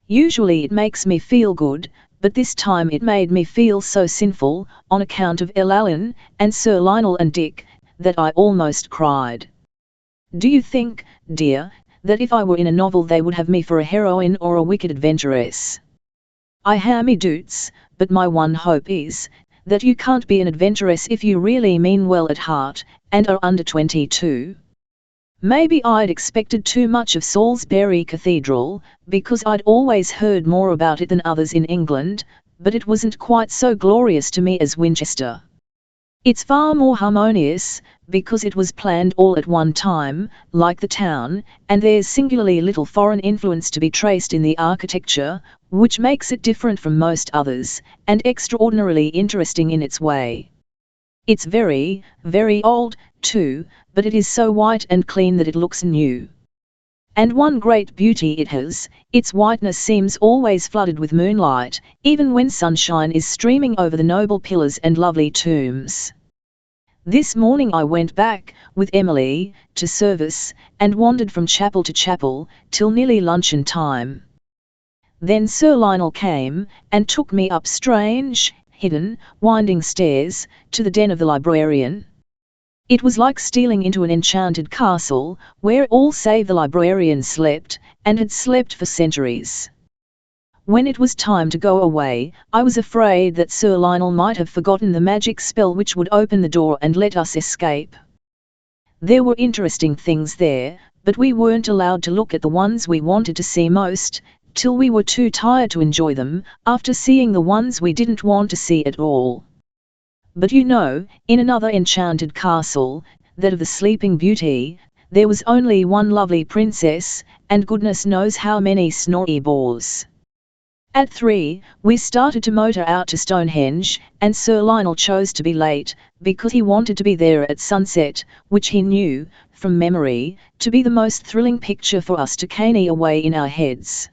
Usually it makes me feel good, but this time it made me feel so sinful, on account of Llywelyn, and Sir Lionel and Dick, that I almost cried. Do you think, dear, that if I were in a novel they would have me for a heroine or a wicked adventuress? I hear me doots, but my one hope is, that you can't be an adventuress if you really mean well at heart, and are under 22. Maybe I'd expected too much of Salisbury Cathedral, because I'd always heard more about it than others in England, but it wasn't quite so glorious to me as Winchester. It's far more harmonious, because it was planned all at one time, like the town, and there's singularly little foreign influence to be traced in the architecture, which makes it different from most others, and extraordinarily interesting in its way. It's very, very old, too, but it is so white and clean that it looks new. And one great beauty it has, its whiteness seems always flooded with moonlight, even when sunshine is streaming over the noble pillars and lovely tombs. This morning I went back, with Emily, to service, and wandered from chapel to chapel, till nearly luncheon time. Then Sir Lionel came, and took me up strange, hidden, winding stairs, to the den of the librarian. It was like stealing into an enchanted castle, where all save the librarian slept, and had slept for centuries. When it was time to go away, I was afraid that Sir Lionel might have forgotten the magic spell which would open the door and let us escape. There were interesting things there, but we weren't allowed to look at the ones we wanted to see most, till we were too tired to enjoy them, after seeing the ones we didn't want to see at all. But you know, in another enchanted castle, that of the Sleeping Beauty, there was only one lovely princess, and goodness knows how many snorri boars. At 3, we started to motor out to Stonehenge, and Sir Lionel chose to be late, because he wanted to be there at sunset, which he knew, from memory, to be the most thrilling picture for us to caney away in our heads.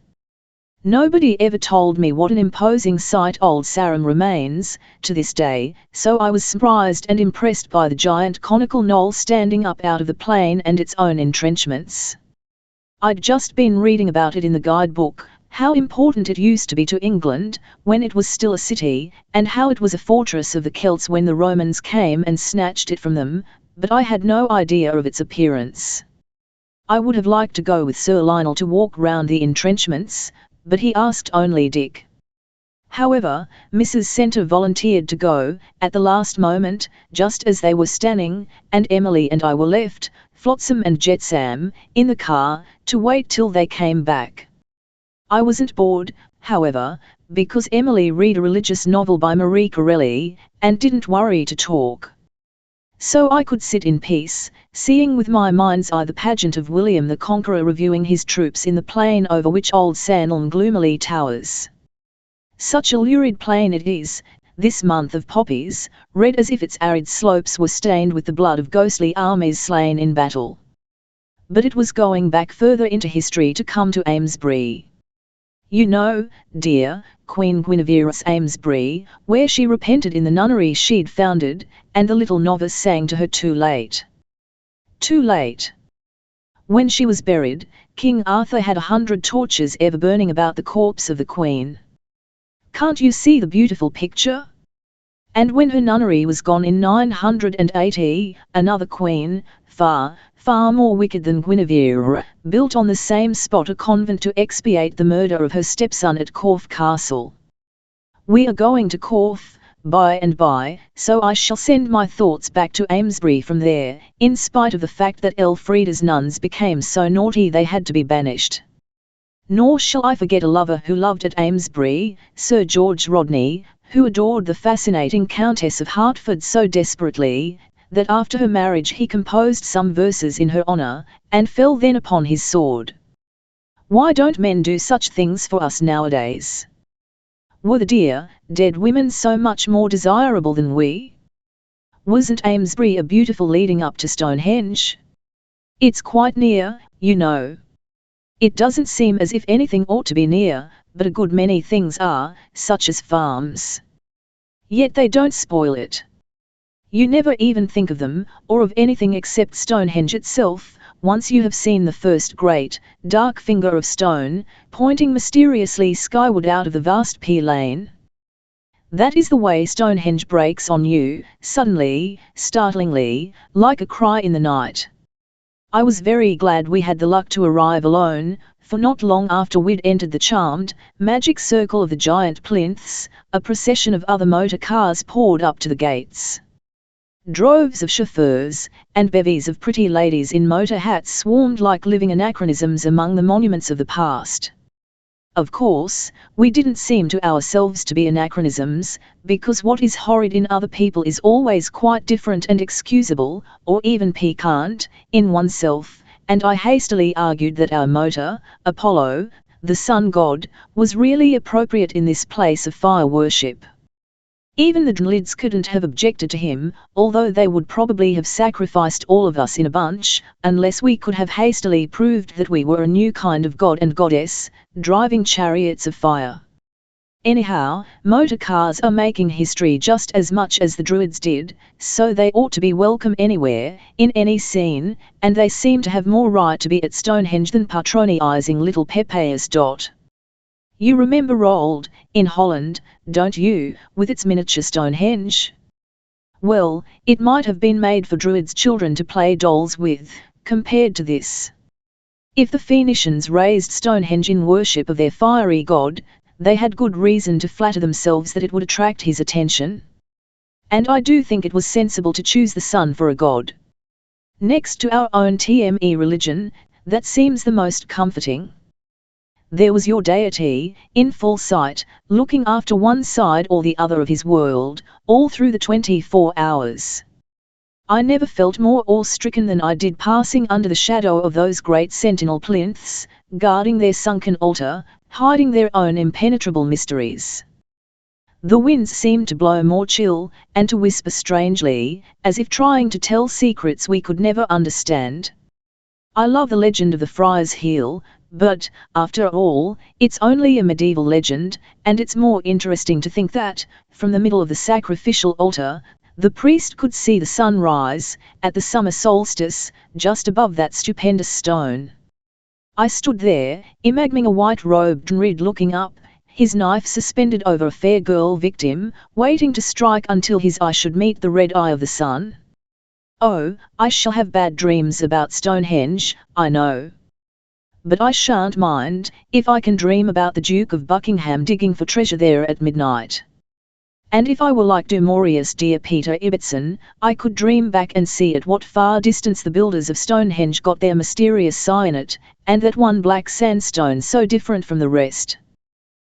Nobody ever told me what an imposing sight Old Sarum remains, to this day, so I was surprised and impressed by the giant conical knoll standing up out of the plain and its own entrenchments. I'd just been reading about it in the guidebook, how important it used to be to England, when it was still a city, and how it was a fortress of the Celts when the Romans came and snatched it from them, but I had no idea of its appearance. I would have liked to go with Sir Lionel to walk round the entrenchments, but he asked only Dick. However, Mrs. Centre volunteered to go, at the last moment, just as they were standing, and Emily and I were left, Flotsam and Jetsam, in the car, to wait till they came back. I wasn't bored, however, because Emily read a religious novel by Marie Corelli, and didn't worry to talk. So I could sit in peace, seeing with my mind's eye the pageant of William the Conqueror reviewing his troops in the plain over which old Sandlin gloomily towers. Such a lurid plain it is, this month of poppies, red as if its arid slopes were stained with the blood of ghostly armies slain in battle. But it was going back further into history to come to Amesbury. You know, dear, Queen Guinevere's Amesbury, where she repented in the nunnery she'd founded, and the little novice sang to her too late. Too late. When she was buried, King Arthur had 100 torches ever burning about the corpse of the Queen. Can't you see the beautiful picture? And when her nunnery was gone in 980, another queen, far, far more wicked than Guinevere, built on the same spot a convent to expiate the murder of her stepson at Corfe Castle. We are going to Corfe, by and by, so I shall send my thoughts back to Amesbury from there, in spite of the fact that Elfrida's nuns became so naughty they had to be banished. Nor shall I forget a lover who loved at Amesbury, Sir George Rodney, who adored the fascinating Countess of Hertford so desperately, that after her marriage he composed some verses in her honour, and fell then upon his sword. Why don't men do such things for us nowadays? Were the dear, dead women so much more desirable than we? Wasn't Amesbury a beautiful leading up to Stonehenge? It's quite near, you know. It doesn't seem as if anything ought to be near, but a good many things are, such as farms. Yet they don't spoil it. You never even think of them, or of anything except Stonehenge itself, once you have seen the first great, dark finger of stone, pointing mysteriously skyward out of the vast P lane. That is the way Stonehenge breaks on you, suddenly, startlingly, like a cry in the night. I was very glad we had the luck to arrive alone, for not long after we'd entered the charmed, magic circle of the giant plinths, a procession of other motor cars poured up to the gates. Droves of chauffeurs, and bevies of pretty ladies in motor hats swarmed like living anachronisms among the monuments of the past. Of course, we didn't seem to ourselves to be anachronisms, because what is horrid in other people is always quite different and excusable, or even piquant, in oneself, and I hastily argued that our motor, Apollo, the sun god, was really appropriate in this place of fire worship. Even the Druids couldn't have objected to him, although they would probably have sacrificed all of us in a bunch, unless we could have hastily proved that we were a new kind of god and goddess, driving chariots of fire. Anyhow, motor cars are making history just as much as the Druids did, so they ought to be welcome anywhere, in any scene, and they seem to have more right to be at Stonehenge than patronising little Pepeus. You remember Rold, in Holland, don't you, with its miniature Stonehenge? Well, it might have been made for Druids' children to play dolls with, compared to this. If the Phoenicians raised Stonehenge in worship of their fiery god, they had good reason to flatter themselves that it would attract his attention. And I do think it was sensible to choose the sun for a god. Next to our own TME religion, that seems the most comforting. There was your deity, in full sight, looking after one side or the other of his world, all through the 24 hours. I never felt more awe-stricken than I did passing under the shadow of those great sentinel plinths, guarding their sunken altar, hiding their own impenetrable mysteries. The winds seemed to blow more chill, and to whisper strangely, as if trying to tell secrets we could never understand. I love the legend of the Friar's Heel, but, after all, it's only a medieval legend, and it's more interesting to think that, from the middle of the sacrificial altar, the priest could see the sun rise, at the summer solstice, just above that stupendous stone. I stood there, imagining a white-robed Druid looking up, his knife suspended over a fair girl victim, waiting to strike until his eye should meet the red eye of the sun. Oh, I shall have bad dreams about Stonehenge, I know. But I shan't mind, if I can dream about the Duke of Buckingham digging for treasure there at midnight. And if I were like Dumorius dear Peter Ibbotson, I could dream back and see at what far distance the builders of Stonehenge got their mysterious signet, and that one black sandstone so different from the rest.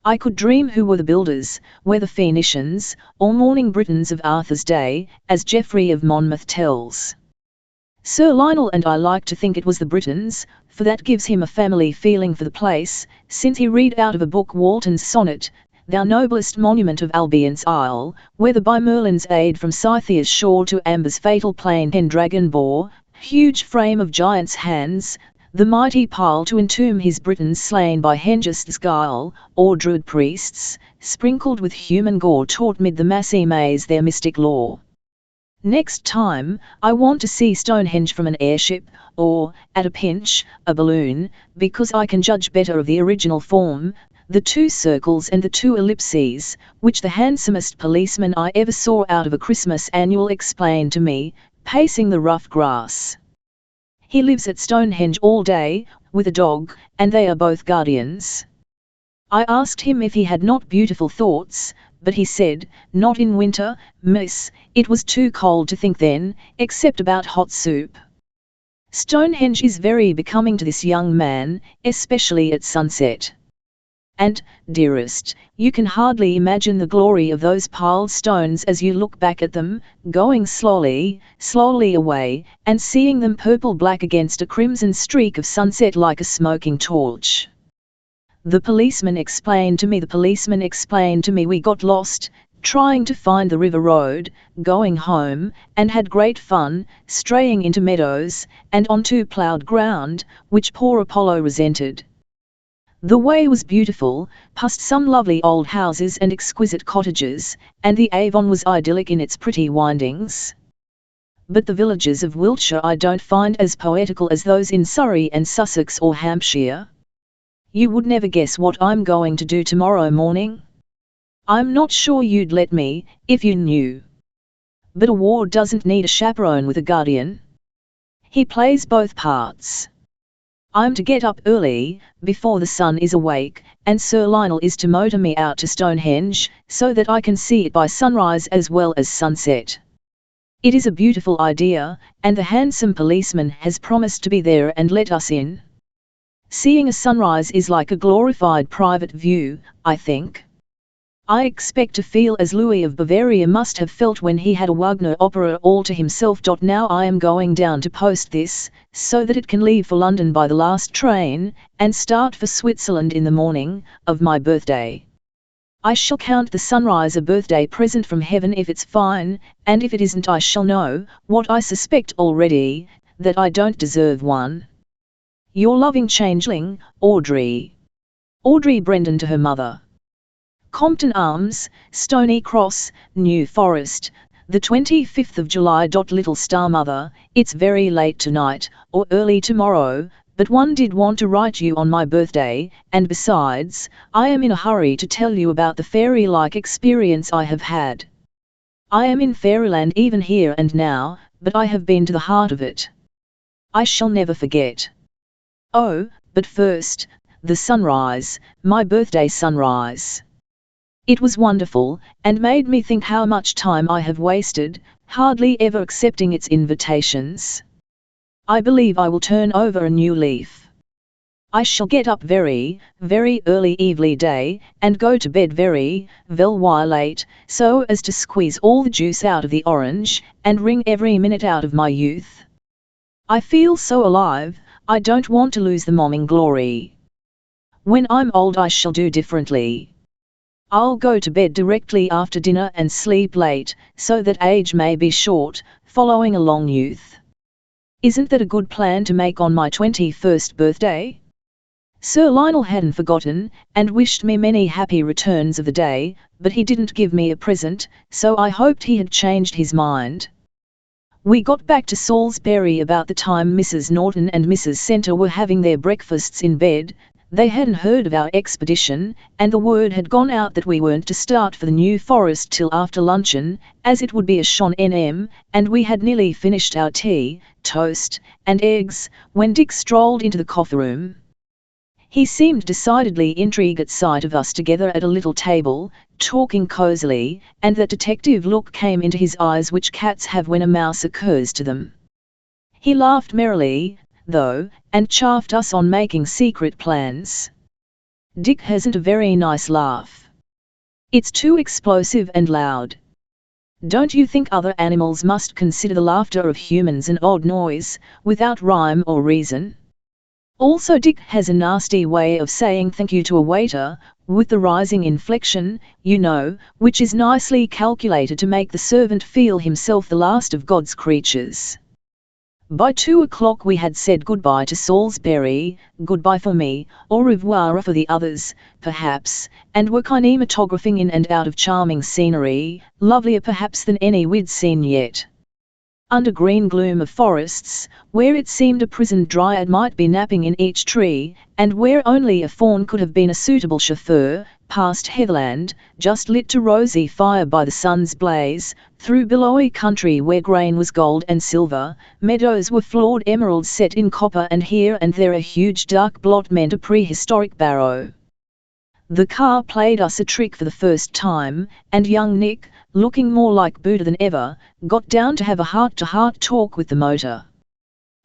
I could dream who were the builders, were the Phoenicians, or Morning Britons of Arthur's day, as Geoffrey of Monmouth tells. Sir Lionel and I like to think it was the Britons, for that gives him a family feeling for the place, since he read out of a book Walton's sonnet, "Thou noblest monument of Albion's isle, whether by Merlin's aid from Scythia's shore to Amber's fatal plain Pendragon bore, huge frame of giants' hands, the mighty pile to entomb his Britons slain by Hengist's guile, or Druid priests, sprinkled with human gore taught mid the massy maze their mystic lore." Next time, I want to see Stonehenge from an airship, or, at a pinch, a balloon, because I can judge better of the original form, the 2 circles and the 2 ellipses, which the handsomest policeman I ever saw out of a Christmas annual explained to me, pacing the rough grass. He lives at Stonehenge all day, with a dog, and they are both guardians. I asked him if he had not beautiful thoughts, but he said, "Not in winter, miss, it was too cold to think then, except about hot soup." Stonehenge is very becoming to this young man, especially at sunset. And, dearest, you can hardly imagine the glory of those piled stones as you look back at them, going slowly, slowly away, and seeing them purple-black against a crimson streak of sunset like a smoking torch. The policeman explained to me we got lost, trying to find the river road, going home, and had great fun, straying into meadows, and onto ploughed ground, which poor Apollo resented. The way was beautiful, past some lovely old houses and exquisite cottages, and the Avon was idyllic in its pretty windings. But the villages of Wiltshire I don't find as poetical as those in Surrey and Sussex or Hampshire. You would never guess what I'm going to do tomorrow morning. I'm not sure you'd let me, if you knew. But a ward doesn't need a chaperone with a guardian. He plays both parts. I'm to get up early, before the sun is awake, and Sir Lionel is to motor me out to Stonehenge, so that I can see it by sunrise as well as sunset. It is a beautiful idea, and the handsome policeman has promised to be there and let us in. Seeing a sunrise is like a glorified private view, I think. I expect to feel as Louis of Bavaria must have felt when he had a Wagner opera all to himself. Now I am going down to post this, so that it can leave for London by the last train, and start for Switzerland in the morning of my birthday. I shall count the sunrise a birthday present from heaven if it's fine, and if it isn't I shall know, what I suspect already, that I don't deserve one. Your loving changeling, Audrey. Audrey Brendan to her mother. Compton Arms, Stony Cross, New Forest, the 25th of July. Little star mother, it's very late tonight, or early tomorrow, but one did want to write you on my birthday, and besides, I am in a hurry to tell you about the fairy-like experience I have had. I am in fairyland even here and now, but I have been to the heart of it. I shall never forget. Oh, but first, the sunrise, my birthday sunrise. It was wonderful, and made me think how much time I have wasted, hardly ever accepting its invitations. I believe I will turn over a new leaf. I shall get up very, very early every day, and go to bed very, very late, so as to squeeze all the juice out of the orange, and wring every minute out of my youth. I feel so alive, I don't want to lose the morning glory. When I'm old I shall do differently. I'll go to bed directly after dinner and sleep late, so that age may be short, following a long youth. Isn't that a good plan to make on my 21st birthday? Sir Lionel hadn't forgotten, and wished me many happy returns of the day, but he didn't give me a present, so I hoped he had changed his mind. We got back to Salisbury about the time Mrs. Norton and Mrs. Centre were having their breakfasts in bed. They hadn't heard of our expedition, and the word had gone out that we weren't to start for the New Forest till after luncheon, as it would be a Sean N.M., and we had nearly finished our tea, toast, and eggs, when Dick strolled into the coffee room. He seemed decidedly intrigued at sight of us together at a little table, talking cosily, and that detective look came into his eyes which cats have when a mouse occurs to them. He laughed merrily, though, and chaffed us on making secret plans. Dick hasn't a very nice laugh. It's too explosive and loud. Don't you think other animals must consider the laughter of humans an odd noise, without rhyme or reason? Also Dick has a nasty way of saying thank you to a waiter, with the rising inflection, you know, which is nicely calculated to make the servant feel himself the last of God's creatures. By 2 o'clock we had said goodbye to Salisbury, goodbye for me, au revoir for the others, perhaps, and were kinematographing in and out of charming scenery, lovelier perhaps than any we'd seen yet. Under green gloom of forests, where it seemed a prisoned dryad might be napping in each tree, and where only a fawn could have been a suitable chauffeur, past heatherland, just lit to rosy fire by the sun's blaze, through billowy country where grain was gold and silver, meadows were flawed emeralds set in copper, and here and there a huge dark blot meant a prehistoric barrow. The car played us a trick for the first time, and young Nick, looking more like Buddha than ever, got down to have a heart-to-heart talk with the motor.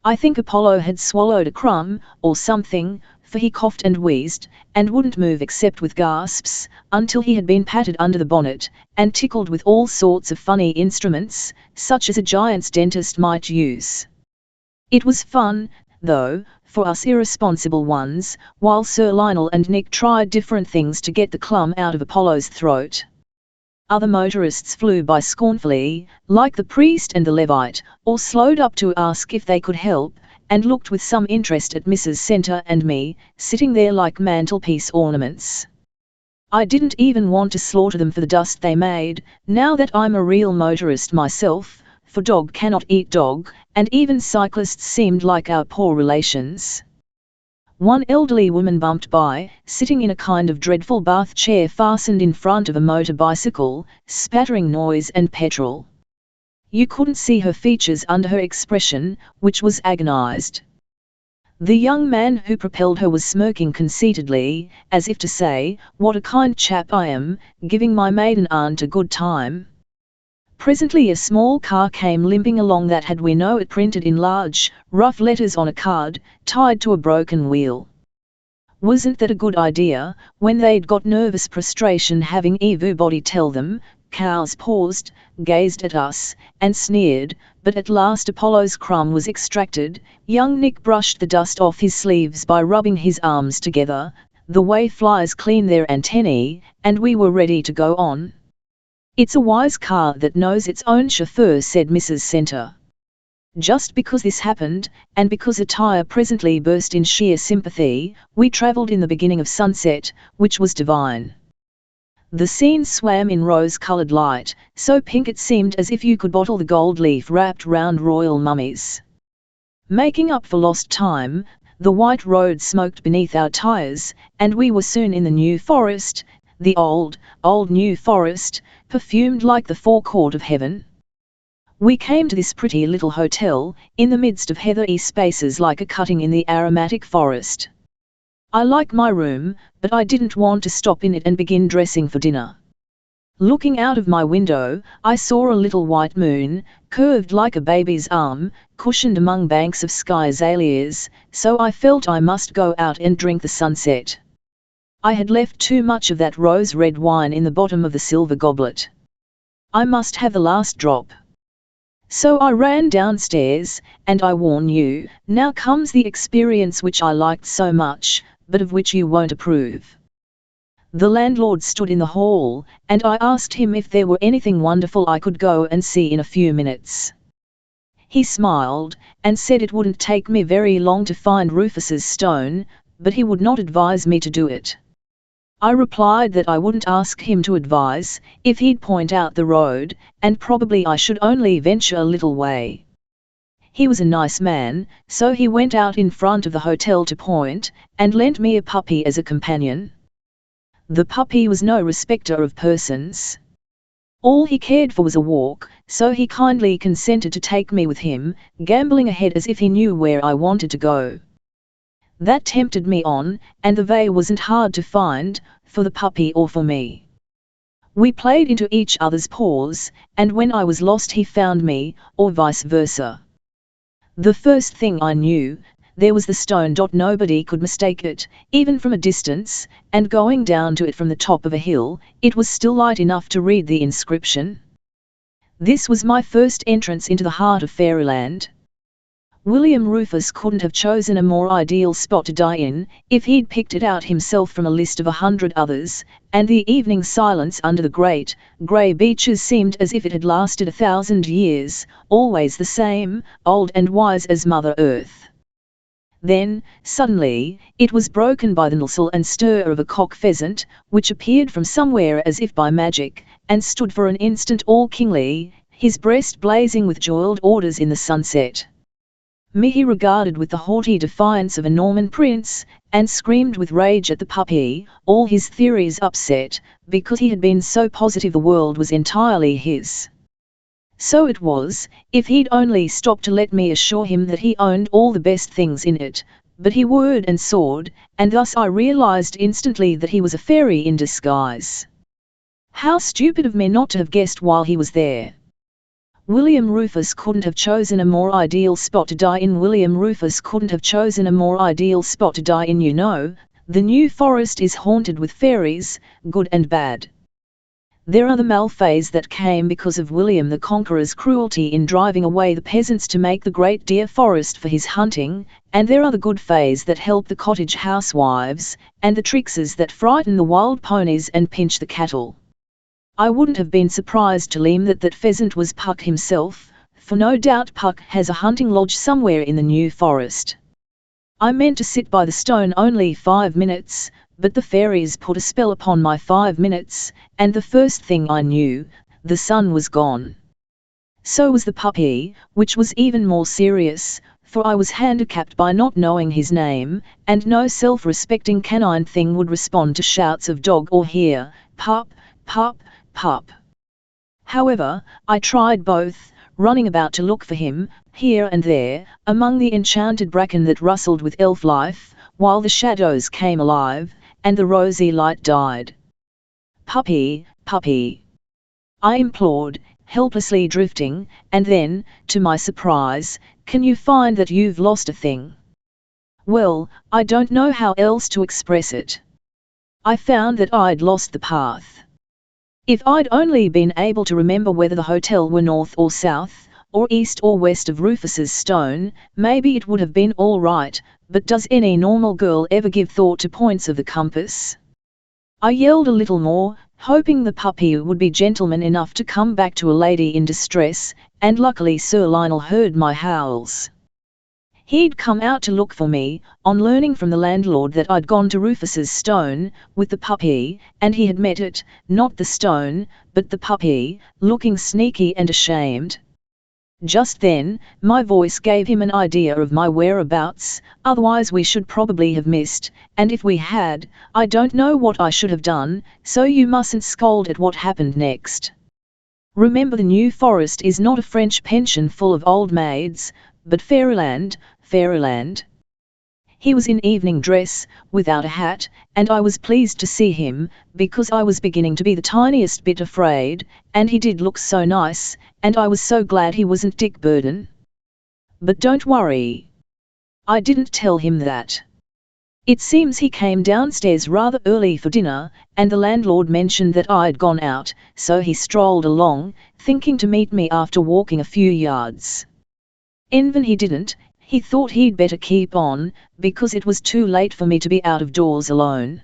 I think Apollo had swallowed a crumb, or something, for he coughed and wheezed, and wouldn't move except with gasps, until he had been patted under the bonnet, and tickled with all sorts of funny instruments, such as a giant's dentist might use. It was fun, though, for us irresponsible ones, while Sir Lionel and Nick tried different things to get the clum out of Apollo's throat. Other motorists flew by scornfully, like the priest and the Levite, or slowed up to ask if they could help, and looked with some interest at Mrs. Centre and me, sitting there like mantelpiece ornaments. I didn't even want to slaughter them for the dust they made, now that I'm a real motorist myself, for dog cannot eat dog, and even cyclists seemed like our poor relations. One elderly woman bumped by, sitting in a kind of dreadful bath chair fastened in front of a motor bicycle, spattering noise and petrol. You couldn't see her features under her expression, which was agonized. The young man who propelled her was smirking conceitedly, as if to say, "What a kind chap I am, giving my maiden aunt a good time." Presently a small car came limping along that had "We know it" printed in large, rough letters on a card, tied to a broken wheel. Wasn't that a good idea? When they'd got nervous prostration having everybody tell them, cows paused, gazed at us, and sneered, but at last Apollo's crumb was extracted. Young Nick brushed the dust off his sleeves by rubbing his arms together, the way flies clean their antennae, and we were ready to go on. "It's a wise car that knows its own chauffeur," said Mrs. Center. Just because this happened, and because a tire presently burst in sheer sympathy, we travelled in the beginning of sunset, which was divine. The scene swam in rose-coloured light, so pink it seemed as if you could bottle the gold leaf wrapped round royal mummies. Making up for lost time, the white road smoked beneath our tires, and we were soon in the New Forest, the old New Forest, perfumed like the forecourt of heaven. We came to this pretty little hotel, in the midst of heathery spaces like a cutting in the aromatic forest. I liked my room, but I didn't want to stop in it and begin dressing for dinner. Looking out of my window, I saw a little white moon, curved like a baby's arm, cushioned among banks of sky azaleas, so I felt I must go out and drink the sunset. I had left too much of that rose-red wine in the bottom of the silver goblet. I must have the last drop. So I ran downstairs, and I warn you, now comes the experience which I liked so much, but of which you won't approve. The landlord stood in the hall, and I asked him if there were anything wonderful I could go and see in a few minutes. He smiled, and said it wouldn't take me very long to find Rufus's stone, but he would not advise me to do it. I replied that I wouldn't ask him to advise, if he'd point out the road, and probably I should only venture a little way. He was a nice man, so he went out in front of the hotel to point, and lent me a puppy as a companion. The puppy was no respecter of persons. All he cared for was a walk, so he kindly consented to take me with him, gambolling ahead as if he knew where I wanted to go. That tempted me on, and the way wasn't hard to find, for the puppy or for me. We played into each other's paws, and when I was lost he found me, or vice versa. The first thing I knew, there was the stone. Nobody could mistake it, even from a distance, and going down to it from the top of a hill, it was still light enough to read the inscription. This was my first entrance into the heart of fairyland. William Rufus couldn't have chosen a more ideal spot to die in, if he'd picked it out himself from a list of 100 others, and the evening silence under the great, grey beeches seemed as if it had lasted 1,000 years, always the same, old and wise as Mother Earth. Then, suddenly, it was broken by the rustle and stir of a cock-pheasant, which appeared from somewhere as if by magic, and stood for an instant all kingly, his breast blazing with joyed orders in the sunset. Me he regarded with the haughty defiance of a Norman prince, and screamed with rage at the puppy, all his theories upset, because he had been so positive the world was entirely his. So it was, if he'd only stopped to let me assure him that he owned all the best things in it, but he whirred and soared, and thus I realized instantly that he was a fairy in disguise. How stupid of me not to have guessed while he was there. William Rufus couldn't have chosen a more ideal spot to die in. William Rufus couldn't have chosen a more ideal spot to die in. You know, the New Forest is haunted with fairies, good and bad. There are the Malfays that came because of William the Conqueror's cruelty in driving away the peasants to make the great deer forest for his hunting, and there are the good fays that help the cottage housewives, and the tricksters that frighten the wild ponies and pinch the cattle. I wouldn't have been surprised to learn that pheasant was Puck himself, for no doubt Puck has a hunting lodge somewhere in the New Forest. I meant to sit by the stone only 5 minutes, but the fairies put a spell upon my 5 minutes, and the first thing I knew, the sun was gone. So was the puppy, which was even more serious, for I was handicapped by not knowing his name, and no self-respecting canine thing would respond to shouts of dog or hear, pup, pup, pup. However, I tried both, running about to look for him, here and there, among the enchanted bracken that rustled with elf life, while the shadows came alive, and the rosy light died. Puppy, puppy, I implored, helplessly drifting, and then, to my surprise, can you find that you've lost a thing? Well, I don't know how else to express it. I found that I'd lost the path. If I'd only been able to remember whether the hotel were north or south, or east or west of Rufus's stone, maybe it would have been all right, but does any normal girl ever give thought to points of the compass? I yelled a little more, hoping the puppy would be gentleman enough to come back to a lady in distress, and luckily Sir Lionel heard my howls. He'd come out to look for me, on learning from the landlord that I'd gone to Rufus's stone, with the puppy, and he had met it, not the stone, but the puppy, looking sneaky and ashamed. Just then, my voice gave him an idea of my whereabouts, otherwise we should probably have missed, and if we had, I don't know what I should have done, so you mustn't scold at what happened next. Remember, the New Forest is not a French pension full of old maids, but fairyland, fairyland. He was in evening dress, without a hat, and I was pleased to see him, because I was beginning to be the tiniest bit afraid, and he did look so nice, and I was so glad he wasn't Dick Burden. But don't worry. I didn't tell him that. It seems he came downstairs rather early for dinner, and the landlord mentioned that I'd gone out, so he strolled along, thinking to meet me after walking a few yards. Even he didn't. He thought he'd better keep on, because it was too late for me to be out of doors alone.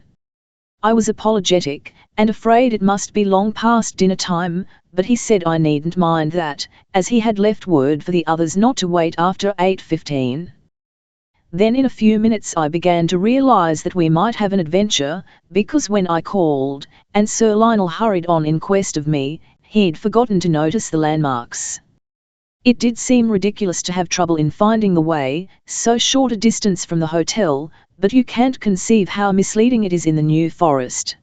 I was apologetic, and afraid it must be long past dinner time, but he said I needn't mind that, as he had left word for the others not to wait after 8:15. Then in a few minutes I began to realize that we might have an adventure, because when I called, and Sir Lionel hurried on in quest of me, he'd forgotten to notice the landmarks. It did seem ridiculous to have trouble in finding the way, so short a distance from the hotel, but you can't conceive how misleading it is in the New Forest.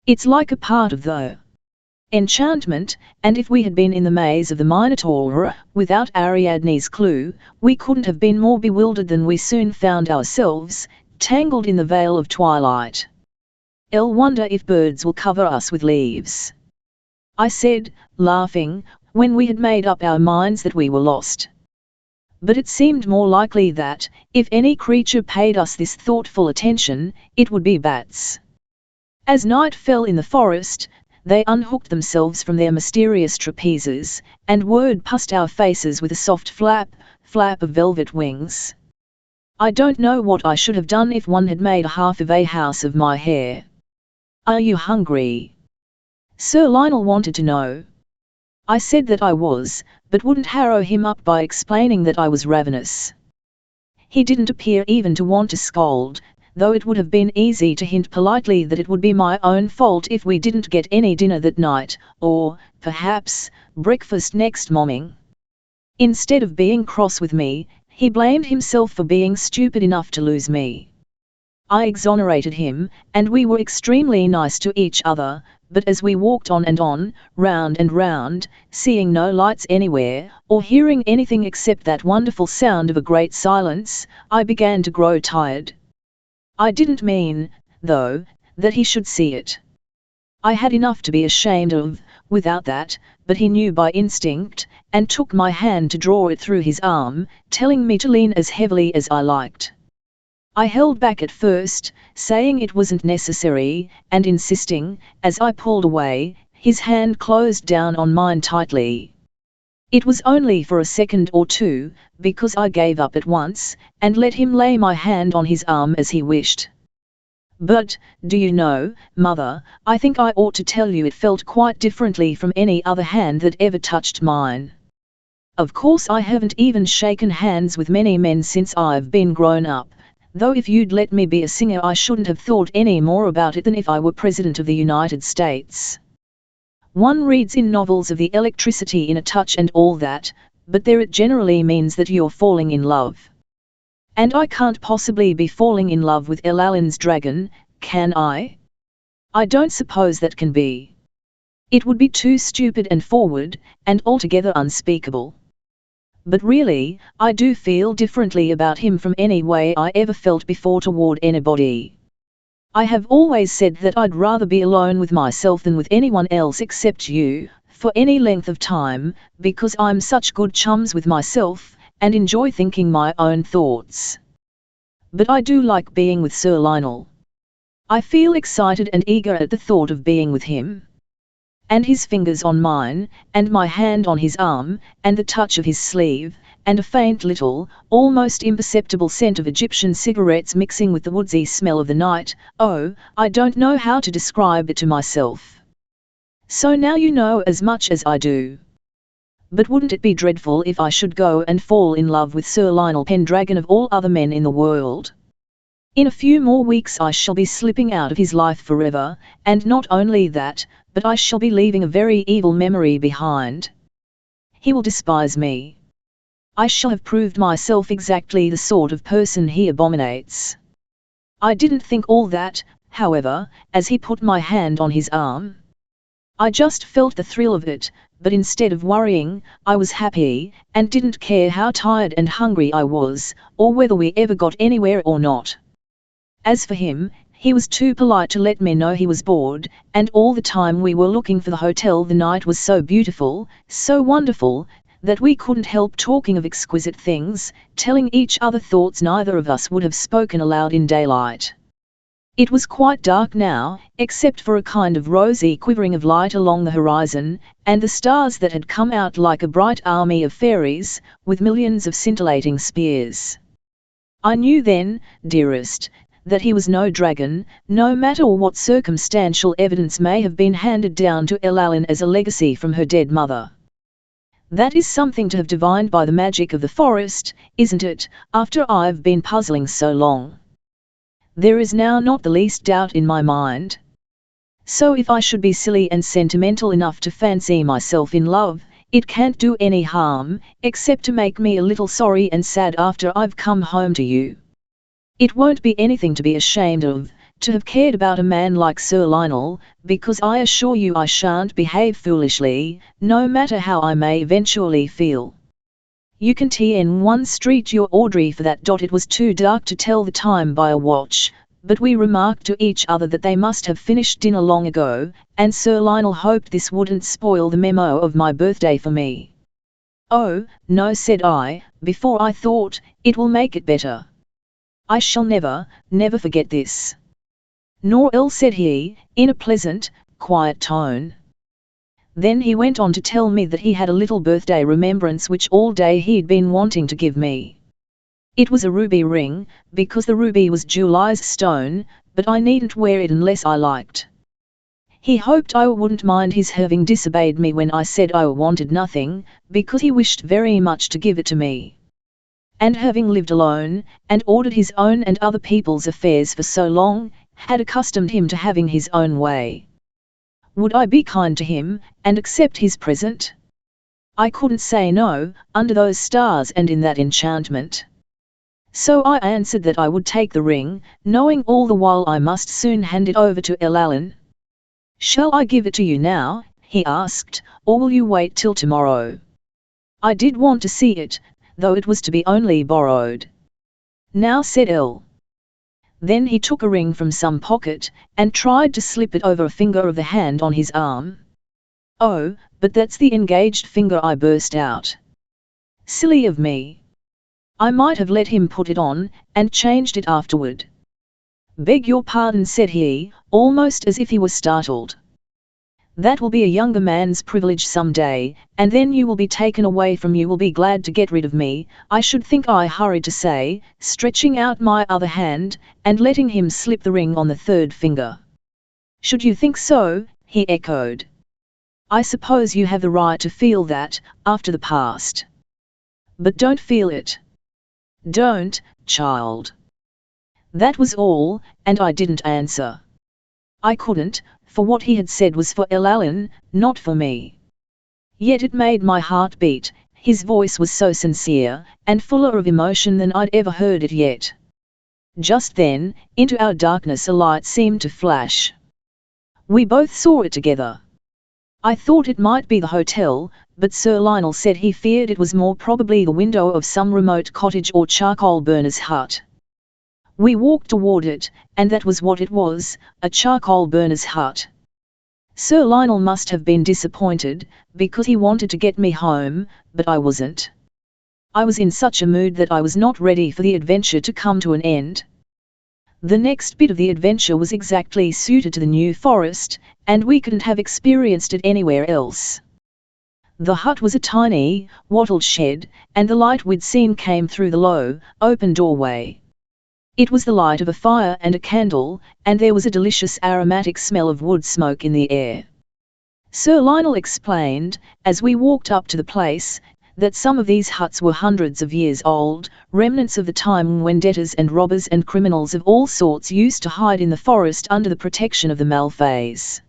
It's like a part of the enchantment, and if we had been in the maze of the Minotaur, without Ariadne's clue, we couldn't have been more bewildered than we soon found ourselves, tangled in the veil of twilight. I'll wonder if birds will cover us with leaves, I said, laughing, when we had made up our minds that we were lost. But it seemed more likely that, if any creature paid us this thoughtful attention, it would be bats. As night fell in the forest, they unhooked themselves from their mysterious trapezes, and whirred past our faces with a soft flap of velvet wings. I don't know what I should have done if one had made half of a house of my hair. Are you hungry? Sir Lionel wanted to know. I said that I was, but wouldn't harrow him up by explaining that I was ravenous. He didn't appear even to want to scold, though it would have been easy to hint politely that it would be my own fault if we didn't get any dinner that night, or, perhaps, breakfast next morning. Instead of being cross with me, he blamed himself for being stupid enough to lose me. I exonerated him, and we were extremely nice to each other, but as we walked on, round and round, seeing no lights anywhere, or hearing anything except that wonderful sound of a great silence, I began to grow tired. I didn't mean, though, that he should see it. I had enough to be ashamed of, without that, but he knew by instinct, and took my hand to draw it through his arm, telling me to lean as heavily as I liked. I held back at first, saying it wasn't necessary, and insisting, as I pulled away, his hand closed down on mine tightly. It was only for a second or two, because I gave up at once, and let him lay my hand on his arm as he wished. But, do you know, Mother, I think I ought to tell you it felt quite differently from any other hand that ever touched mine. Of course I haven't even shaken hands with many men since I've been grown up, though if you'd let me be a singer I shouldn't have thought any more about it than if I were President of the United States. One reads in novels of the electricity in a touch and all that, but there it generally means that you're falling in love. And I can't possibly be falling in love with Aladdin's dragon, can I? I don't suppose that can be. It would be too stupid and forward, and altogether unspeakable. But really, I do feel differently about him from any way I ever felt before toward anybody. I have always said that I'd rather be alone with myself than with anyone else except you, for any length of time, because I'm such good chums with myself, and enjoy thinking my own thoughts. But I do like being with Sir Lionel. I feel excited and eager at the thought of being with him. And his fingers on mine, and my hand on his arm, and the touch of his sleeve, and a faint little, almost imperceptible scent of Egyptian cigarettes mixing with the woodsy smell of the night. Oh, I don't know how to describe it to myself. So now you know as much as I do. But wouldn't it be dreadful if I should go and fall in love with Sir Lionel Pendragon of all other men in the world? In a few more weeks I shall be slipping out of his life forever, and not only that, but I shall be leaving a very evil memory behind. He will despise me. I shall have proved myself exactly the sort of person he abominates. I didn't think all that, however, as he put my hand on his arm. I just felt the thrill of it, but instead of worrying, I was happy, and didn't care how tired and hungry I was, or whether we ever got anywhere or not. As for him, he was too polite to let me know he was bored, and all the time we were looking for the hotel the night was so beautiful, so wonderful, that we couldn't help talking of exquisite things, telling each other thoughts neither of us would have spoken aloud in daylight. It was quite dark now, except for a kind of rosy quivering of light along the horizon, and the stars that had come out like a bright army of fairies, with millions of scintillating spears. I knew then, dearest, that he was no dragon, no matter what circumstantial evidence may have been handed down to Elaline as a legacy from her dead mother. That is something to have divined by the magic of the forest, isn't it, after I've been puzzling so long? There is now not the least doubt in my mind. So if I should be silly and sentimental enough to fancy myself in love, it can't do any harm, except to make me a little sorry and sad after I've come home to you. It won't be anything to be ashamed of, to have cared about a man like Sir Lionel, because I assure you I shan't behave foolishly, no matter how I may eventually feel. You can TN1 Street your Audrey for that. It was too dark to tell the time by a watch, but we remarked to each other that they must have finished dinner long ago, and Sir Lionel hoped this wouldn't spoil the memo of my birthday for me. Oh, no, said I, before I thought, it will make it better. I shall never, never forget this. Nor else, said he, in a pleasant, quiet tone. Then he went on to tell me that he had a little birthday remembrance which all day he'd been wanting to give me. It was a ruby ring, because the ruby was Julie's stone, but I needn't wear it unless I liked. He hoped I wouldn't mind his having disobeyed me when I said I wanted nothing, because he wished very much to give it to me. And having lived alone, and ordered his own and other people's affairs for so long, had accustomed him to having his own way. Would I be kind to him, and accept his present? I couldn't say no, under those stars and in that enchantment. So I answered that I would take the ring, knowing all the while I must soon hand it over to Elaline. Shall I give it to you now, he asked, or will you wait till tomorrow? I did want to see it, though it was to be only borrowed. Now, said Elle. Then he took a ring from some pocket, and tried to slip it over a finger of the hand on his arm. Oh, but that's the engaged finger, I burst out. Silly of me. I might have let him put it on, and changed it afterward. Beg your pardon, said he, almost as if he was startled. That will be a younger man's privilege some day, and then you will be taken away from you will be glad to get rid of me, I should think, I hurried to say, stretching out my other hand, and letting him slip the ring on the third finger. Should you think so? He echoed. I suppose you have the right to feel that, after the past. But don't feel it. Don't, child. That was all, and I didn't answer. I couldn't, for what he had said was for Elaline, not for me. Yet it made my heart beat, his voice was so sincere, and fuller of emotion than I'd ever heard it yet. Just then, into our darkness a light seemed to flash. We both saw it together. I thought it might be the hotel, but Sir Lionel said he feared it was more probably the window of some remote cottage or charcoal burner's hut. We walked toward it, and that was what it was, a charcoal burner's hut. Sir Lionel must have been disappointed, because he wanted to get me home, but I wasn't. I was in such a mood that I was not ready for the adventure to come to an end. The next bit of the adventure was exactly suited to the new forest, and we couldn't have experienced it anywhere else. The hut was a tiny, wattled shed, and the light we'd seen came through the low, open doorway. It was the light of a fire and a candle, and there was a delicious aromatic smell of wood smoke in the air. Sir Lionel explained, as we walked up to the place, that some of these huts were hundreds of years old, remnants of the time when debtors and robbers and criminals of all sorts used to hide in the forest under the protection of the Malfays.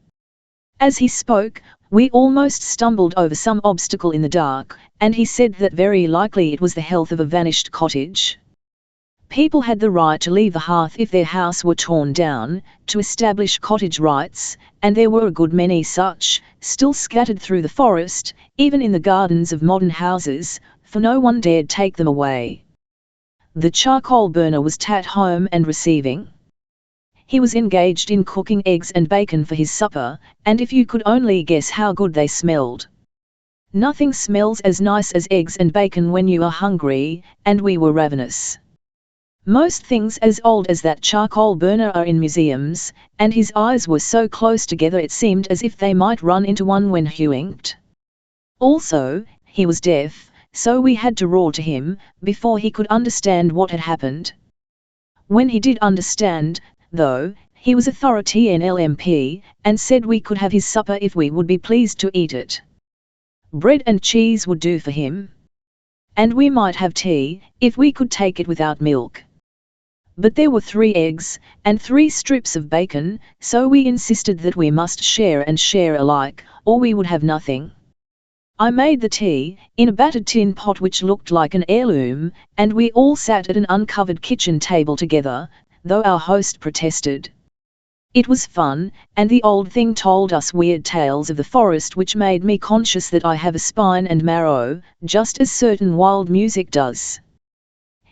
As he spoke, we almost stumbled over some obstacle in the dark, and he said that very likely it was the health of a vanished cottage. People had the right to leave the hearth if their house were torn down, to establish cottage rights, and there were a good many such, still scattered through the forest, even in the gardens of modern houses, for no one dared take them away. The charcoal burner was at home and receiving. He was engaged in cooking eggs and bacon for his supper, and if you could only guess how good they smelled. Nothing smells as nice as eggs and bacon when you are hungry, and we were ravenous. Most things as old as that charcoal burner are in museums, and his eyes were so close together it seemed as if they might run into one when he winked. Also, he was deaf, so we had to roar to him, before he could understand what had happened. When he did understand, though, he was authority in LMP, and said we could have his supper if we would be pleased to eat it. Bread and cheese would do for him. And we might have tea, if we could take it without milk. But there were 3 eggs, and 3 strips of bacon, so we insisted that we must share and share alike, or we would have nothing. I made the tea, in a battered tin pot which looked like an heirloom, and we all sat at an uncovered kitchen table together, though our host protested. It was fun, and the old thing told us weird tales of the forest which made me conscious that I have a spine and marrow, just as certain wild music does.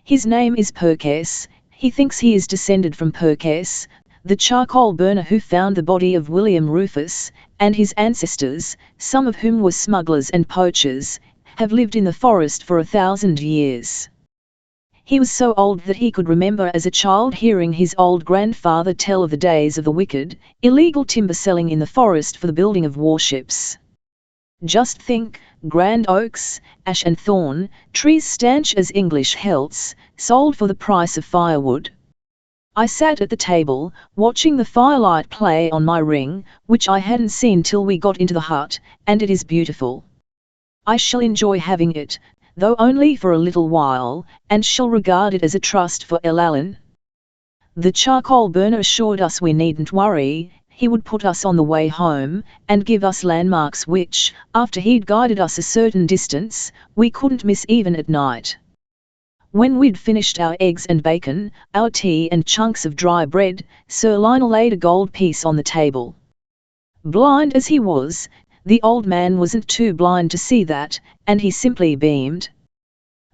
His name is Purkess. He thinks he is descended from Purkess, the charcoal burner who found the body of William Rufus, and his ancestors, some of whom were smugglers and poachers, have lived in the forest for 1,000 years. He was so old that he could remember as a child hearing his old grandfather tell of the days of the wicked, illegal timber selling in the forest for the building of warships. Just think, grand oaks, ash and thorn, trees stanch as English helts, sold for the price of firewood. I sat at the table, watching the firelight play on my ring, which I hadn't seen till we got into the hut, and it is beautiful. I shall enjoy having it, though only for a little while, and shall regard it as a trust for Elalan. The charcoal burner assured us we needn't worry, he would put us on the way home, and give us landmarks which, after he'd guided us a certain distance, we couldn't miss even at night. When we'd finished our eggs and bacon, our tea and chunks of dry bread, Sir Lionel laid a gold piece on the table. Blind as he was, the old man wasn't too blind to see that, and he simply beamed.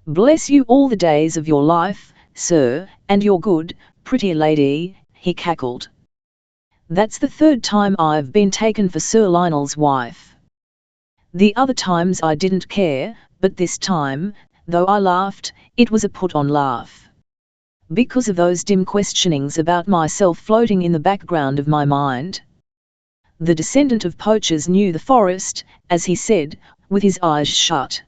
"Bless you all the days of your life, sir, and your good, pretty lady," he cackled. "That's the 3rd time I've been taken for Sir Lionel's wife. The other times I didn't care, but this time, though I laughed, it was a put-on laugh. Because of those dim questionings about myself floating in the background of my mind. The descendant of poachers knew the forest, as he said, with his eyes shut.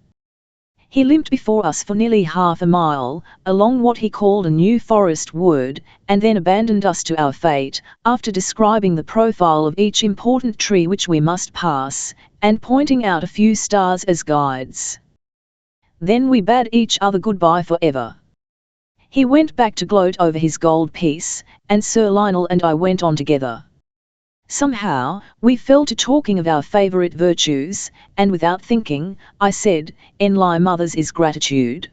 He limped before us for nearly half a mile, along what he called a new forest wood, and then abandoned us to our fate, after describing the profile of each important tree which we must pass, and pointing out a few stars as guides. Then we bade each other goodbye forever. He went back to gloat over his gold piece, and Sir Lionel and I went on together. Somehow, we fell to talking of our favourite virtues, and without thinking, I said, "Enli mothers is gratitude."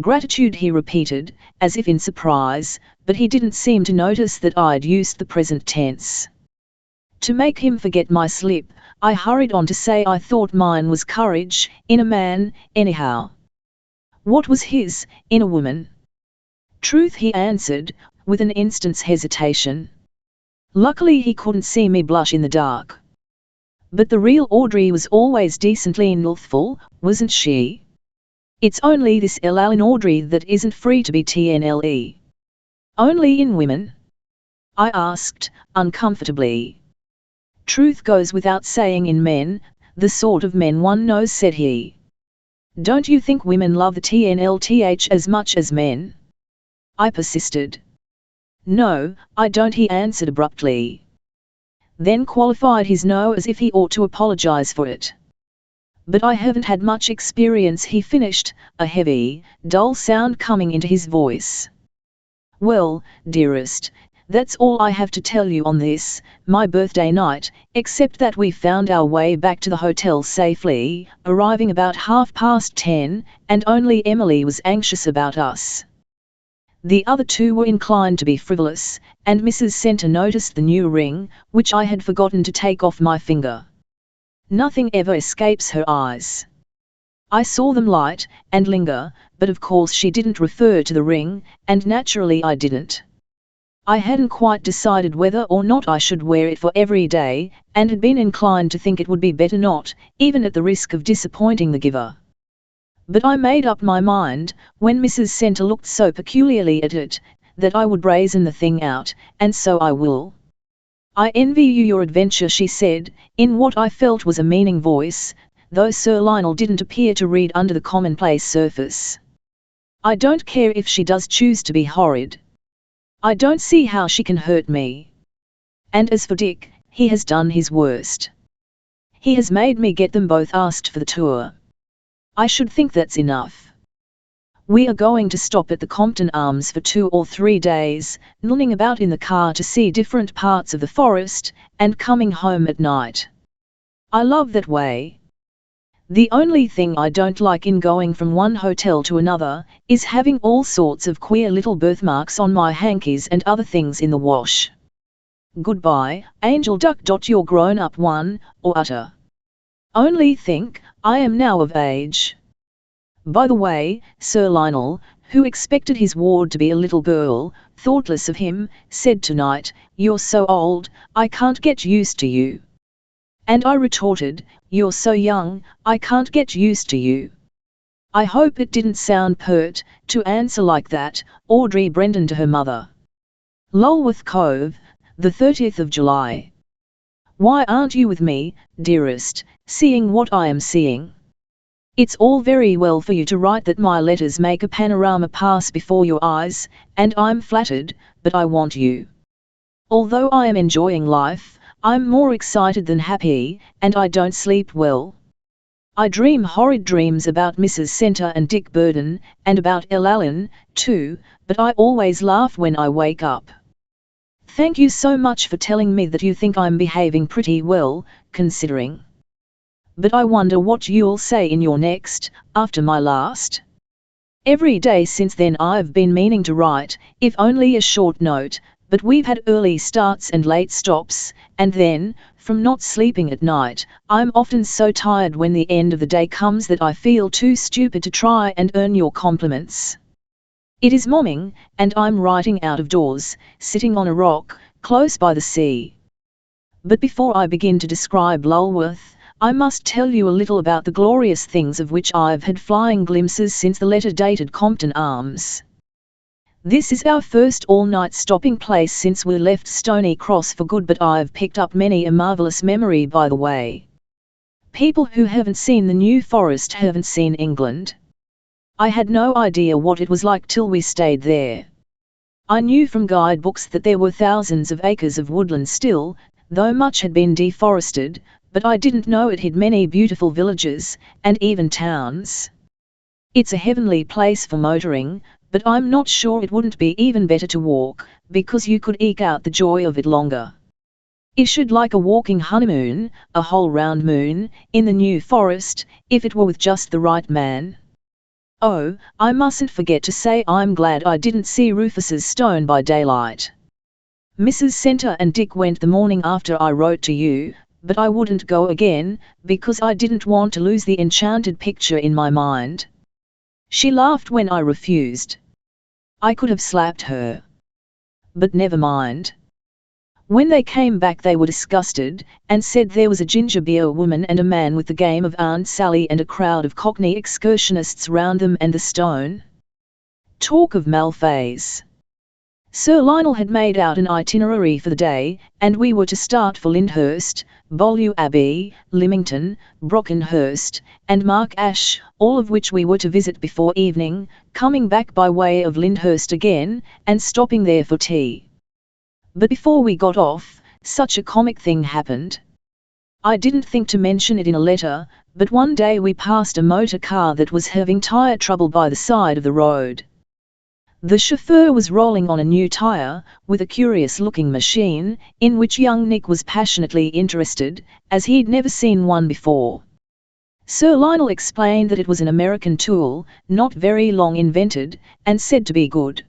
"Gratitude," he repeated, as if in surprise, but he didn't seem to notice that I'd used the present tense. To make him forget my slip, I hurried on to say I thought mine was courage, in a man, anyhow. What was his, in a woman? Truth, he answered, with an instant's hesitation. Luckily he couldn't see me blush in the dark. But the real Audrey was always decently youthful, wasn't she? It's only this in Audrey that isn't free to be TNLE. Only in women? I asked, uncomfortably. Truth goes without saying in men, the sort of men one knows, said he. Don't you think women love the TNLTH as much as men? I persisted. No, I don't, he answered abruptly. Then qualified his no as if he ought to apologize for it. But I haven't had much experience, he finished, a heavy, dull sound coming into his voice. Well, dearest, that's all I have to tell you on this, my birthday night, except that we found our way back to the hotel safely, arriving about 10:30, and only Emily was anxious about us. The other two were inclined to be frivolous, and Mrs. Center noticed the new ring, which I had forgotten to take off my finger. Nothing ever escapes her eyes. I saw them light and linger, but of course she didn't refer to the ring, and naturally I didn't. I hadn't quite decided whether or not I should wear it for every day, and had been inclined to think it would be better not, even at the risk of disappointing the giver. But I made up my mind, when Mrs. Center looked so peculiarly at it, that I would brazen the thing out, and so I will. I envy you your adventure, she said, in what I felt was a meaning voice, though Sir Lionel didn't appear to read under the commonplace surface. I don't care if she does choose to be horrid. I don't see how she can hurt me. And as for Dick, he has done his worst. He has made me get them both asked for the tour. I should think that's enough. We are going to stop at the Compton Arms for 2 or 3 days, noodling about in the car to see different parts of the forest, and coming home at night. I love that way. The only thing I don't like in going from one hotel to another, is having all sorts of queer little birthmarks on my hankies and other things in the wash. Goodbye, Angel Duck. You're grown up one, or utter. Only think, I am now of age. By the way, Sir Lionel, who expected his ward to be a little girl, thoughtless of him, said tonight, "You're so old, I can't get used to you." And I retorted, "You're so young, I can't get used to you." I hope it didn't sound pert, to answer like that, Audrey Brendan to her mother. Lulworth Cove, the 30th of July. Why aren't you with me, dearest, seeing what I am seeing? It's all very well for you to write that my letters make a panorama pass before your eyes, and I'm flattered, but I want you. Although I am enjoying life, I'm more excited than happy, and I don't sleep well. I dream horrid dreams about Mrs. Center and Dick Burden, and about Ellen, too, but I always laugh when I wake up. Thank you so much for telling me that you think I'm behaving pretty well, considering. But I wonder what you'll say in your next, after my last. Every day since then I've been meaning to write, if only a short note, but we've had early starts and late stops, and then, from not sleeping at night, I'm often so tired when the end of the day comes that I feel too stupid to try and earn your compliments. It is morning, and I'm writing out of doors, sitting on a rock, close by the sea. But before I begin to describe Lulworth, I must tell you a little about the glorious things of which I've had flying glimpses since the letter dated Compton Arms. This is our first all-night stopping place since we left Stony Cross for good, but I've picked up many a marvellous memory by the way. People who haven't seen the New Forest haven't seen England. I had no idea what it was like till we stayed there. I knew from guidebooks that there were thousands of acres of woodland still, though much had been deforested, but I didn't know it hid many beautiful villages, and even towns. It's a heavenly place for motoring, but I'm not sure it wouldn't be even better to walk, because you could eke out the joy of it longer. Issued like a walking honeymoon, a whole round moon, in the New Forest, if it were with just the right man. Oh, I mustn't forget to say I'm glad I didn't see Rufus's stone by daylight. Mrs. Center and Dick went the morning after I wrote to you, but I wouldn't go again, because I didn't want to lose the enchanted picture in my mind. She laughed when I refused. I could have slapped her. But never mind. When they came back they were disgusted, and said there was a ginger beer woman and a man with the game of Aunt Sally and a crowd of Cockney excursionists round them and the stone. Talk of Malfays. Sir Lionel had made out an itinerary for the day, and we were to start for Lyndhurst, Beaulieu Abbey, Lymington, Brockenhurst, and Mark Ash, all of which we were to visit before evening, coming back by way of Lyndhurst again, and stopping there for tea. But before we got off, such a comic thing happened. I didn't think to mention it in a letter, but one day we passed a motor car that was having tyre trouble by the side of the road. The chauffeur was rolling on a new tyre, with a curious-looking machine, in which young Nick was passionately interested, as he'd never seen one before. Sir Lionel explained that it was an American tool, not very long invented, and said to be good.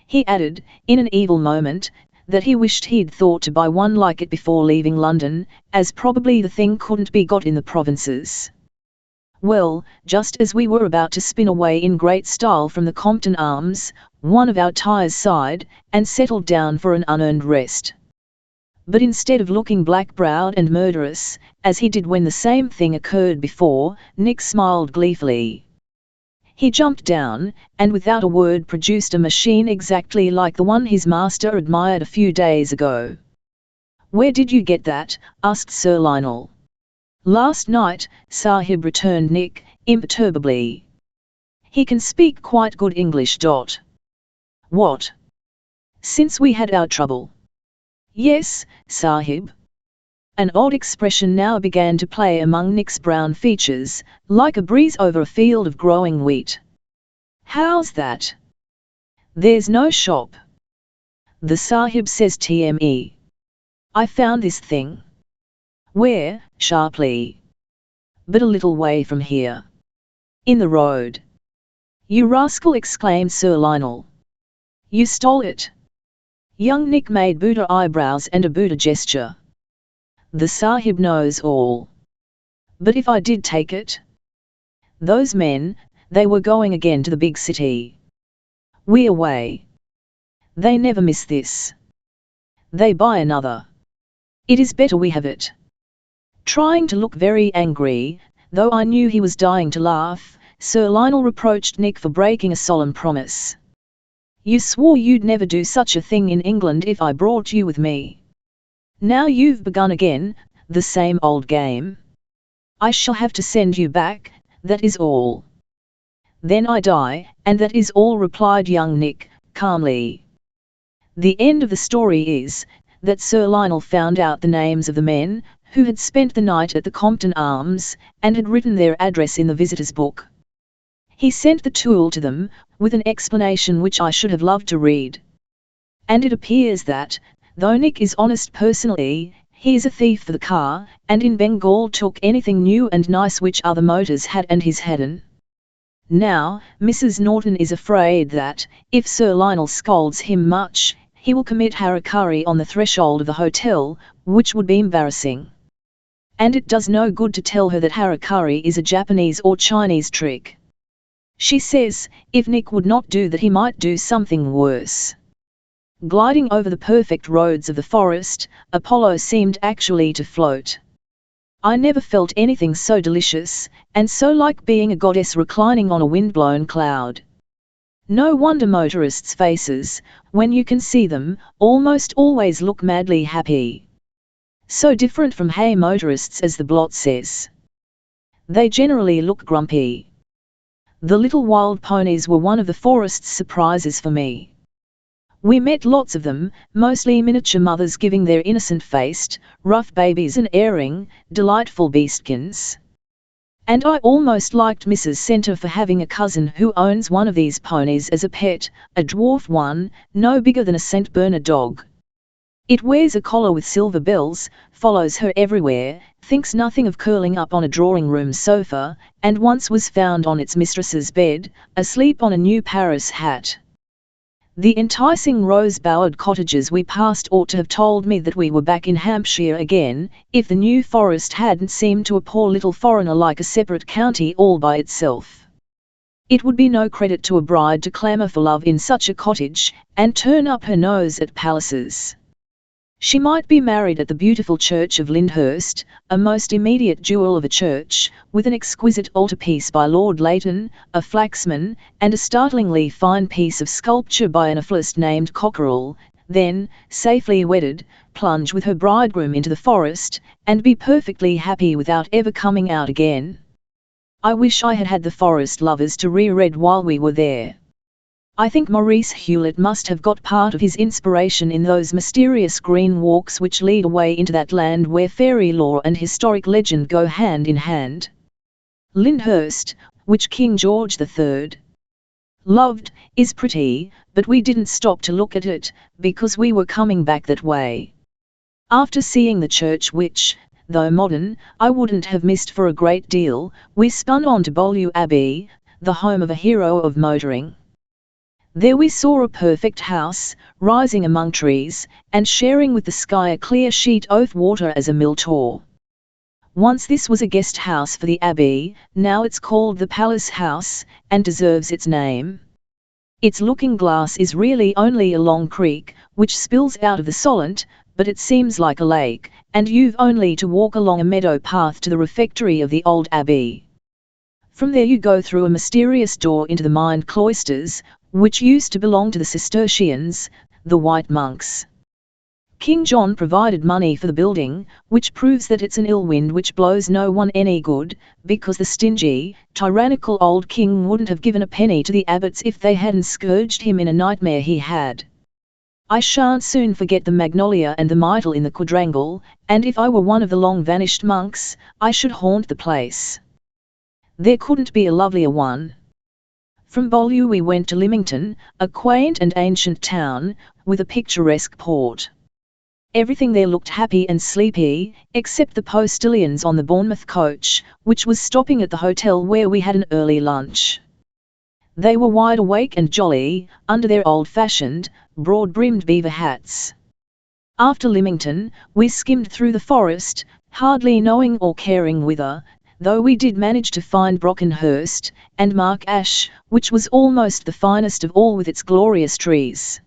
He added, in an evil moment, that he wished he'd thought to buy one like it before leaving London, as probably the thing couldn't be got in the provinces. Well, just as we were about to spin away in great style from the Compton Arms, one of our tyres sighed, and settled down for an unearned rest. But instead of looking black-browed and murderous, as he did when the same thing occurred before, Nick smiled gleefully. He jumped down, and without a word produced a machine exactly like the one his master admired a few days ago. "Where did you get that?" asked Sir Lionel. "Last night, Sahib," returned Nick, imperturbably. He can speak quite good English. What? Since we had our trouble? Yes, Sahib. An odd expression now began to play among Nick's brown features, like a breeze over a field of growing wheat. How's that? There's no shop. The Sahib says TME. I found this thing. Where? Sharply. But a little way from here. In the road. You rascal, exclaimed Sir Lionel. You stole it. Young Nick made Buddha eyebrows and a Buddha gesture. The Sahib knows all. But if I did take it? Those men, they were going again to the big city. We away. They never miss this. They buy another. It is better we have it. Trying to look very angry, though I knew he was dying to laugh, Sir Lionel reproached Nick for breaking a solemn promise. You swore you'd never do such a thing in England if I brought you with me. Now you've begun again, the same old game. I shall have to send you back, that is all. Then I die, and that is all, replied young Nick, calmly. The end of the story is, that Sir Lionel found out the names of the men, who had spent the night at the Compton Arms, and had written their address in the visitor's book. He sent the tool to them, with an explanation which I should have loved to read. And it appears that, though Nick is honest personally, he is a thief for the car, and in Bengal took anything new and nice which other motors had and his hadn't. Now, Mrs. Norton is afraid that, if Sir Lionel scolds him much, he will commit harakiri on the threshold of the hotel, which would be embarrassing. And it does no good to tell her that harakiri is a Japanese or Chinese trick. She says, if Nick would not do that he might do something worse. Gliding over the perfect roads of the forest, Apollo seemed actually to float. I never felt anything so delicious, and so like being a goddess reclining on a windblown cloud. No wonder motorists' faces, when you can see them, almost always look madly happy. So different from hay motorists, as the blot says. They generally look grumpy. The little wild ponies were one of the forest's surprises for me. We met lots of them, mostly miniature mothers giving their innocent-faced, rough babies an airing, delightful beastkins. And I almost liked Mrs. Center for having a cousin who owns one of these ponies as a pet, a dwarf one, no bigger than a St. Bernard dog. It wears a collar with silver bells, follows her everywhere, thinks nothing of curling up on a drawing-room sofa, and once was found on its mistress's bed, asleep on a new Paris hat. The enticing rose-bowered cottages we passed ought to have told me that we were back in Hampshire again, if the New Forest hadn't seemed to a poor little foreigner like a separate county all by itself. It would be no credit to a bride to clamour for love in such a cottage, and turn up her nose at palaces. She might be married at the beautiful church of Lyndhurst, a most immediate jewel of a church, with an exquisite altarpiece by Lord Leighton, a Flaxman, and a startlingly fine piece of sculpture by an affluist named Cockerell, then, safely wedded, plunge with her bridegroom into the forest, and be perfectly happy without ever coming out again. I wish I had had the Forest Lovers to reread while we were there. I think Maurice Hewlett must have got part of his inspiration in those mysterious green walks which lead away into that land where fairy lore and historic legend go hand in hand. Lyndhurst, which King George III loved, is pretty, but we didn't stop to look at it, because we were coming back that way. After seeing the church which, though modern, I wouldn't have missed for a great deal, we spun on to Beaulieu Abbey, the home of a hero of motoring. There we saw a perfect house, rising among trees, and sharing with the sky a clear sheet of water as a mill tore. Once this was a guest house for the Abbey, now it's called the Palace House, and deserves its name. Its looking glass is really only a long creek, which spills out of the Solent, but it seems like a lake, and you've only to walk along a meadow path to the refectory of the old Abbey. From there you go through a mysterious door into the mined cloisters, which used to belong to the Cistercians, the white monks. King John provided money for the building, which proves that it's an ill wind which blows no one any good, because the stingy, tyrannical old king wouldn't have given a penny to the abbots if they hadn't scourged him in a nightmare he had. I shan't soon forget the magnolia and the myrtle in the quadrangle, and if I were one of the long-vanished monks, I should haunt the place. There couldn't be a lovelier one. From Beaulieu we went to Lymington, a quaint and ancient town, with a picturesque port. Everything there looked happy and sleepy, except the postilions on the Bournemouth coach, which was stopping at the hotel where we had an early lunch. They were wide awake and jolly, under their old-fashioned, broad-brimmed beaver hats. After Lymington, we skimmed through the forest, hardly knowing or caring whither, though we did manage to find Brockenhurst, and Mark Ash, which was almost the finest of all with its glorious trees.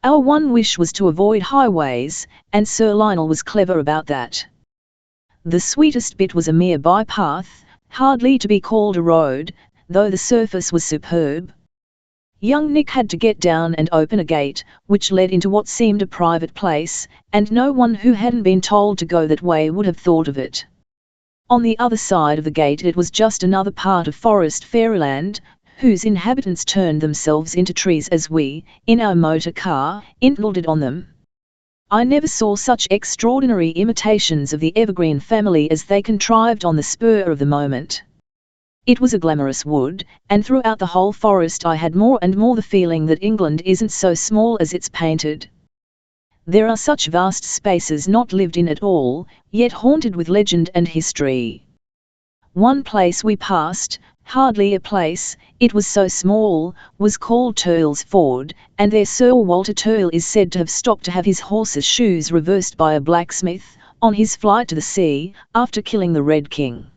Our one wish was to avoid highways, and Sir Lionel was clever about that. The sweetest bit was a mere bypath, hardly to be called a road, though the surface was superb. Young Nick had to get down and open a gate, which led into what seemed a private place, and no one who hadn't been told to go that way would have thought of it. On the other side of the gate it was just another part of forest fairyland, whose inhabitants turned themselves into trees as we, in our motor car, indulged on them. I never saw such extraordinary imitations of the evergreen family as they contrived on the spur of the moment. It was a glamorous wood, and throughout the whole forest I had more and more the feeling that England isn't so small as it's painted. There are such vast spaces not lived in at all, yet haunted with legend and history. One place we passed, hardly a place, it was so small, was called Turl's Ford, and there Sir Walter Turl is said to have stopped to have his horse's shoes reversed by a blacksmith, on his flight to the sea, after killing the Red King.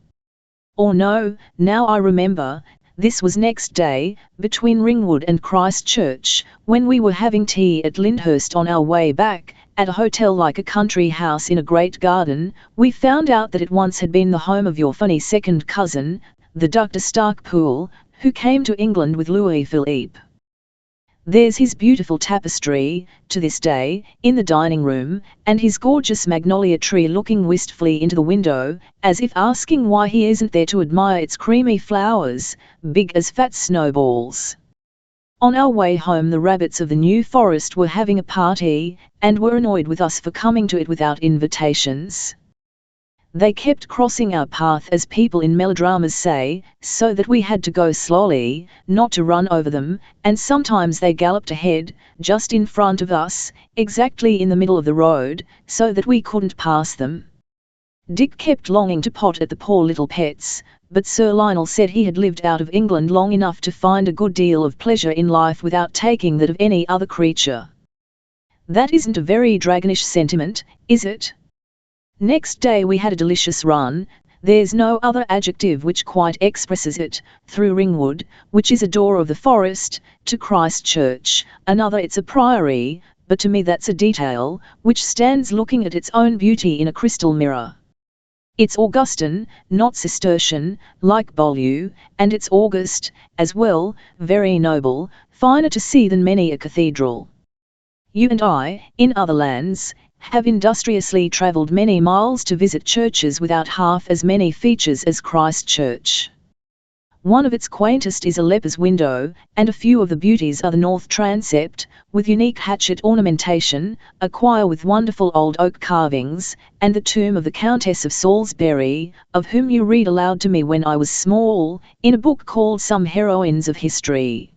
Or no, now I remember, this was next day, between Ringwood and Christchurch, when we were having tea at Lyndhurst on our way back, at a hotel like a country house in a great garden, we found out that it once had been the home of your funny second cousin, the Duc de Starkpool, who came to England with Louis Philippe. There's his beautiful tapestry, to this day, in the dining room, and his gorgeous magnolia tree looking wistfully into the window, as if asking why he isn't there to admire its creamy flowers, big as fat snowballs. On our way home the rabbits of the New Forest were having a party, and were annoyed with us for coming to it without invitations. They kept crossing our path as people in melodramas say, so that we had to go slowly, not to run over them, and sometimes they galloped ahead, just in front of us, exactly in the middle of the road, so that we couldn't pass them. Dick kept longing to pot at the poor little pets, but Sir Lionel said he had lived out of England long enough to find a good deal of pleasure in life without taking that of any other creature. That isn't a very dragonish sentiment, is it? Next day we had a delicious run, there's no other adjective which quite expresses it, through Ringwood, which is a door of the forest, to Christchurch, another it's a priory, but to me that's a detail, which stands looking at its own beauty in a crystal mirror. It's Augustan, not Cistercian, like Beaulieu, and it's august, as well, very noble, finer to see than many a cathedral. You and I, in other lands, have industriously travelled many miles to visit churches without half as many features as Christ Church. One of its quaintest is a leper's window, and a few of the beauties are the north transept, with unique hatchet ornamentation, a choir with wonderful old oak carvings, and the tomb of the Countess of Salisbury, of whom you read aloud to me when I was small, in a book called Some Heroines of History.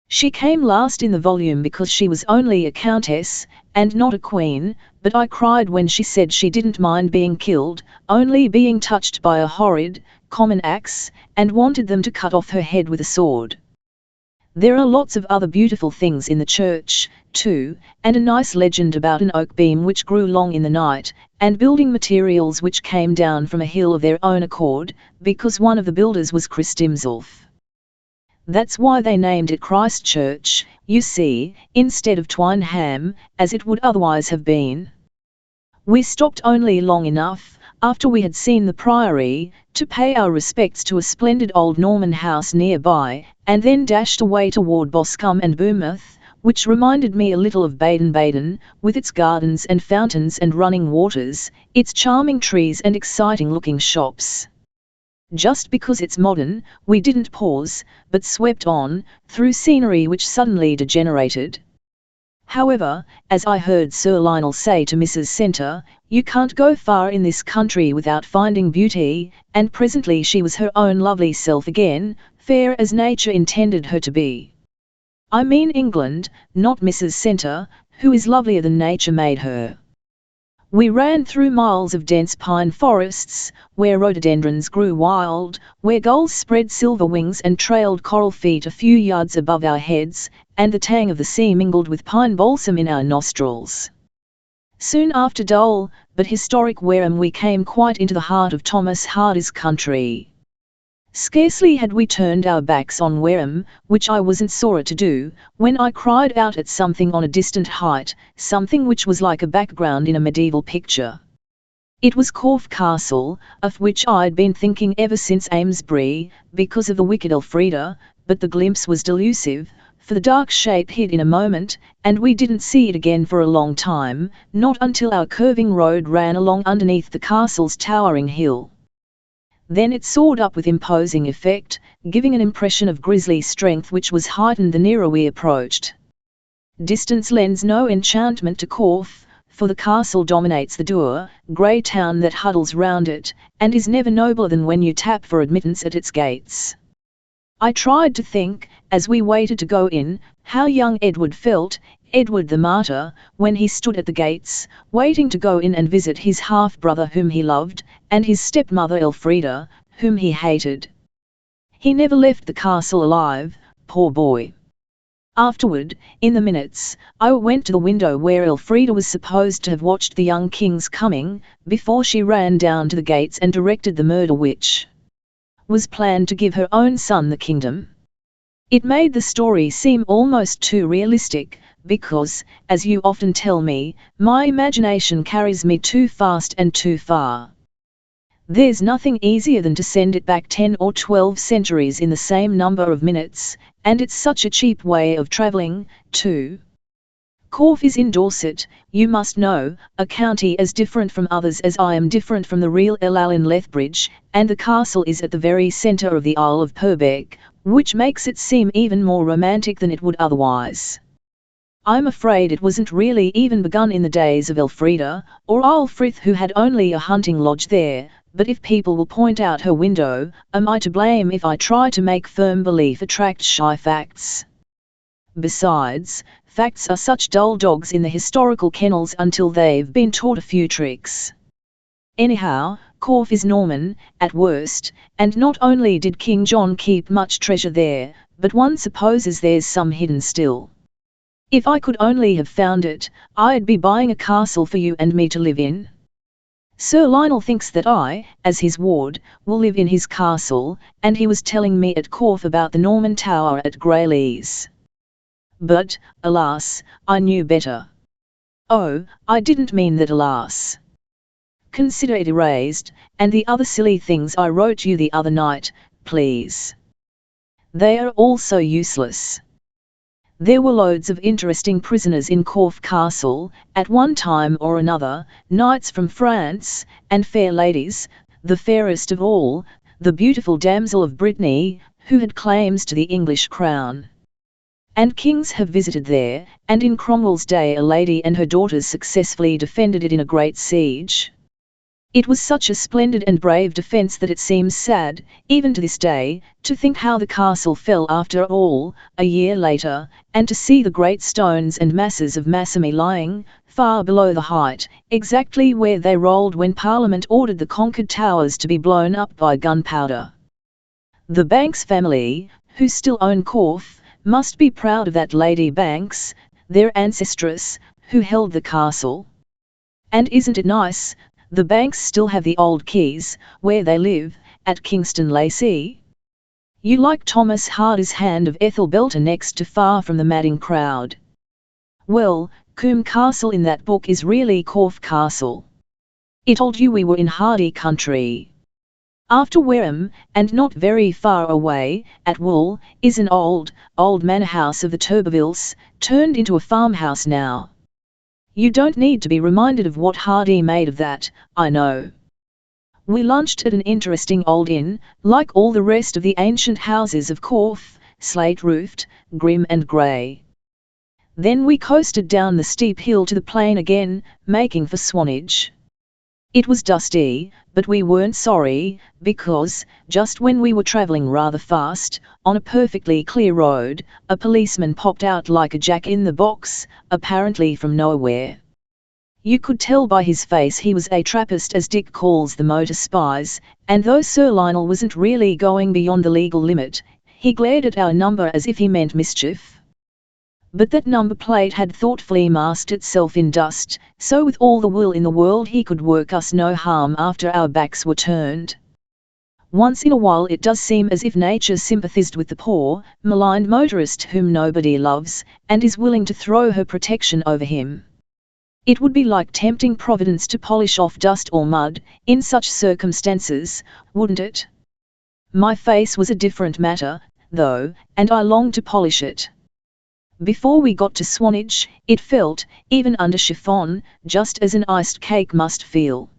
She came last in the volume because she was only a countess, and not a queen, but I cried when she said she didn't mind being killed, only being touched by a horrid, common axe, and wanted them to cut off her head with a sword. There are lots of other beautiful things in the church, too, and a nice legend about an oak beam which grew long in the night, and building materials which came down from a hill of their own accord, because one of the builders was Christimsulf. That's why they named it Christ Church, you see, instead of Twynham, as it would otherwise have been. We stopped only long enough, after we had seen the priory, to pay our respects to a splendid old Norman house nearby, and then dashed away toward Boscombe and Bournemouth, which reminded me a little of Baden-Baden, with its gardens and fountains and running waters, its charming trees and exciting-looking shops. Just because it's modern, we didn't pause, but swept on, through scenery which suddenly degenerated. However, as I heard Sir Lionel say to Mrs. Centre, you can't go far in this country without finding beauty, and presently she was her own lovely self again, fair as nature intended her to be. I mean England, not Mrs. Centre, who is lovelier than nature made her. We ran through miles of dense pine forests, where rhododendrons grew wild, where gulls spread silver wings and trailed coral feet a few yards above our heads, and the tang of the sea mingled with pine balsam in our nostrils. Soon after dull, but historic Wareham we came quite into the heart of Thomas Hardy's country. Scarcely had we turned our backs on Wareham, which I wasn't sorry to do, when I cried out at something on a distant height, something which was like a background in a medieval picture. It was Corfe Castle, of which I'd been thinking ever since Amesbury, because of the wicked Elfrida, but the glimpse was delusive, for the dark shape hid in a moment, and we didn't see it again for a long time, not until our curving road ran along underneath the castle's towering hill. Then it soared up with imposing effect, giving an impression of grisly strength which was heightened the nearer we approached. Distance lends no enchantment to Corfe, for the castle dominates the dour, grey town that huddles round it, and is never nobler than when you tap for admittance at its gates. I tried to think, as we waited to go in, how young Edward felt, Edward the martyr, when he stood at the gates, waiting to go in and visit his half-brother whom he loved, and his stepmother Elfrida, whom he hated. He never left the castle alive, poor boy. Afterward, in the minutes, I went to the window where Elfrida was supposed to have watched the young king's coming, before she ran down to the gates and directed the murder which was planned to give her own son the kingdom. It made the story seem almost too realistic, because, as you often tell me, my imagination carries me too fast and too far. There's nothing easier than to send it back 10 or 12 centuries in the same number of minutes, and it's such a cheap way of travelling, too. Corfe is in Dorset, you must know, a county as different from others as I am different from the real Ellal in Lethbridge, and the castle is at the very centre of the Isle of Purbeck, which makes it seem even more romantic than it would otherwise. I'm afraid it wasn't really even begun in the days of Elfrida, or Ælfrith, who had only a hunting lodge there, but if people will point out her window, am I to blame if I try to make firm belief attract shy facts? Besides, facts are such dull dogs in the historical kennels until they've been taught a few tricks. Anyhow, Corfe is Norman, at worst, and not only did King John keep much treasure there, but one supposes there's some hidden still. If I could only have found it, I'd be buying a castle for you and me to live in. Sir Lionel thinks that I, as his ward, will live in his castle, and he was telling me at Corfe about the Norman Tower at Greyleas. But, alas, I knew better. Oh, I didn't mean that, alas. Consider it erased, and the other silly things I wrote you the other night, please. They are all so useless. There were loads of interesting prisoners in Corfe Castle, at one time or another, knights from France, and fair ladies, the fairest of all, the beautiful damsel of Brittany, who had claims to the English crown. And kings have visited there, and in Cromwell's day a lady and her daughters successfully defended it in a great siege. It was such a splendid and brave defence that it seems sad, even to this day, to think how the castle fell after all, a year later, and to see the great stones and masses of masonry lying, far below the height, exactly where they rolled when Parliament ordered the conquered towers to be blown up by gunpowder. The Banks family, who still own Corfe, must be proud of that Lady Banks, their ancestress, who held the castle. And isn't it nice? The Banks still have the old keys, where they live, at Kingston-Lacey. You like Thomas Hardy's Hand of Ethelbelta next to Far from the Madding Crowd. Well, Coombe Castle in that book is really Corfe Castle. It told you we were in Hardy country. After Wareham, and not very far away, at Wool, is an old manor house of the Turbervilles, turned into a farmhouse now. You don't need to be reminded of what Hardy made of that, I know. We lunched at an interesting old inn, like all the rest of the ancient houses of Corfe, slate-roofed, grim and grey. Then we coasted down the steep hill to the plain again, making for Swanage. It was dusty, but we weren't sorry, because, just when we were travelling rather fast, on a perfectly clear road, a policeman popped out like a jack-in-the-box, apparently from nowhere. You could tell by his face he was a Trappist, as Dick calls the motor spies, and though Sir Lionel wasn't really going beyond the legal limit, he glared at our number as if he meant mischief. But that number plate had thoughtfully masked itself in dust, so with all the will in the world he could work us no harm after our backs were turned. Once in a while it does seem as if nature sympathized with the poor, maligned motorist whom nobody loves, and is willing to throw her protection over him. It would be like tempting Providence to polish off dust or mud, in such circumstances, wouldn't it? My face was a different matter, though, and I longed to polish it. Before we got to Swanage, it felt, even under chiffon, just as an iced cake must feel.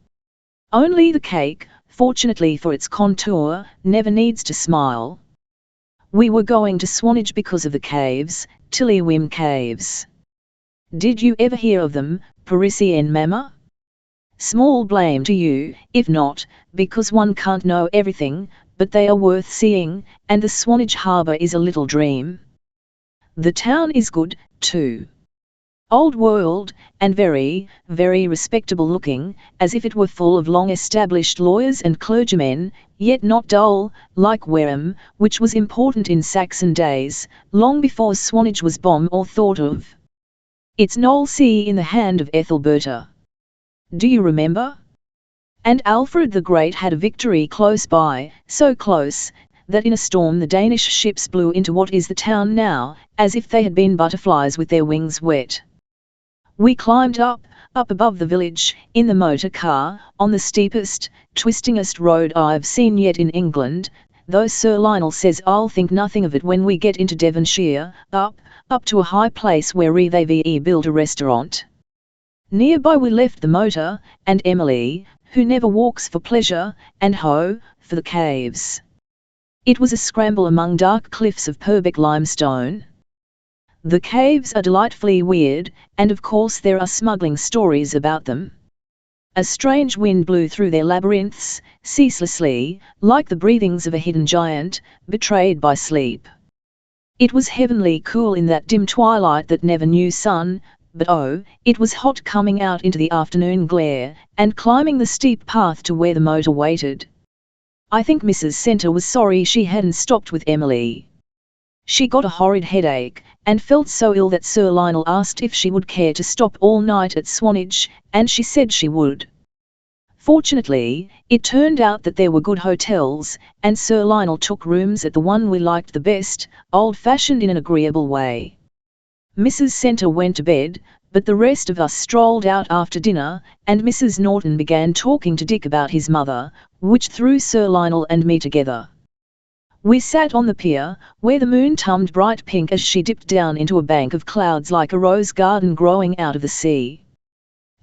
Only the cake, fortunately for its contour, never needs to smile. We were going to Swanage because of the caves, Tillywim Caves. Did you ever hear of them, Parisienne Mamma? Small blame to you, if not, because one can't know everything, but they are worth seeing, and the Swanage harbour is a little dream. The town is good, too. Old world, and very, very respectable looking, as if it were full of long-established lawyers and clergymen, yet not dull, like Wareham, which was important in Saxon days, long before Swanage was bombed or thought of. It's Knoll Sea in the Hand of Ethelberta. Do you remember? And Alfred the Great had a victory close by, so close, that in a storm the Danish ships blew into what is the town now, as if they had been butterflies with their wings wet. We climbed up above the village, in the motor car, on the steepest, twistingest road I've seen yet in England, though Sir Lionel says I'll think nothing of it when we get into Devonshire, up to a high place where they've built a restaurant. Nearby we left the motor, and Emily, who never walks for pleasure, and for the caves. It was a scramble among dark cliffs of Purbeck limestone. The caves are delightfully weird, and of course there are smuggling stories about them. A strange wind blew through their labyrinths, ceaselessly, like the breathings of a hidden giant, betrayed by sleep. It was heavenly cool in that dim twilight that never knew sun, but oh, it was hot coming out into the afternoon glare, and climbing the steep path to where the motor waited. I think Mrs. Centre was sorry she hadn't stopped with Emily. She got a horrid headache, and felt so ill that Sir Lionel asked if she would care to stop all night at Swanage, and she said she would. Fortunately, it turned out that there were good hotels, and Sir Lionel took rooms at the one we liked the best, old-fashioned in an agreeable way. Mrs. Centre went to bed, but the rest of us strolled out after dinner, and Mrs. Norton began talking to Dick about his mother, which threw Sir Lionel and me together. We sat on the pier, where the moon tumbled bright pink as she dipped down into a bank of clouds like a rose garden growing out of the sea.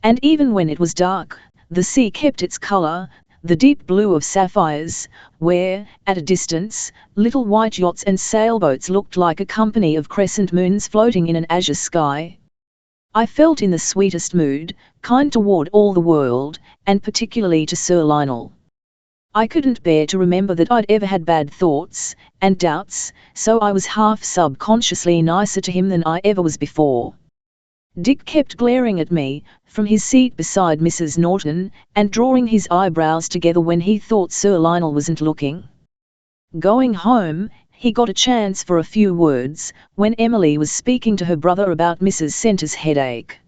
And even when it was dark, the sea kept its colour, the deep blue of sapphires, where, at a distance, little white yachts and sailboats looked like a company of crescent moons floating in an azure sky. I felt in the sweetest mood, kind toward all the world, and particularly to Sir Lionel. I couldn't bear to remember that I'd ever had bad thoughts and doubts, so I was half subconsciously nicer to him than I ever was before. Dick kept glaring at me, from his seat beside Mrs. Norton, and drawing his eyebrows together when he thought Sir Lionel wasn't looking. Going home, he got a chance for a few words, when Emily was speaking to her brother about Mrs. Centre's headache.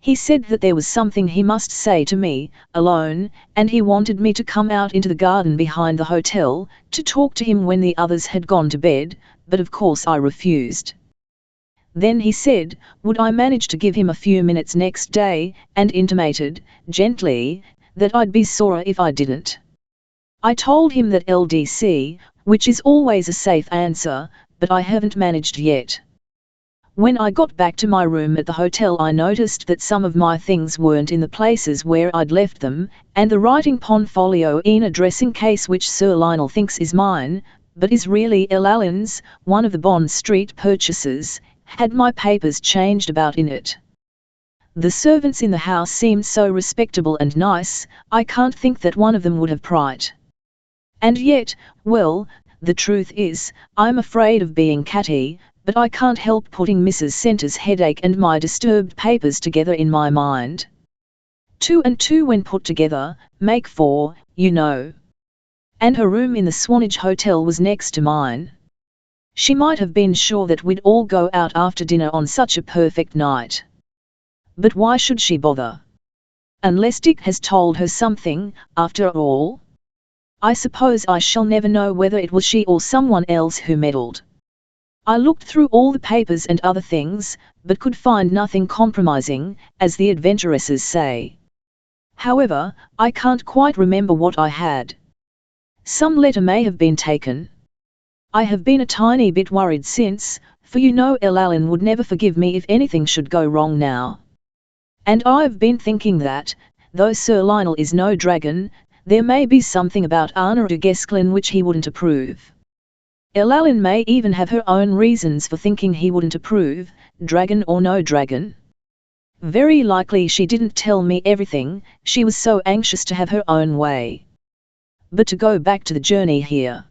He said that there was something he must say to me, alone, and he wanted me to come out into the garden behind the hotel, to talk to him when the others had gone to bed, but of course I refused. Then he said, would I manage to give him a few minutes next day, and intimated, gently, that I'd be sore if I didn't. I told him that LDC, which is always a safe answer, but I haven't managed yet. When I got back to my room at the hotel I noticed that some of my things weren't in the places where I'd left them, and the writing portfolio in a dressing case which Sir Lionel thinks is mine, but is really Allen's, one of the Bond Street purchases, had my papers changed about in it. The servants in the house seemed so respectable and nice, I can't think that one of them would have pried. And yet, well, the truth is, I'm afraid of being catty, but I can't help putting Mrs. Centre's headache and my disturbed papers together in my mind. 2 and 2 when put together, make 4, you know. And her room in the Swanage Hotel was next to mine. She might have been sure that we'd all go out after dinner on such a perfect night. But why should she bother? Unless Dick has told her something, after all? I suppose I shall never know whether it was she or someone else who meddled. I looked through all the papers and other things, but could find nothing compromising, as the adventuresses say. However, I can't quite remember what I had. Some letter may have been taken. I have been a tiny bit worried since, for you know Allen would never forgive me if anything should go wrong now. And I've been thinking that, though Sir Lionel is no dragon, there may be something about Anna de Guesclin which he wouldn't approve. Allen may even have her own reasons for thinking he wouldn't approve, dragon or no dragon. Very likely she didn't tell me everything, she was so anxious to have her own way. But to go back to the journey here.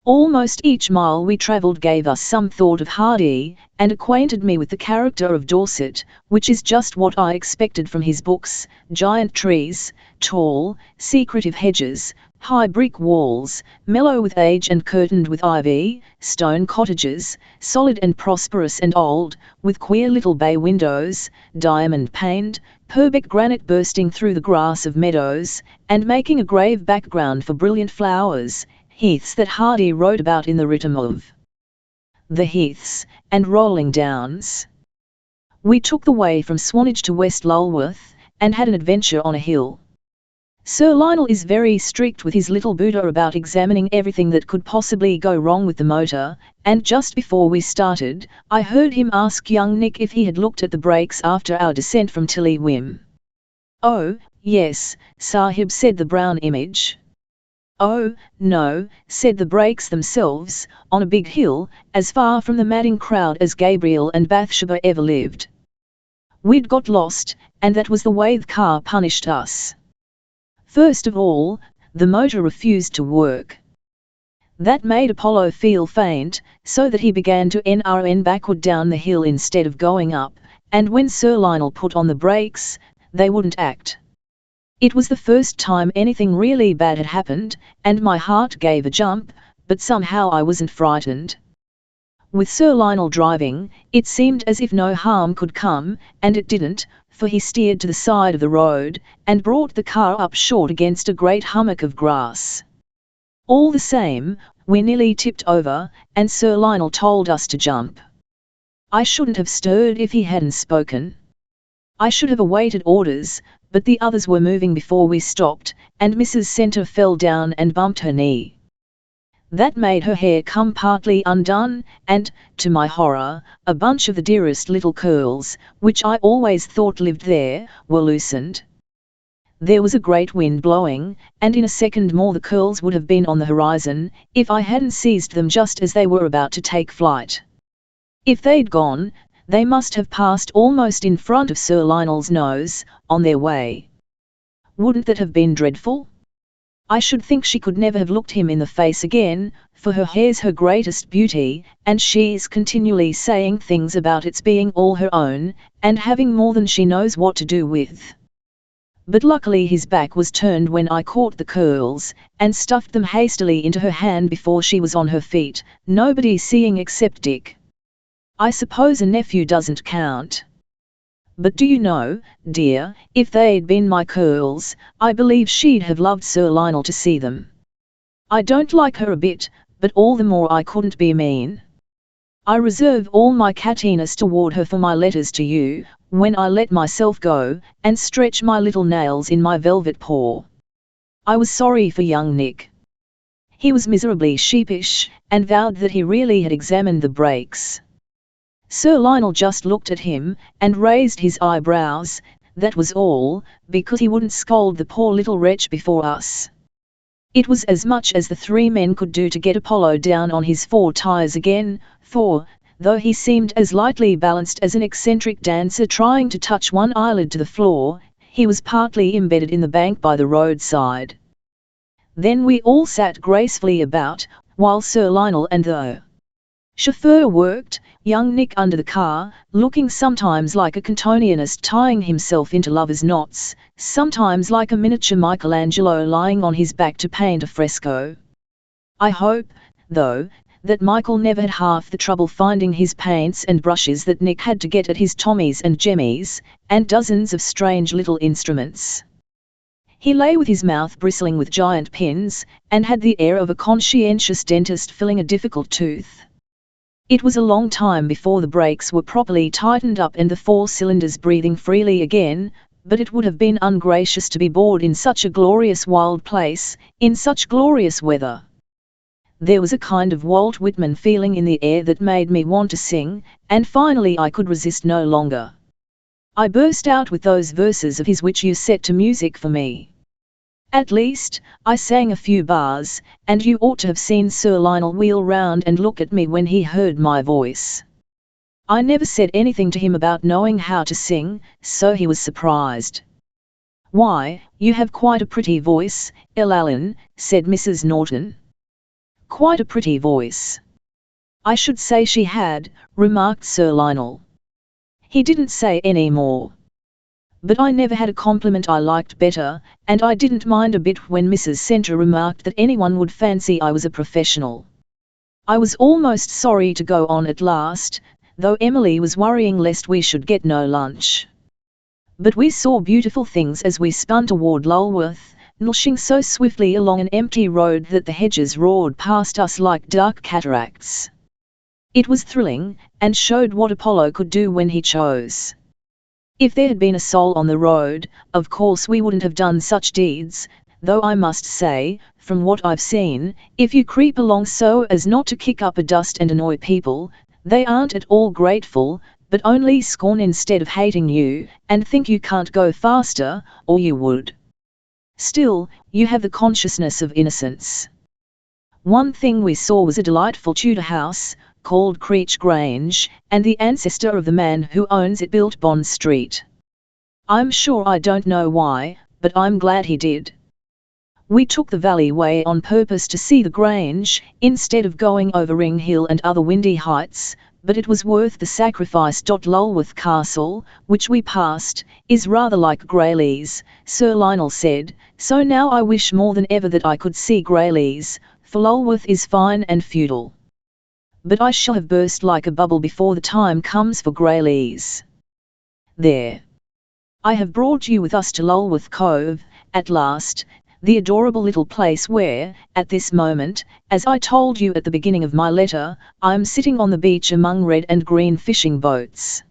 Almost each mile we travelled gave us some thought of Hardy, and acquainted me with the character of Dorset, which is just what I expected from his books: giant trees, tall, secretive hedges, high brick walls, mellow with age and curtained with ivy, stone cottages, solid and prosperous and old, with queer little bay windows, diamond-paned, Purbeck granite bursting through the grass of meadows, and making a grave background for brilliant flowers, heaths that Hardy wrote about in the Rhythm of the Heaths, and rolling downs. We took the way from Swanage to West Lulworth, and had an adventure on a hill. Sir Lionel is very strict with his little Buddha about examining everything that could possibly go wrong with the motor, and just before we started, I heard him ask young Nick if he had looked at the brakes after our descent from Tilly Whim. "Oh, yes, Sahib," said the brown image. "Oh, no," said the brakes themselves, on a big hill, as far from the madding crowd as Gabriel and Bathsheba ever lived. We'd got lost, and that was the way the car punished us. First of all, the motor refused to work. That made Apollo feel faint, so that he began to run backward down the hill instead of going up, and when Sir Lionel put on the brakes, they wouldn't act. It was the first time anything really bad had happened, and my heart gave a jump, but somehow I wasn't frightened. With Sir Lionel driving, it seemed as if no harm could come, and it didn't, for he steered to the side of the road, and brought the car up short against a great hummock of grass. All the same, we nearly tipped over, and Sir Lionel told us to jump. I shouldn't have stirred if he hadn't spoken. I should have awaited orders, but the others were moving before we stopped, and Mrs. Center fell down and bumped her knee. That made her hair come partly undone, and, to my horror, a bunch of the dearest little curls, which I always thought lived there, were loosened. There was a great wind blowing, and in a second more the curls would have been on the horizon, if I hadn't seized them just as they were about to take flight. If they'd gone, they must have passed almost in front of Sir Lionel's nose, on their way. Wouldn't that have been dreadful? I should think she could never have looked him in the face again, for her hair's her greatest beauty, and she's continually saying things about its being all her own, and having more than she knows what to do with. But luckily his back was turned when I caught the curls, and stuffed them hastily into her hand before she was on her feet, nobody seeing except Dick. I suppose a nephew doesn't count. But do you know, dear, if they'd been my curls, I believe she'd have loved Sir Lionel to see them. I don't like her a bit, but all the more I couldn't be mean. I reserve all my cattiness toward her for my letters to you, when I let myself go, and stretch my little nails in my velvet paw. I was sorry for young Nick. He was miserably sheepish, and vowed that he really had examined the brakes. Sir Lionel just looked at him, and raised his eyebrows, that was all, because he wouldn't scold the poor little wretch before us. It was as much as the three men could do to get Apollo down on his four tires again, for, though he seemed as lightly balanced as an eccentric dancer trying to touch one eyelid to the floor, he was partly embedded in the bank by the roadside. Then we all sat gracefully about, while Sir Lionel and the chauffeur worked, young Nick under the car, looking sometimes like a Cantonianist tying himself into lovers' knots, sometimes like a miniature Michelangelo lying on his back to paint a fresco. I hope, though, that Michael never had half the trouble finding his paints and brushes that Nick had to get at his Tommies and Jemmies, and dozens of strange little instruments. He lay with his mouth bristling with giant pins, and had the air of a conscientious dentist filling a difficult tooth. It was a long time before the brakes were properly tightened up and the four cylinders breathing freely again, but it would have been ungracious to be bored in such a glorious wild place, in such glorious weather. There was a kind of Walt Whitman feeling in the air that made me want to sing, and finally I could resist no longer. I burst out with those verses of his which you set to music for me. At least, I sang a few bars, and you ought to have seen Sir Lionel wheel round and look at me when he heard my voice. I never said anything to him about knowing how to sing, so he was surprised. "Why, you have quite a pretty voice, Allen," said Mrs. Norton. "Quite a pretty voice." "I should say she had," remarked Sir Lionel. He didn't say any more. But I never had a compliment I liked better, and I didn't mind a bit when Mrs. Center remarked that anyone would fancy I was a professional. I was almost sorry to go on at last, though Emily was worrying lest we should get no lunch. But we saw beautiful things as we spun toward Lulworth, noshing so swiftly along an empty road that the hedges roared past us like dark cataracts. It was thrilling, and showed what Apollo could do when he chose. If there had been a soul on the road, of course we wouldn't have done such deeds, though I must say, from what I've seen, if you creep along so as not to kick up a dust and annoy people, they aren't at all grateful, but only scorn instead of hating you, and think you can't go faster, or you would. Still, you have the consciousness of innocence. One thing we saw was a delightful Tudor house, called Creech Grange, and the ancestor of the man who owns it built Bond Street. I'm sure I don't know why, but I'm glad he did. We took the valley way on purpose to see the Grange, instead of going over Ring Hill and other windy heights, but it was worth the sacrifice. Lulworth Castle, which we passed, is rather like Greyleys, Sir Lionel said, so now I wish more than ever that I could see Greyleys, for Lulworth is fine and feudal. But I shall have burst like a bubble before the time comes for Greyleys. There. I have brought you with us to Lulworth Cove, at last, the adorable little place where, at this moment, as I told you at the beginning of my letter, I am sitting on the beach among red and green fishing boats.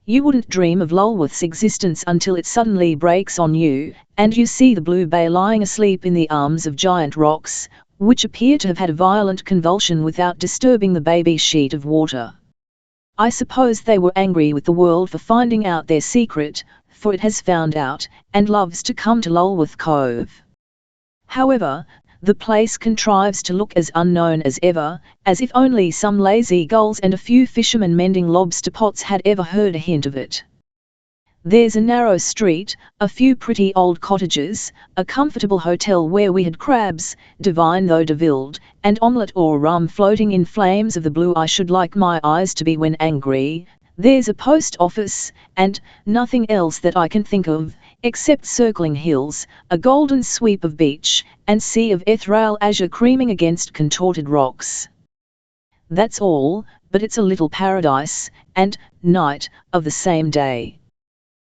You wouldn't dream of Lulworth's existence until it suddenly breaks on you, and you see the blue bay lying asleep in the arms of giant rocks, which appear to have had a violent convulsion without disturbing the baby sheet of water. I suppose they were angry with the world for finding out their secret, for it has found out, and loves to come to Lulworth Cove. However, the place contrives to look as unknown as ever, as if only some lazy gulls and a few fishermen mending lobster pots had ever heard a hint of it. There's a narrow street, a few pretty old cottages, a comfortable hotel where we had crabs, divine though devilled, and omelette or rum floating in flames of the blue I should like my eyes to be when angry. There's a post office, and nothing else that I can think of, except circling hills, a golden sweep of beach, and sea of ethereal azure creaming against contorted rocks. That's all, but it's a little paradise, and night, of the same day.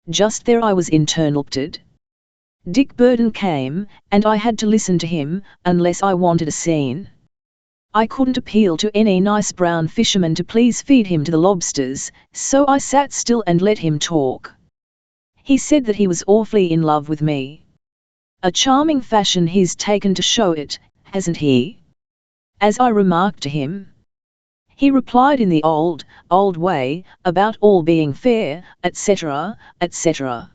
Just there I was interrupted. Dick Burden came, and I had to listen to him, unless I wanted a scene. I couldn't appeal to any nice brown fisherman to please feed him to the lobsters, so I sat still and let him talk. He said that he was awfully in love with me. A charming fashion he's taken to show it, hasn't he? As I remarked to him. He replied in the old way, about all being fair, etc., etc.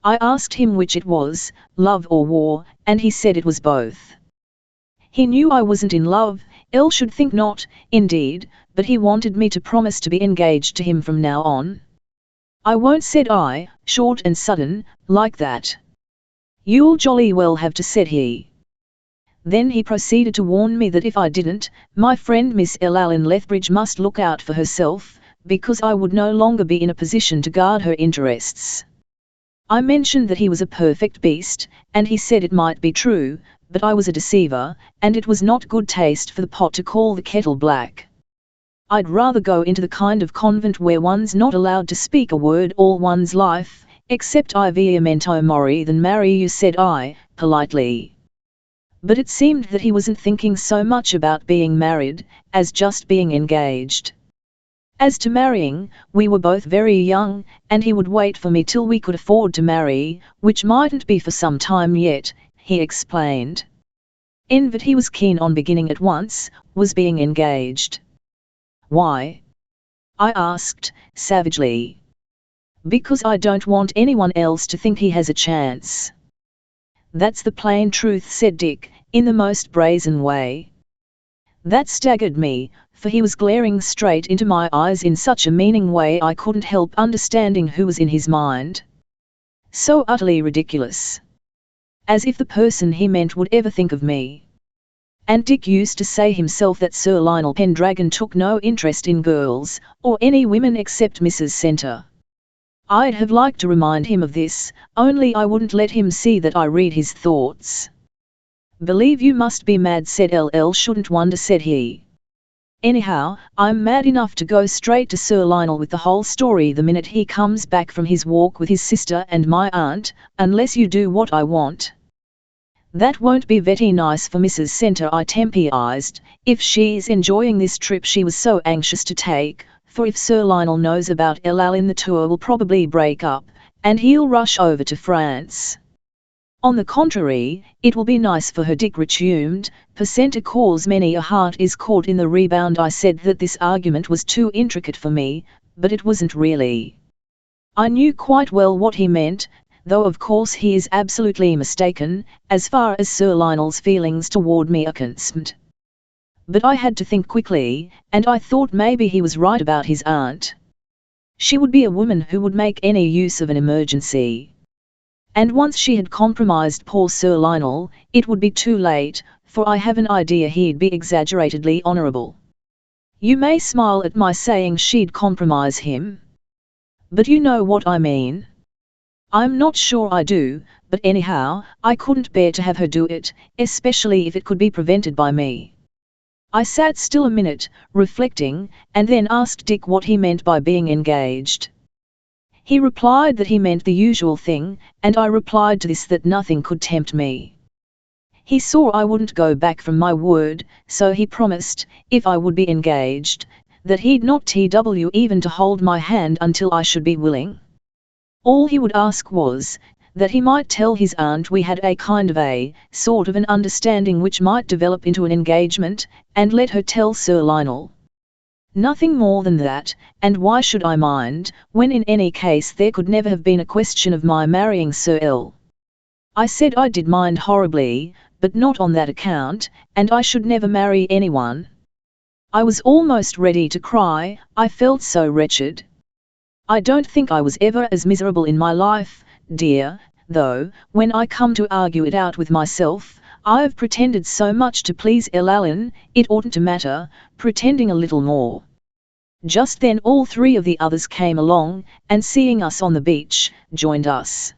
I asked him which it was, love or war, and he said it was both. He knew I wasn't in love, should think not, indeed, but he wanted me to promise to be engaged to him from now on. I won't, said I, short and sudden, like that. You'll jolly well have to, said he. Then he proceeded to warn me that if I didn't, my friend Miss Ellen Lethbridge must look out for herself, because I would no longer be in a position to guard her interests. I mentioned that he was a perfect beast, and he said it might be true, but I was a deceiver, and it was not good taste for the pot to call the kettle black. I'd rather go into the kind of convent where one's not allowed to speak a word all one's life, except I memento mori, than marry you, said I, politely. But it seemed that he wasn't thinking so much about being married, as just being engaged. As to marrying, we were both very young, and he would wait for me till we could afford to marry, which mightn't be for some time yet, he explained. In that he was keen on beginning at once, was being engaged. Why? I asked, savagely. Because I don't want anyone else to think he has a chance. That's the plain truth, said Dick, in the most brazen way. That staggered me, for he was glaring straight into my eyes in such a meaning way I couldn't help understanding who was in his mind. So utterly ridiculous. As if the person he meant would ever think of me. And Dick used to say himself that Sir Lionel Pendragon took no interest in girls, or any women except Mrs. Centre. I'd have liked to remind him of this, only I wouldn't let him see that I read his thoughts. Believe you must be mad, said shouldn't wonder, said he. Anyhow, I'm mad enough to go straight to Sir Lionel with the whole story the minute he comes back from his walk with his sister and my aunt, unless you do what I want. That won't be very nice for Mrs. Centre, I temporised, if she's enjoying this trip she was so anxious to take, for if Sir Lionel knows about Ellen the tour will probably break up, and he'll rush over to France. On the contrary, it will be nice for her, Dick resumed, percent cause many a heart is caught in the rebound. I said that this argument was too intricate for me, but it wasn't really. I knew quite well what he meant, though of course he is absolutely mistaken, as far as Sir Lionel's feelings toward me are concerned. But I had to think quickly, and I thought maybe he was right about his aunt. She would be a woman who would make any use of an emergency. And once she had compromised poor Sir Lionel, it would be too late, for I have an idea he'd be exaggeratedly honourable. You may smile at my saying she'd compromise him. But you know what I mean. I'm not sure I do, but anyhow, I couldn't bear to have her do it, especially if it could be prevented by me. I sat still a minute, reflecting, and then asked Dick what he meant by being engaged. He replied that he meant the usual thing, and I replied to this that nothing could tempt me. He saw I wouldn't go back from my word, so he promised, if I would be engaged, that he'd not TW even to hold my hand until I should be willing. All he would ask was, that he might tell his aunt we had a kind of a sort of an understanding which might develop into an engagement, and let her tell Sir Lionel. Nothing more than that, and why should I mind, when in any case there could never have been a question of my marrying Sir L. I said I did mind horribly, but not on that account, and I should never marry anyone. I was almost ready to cry, I felt so wretched. I don't think I was ever as miserable in my life, dear, though, when I come to argue it out with myself, I've pretended so much to please Allen, it oughtn't to matter, pretending a little more. Just then all three of the others came along, and seeing us on the beach, joined us.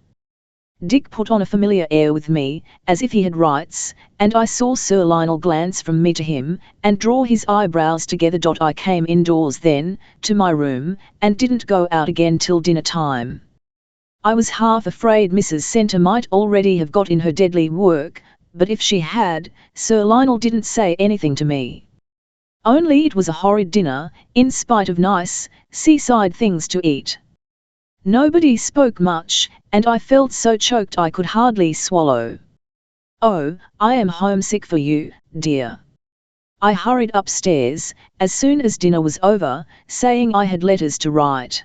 Dick put on a familiar air with me, as if he had rights, and I saw Sir Lionel glance from me to him, and draw his eyebrows together. I came indoors then, to my room, and didn't go out again till dinner time. I was half afraid Mrs. Centre might already have got in her deadly work, but if she had, Sir Lionel didn't say anything to me. Only it was a horrid dinner, in spite of nice, seaside things to eat. Nobody spoke much, and I felt so choked I could hardly swallow. Oh, I am homesick for you, dear. I hurried upstairs, as soon as dinner was over, saying I had letters to write.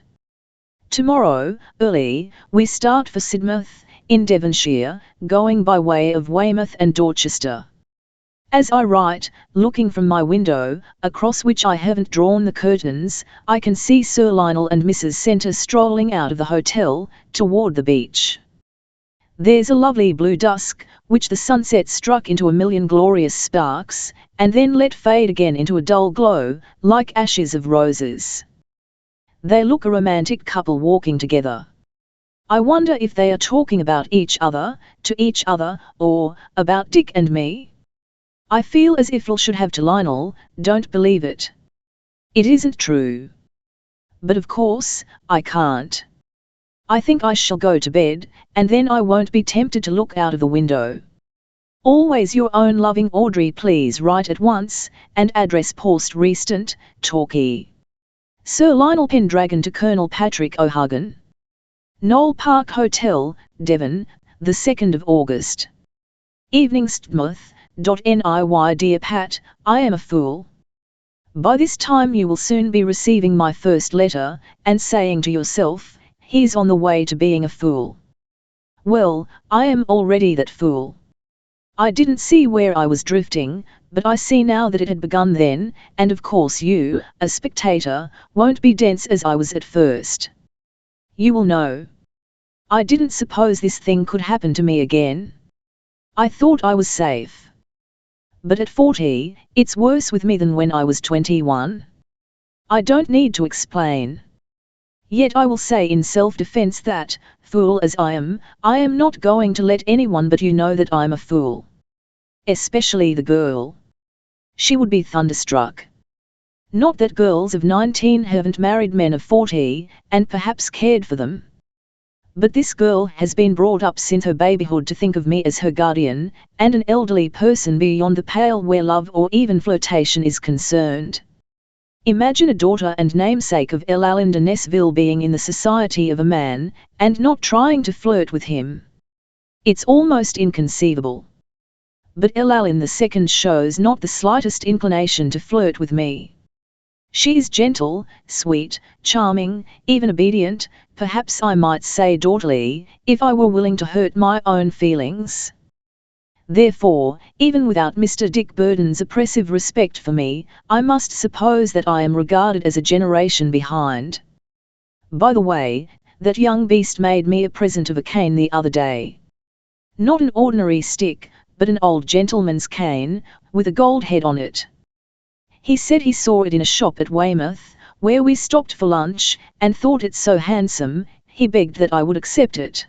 Tomorrow, early, we start for Sidmouth, in Devonshire, going by way of Weymouth and Dorchester. As I write, looking from my window, across which I haven't drawn the curtains, I can see Sir Lionel and Mrs. Centre strolling out of the hotel, toward the beach. There's a lovely blue dusk, which the sunset struck into a million glorious sparks, and then let fade again into a dull glow, like ashes of roses. They look a romantic couple walking together. I wonder if they are talking about each other, to each other, or about Dick and me? I feel as if I should have to Lionel, don't believe it. It isn't true. But of course, I can't. I think I shall go to bed, and then I won't be tempted to look out of the window. Always your own loving Audrey. Please write at once, and address Post Restant, Torquay. Sir Lionel Pendragon to Colonel Patrick O'Hagan. Knoll Park Hotel, Devon, the 2nd of August. Evening Stmouth.NIY. Dear Pat, I am a fool. By this time you will soon be receiving my first letter, and saying to yourself, he's on the way to being a fool. Well, I am already that fool. I didn't see where I was drifting, but I see now that it had begun then, and of course you, a spectator, won't be dense as I was at first. You will know. I didn't suppose this thing could happen to me again. I thought I was safe. But at 40, it's worse with me than when I was 21. I don't need to explain. Yet I will say in self-defense that, fool as I am not going to let anyone but you know that I'm a fool. Especially the girl. She would be thunderstruck. Not that girls of 19 haven't married men of 40, and perhaps cared for them. But this girl has been brought up since her babyhood to think of me as her guardian, and an elderly person beyond the pale where love or even flirtation is concerned. Imagine a daughter and namesake of Allen de Nesville being in the society of a man, and not trying to flirt with him. It's almost inconceivable. But Allen II shows not the slightest inclination to flirt with me. She is gentle, sweet, charming, even obedient, perhaps I might say daughterly, if I were willing to hurt my own feelings. Therefore, even without Mr. Dick Burden's oppressive respect for me, I must suppose that I am regarded as a generation behind. By the way, that young beast made me a present of a cane the other day. Not an ordinary stick, but an old gentleman's cane, with a gold head on it. He said he saw it in a shop at Weymouth, where we stopped for lunch, and thought it so handsome, he begged that I would accept it.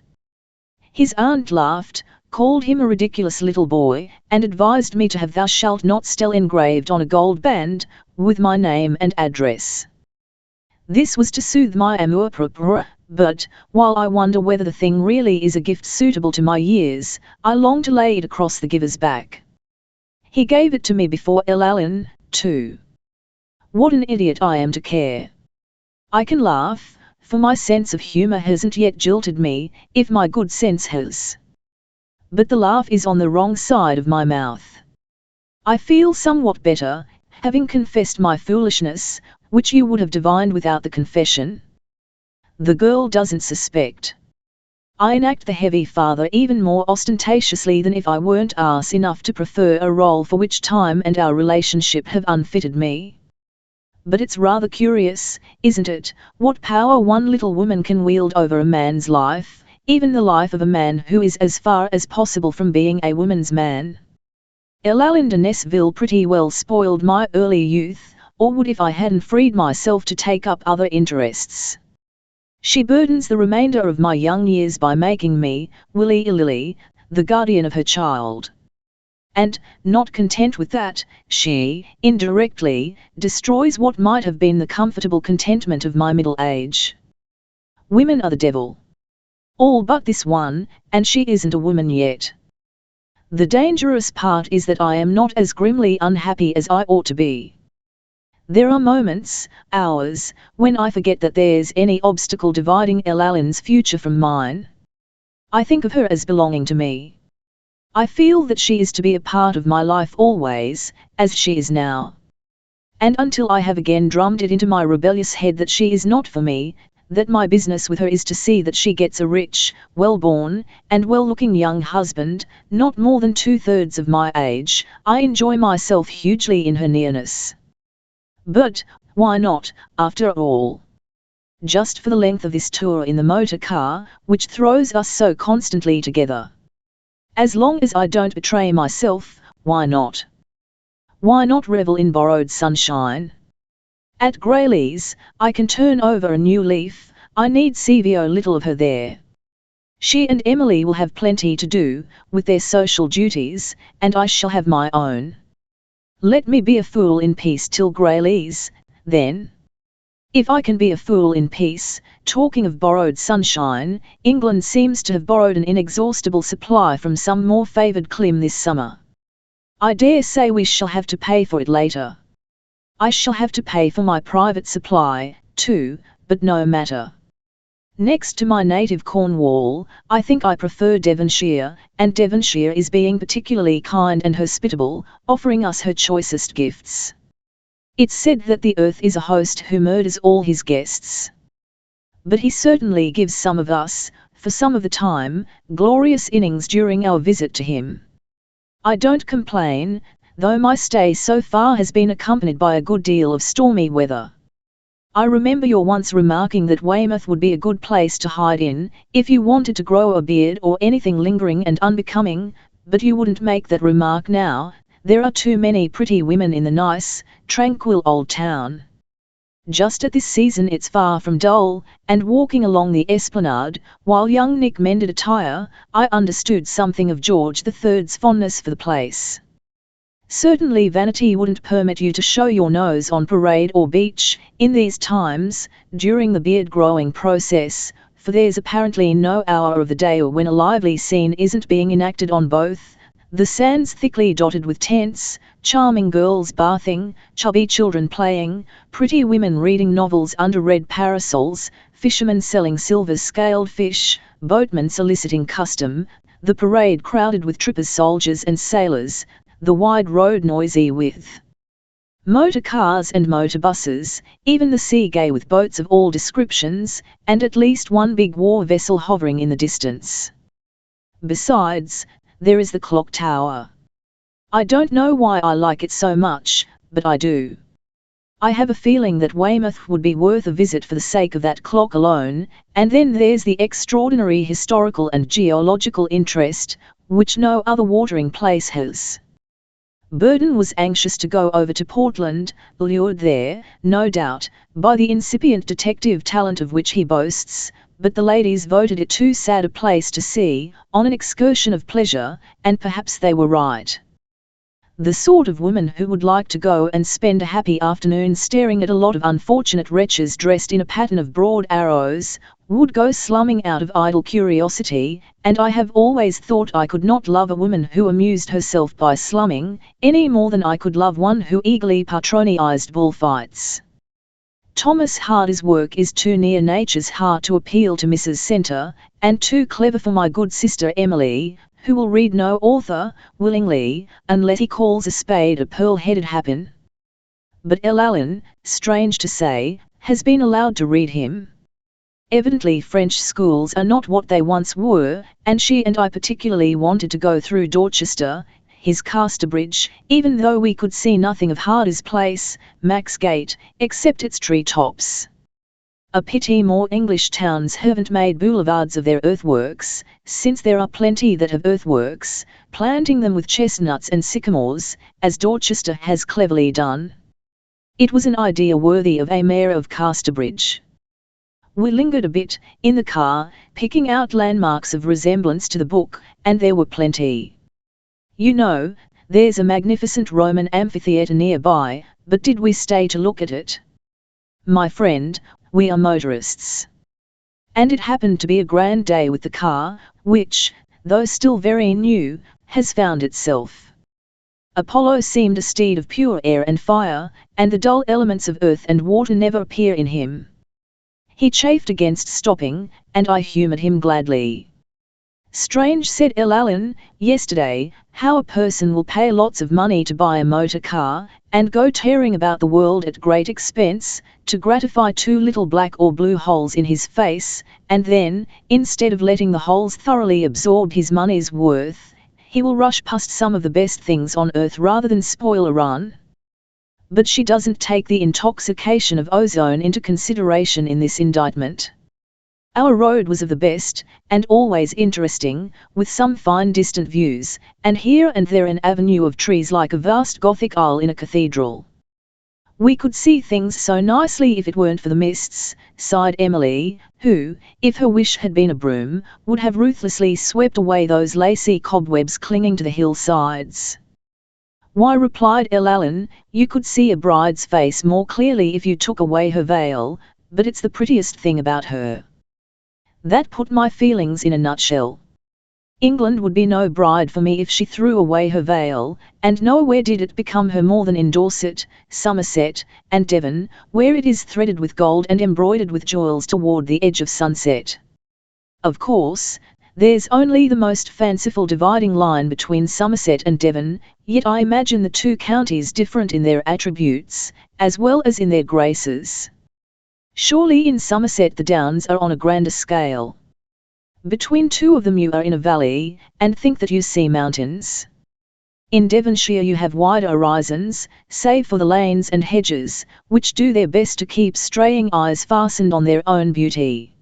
His aunt laughed, called him a ridiculous little boy, and advised me to have "Thou shalt not" still engraved on a gold band, with my name and address. This was to soothe my amour-propre, but, while I wonder whether the thing really is a gift suitable to my years, I long to lay it across the giver's back. He gave it to me before Allen, too. What an idiot I am to care. I can laugh, for my sense of humor hasn't yet jilted me, if my good sense has. But the laugh is on the wrong side of my mouth. I feel somewhat better, having confessed my foolishness, which you would have divined without the confession. The girl doesn't suspect. I enact the heavy father even more ostentatiously than if I weren't ass enough to prefer a role for which time and our relationship have unfitted me. But it's rather curious, isn't it, what power one little woman can wield over a man's life, even the life of a man who is as far as possible from being a woman's man. Elaline de Nessville pretty well spoiled my early youth, or would if I hadn't freed myself to take up other interests. She burdens the remainder of my young years by making me, willy-nilly, the guardian of her child. And, not content with that, she, indirectly, destroys what might have been the comfortable contentment of my middle age. Women are the devil. All but this one, and she isn't a woman yet. The dangerous part is that I am not as grimly unhappy as I ought to be. There are moments, hours, when I forget that there's any obstacle dividing Elaline's future from mine. I think of her as belonging to me. I feel that she is to be a part of my life always, as she is now. And until I have again drummed it into my rebellious head that she is not for me, that my business with her is to see that she gets a rich, well-born, and well-looking young husband, not more than 2/3 of my age, I enjoy myself hugely in her nearness. But, why not, after all? Just for the length of this tour in the motor car, which throws us so constantly together. As long as I don't betray myself, why not? Why not revel in borrowed sunshine? At Grayleys, I can turn over a new leaf, I need see little of her there. She and Emily will have plenty to do, with their social duties, and I shall have my own. Let me be a fool in peace till Grayleys, then. If I can be a fool in peace, talking of borrowed sunshine, England seems to have borrowed an inexhaustible supply from some more favoured clime this summer. I dare say we shall have to pay for it later. I shall have to pay for my private supply, too, but no matter. Next to my native Cornwall, I think I prefer Devonshire, and Devonshire is being particularly kind and hospitable, offering us her choicest gifts. It's said that the earth is a host who murders all his guests. But he certainly gives some of us, for some of the time, glorious innings during our visit to him. I don't complain, though my stay so far has been accompanied by a good deal of stormy weather. I remember your once remarking that Weymouth would be a good place to hide in, if you wanted to grow a beard or anything lingering and unbecoming, but you wouldn't make that remark now. There are too many pretty women in the nice, tranquil old town. Just at this season it's far from dull, and walking along the esplanade, while young Nick mended a tire, I understood something of George III's fondness for the place. Certainly vanity wouldn't permit you to show your nose on parade or beach, in these times, during the beard-growing process, for there's apparently no hour of the day or when a lively scene isn't being enacted on both, the sands thickly dotted with tents, charming girls bathing, chubby children playing, pretty women reading novels under red parasols, fishermen selling silver-scaled fish, boatmen soliciting custom, the parade crowded with trippers, soldiers and sailors, the wide road noisy with motor cars and motor buses, even the sea gay with boats of all descriptions, and at least one big war vessel hovering in the distance. Besides, there is the clock tower. I don't know why I like it so much, but I do. I have a feeling that Weymouth would be worth a visit for the sake of that clock alone, and then there's the extraordinary historical and geological interest, which no other watering place has. Burden was anxious to go over to Portland, lured there, no doubt, by the incipient detective talent of which he boasts, but the ladies voted it too sad a place to see, on an excursion of pleasure, and perhaps they were right. The sort of woman who would like to go and spend a happy afternoon staring at a lot of unfortunate wretches dressed in a pattern of broad arrows, would go slumming out of idle curiosity, and I have always thought I could not love a woman who amused herself by slumming, any more than I could love one who eagerly patronized bullfights. Thomas Hardy's work is too near nature's heart to appeal to Mrs. Centre, and too clever for my good sister Emily, who will read no author, willingly, unless he calls a spade a pearl-headed happen. But L. Allen, strange to say, has been allowed to read him. Evidently French schools are not what they once were, and she and I particularly wanted to go through Dorchester, his Casterbridge, even though we could see nothing of Hardy's Place, Max Gate, except its tree-tops. A pity more English towns haven't made boulevards of their earthworks, since there are plenty that have earthworks, planting them with chestnuts and sycamores, as Dorchester has cleverly done. It was an idea worthy of a mayor of Casterbridge. We lingered a bit, in the car, picking out landmarks of resemblance to the book, and there were plenty. You know, there's a magnificent Roman amphitheatre nearby, but did we stay to look at it? My friend, we are motorists. And it happened to be a grand day with the car, which, though still very new, has found itself. Apollo seemed a steed of pure air and fire, and the dull elements of earth and water never appear in him. He chafed against stopping, and I humoured him gladly. Strange, said L. Allen, yesterday, how a person will pay lots of money to buy a motor car, and go tearing about the world at great expense, to gratify two little black or blue holes in his face, and then, instead of letting the holes thoroughly absorb his money's worth, he will rush past some of the best things on earth rather than spoil a run. But she doesn't take the intoxication of ozone into consideration in this indictment. Our road was of the best, and always interesting, with some fine distant views, and here and there an avenue of trees like a vast Gothic aisle in a cathedral. We could see things so nicely if it weren't for the mists, sighed Emily, who, if her wish had been a broom, would have ruthlessly swept away those lacy cobwebs clinging to the hillsides. Why, replied L. Allen, you could see a bride's face more clearly if you took away her veil, but it's the prettiest thing about her. That put my feelings in a nutshell. England would be no bride for me if she threw away her veil, and nowhere did it become her more than in Dorset, Somerset, and Devon, where it is threaded with gold and embroidered with jewels toward the edge of sunset. Of course, there's only the most fanciful dividing line between Somerset and Devon, yet I imagine the two counties different in their attributes, as well as in their graces. Surely in Somerset the downs are on a grander scale. Between two of them you are in a valley, and think that you see mountains. In Devonshire you have wider horizons, save for the lanes and hedges, which do their best to keep straying eyes fastened on their own beauty.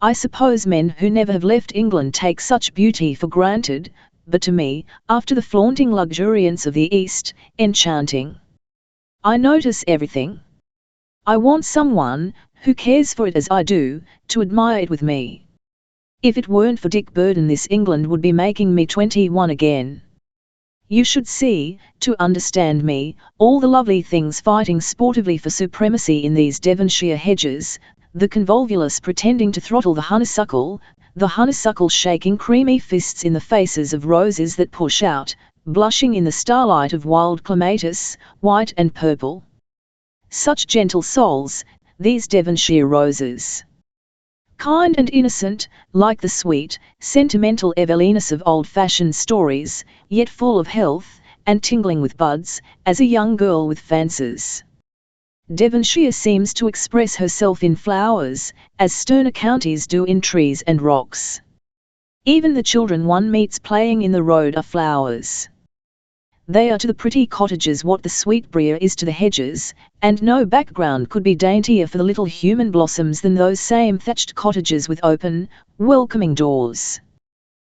I suppose men who never have left England take such beauty for granted, but to me, after the flaunting luxuriance of the East, enchanting. I notice everything. I want someone, who cares for it as I do, to admire it with me. If it weren't for Dick Burden this England would be making me 21 again. You should see, to understand me, all the lovely things fighting sportively for supremacy in these Devonshire hedges, the convolvulus pretending to throttle the honeysuckle shaking creamy fists in the faces of roses that push out, blushing in the starlight of wild clematis, white and purple. Such gentle souls, these Devonshire roses. Kind and innocent, like the sweet, sentimental Evelinus of old-fashioned stories, yet full of health, and tingling with buds, as a young girl with fancies. Devonshire seems to express herself in flowers, as sterner counties do in trees and rocks. Even the children one meets playing in the road are flowers. They are to the pretty cottages what the sweetbriar is to the hedges, and no background could be daintier for the little human blossoms than those same thatched cottages with open, welcoming doors.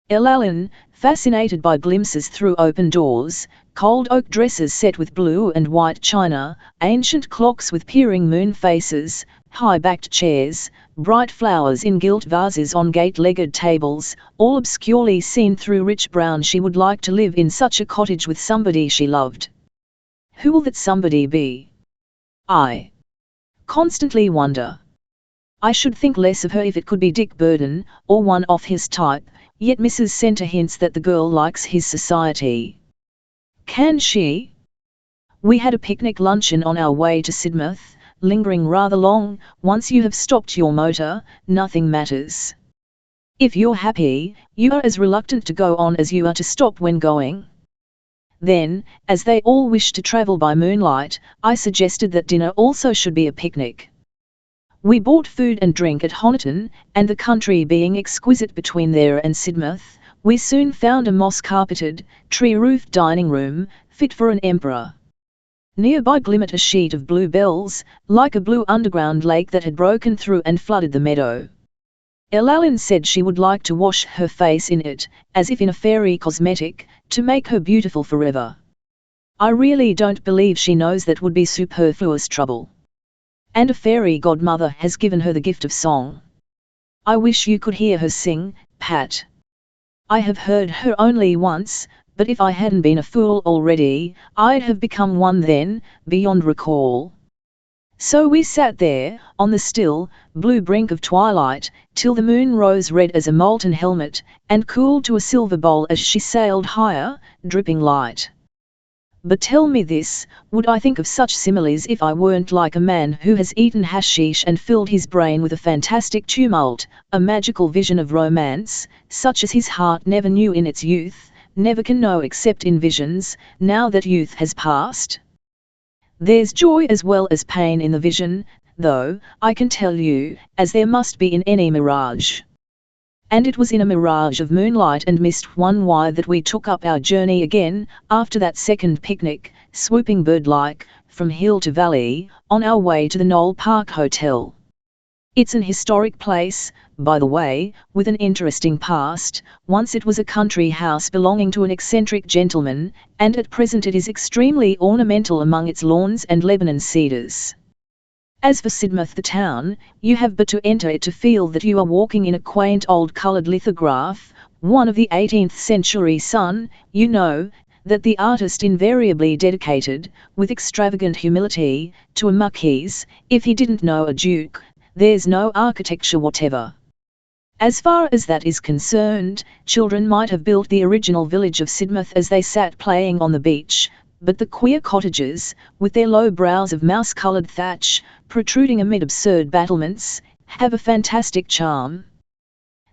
L. Allen, fascinated by glimpses through open doors, cold oak dresses set with blue and white china, ancient clocks with peering moon faces, high-backed chairs, bright flowers in gilt vases on gate-legged tables, all obscurely seen through rich brown. She would like to live in such a cottage with somebody she loved. Who will that somebody be? I constantly wonder. I should think less of her if it could be Dick Burden, or one of his type, yet Mrs. Centre hints that the girl likes his society. Can she? We had a picnic luncheon on our way to Sidmouth, lingering rather long. Once you have stopped your motor, nothing matters. If you're happy, you are as reluctant to go on as you are to stop when going. Then, as they all wished to travel by moonlight, I suggested that dinner also should be a picnic. We bought food and drink at Honiton, and the country being exquisite between there and Sidmouth, we soon found a moss-carpeted, tree-roofed dining room, fit for an emperor. Nearby glimmered a sheet of bluebells, like a blue underground lake that had broken through and flooded the meadow. Elalyn said she would like to wash her face in it, as if in a fairy cosmetic, to make her beautiful forever. I really don't believe she knows that would be superfluous trouble. And a fairy godmother has given her the gift of song. I wish you could hear her sing, Pat. I have heard her only once, but if I hadn't been a fool already, I'd have become one then, beyond recall. So we sat there, on the still, blue brink of twilight, till the moon rose red as a molten helmet, and cooled to a silver bowl as she sailed higher, dripping light. But tell me this, would I think of such similes if I weren't like a man who has eaten hashish and filled his brain with a fantastic tumult, a magical vision of romance, such as his heart never knew in its youth, never can know except in visions, now that youth has passed? There's joy as well as pain in the vision, though, I can tell you, as there must be in any mirage. And it was in a mirage of moonlight and mist one why that we took up our journey again, after that second picnic, swooping bird-like, from hill to valley, on our way to the Knoll Park Hotel. It's an historic place, by the way, with an interesting past. Once it was a country house belonging to an eccentric gentleman, and at present it is extremely ornamental among its lawns and Lebanon cedars. As for Sidmouth the town, you have but to enter it to feel that you are walking in a quaint old coloured lithograph, one of the 18th century son, you know, that the artist invariably dedicated, with extravagant humility, to a marquis. If he didn't know a duke, there's no architecture whatever. As far as that is concerned, children might have built the original village of Sidmouth as they sat playing on the beach, but the queer cottages, with their low brows of mouse-coloured thatch, protruding amid absurd battlements, have a fantastic charm.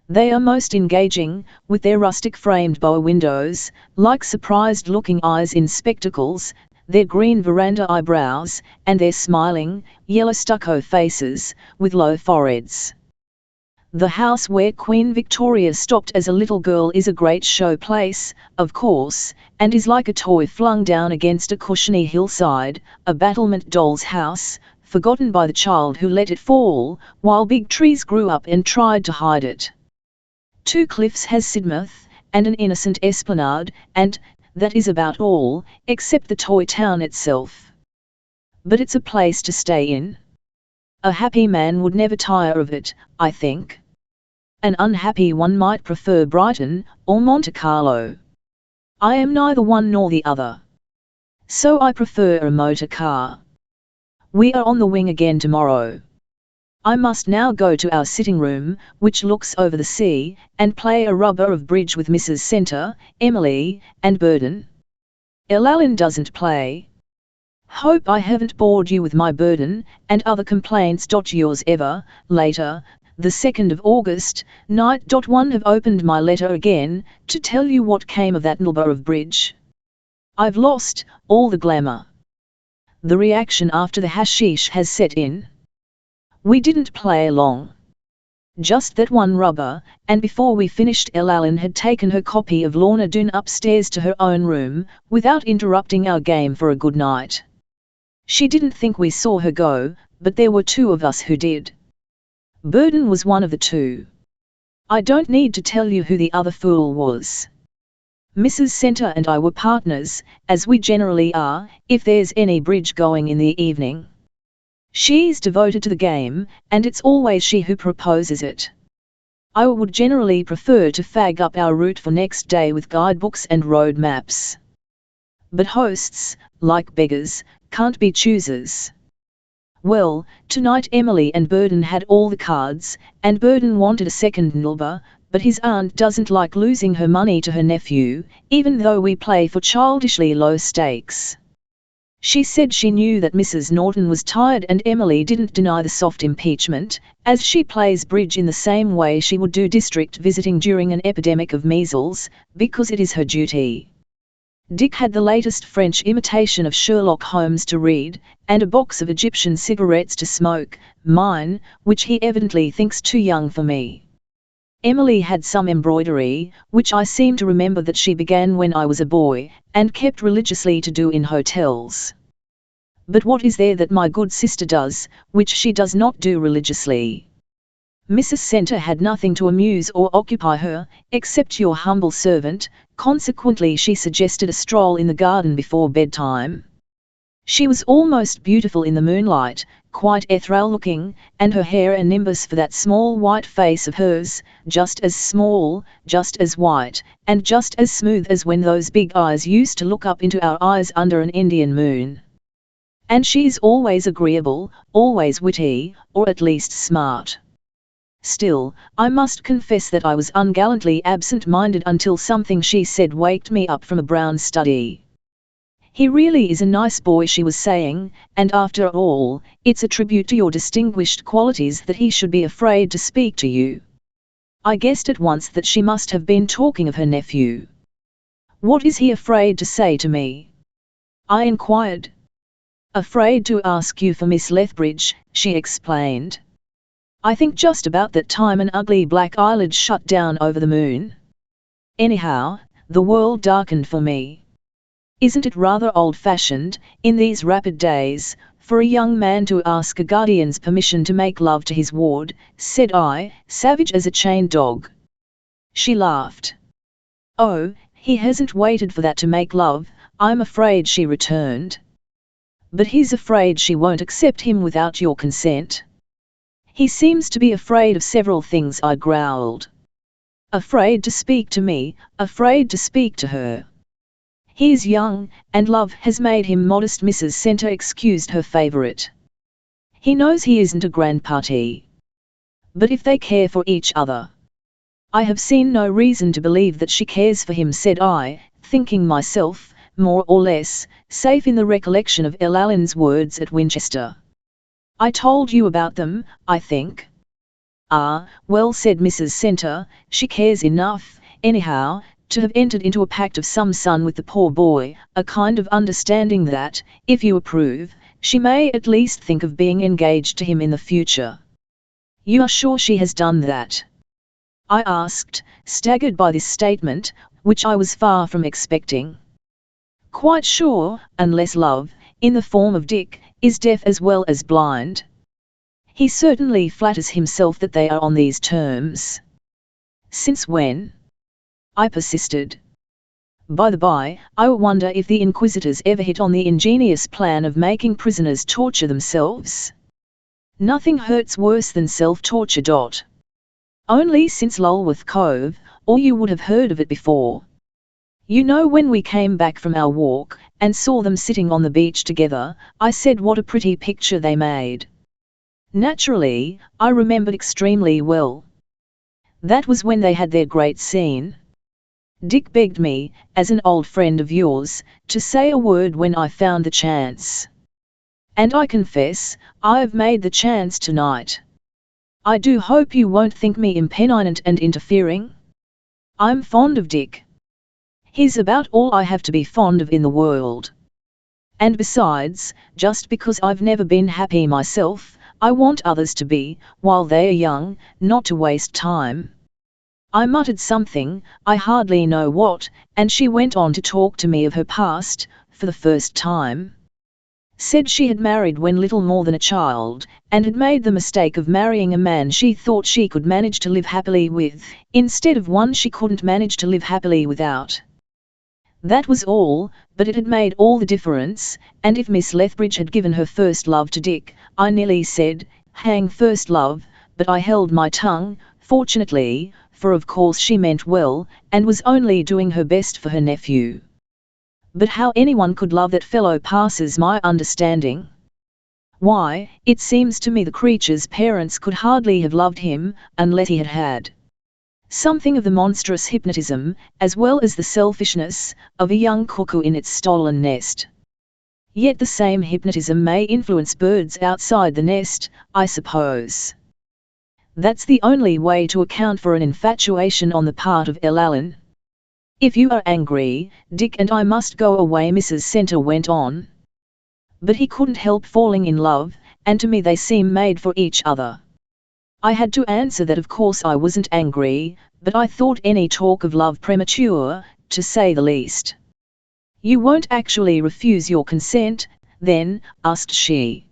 They are most engaging, with their rustic framed bow windows, like surprised-looking eyes in spectacles, their green veranda eyebrows, and their smiling, yellow stucco faces, with low foreheads. The house where Queen Victoria stopped as a little girl is a great show place, of course, and is like a toy flung down against a cushiony hillside, a battlement doll's house, forgotten by the child who let it fall, while big trees grew up and tried to hide it. 2 cliffs has Sidmouth, and an innocent esplanade, and that is about all, except the toy town itself. But it's a place to stay in. A happy man would never tire of it, I think. An unhappy one might prefer Brighton, or Monte Carlo. I am neither one nor the other. So I prefer a motor car. We are on the wing again tomorrow. I must now go to our sitting room, which looks over the sea, and play a rubber of bridge with Mrs. Centre, Emily, and Burden. Elalyn doesn't play. Hope I haven't bored you with my burden, and other complaints. Yours ever, later, the 2nd of August, night. 1 Have opened my letter again, to tell you what came of that number of bridge. I've lost all the glamour. The reaction after the hashish has set in. We didn't play long. Just that one rubber, and before we finished Elalyn had taken her copy of Lorna Doone upstairs to her own room, without interrupting our game for a good night. She didn't think we saw her go, but there were 2 of us who did. Burden was one of the 2. I don't need to tell you who the other fool was. Mrs. Centre and I were partners, as we generally are, if there's any bridge going in the evening. She's devoted to the game, and it's always she who proposes it. I would generally prefer to fag up our route for next day with guidebooks and road maps. But hosts, like beggars, can't be choosers. Well, tonight Emily and Burden had all the cards, and Burden wanted a second Nilba, but his aunt doesn't like losing her money to her nephew, even though we play for childishly low stakes. She said she knew that Mrs. Norton was tired, and Emily didn't deny the soft impeachment, as she plays bridge in the same way she would do district visiting during an epidemic of measles, because it is her duty. Dick had the latest French imitation of Sherlock Holmes to read, and a box of Egyptian cigarettes to smoke, mine, which he evidently thinks too young for me. Emily had some embroidery, which I seem to remember that she began when I was a boy, and kept religiously to do in hotels. But what is there that my good sister does, which she does not do religiously? Mrs. Centre had nothing to amuse or occupy her, except your humble servant, consequently she suggested a stroll in the garden before bedtime. She was almost beautiful in the moonlight, quite ethereal-looking, and her hair a nimbus for that small white face of hers, just as small, just as white, and just as smooth as when those big eyes used to look up into our eyes under an Indian moon. And she's always agreeable, always witty, or at least smart. Still, I must confess that I was ungallantly absent-minded until something she said waked me up from a brown study. He really is a nice boy, she was saying, and after all, it's a tribute to your distinguished qualities that he should be afraid to speak to you. I guessed at once that she must have been talking of her nephew. What is he afraid to say to me? I inquired. Afraid to ask you for Miss Lethbridge, she explained. I think just about that time an ugly black eyelid shut down over the moon. Anyhow, the world darkened for me. Isn't it rather old-fashioned, in these rapid days, for a young man to ask a guardian's permission to make love to his ward, said I, savage as a chained dog. She laughed. Oh, he hasn't waited for that to make love, I'm afraid, she returned. But he's afraid she won't accept him without your consent. He seems to be afraid of several things, I growled. Afraid to speak to me, afraid to speak to her. He is young, and love has made him modest, Mrs. Centre excused her favourite. He knows he isn't a grandparty. But if they care for each other. I have seen no reason to believe that she cares for him, said I, thinking myself, more or less, safe in the recollection of Allen's words at Winchester. I told you about them, I think. Ah, well, said Mrs. Centre, she cares enough, anyhow, to have entered into a pact of some son with the poor boy, a kind of understanding that, if you approve, she may at least think of being engaged to him in the future. You are sure she has done that? I asked, staggered by this statement, which I was far from expecting. Quite sure, unless love, in the form of Dick, is deaf as well as blind. He certainly flatters himself that they are on these terms. Since when? I persisted. By the by, I wonder if the inquisitors ever hit on the ingenious plan of making prisoners torture themselves. Nothing hurts worse than self-torture. Only since Lulworth Cove, or you would have heard of it before. You know, when we came back from our walk, and saw them sitting on the beach together, I said what a pretty picture they made. Naturally, I remembered extremely well. That was when they had their great scene. Dick begged me, as an old friend of yours, to say a word when I found the chance. And I confess, I've made the chance tonight. I do hope you won't think me impenitent and interfering. I'm fond of Dick. He's about all I have to be fond of in the world. And besides, just because I've never been happy myself, I want others to be, while they are young, not to waste time. I muttered something, I hardly know what, and she went on to talk to me of her past, for the first time. Said she had married when little more than a child, and had made the mistake of marrying a man she thought she could manage to live happily with, instead of one she couldn't manage to live happily without. That was all, but it had made all the difference, and if Miss Lethbridge had given her first love to Dick, I nearly said, hang first love, but I held my tongue, fortunately, for of course she meant well, and was only doing her best for her nephew. But how anyone could love that fellow passes my understanding. Why, it seems to me the creature's parents could hardly have loved him, unless he had had something of the monstrous hypnotism, as well as the selfishness, of a young cuckoo in its stolen nest. Yet the same hypnotism may influence birds outside the nest, I suppose. That's the only way to account for an infatuation on the part of Allen. If you are angry, Dick and I must go away, Mrs. Center went on. But he couldn't help falling in love, and to me they seem made for each other. I had to answer that of course I wasn't angry, but I thought any talk of love premature, to say the least. You won't actually refuse your consent, then, asked she.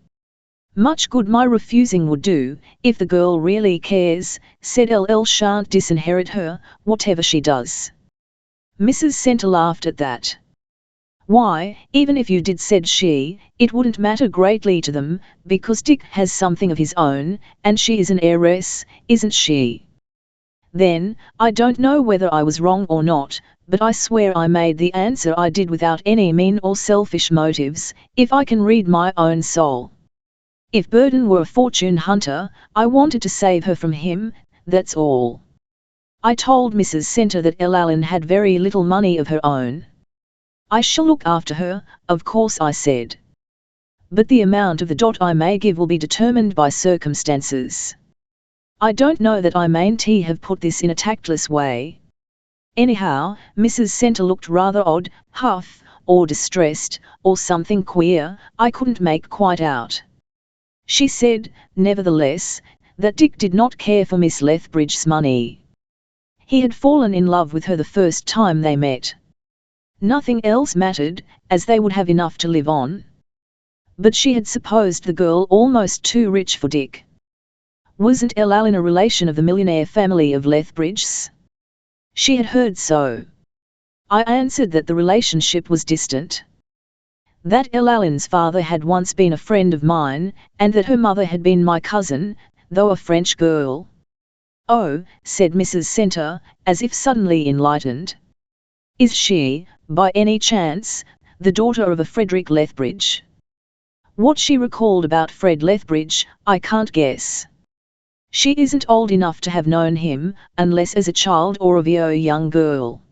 Much good my refusing would do, if the girl really cares, said LL shan't disinherit her, whatever she does. Mrs. Center laughed at that. Why, even if you did, said she, it wouldn't matter greatly to them, because Dick has something of his own, and she is an heiress, isn't she? Then, I don't know whether I was wrong or not, but I swear I made the answer I did without any mean or selfish motives, if I can read my own soul. If Burden were a fortune hunter, I wanted to save her from him, that's all. I told Mrs. Center that Allen had very little money of her own. I shall look after her, of course, I said. But the amount of the dot I may give will be determined by circumstances. I don't know that I mayn't have put this in a tactless way. Anyhow, Mrs. Center looked rather odd, huff, or distressed, or something queer, I couldn't make quite out. She said, nevertheless, that Dick did not care for Miss Lethbridge's money. He had fallen in love with her the first time they met. Nothing else mattered, as they would have enough to live on. But she had supposed the girl almost too rich for Dick. Wasn't Allen a relation of the millionaire family of Lethbridge's? She had heard so. I answered that the relationship was distant. That Allen's father had once been a friend of mine, and that her mother had been my cousin, though a French girl. Oh, said Mrs. Center, as if suddenly enlightened. Is she, by any chance, the daughter of a Frederick Lethbridge? What she recalled about Fred Lethbridge, I can't guess. She isn't old enough to have known him, unless as a child or a very young girl.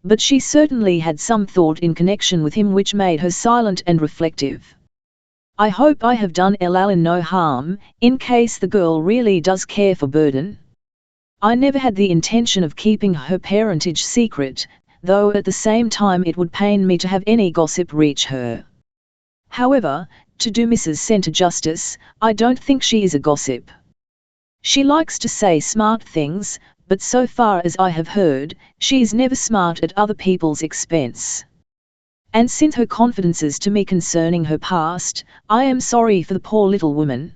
But she certainly had some thought in connection with him which made her silent and reflective. I hope I have done Allen no harm, in case the girl really does care for Burden. I never had the intention of keeping her parentage secret, though at the same time it would pain me to have any gossip reach her. However, to do Mrs. Center justice, I don't think she is a gossip. She likes to say smart things, but so far as I have heard, she is never smart at other people's expense. And since her confidences to me concerning her past, I am sorry for the poor little woman.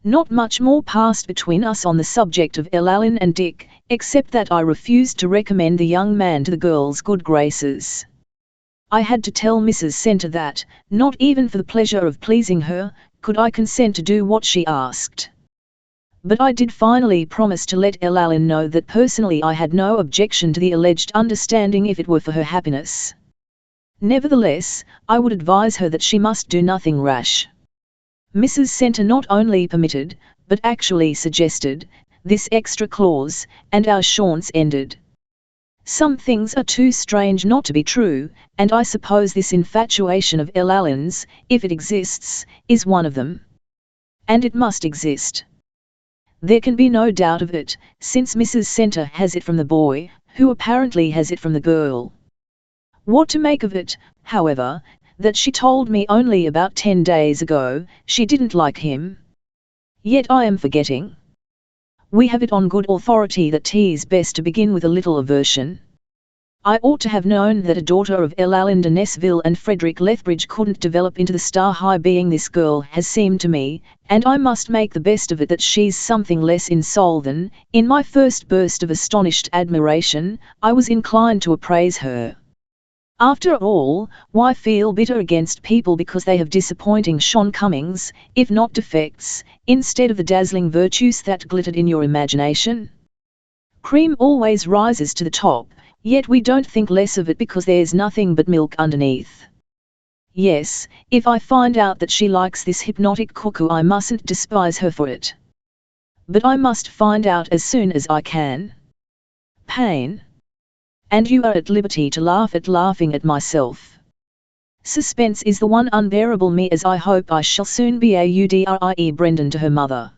Not much more passed between us on the subject of Allen and Dick, except that I refused to recommend the young man to the girl's good graces. I had to tell Mrs. Center that, not even for the pleasure of pleasing her, could I consent to do what she asked. But I did finally promise to let Allen know that personally I had no objection to the alleged understanding if it were for her happiness. Nevertheless, I would advise her that she must do nothing rash. Mrs. Center not only permitted, but actually suggested, this extra clause, and our chaunts ended. Some things are too strange not to be true, and I suppose this infatuation of Allen's, if it exists, is one of them. And it must exist. There can be no doubt of it, since Mrs. Center has it from the boy, who apparently has it from the girl. What to make of it, however, that she told me only about 10 days ago, she didn't like him. Yet I am forgetting. We have it on good authority that 'tis best to begin with a little aversion. I ought to have known that a daughter of Allen de Nessville and Frederick Lethbridge couldn't develop into the star-high being this girl has seemed to me, and I must make the best of it that she's something less in soul than, in my first burst of astonished admiration, I was inclined to appraise her. After all, why feel bitter against people because they have disappointing shortcomings, if not defects, instead of the dazzling virtues that glittered in your imagination? Cream always rises to the top, yet we don't think less of it because there's nothing but milk underneath. Yes, if I find out that she likes this hypnotic cuckoo, I mustn't despise her for it. But I must find out as soon as I can. Pain. And you are at liberty to laugh at laughing at myself. Suspense is the one unbearable me, as I hope I shall soon be. Udrie Brendan to her mother.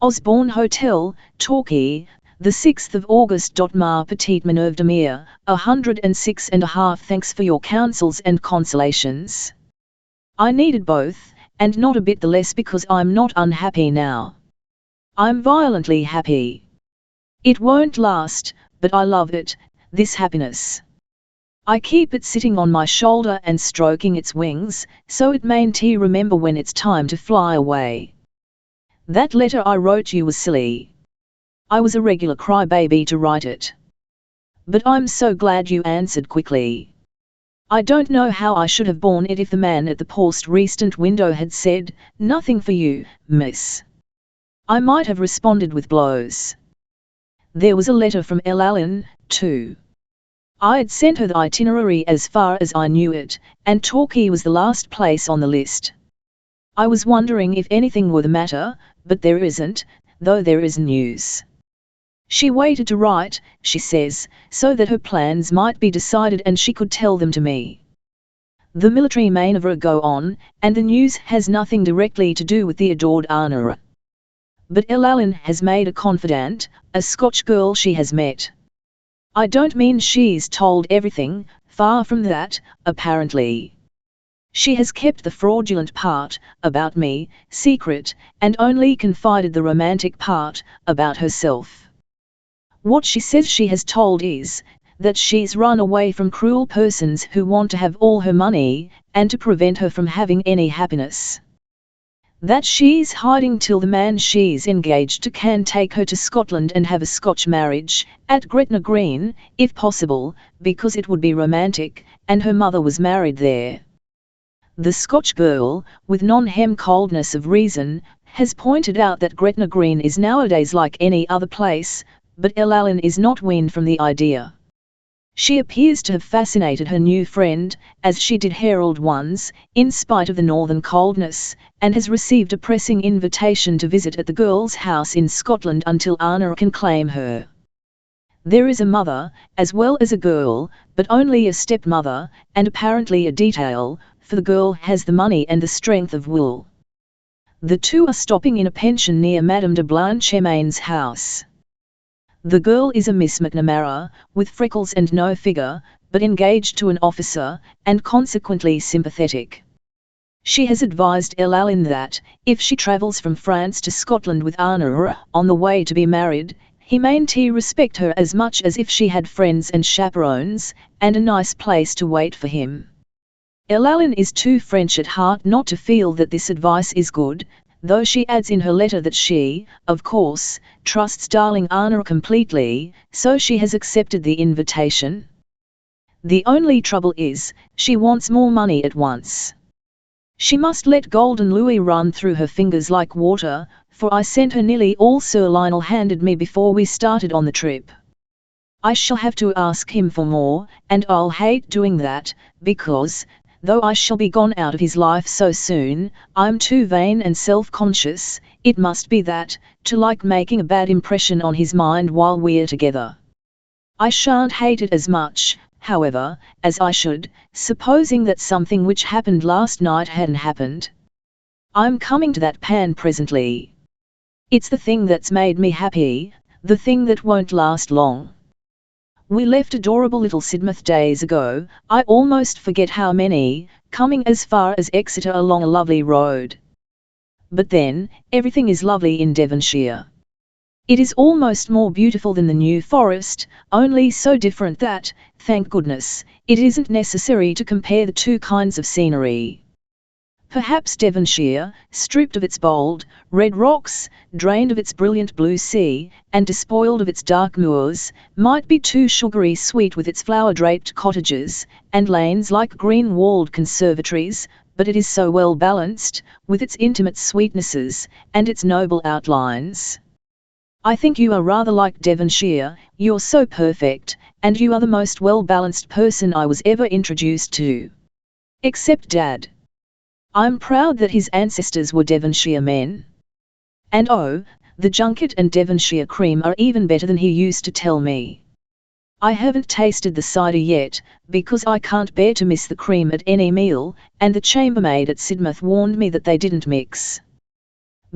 Osborne Hotel, Torquay, the 6th of August. Ma petite Minerve de Mere, 106.5. Thanks for your counsels and consolations. I needed both, and not a bit the less because I'm not unhappy now. I'm violently happy. It won't last, but I love it, this happiness. I keep it sitting on my shoulder and stroking its wings, so it mayn't remember when it's time to fly away. That letter I wrote you was silly. I was a regular crybaby to write it. But I'm so glad you answered quickly. I don't know how I should have borne it if the man at the post recent window had said, "Nothing for you, miss." I might have responded with blows. There was a letter from Allen, too. I'd sent her the itinerary as far as I knew it, and Torquay was the last place on the list. I was wondering if anything were the matter, but there isn't, though there is news. She waited to write, she says, so that her plans might be decided and she could tell them to me. The military manoeuvre go on, and the news has nothing directly to do with the adored Anna. But Allen has made a confidant, a Scotch girl she has met. I don't mean she's told everything, far from that, apparently. She has kept the fraudulent part, about me, secret, and only confided the romantic part, about herself. What she says she has told is, that she's run away from cruel persons who want to have all her money, and to prevent her from having any happiness. That she's hiding till the man she's engaged to can take her to Scotland and have a Scotch marriage, at Gretna Green, if possible, because it would be romantic, and her mother was married there. The Scotch girl, with non-hem coldness of reason, has pointed out that Gretna Green is nowadays like any other place, but Allen is not weaned from the idea. She appears to have fascinated her new friend, as she did Harold once, in spite of the northern coldness, and has received a pressing invitation to visit at the girl's house in Scotland until Anna can claim her. There is a mother, as well as a girl, but only a stepmother, and apparently a detail, for the girl has the money and the strength of will. The two are stopping in a pension near Madame de Blanchemaine's house. The girl is a Miss McNamara, with freckles and no figure, but engaged to an officer, and consequently sympathetic. She has advised Allen that, if she travels from France to Scotland with Anna on the way to be married, he mayn't respect her as much as if she had friends and chaperones, and a nice place to wait for him. Allen is too French at heart not to feel that this advice is good, though she adds in her letter that she, of course, trusts darling Anna completely, so she has accepted the invitation. The only trouble is, she wants more money at once. She must let golden louis run through her fingers like water, for I sent her nearly all Sir Lionel handed me before we started on the trip. I shall have to ask him for more, and I'll hate doing that, because, though I shall be gone out of his life so soon, I'm too vain and self-conscious, it must be that, to like making a bad impression on his mind while we're together. I shan't hate it as much, however, as I should, supposing that something which happened last night hadn't happened. I'm coming to that pan presently. It's the thing that's made me happy, the thing that won't last long. We left adorable little Sidmouth days ago, I almost forget how many, coming as far as Exeter along a lovely road. But then, everything is lovely in Devonshire. It is almost more beautiful than the New Forest, only so different that, thank goodness, it isn't necessary to compare the two kinds of scenery. Perhaps Devonshire, stripped of its bold, red rocks, drained of its brilliant blue sea, and despoiled of its dark moors, might be too sugary sweet with its flower-draped cottages, and lanes like green-walled conservatories, but it is so well balanced, with its intimate sweetnesses, and its noble outlines. I think you are rather like Devonshire, you're so perfect, and you are the most well-balanced person I was ever introduced to. Except Dad. I'm proud that his ancestors were Devonshire men. And oh, the junket and Devonshire cream are even better than he used to tell me. I haven't tasted the cider yet, because I can't bear to miss the cream at any meal, and the chambermaid at Sidmouth warned me that they didn't mix.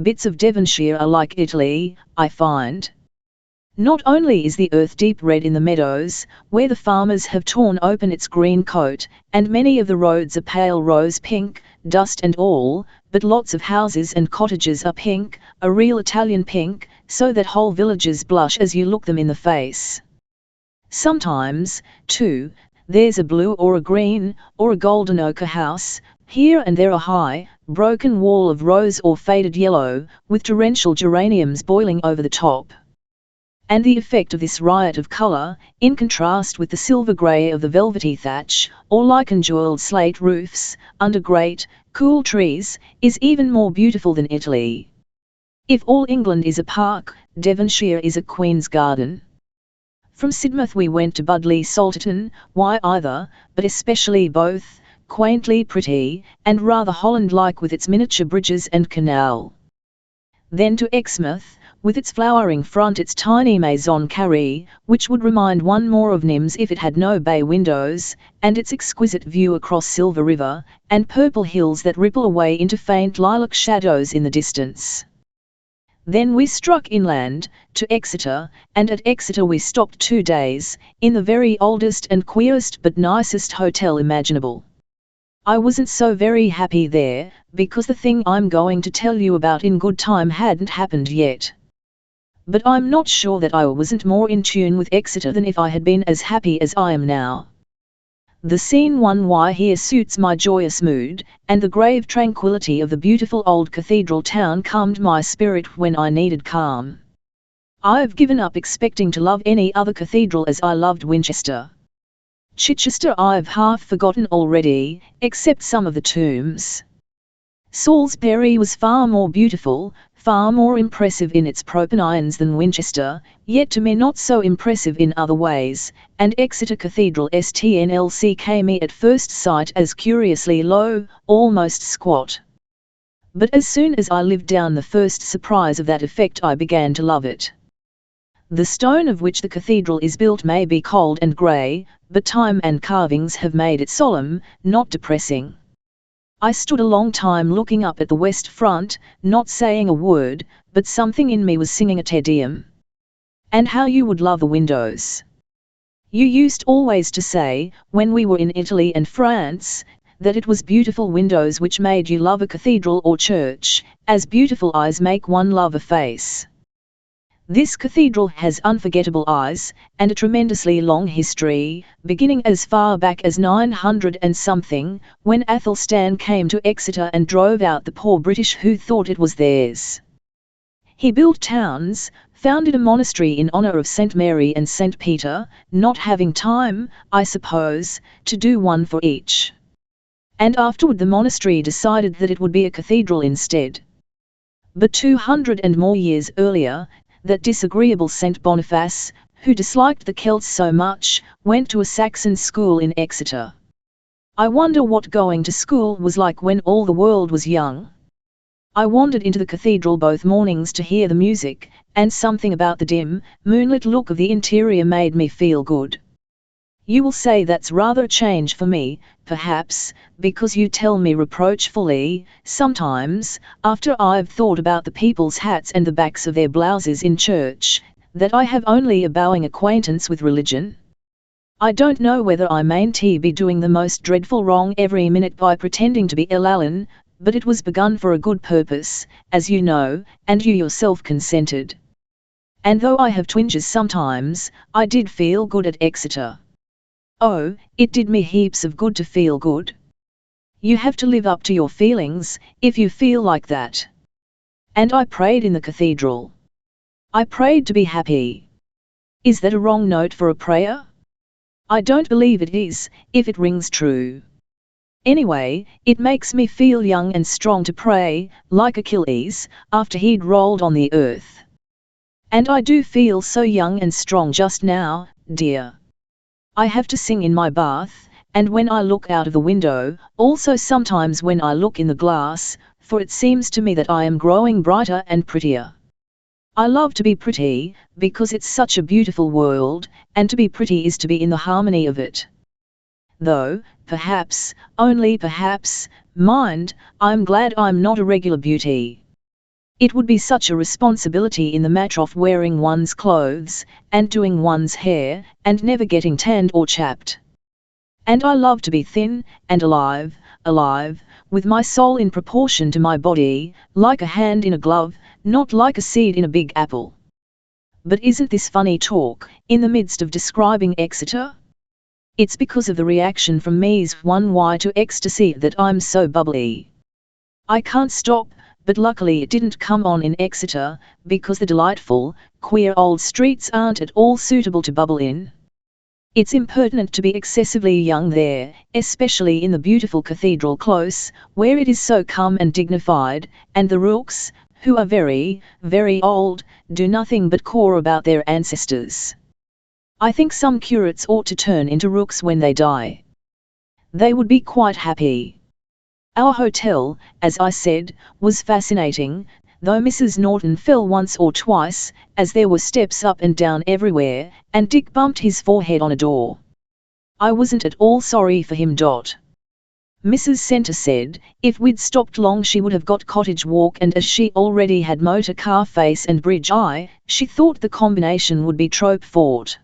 Bits of Devonshire are like Italy, I find. Not only is the earth deep red in the meadows, where the farmers have torn open its green coat, and many of the roads are pale rose pink, dust and all, but lots of houses and cottages are pink, a real Italian pink, so that whole villages blush as you look them in the face. Sometimes, too, there's a blue or a green, or a golden ochre house, here and there a high, broken wall of rose or faded yellow, with torrential geraniums boiling over the top. And the effect of this riot of colour, in contrast with the silver grey of the velvety thatch, or lichen-jewelled slate roofs, under great, cool trees, is even more beautiful than Italy. If all England is a park, Devonshire is a Queen's garden. From Sidmouth we went to Budleigh Salterton, why either, but especially both, quaintly pretty, and rather Holland-like with its miniature bridges and canal. Then to Exmouth, with its flowering front, its tiny maison carrée, which would remind one more of Nims if it had no bay windows, and its exquisite view across Silver River, and purple hills that ripple away into faint lilac shadows in the distance. Then we struck inland, to Exeter, and at Exeter we stopped 2 days, in the very oldest and queerest but nicest hotel imaginable. I wasn't so very happy there, because the thing I'm going to tell you about in good time hadn't happened yet. But I'm not sure that I wasn't more in tune with Exeter than if I had been as happy as I am now. The scene why here suits my joyous mood, and the grave tranquillity of the beautiful old cathedral town calmed my spirit when I needed calm. I've given up expecting to love any other cathedral as I loved Winchester. Chichester I've half forgotten already, except some of the tombs. Salisbury was far more beautiful, far more impressive in its propensions than Winchester, yet to me not so impressive in other ways, and Exeter Cathedral STNLC me at first sight as curiously low, almost squat. But as soon as I lived down the first surprise of that effect I began to love it. The stone of which the cathedral is built may be cold and grey, but time and carvings have made it solemn, not depressing. I stood a long time looking up at the west front, not saying a word, but something in me was singing a Te Deum. And how you would love the windows. You used always to say, when we were in Italy and France, that it was beautiful windows which made you love a cathedral or church, as beautiful eyes make one love a face. This cathedral has unforgettable eyes, and a tremendously long history, beginning as far back as 900 and something, when Athelstan came to Exeter and drove out the poor British who thought it was theirs. He built towns, founded a monastery in honour of St. Mary and St. Peter, not having time, I suppose, to do one for each. And afterward the monastery decided that it would be a cathedral instead. But 200 and more years earlier, that disagreeable St. Boniface, who disliked the Celts so much, went to a Saxon school in Exeter. I wonder what going to school was like when all the world was young. I wandered into the cathedral both mornings to hear the music, and something about the dim, moonlit look of the interior made me feel good. You will say that's rather a change for me, perhaps, because you tell me reproachfully, sometimes, after I've thought about the people's hats and the backs of their blouses in church, that I have only a bowing acquaintance with religion. I don't know whether I mayn't be doing the most dreadful wrong every minute by pretending to be Allen, but it was begun for a good purpose, as you know, and you yourself consented. And though I have twinges sometimes, I did feel good at Exeter. Oh, it did me heaps of good to feel good. You have to live up to your feelings, if you feel like that. And I prayed in the cathedral. I prayed to be happy. Is that a wrong note for a prayer? I don't believe it is, if it rings true. Anyway, it makes me feel young and strong to pray, like Achilles, after he'd rolled on the earth. And I do feel so young and strong just now, dear. I have to sing in my bath, and when I look out of the window, also sometimes when I look in the glass, for it seems to me that I am growing brighter and prettier. I love to be pretty, because it's such a beautiful world, and to be pretty is to be in the harmony of it. Though, perhaps, only perhaps, mind, I'm glad I'm not a regular beauty. It would be such a responsibility in the matter of wearing one's clothes, and doing one's hair, and never getting tanned or chapped. And I love to be thin, and alive, with my soul in proportion to my body, like a hand in a glove, not like a seed in a big apple. But isn't this funny talk, in the midst of describing Exeter? It's because of the reaction from me's 1y to ecstasy that I'm so bubbly. I can't stop, but luckily it didn't come on in Exeter, because the delightful, queer old streets aren't at all suitable to bubble in. It's impertinent to be excessively young there, especially in the beautiful cathedral close, where it is so calm and dignified, and the rooks, who are very, very old, do nothing but caw about their ancestors. I think some curates ought to turn into rooks when they die. They would be quite happy. Our hotel, as I said, was fascinating, though Mrs. Norton fell once or twice, as there were steps up and down everywhere, and Dick bumped his forehead on a door. I wasn't at all sorry for him. Mrs. Center said, if we'd stopped long she would have got cottage walk, and as she already had motor car face and bridge eye, she thought the combination would be trope fort.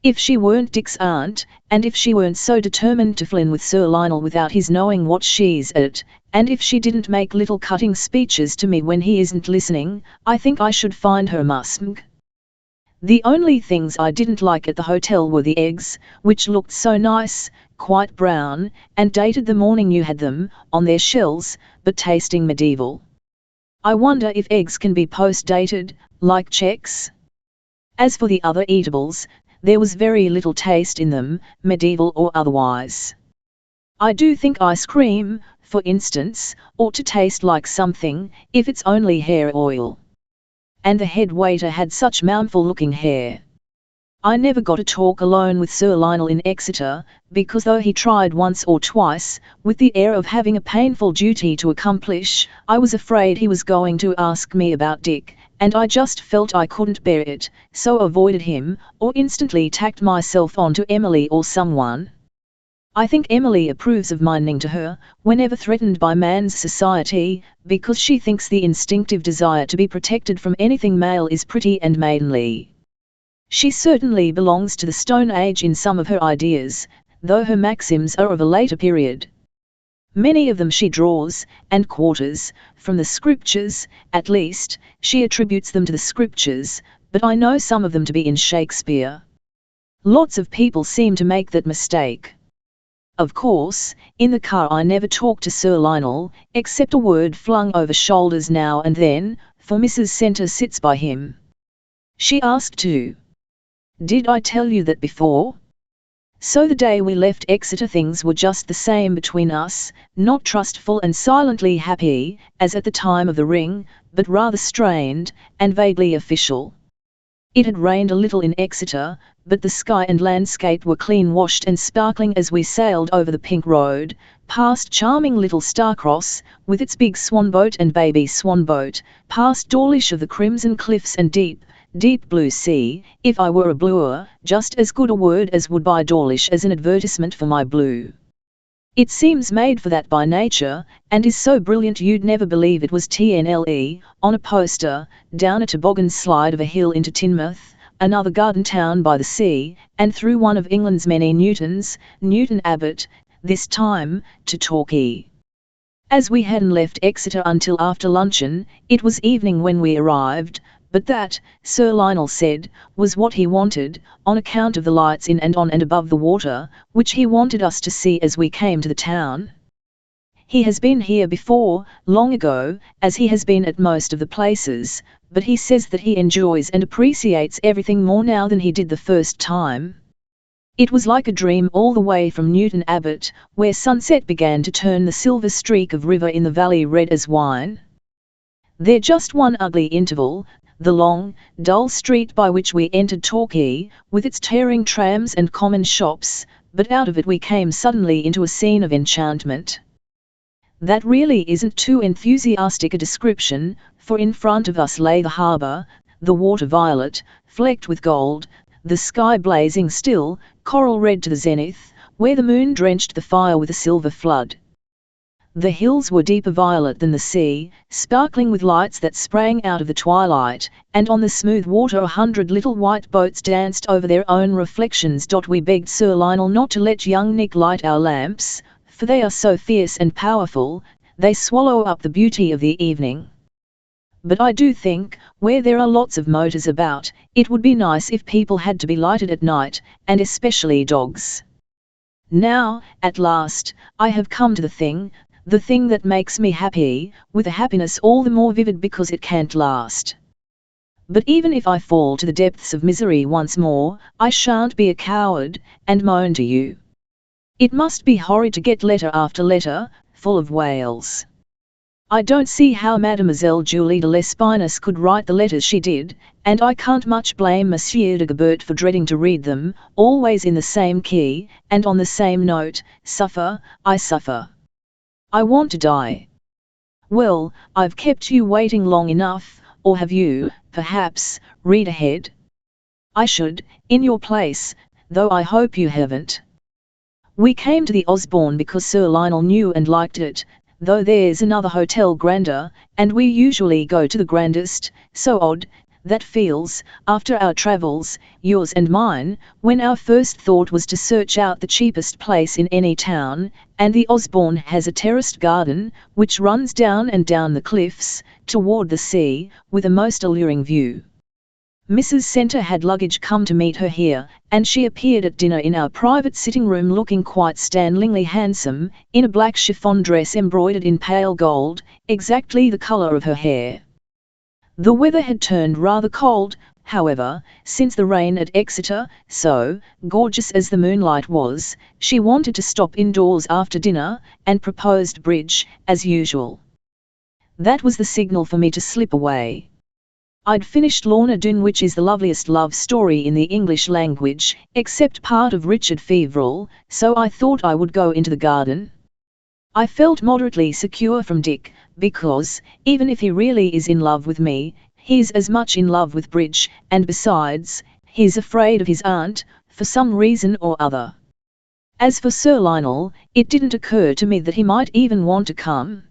If she weren't Dick's aunt, and if she weren't so determined to flin with Sir Lionel without his knowing what she's at, and if she didn't make little cutting speeches to me when he isn't listening, I think I should find her musk. The only things I didn't like at the hotel were the eggs, which looked so nice, quite brown, and dated the morning you had them, on their shells, but tasting medieval. I wonder if eggs can be post-dated, like checks? As for the other eatables, there was very little taste in them, medieval or otherwise. I do think ice cream, for instance, ought to taste like something, if it's only hair oil. And the head waiter had such mournful-looking hair. I never got a talk alone with Sir Lionel in Exeter, because though he tried once or twice, with the air of having a painful duty to accomplish, I was afraid he was going to ask me about Dick, and I just felt I couldn't bear it, so avoided him, or instantly tacked myself on to Emily or someone. I think Emily approves of minding to her, whenever threatened by man's society, because she thinks the instinctive desire to be protected from anything male is pretty and maidenly. She certainly belongs to the Stone Age in some of her ideas, though her maxims are of a later period. Many of them she draws, and quarters, from the Scriptures, at least, she attributes them to the Scriptures, but I know some of them to be in Shakespeare. Lots of people seem to make that mistake. Of course, in the car I never talk to Sir Lionel, except a word flung over shoulders now and then, for Mrs. Center sits by him. She asked too. Did I tell you that before? So the day we left Exeter things were just the same between us, not trustful and silently happy, as at the time of the ring, but rather strained, and vaguely official. It had rained a little in Exeter, but the sky and landscape were clean washed and sparkling as we sailed over the pink road, past charming little Starcross, with its big swanboat and baby swanboat, past Dawlish of the crimson cliffs and deep blue sea, if I were a bluer, just as good a word as would buy Dawlish as an advertisement for my blue. It seems made for that by nature, and is so brilliant you'd never believe it was TNLE, on a poster, down a toboggan slide of a hill into Teignmouth, another garden town by the sea, and through one of England's many Newtons, Newton Abbot, this time, to Torquay. As we hadn't left Exeter until after luncheon, it was evening when we arrived, but that, Sir Lionel said, was what he wanted, on account of the lights in and on and above the water, which he wanted us to see as we came to the town. He has been here before, long ago, as he has been at most of the places, but he says that he enjoys and appreciates everything more now than he did the first time. It was like a dream all the way from Newton Abbot, where sunset began to turn the silver streak of river in the valley red as wine. There just one ugly interval, the long, dull street by which we entered Torquay, with its tearing trams and common shops, but out of it we came suddenly into a scene of enchantment. That really isn't too enthusiastic a description, for in front of us lay the harbour, the water violet, flecked with gold, the sky blazing still, coral red to the zenith, where the moon drenched the fire with a silver flood. The hills were deeper violet than the sea, sparkling with lights that sprang out of the twilight, and on the smooth water 100 little white boats danced over their own reflections. We begged Sir Lionel not to let young Nick light our lamps, for they are so fierce and powerful, they swallow up the beauty of the evening. But I do think, where there are lots of motors about, it would be nice if people had to be lighted at night, and especially dogs. Now, at last, I have come to the thing that makes me happy, with a happiness all the more vivid because it can't last. But even if I fall to the depths of misery once more, I shan't be a coward, and moan to you. It must be horrid to get letter after letter, full of wails. I don't see how Mademoiselle Julie de Lespinasse could write the letters she did, and I can't much blame Monsieur de Gebert for dreading to read them, always in the same key, and on the same note, suffer, I suffer. I want to die. Well, I've kept you waiting long enough, or have you, perhaps, read ahead? I should, in your place, though I hope you haven't. We came to the Osborne because Sir Lionel knew and liked it, though there's another hotel grander, and we usually go to the grandest. So odd, that feels, after our travels, yours and mine, when our first thought was to search out the cheapest place in any town, and the Osborne has a terraced garden, which runs down and down the cliffs, toward the sea, with a most alluring view. Mrs. Centre had luggage come to meet her here, and she appeared at dinner in our private sitting room looking quite startlingly handsome, in a black chiffon dress embroidered in pale gold, exactly the colour of her hair. The weather had turned rather cold, however, since the rain at Exeter, so, gorgeous as the moonlight was, she wanted to stop indoors after dinner, and proposed bridge, as usual. That was the signal for me to slip away. I'd finished Lorna Doone, which is the loveliest love story in the English language, except part of Richard Feverel, so I thought I would go into the garden. I felt moderately secure from Dick, because, even if he really is in love with me, he's as much in love with bridge, and besides, he's afraid of his aunt, for some reason or other. As for Sir Lionel, it didn't occur to me that he might even want to come.